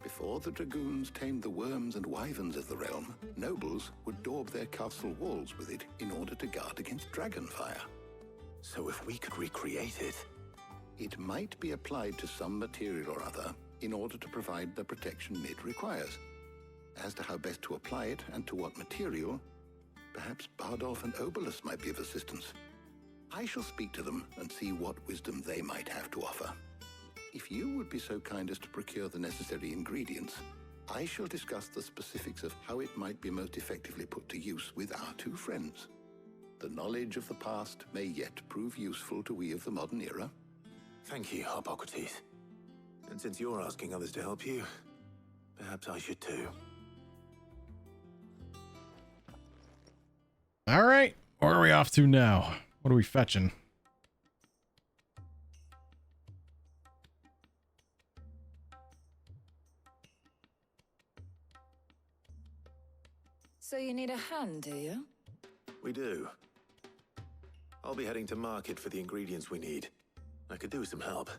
Before the dragoons tamed the worms and wyverns of the realm, nobles would daub their castle walls with it in order to guard against dragon fire. So if we could recreate it... It might be applied to some material or other in order to provide the protection it requires. As to how best to apply it and to what material, perhaps Bardolph and Obelisk might be of assistance. I shall speak to them and see what wisdom they might have to offer. If you would be so kind as to procure the necessary ingredients, I shall discuss the specifics of how it might be most effectively put to use with our two friends. The knowledge of the past may yet prove useful to we of the modern era. Thank you, Hippocrates. And since you're asking others to help you, perhaps I should too. All right, where are we off to now? What are we fetching? So you need a hand, do you? We do. I'll be heading to market for the ingredients we need. I could do with some help.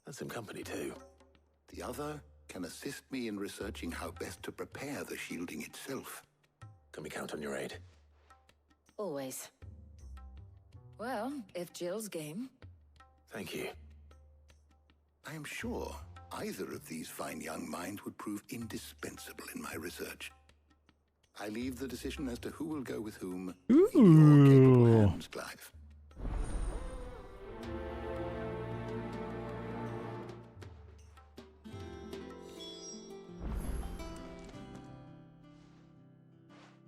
And some company too. The other can assist me in researching how best to prepare the shielding itself. Can we count on your aid? Always. Well, if Jill's game. Thank you. I am sure either of these fine young minds would prove indispensable in my research. I leave the decision as to who will go with whom in your capable hands, Clive.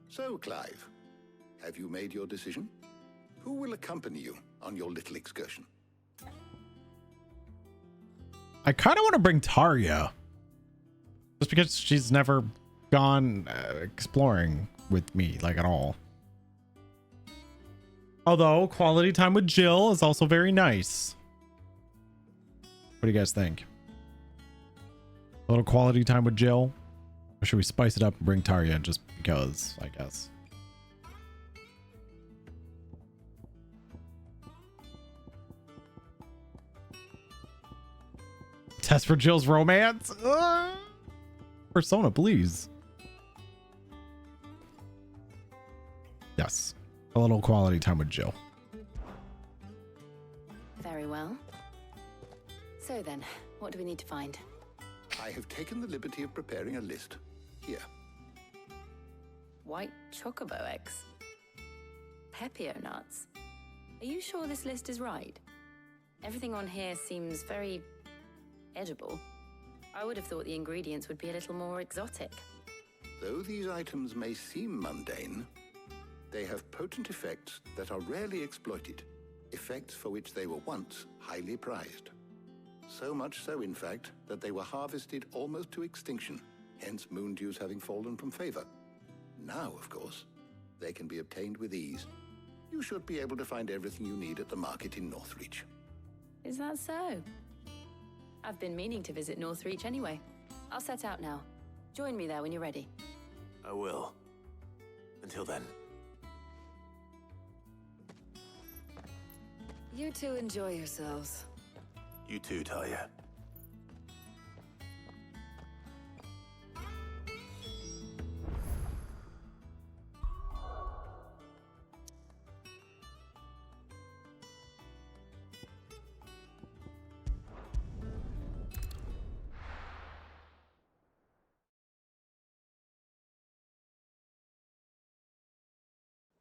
So, Clive, have you made your decision? Who will accompany you on your little excursion? I kind of want to bring Tarja. Just because she's never gone exploring with me, like, at all. Although, quality time with Jill is also very nice. What do you guys think? A little quality time with Jill? Or should we spice it up and bring Tarja just because, I guess? Test for Jill's romance? Persona, please. Yes. A little quality time with Jill. Very well. So then, what do we need to find? I have taken the liberty of preparing a list. Here. White chocobo eggs. Pepio nuts. Are you sure this list is right? Everything on here seems very edible. I would have thought the ingredients would be a little more exotic. Though these items may seem mundane, they have potent effects that are rarely exploited, effects for which they were once highly prized. So much so, in fact, that they were harvested almost to extinction, hence moon dews having fallen from favor. Now, of course, they can be obtained with ease. You should be able to find everything you need at the market in Northreach. Is that so? I've been meaning to visit Northreach anyway. I'll set out now. Join me there when you're ready. I will. Until then. You two enjoy yourselves. You too, Talia.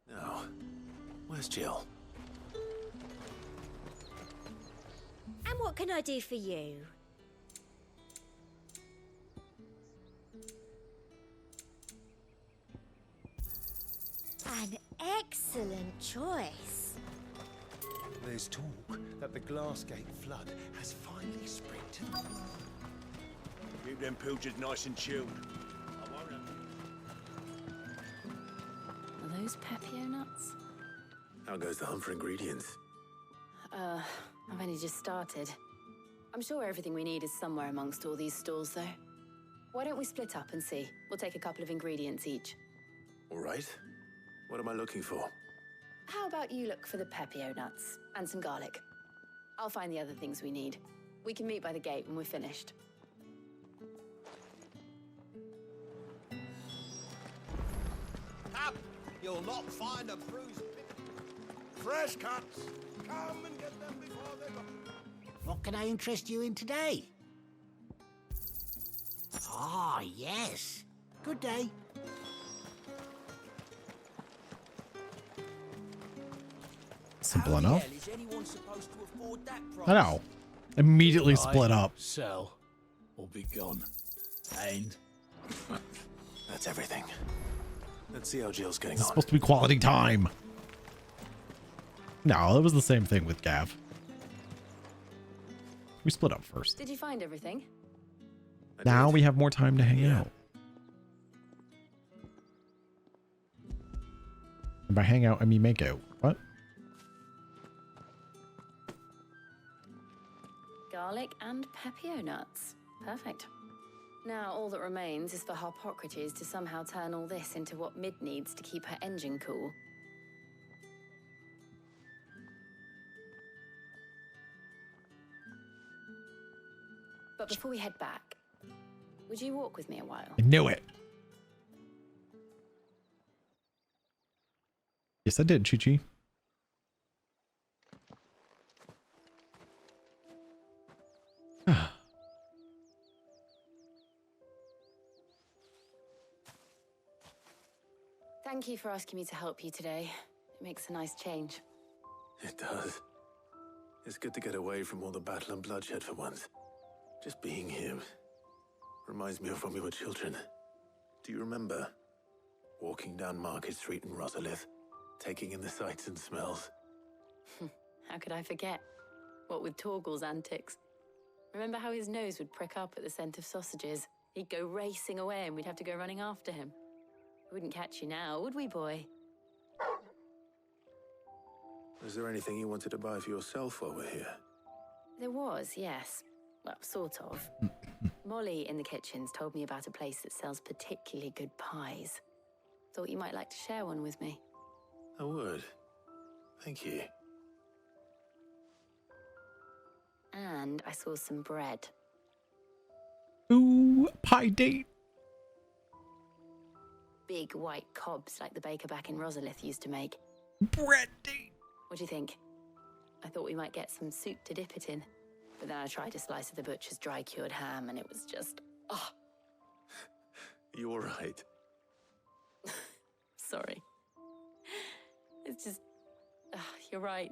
Now, where's Jill? And what can I do for you? An excellent choice. There's talk that the Glassgate flood has finally spread to... Keep them pilgers nice and chilled. I won't have Are those Pepio nuts? How goes the hunt for ingredients? I've only just started. I'm sure everything we need is somewhere amongst all these stalls, though. Why don't we split up and see? We'll take a couple of ingredients each. All right. What am I looking for? How about you look for the Pepio nuts and some garlic? I'll find the other things we need. We can meet by the gate when we're finished. Up! You'll not find a bruised fresh cuts. Come and get them before they're gone. What can I interest you in today? Ah, yes. Good day. Simple enough. Is anyone supposed to afford that price? I know. Immediately Buy, split up. Sell, or be gone. And That's everything. Let's see how Jill's getting It's on. supposed to be quality time. No, it was the same thing with Gav. We split up first. Did you find everything? Now we have more time to hang out. And by hang out, I mean make out. What? Garlic and Pepio nuts. Perfect. Now all that remains is for Harpocrates to somehow turn all this into what Mid needs to keep her engine cool. But before we head back, would you walk with me a while? I knew it. Yes, I did, Chi-Chi. Thank you for asking me to help you today. It makes a nice change. It does. It's good to get away from all the battle and bloodshed for once. Just being here reminds me of when we were children. Do you remember? Walking down Market Street in Rosalith, taking in the sights and smells. How could I forget? What with Torgal's antics. Remember how his nose would prick up at the scent of sausages? He'd go racing away and we'd have to go running after him. We wouldn't catch you now, would we, boy? Is there anything you wanted to buy for yourself while we're here? There was, yes. Well, sort of. Molly in the kitchens told me about a place that sells particularly good pies. Thought you might like to share one with me. I would. Thank you. And I saw some bread. Ooh, pie date. Big white cobs like the baker back in Rosalith used to make. Bread date. What do you think? I thought we might get some soup to dip it in. But then I tried a slice of the butcher's dry-cured ham and it was just... oh. You all right? Sorry. It's just... you're right.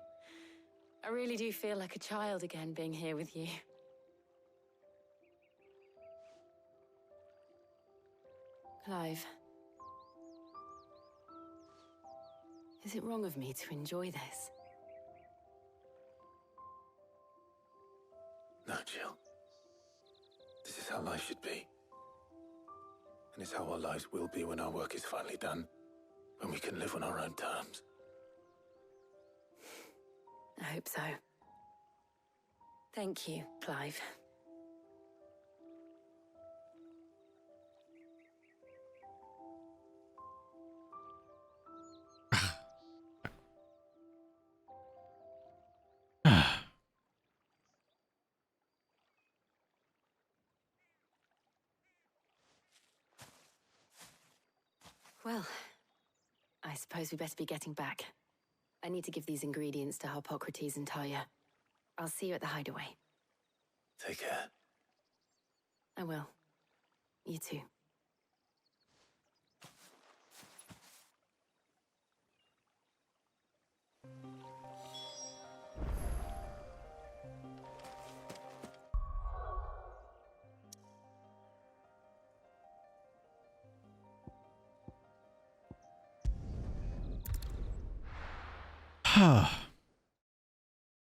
I really do feel like a child again being here with you. Clive. Is it wrong of me to enjoy this? No, Jill. This is how life should be. And it's how our lives will be when our work is finally done. When we can live on our own terms. I hope so. Thank you, Clive. Well, I suppose we better be getting back. I need to give these ingredients to Harpocrates and Talia. I'll see you at the hideaway. Take care. I will. You too.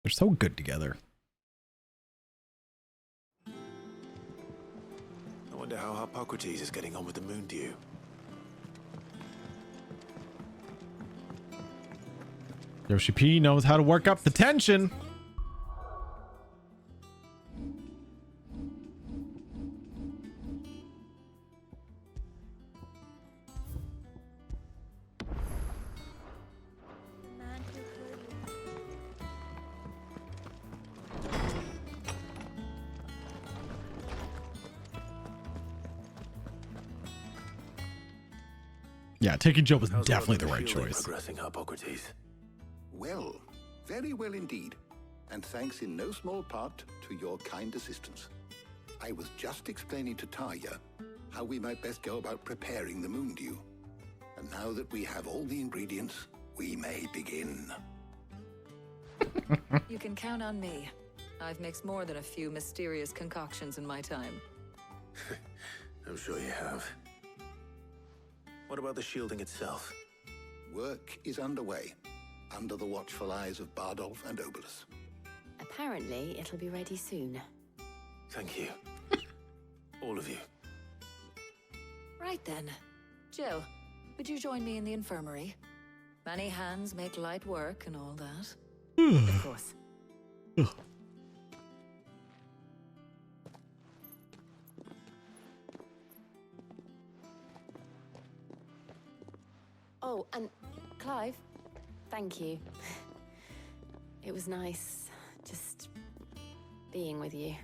They're so good together. Wonder how Hippocrates is getting on with the moon dew. Yoshi P knows how to work up the tension. Yeah, taking Joe was definitely the right choice. Progressing, Hippocrates. Well, very well indeed. And thanks in no small part to your kind assistance. I was just explaining to Tarja how we might best go about preparing the moon dew. And now that we have all the ingredients, we may begin. You can count on me. I've mixed more than a few mysterious concoctions in my time. I'm sure you have. What about the shielding itself? Work is underway, under the watchful eyes of Bardolph and Obolus. Apparently, it'll be ready soon. Thank you. All of you. Right then. Jill, would you join me in the infirmary? Many hands make light work and all that. Of course. Oh, and Clive, thank you. It was nice just being with you.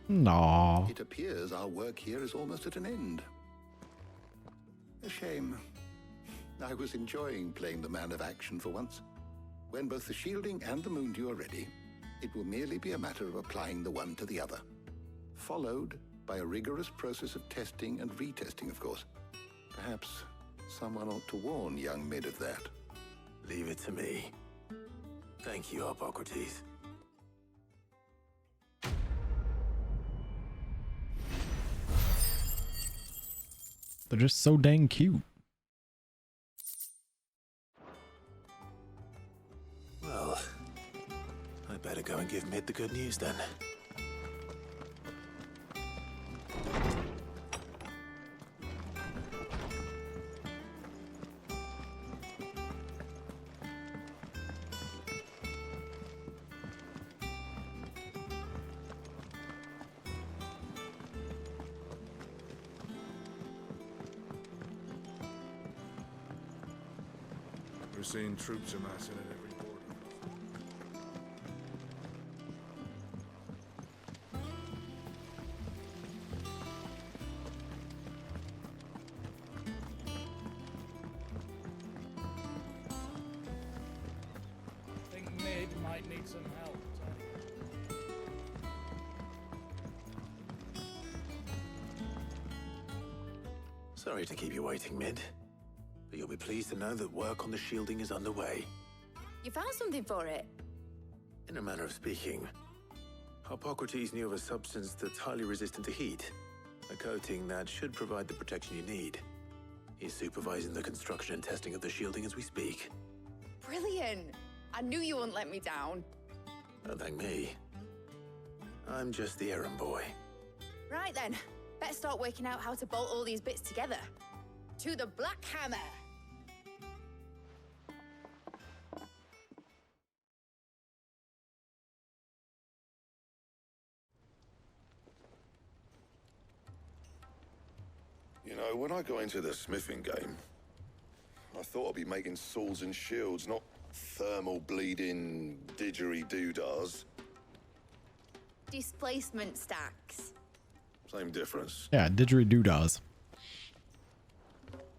No. It appears our work here is almost at an end. A shame. I was enjoying playing the man of action for once. When both the shielding and the moon dew are ready, it will merely be a matter of applying the one to the other. Followed by a rigorous process of testing and retesting, of course. Perhaps someone ought to warn young Mid of that. Leave it to me. Thank you, Hippocrates. They're just so dang cute. Well, I better go and give Mid the good news then. We're seeing troops amassing at every border. I think Mid might need some help. Sorry to keep you waiting, Mid. But you'll be pleased to know that work on the shielding is underway. You found something for it? In a manner of speaking, Hippocrates knew of a substance that's highly resistant to heat. A coating that should provide the protection you need. He's supervising the construction and testing of the shielding as we speak. Brilliant! I knew you wouldn't let me down. Don't thank me. I'm just the errand boy. Right then, better start working out how to bolt all these bits together. To the Black Hammer! You know, when I got into the smithing game, I thought I'd be making swords and shields, not thermal bleeding didgeridoo-dahs. Displacement stacks. Same difference. Yeah, didgeridoo-dahs.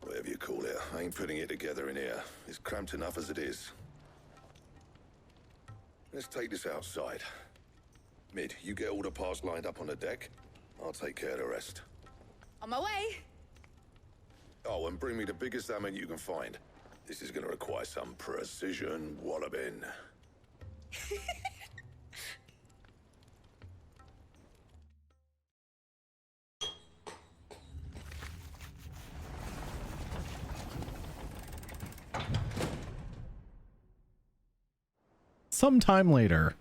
Whatever you call it, I ain't putting it together in here. It's cramped enough as it is. Let's take this outside. Mid, you get all the parts lined up on the deck. I'll take care of the rest. On my way! Oh, and bring me the biggest hammer you can find. This is gonna require some precision walloping. Sometime later.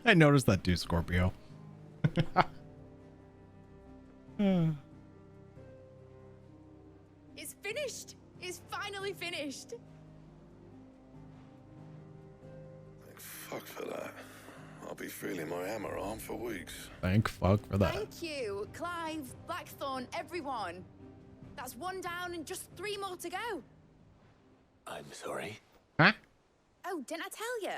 I noticed that too, Scorpio. It's finished! It's finally finished! Thank fuck for that. I'll be feeling my hammer arm for weeks. Thank fuck for that. Thank you, Clive, Blackthorn, everyone. That's one down and just 3 more to go. I'm sorry. Huh? Oh, didn't I tell you?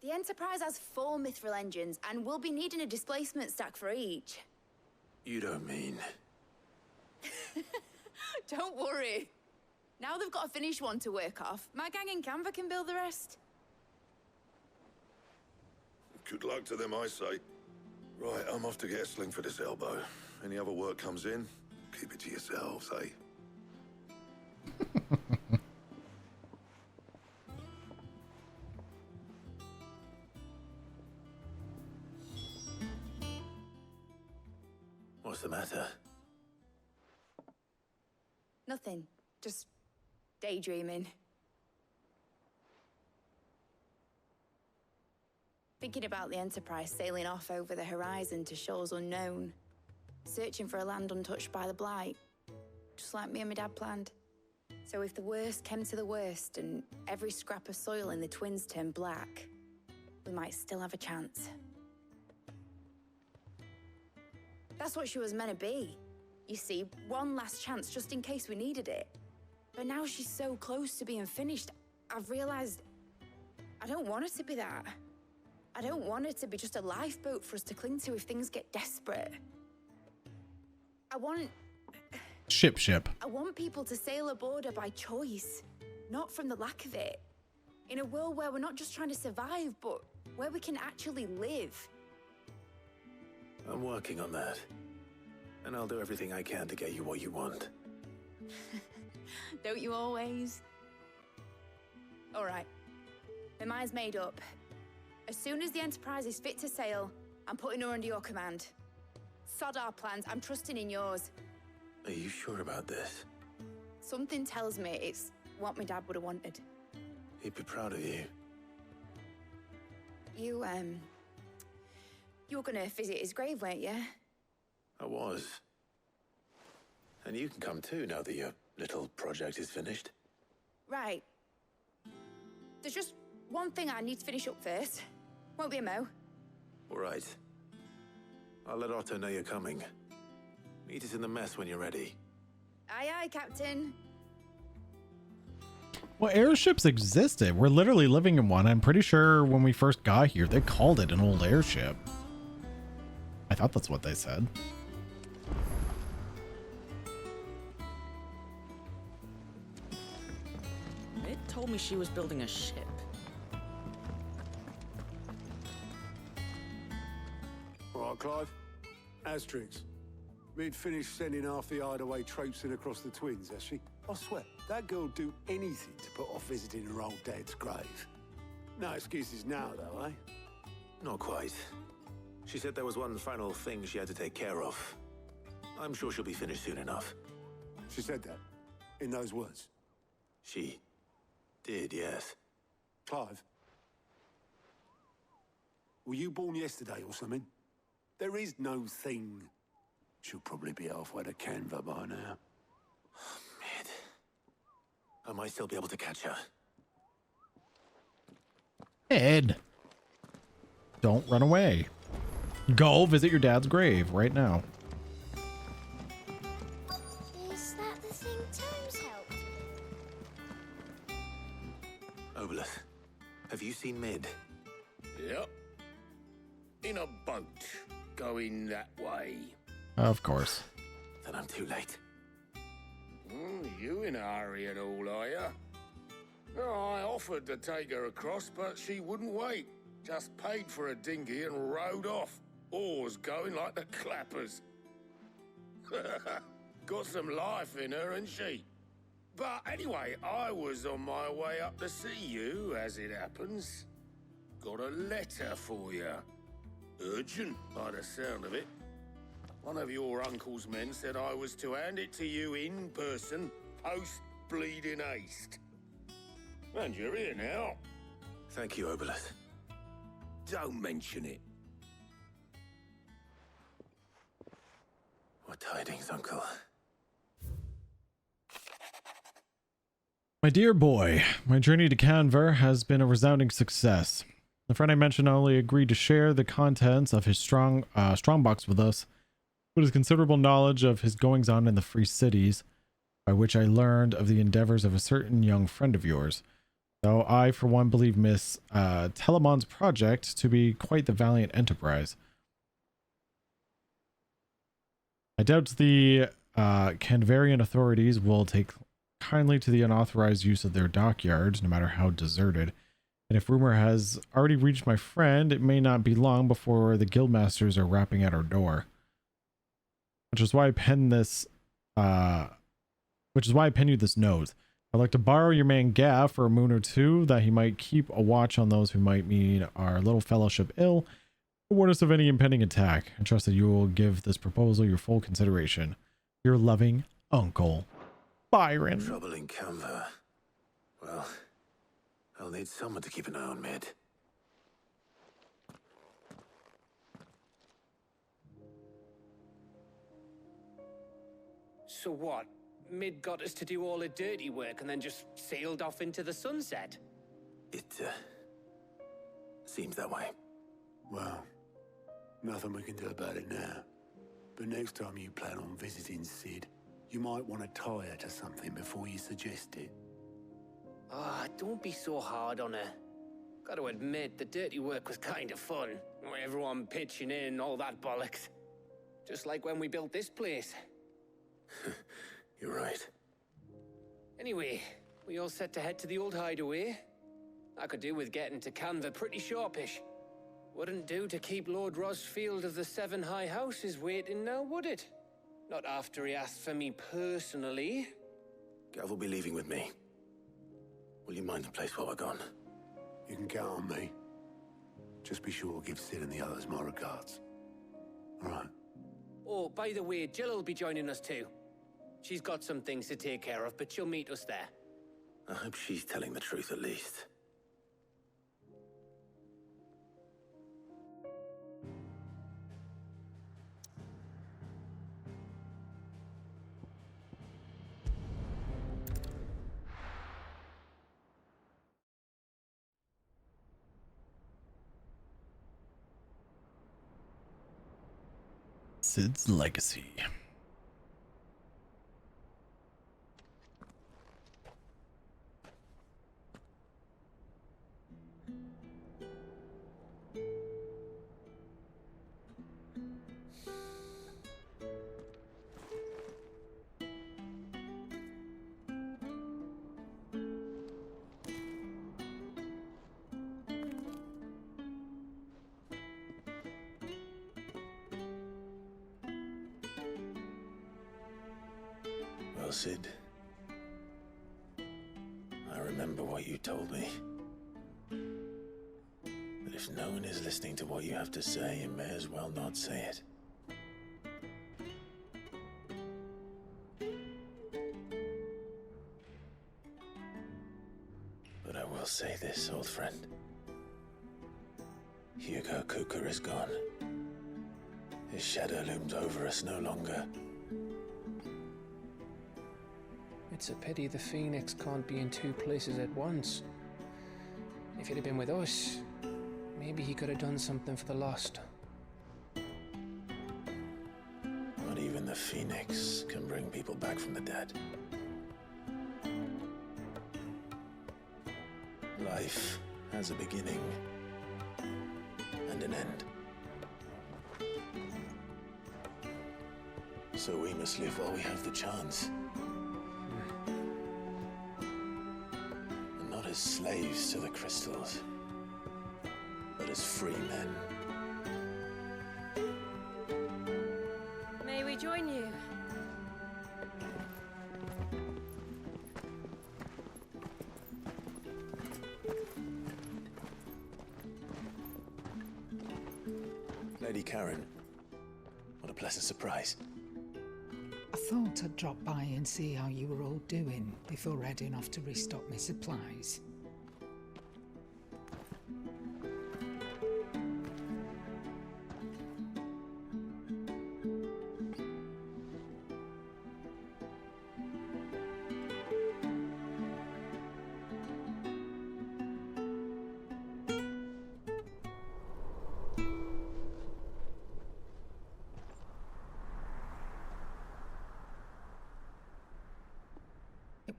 The Enterprise has 4 mithril engines, and we'll be needing a displacement stack for each. You don't mean... Don't worry. Now they've got a finished one to work off. My gang in Canva can build the rest. Good luck to them, I say. Right, I'm off to get a sling for this elbow. Any other work comes in, keep it to yourselves, eh? What's the matter? Nothing. Just daydreaming. Thinking about the Enterprise sailing off over the horizon to shores unknown. Searching for a land untouched by the Blight. Just like me and my dad planned. So if the worst came to the worst and every scrap of soil in the Twins turned black, we might still have a chance. That's what she was meant to be. You see, one last chance just in case we needed it. But now she's so close to being finished, I've realized I don't want it to be that. I don't want it to be just a lifeboat for us to cling to if things get desperate. I want Ship. I want people to sail aboard her by choice, not from the lack of it. In a world where we're not just trying to survive, but where we can actually live. I'm working on that. And I'll do everything I can to get you what you want. Don't you always? All right. My mind's made up. As soon as the Enterprise is fit to sail, I'm putting her under your command. Sod our plans, I'm trusting in yours. Are you sure about this? Something tells me it's what my dad would have wanted. He'd be proud of you. You were gonna visit his grave, weren't you? I was. And you can come too now that your little project is finished. Right. There's just one thing I need to finish up first. Won't be a mo. All right. I'll let Otto know you're coming. Meet us in the mess when you're ready. Aye, aye, Captain. Well, airships existed. We're literally living in one. I'm pretty sure when we first got here, they called it an old airship. I thought that's what they said. It told me she was building a ship. All right, Clive. Asterix. We'd finished sending half the hideaway traipsing across the Twins, has she? I swear, that girl'd do anything to put off visiting her old dad's grave. No excuses now, though, eh? Not quite. She said there was one final thing she had to take care of. I'm sure she'll be finished soon enough. She said that? In those words? She did, yes. Clive? Were you born yesterday or something? There is no thing. She'll probably be halfway to Canva by now. Mid. I might still be able to catch her. Ed, don't run away. Go visit your dad's grave right now. Is that the thing Tom's helped with? Obelus, have you seen Mid? Yep. In a boat, going that way. Of course. Then I'm too late. You in a hurry and all, are ya? Oh, I offered to take her across, but she wouldn't wait. Just paid for a dinghy and rowed off. Oars going like the clappers. Got some life in her, ain't she? But anyway, I was on my way up to see you, as it happens. Got a letter for you. Urgent, by the sound of it. One of your uncle's men said I was to hand it to you in person, post-bleeding haste. And you're here now. Thank you, Obelus. Don't mention it. What tidings, Uncle? My dear boy, my journey to Canver has been a resounding success. The friend I mentioned not only agreed to share the contents of his strongbox with us, but his considerable knowledge of his goings-on in the free cities, by which I learned of the endeavors of a certain young friend of yours. Though I, for one, believe Miss Telemon's project to be quite the valiant enterprise. I doubt the Canverian authorities will take kindly to the unauthorized use of their dockyards, no matter how deserted. And if rumor has already reached my friend, it may not be long before the guildmasters are rapping at our door. Which is why I pen this, which is why I pen you this note. I'd like to borrow your man Gav for a moon or two, that he might keep a watch on those who might mean our little fellowship ill, or warn us of any impending attack. I trust that you will give this proposal your full consideration. Your loving uncle, Byron. Trouble in Canver. Well, I'll need someone to keep an eye on Mid. So what? Mid got us to do all the dirty work and then just sailed off into the sunset? It, seems that way. Well, nothing we can do about it now. But next time you plan on visiting Sid, you might want to tie her to something before you suggest it. Ah, don't be so hard on her. Got to admit, the dirty work was kind of fun. Everyone pitching in, all that bollocks. Just like when we built this place. You're right. Anyway, we all set to head to the old hideaway. I could do with getting to Canver pretty sharpish. Wouldn't do to keep Lord Rosfield of the Seven High Houses waiting now, would it? Not after he asked for me personally. Gav will be leaving with me. Will you mind the place while we're gone? You can count on me. Just be sure to give Sid and the others my regards. All right. Oh, by the way, Jill will be joining us too. She's got some things to take care of, but she'll meet us there. I hope she's telling the truth at least. Sid's legacy. Well, Sid, I remember what you told me. But if no one is listening to what you have to say, you may as well not say it. But I will say this, old friend. Hugo Kuka is gone. His shadow looms over us no longer. It's a pity the Phoenix can't be in two places at once. If he'd have been with us, maybe he could have done something for the lost. Not even the Phoenix can bring people back from the dead. Life has a beginning and an end. So we must live while we have the chance. And not as slaves to the crystals, but as free men. May we join you? Lady Karen, what a pleasant surprise. I thought I'd drop by and see how you were all doing before heading off to restock my supplies.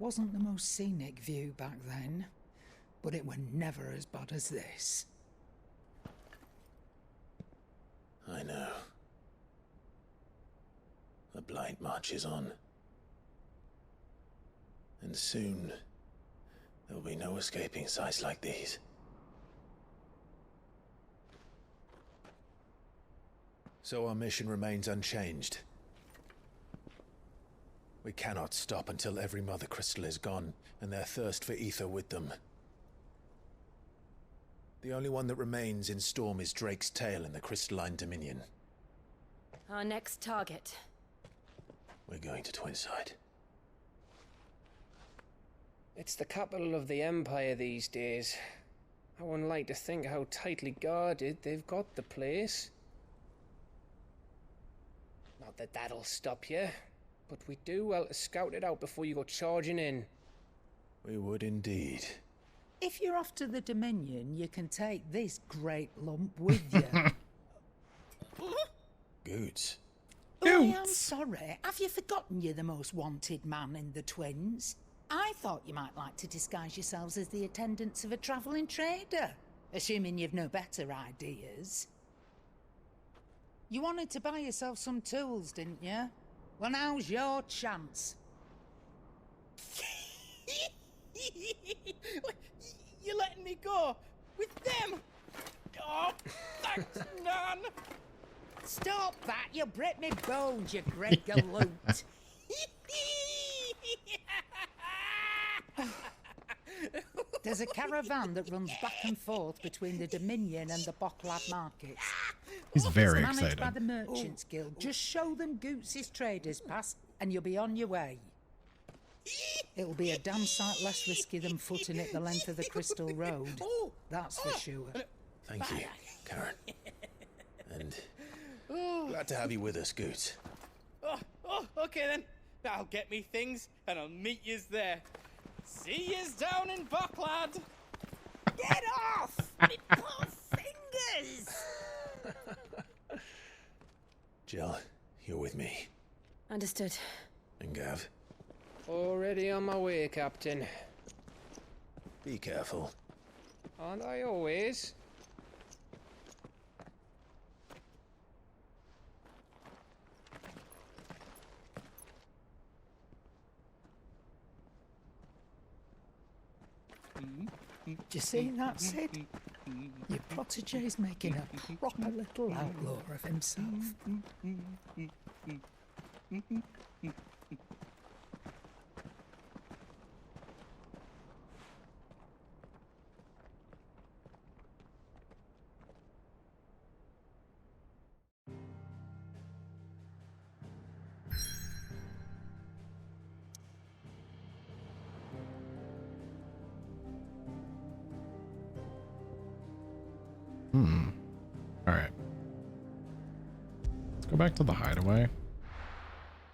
wasn't the most scenic view back then, but it were never as bad as this. I know. The Blight marches on. And soon, there'll be no escaping sights like these. So our mission remains unchanged. We cannot stop until every Mother Crystal is gone, and their thirst for ether with them. The only one that remains in Storm is Drake's tail in the Crystalline Dominion. Our next target. We're going to Twinside. It's the capital of the Empire these days. I wouldn't like to think how tightly guarded they've got the place. Not that that'll stop you, but we'd do well to scout it out before you go charging in. We would indeed. If you're off to the Dominion, you can take this great lump with you. Goods. Oh, I am sorry. Have you forgotten you're the most wanted man in the Twins? I thought you might like to disguise yourselves as the attendants of a travelling trader, assuming you've no better ideas. You wanted to buy yourself some tools, didn't you? Well, now's your chance. You're letting me go with them? Oh, thanks, Nan. Stop that! You'll break me bones, you great galoot. There's a caravan that runs back and forth between the Dominion and the Bocklad markets. He's very It's managed excited. by the Merchants Guild. Just show them Goots' traders pass and you'll be on your way. It'll be a damn sight less risky than footing it the length of the Crystal Road. That's for sure. Thank you, Karen. And glad to have you with us, Goots. Oh, okay then. I'll get me things and I'll meet yous there. See yous down in Bocklad. Get off! Me poor fingers! Jill, you're with me. Understood. And Gav, Already on my way, Captain. be careful. Aren't I always? Do you see that, Sid? Your protege's making a proper little outlaw of himself. All right. Let's go back to the hideaway.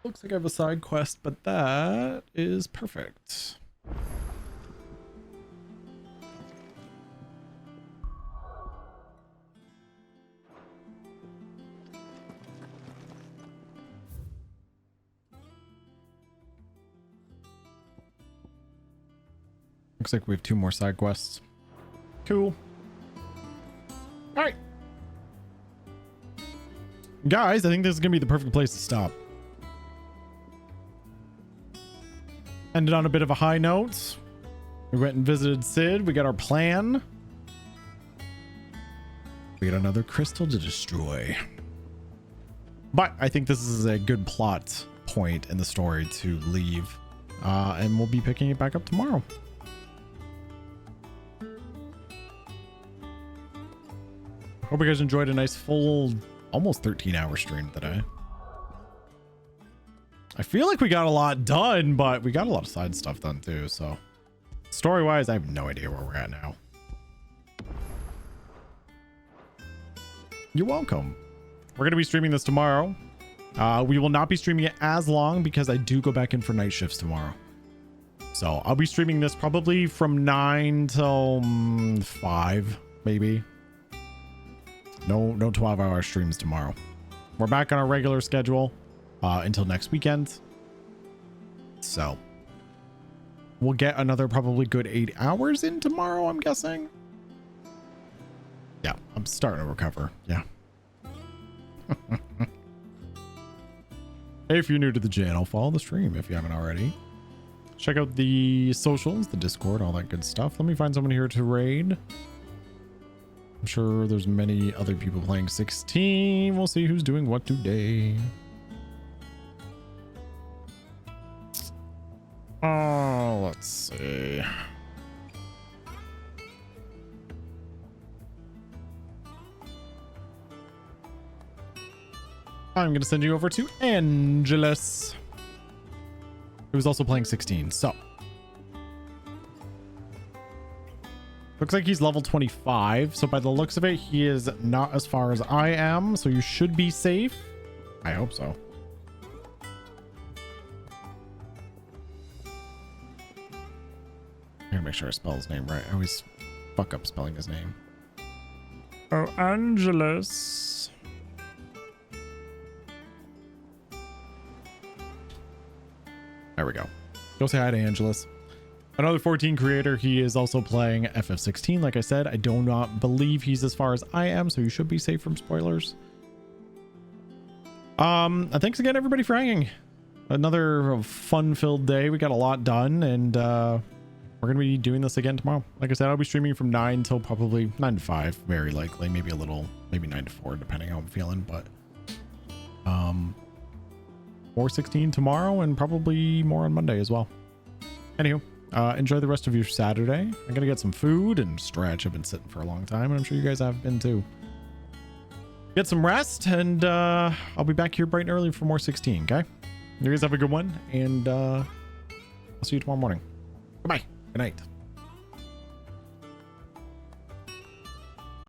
Looks like I have a side quest, but that is perfect. Looks like we have 2 more side quests. Cool. All right. Guys, I think this is going to be the perfect place to stop. Ended on a bit of a high note. We went and visited Sid. We got our plan. We got another crystal to destroy. But I think this is a good plot point in the story to leave. And we'll be picking it back up tomorrow. Hope you guys enjoyed a nice full, almost 13-hour stream today. I feel like we got a lot done, but we got a lot of side stuff done too, so. Story-wise, I have no idea where we're at now. You're welcome. We're going to be streaming this tomorrow. We will not be streaming it as long because I do go back in for night shifts tomorrow. So I'll be streaming this probably from 9 till 5, maybe. No 12-hour streams tomorrow. We're back on our regular schedule until next weekend. So we'll get another probably good 8 hours in tomorrow, I'm guessing. Yeah, I'm starting to recover. Yeah. Hey, if you're new to the channel, follow the stream if you haven't already. Check out the socials, the Discord, all that good stuff. Let me find someone here to raid. I'm sure there's many other people playing 16. We'll see who's doing what today. Oh, let's see. I'm going to send you over to Angelus, who's also playing 16. So looks like he's level 25. So by the looks of it, he is not as far as I am. So you should be safe. I hope so. I gotta make sure I spell his name right. I always fuck up spelling his name. Oh, Angelus. There we go. Go say hi to Angelus. Another 14 creator. He is also playing FF16. Like I said, I do not believe he's as far as I am, so you should be safe from spoilers. Thanks again, everybody, for hanging. Another fun-filled day. We got a lot done, and we're gonna be doing this again tomorrow. Like I said, I'll be streaming from 9 till probably 9 to 5, very likely. Maybe a little, maybe 9 to 4, depending how I'm feeling. But more 16 tomorrow, and probably more on Monday as well. Anywho, enjoy the rest of your Saturday. I'm gonna get some food and stretch. I've been sitting for a long time, and I'm sure you guys have been too. Get some rest, and I'll be back here bright and early for more 16. Okay, you guys have a good one, and I'll see you tomorrow morning. Goodbye. Good night.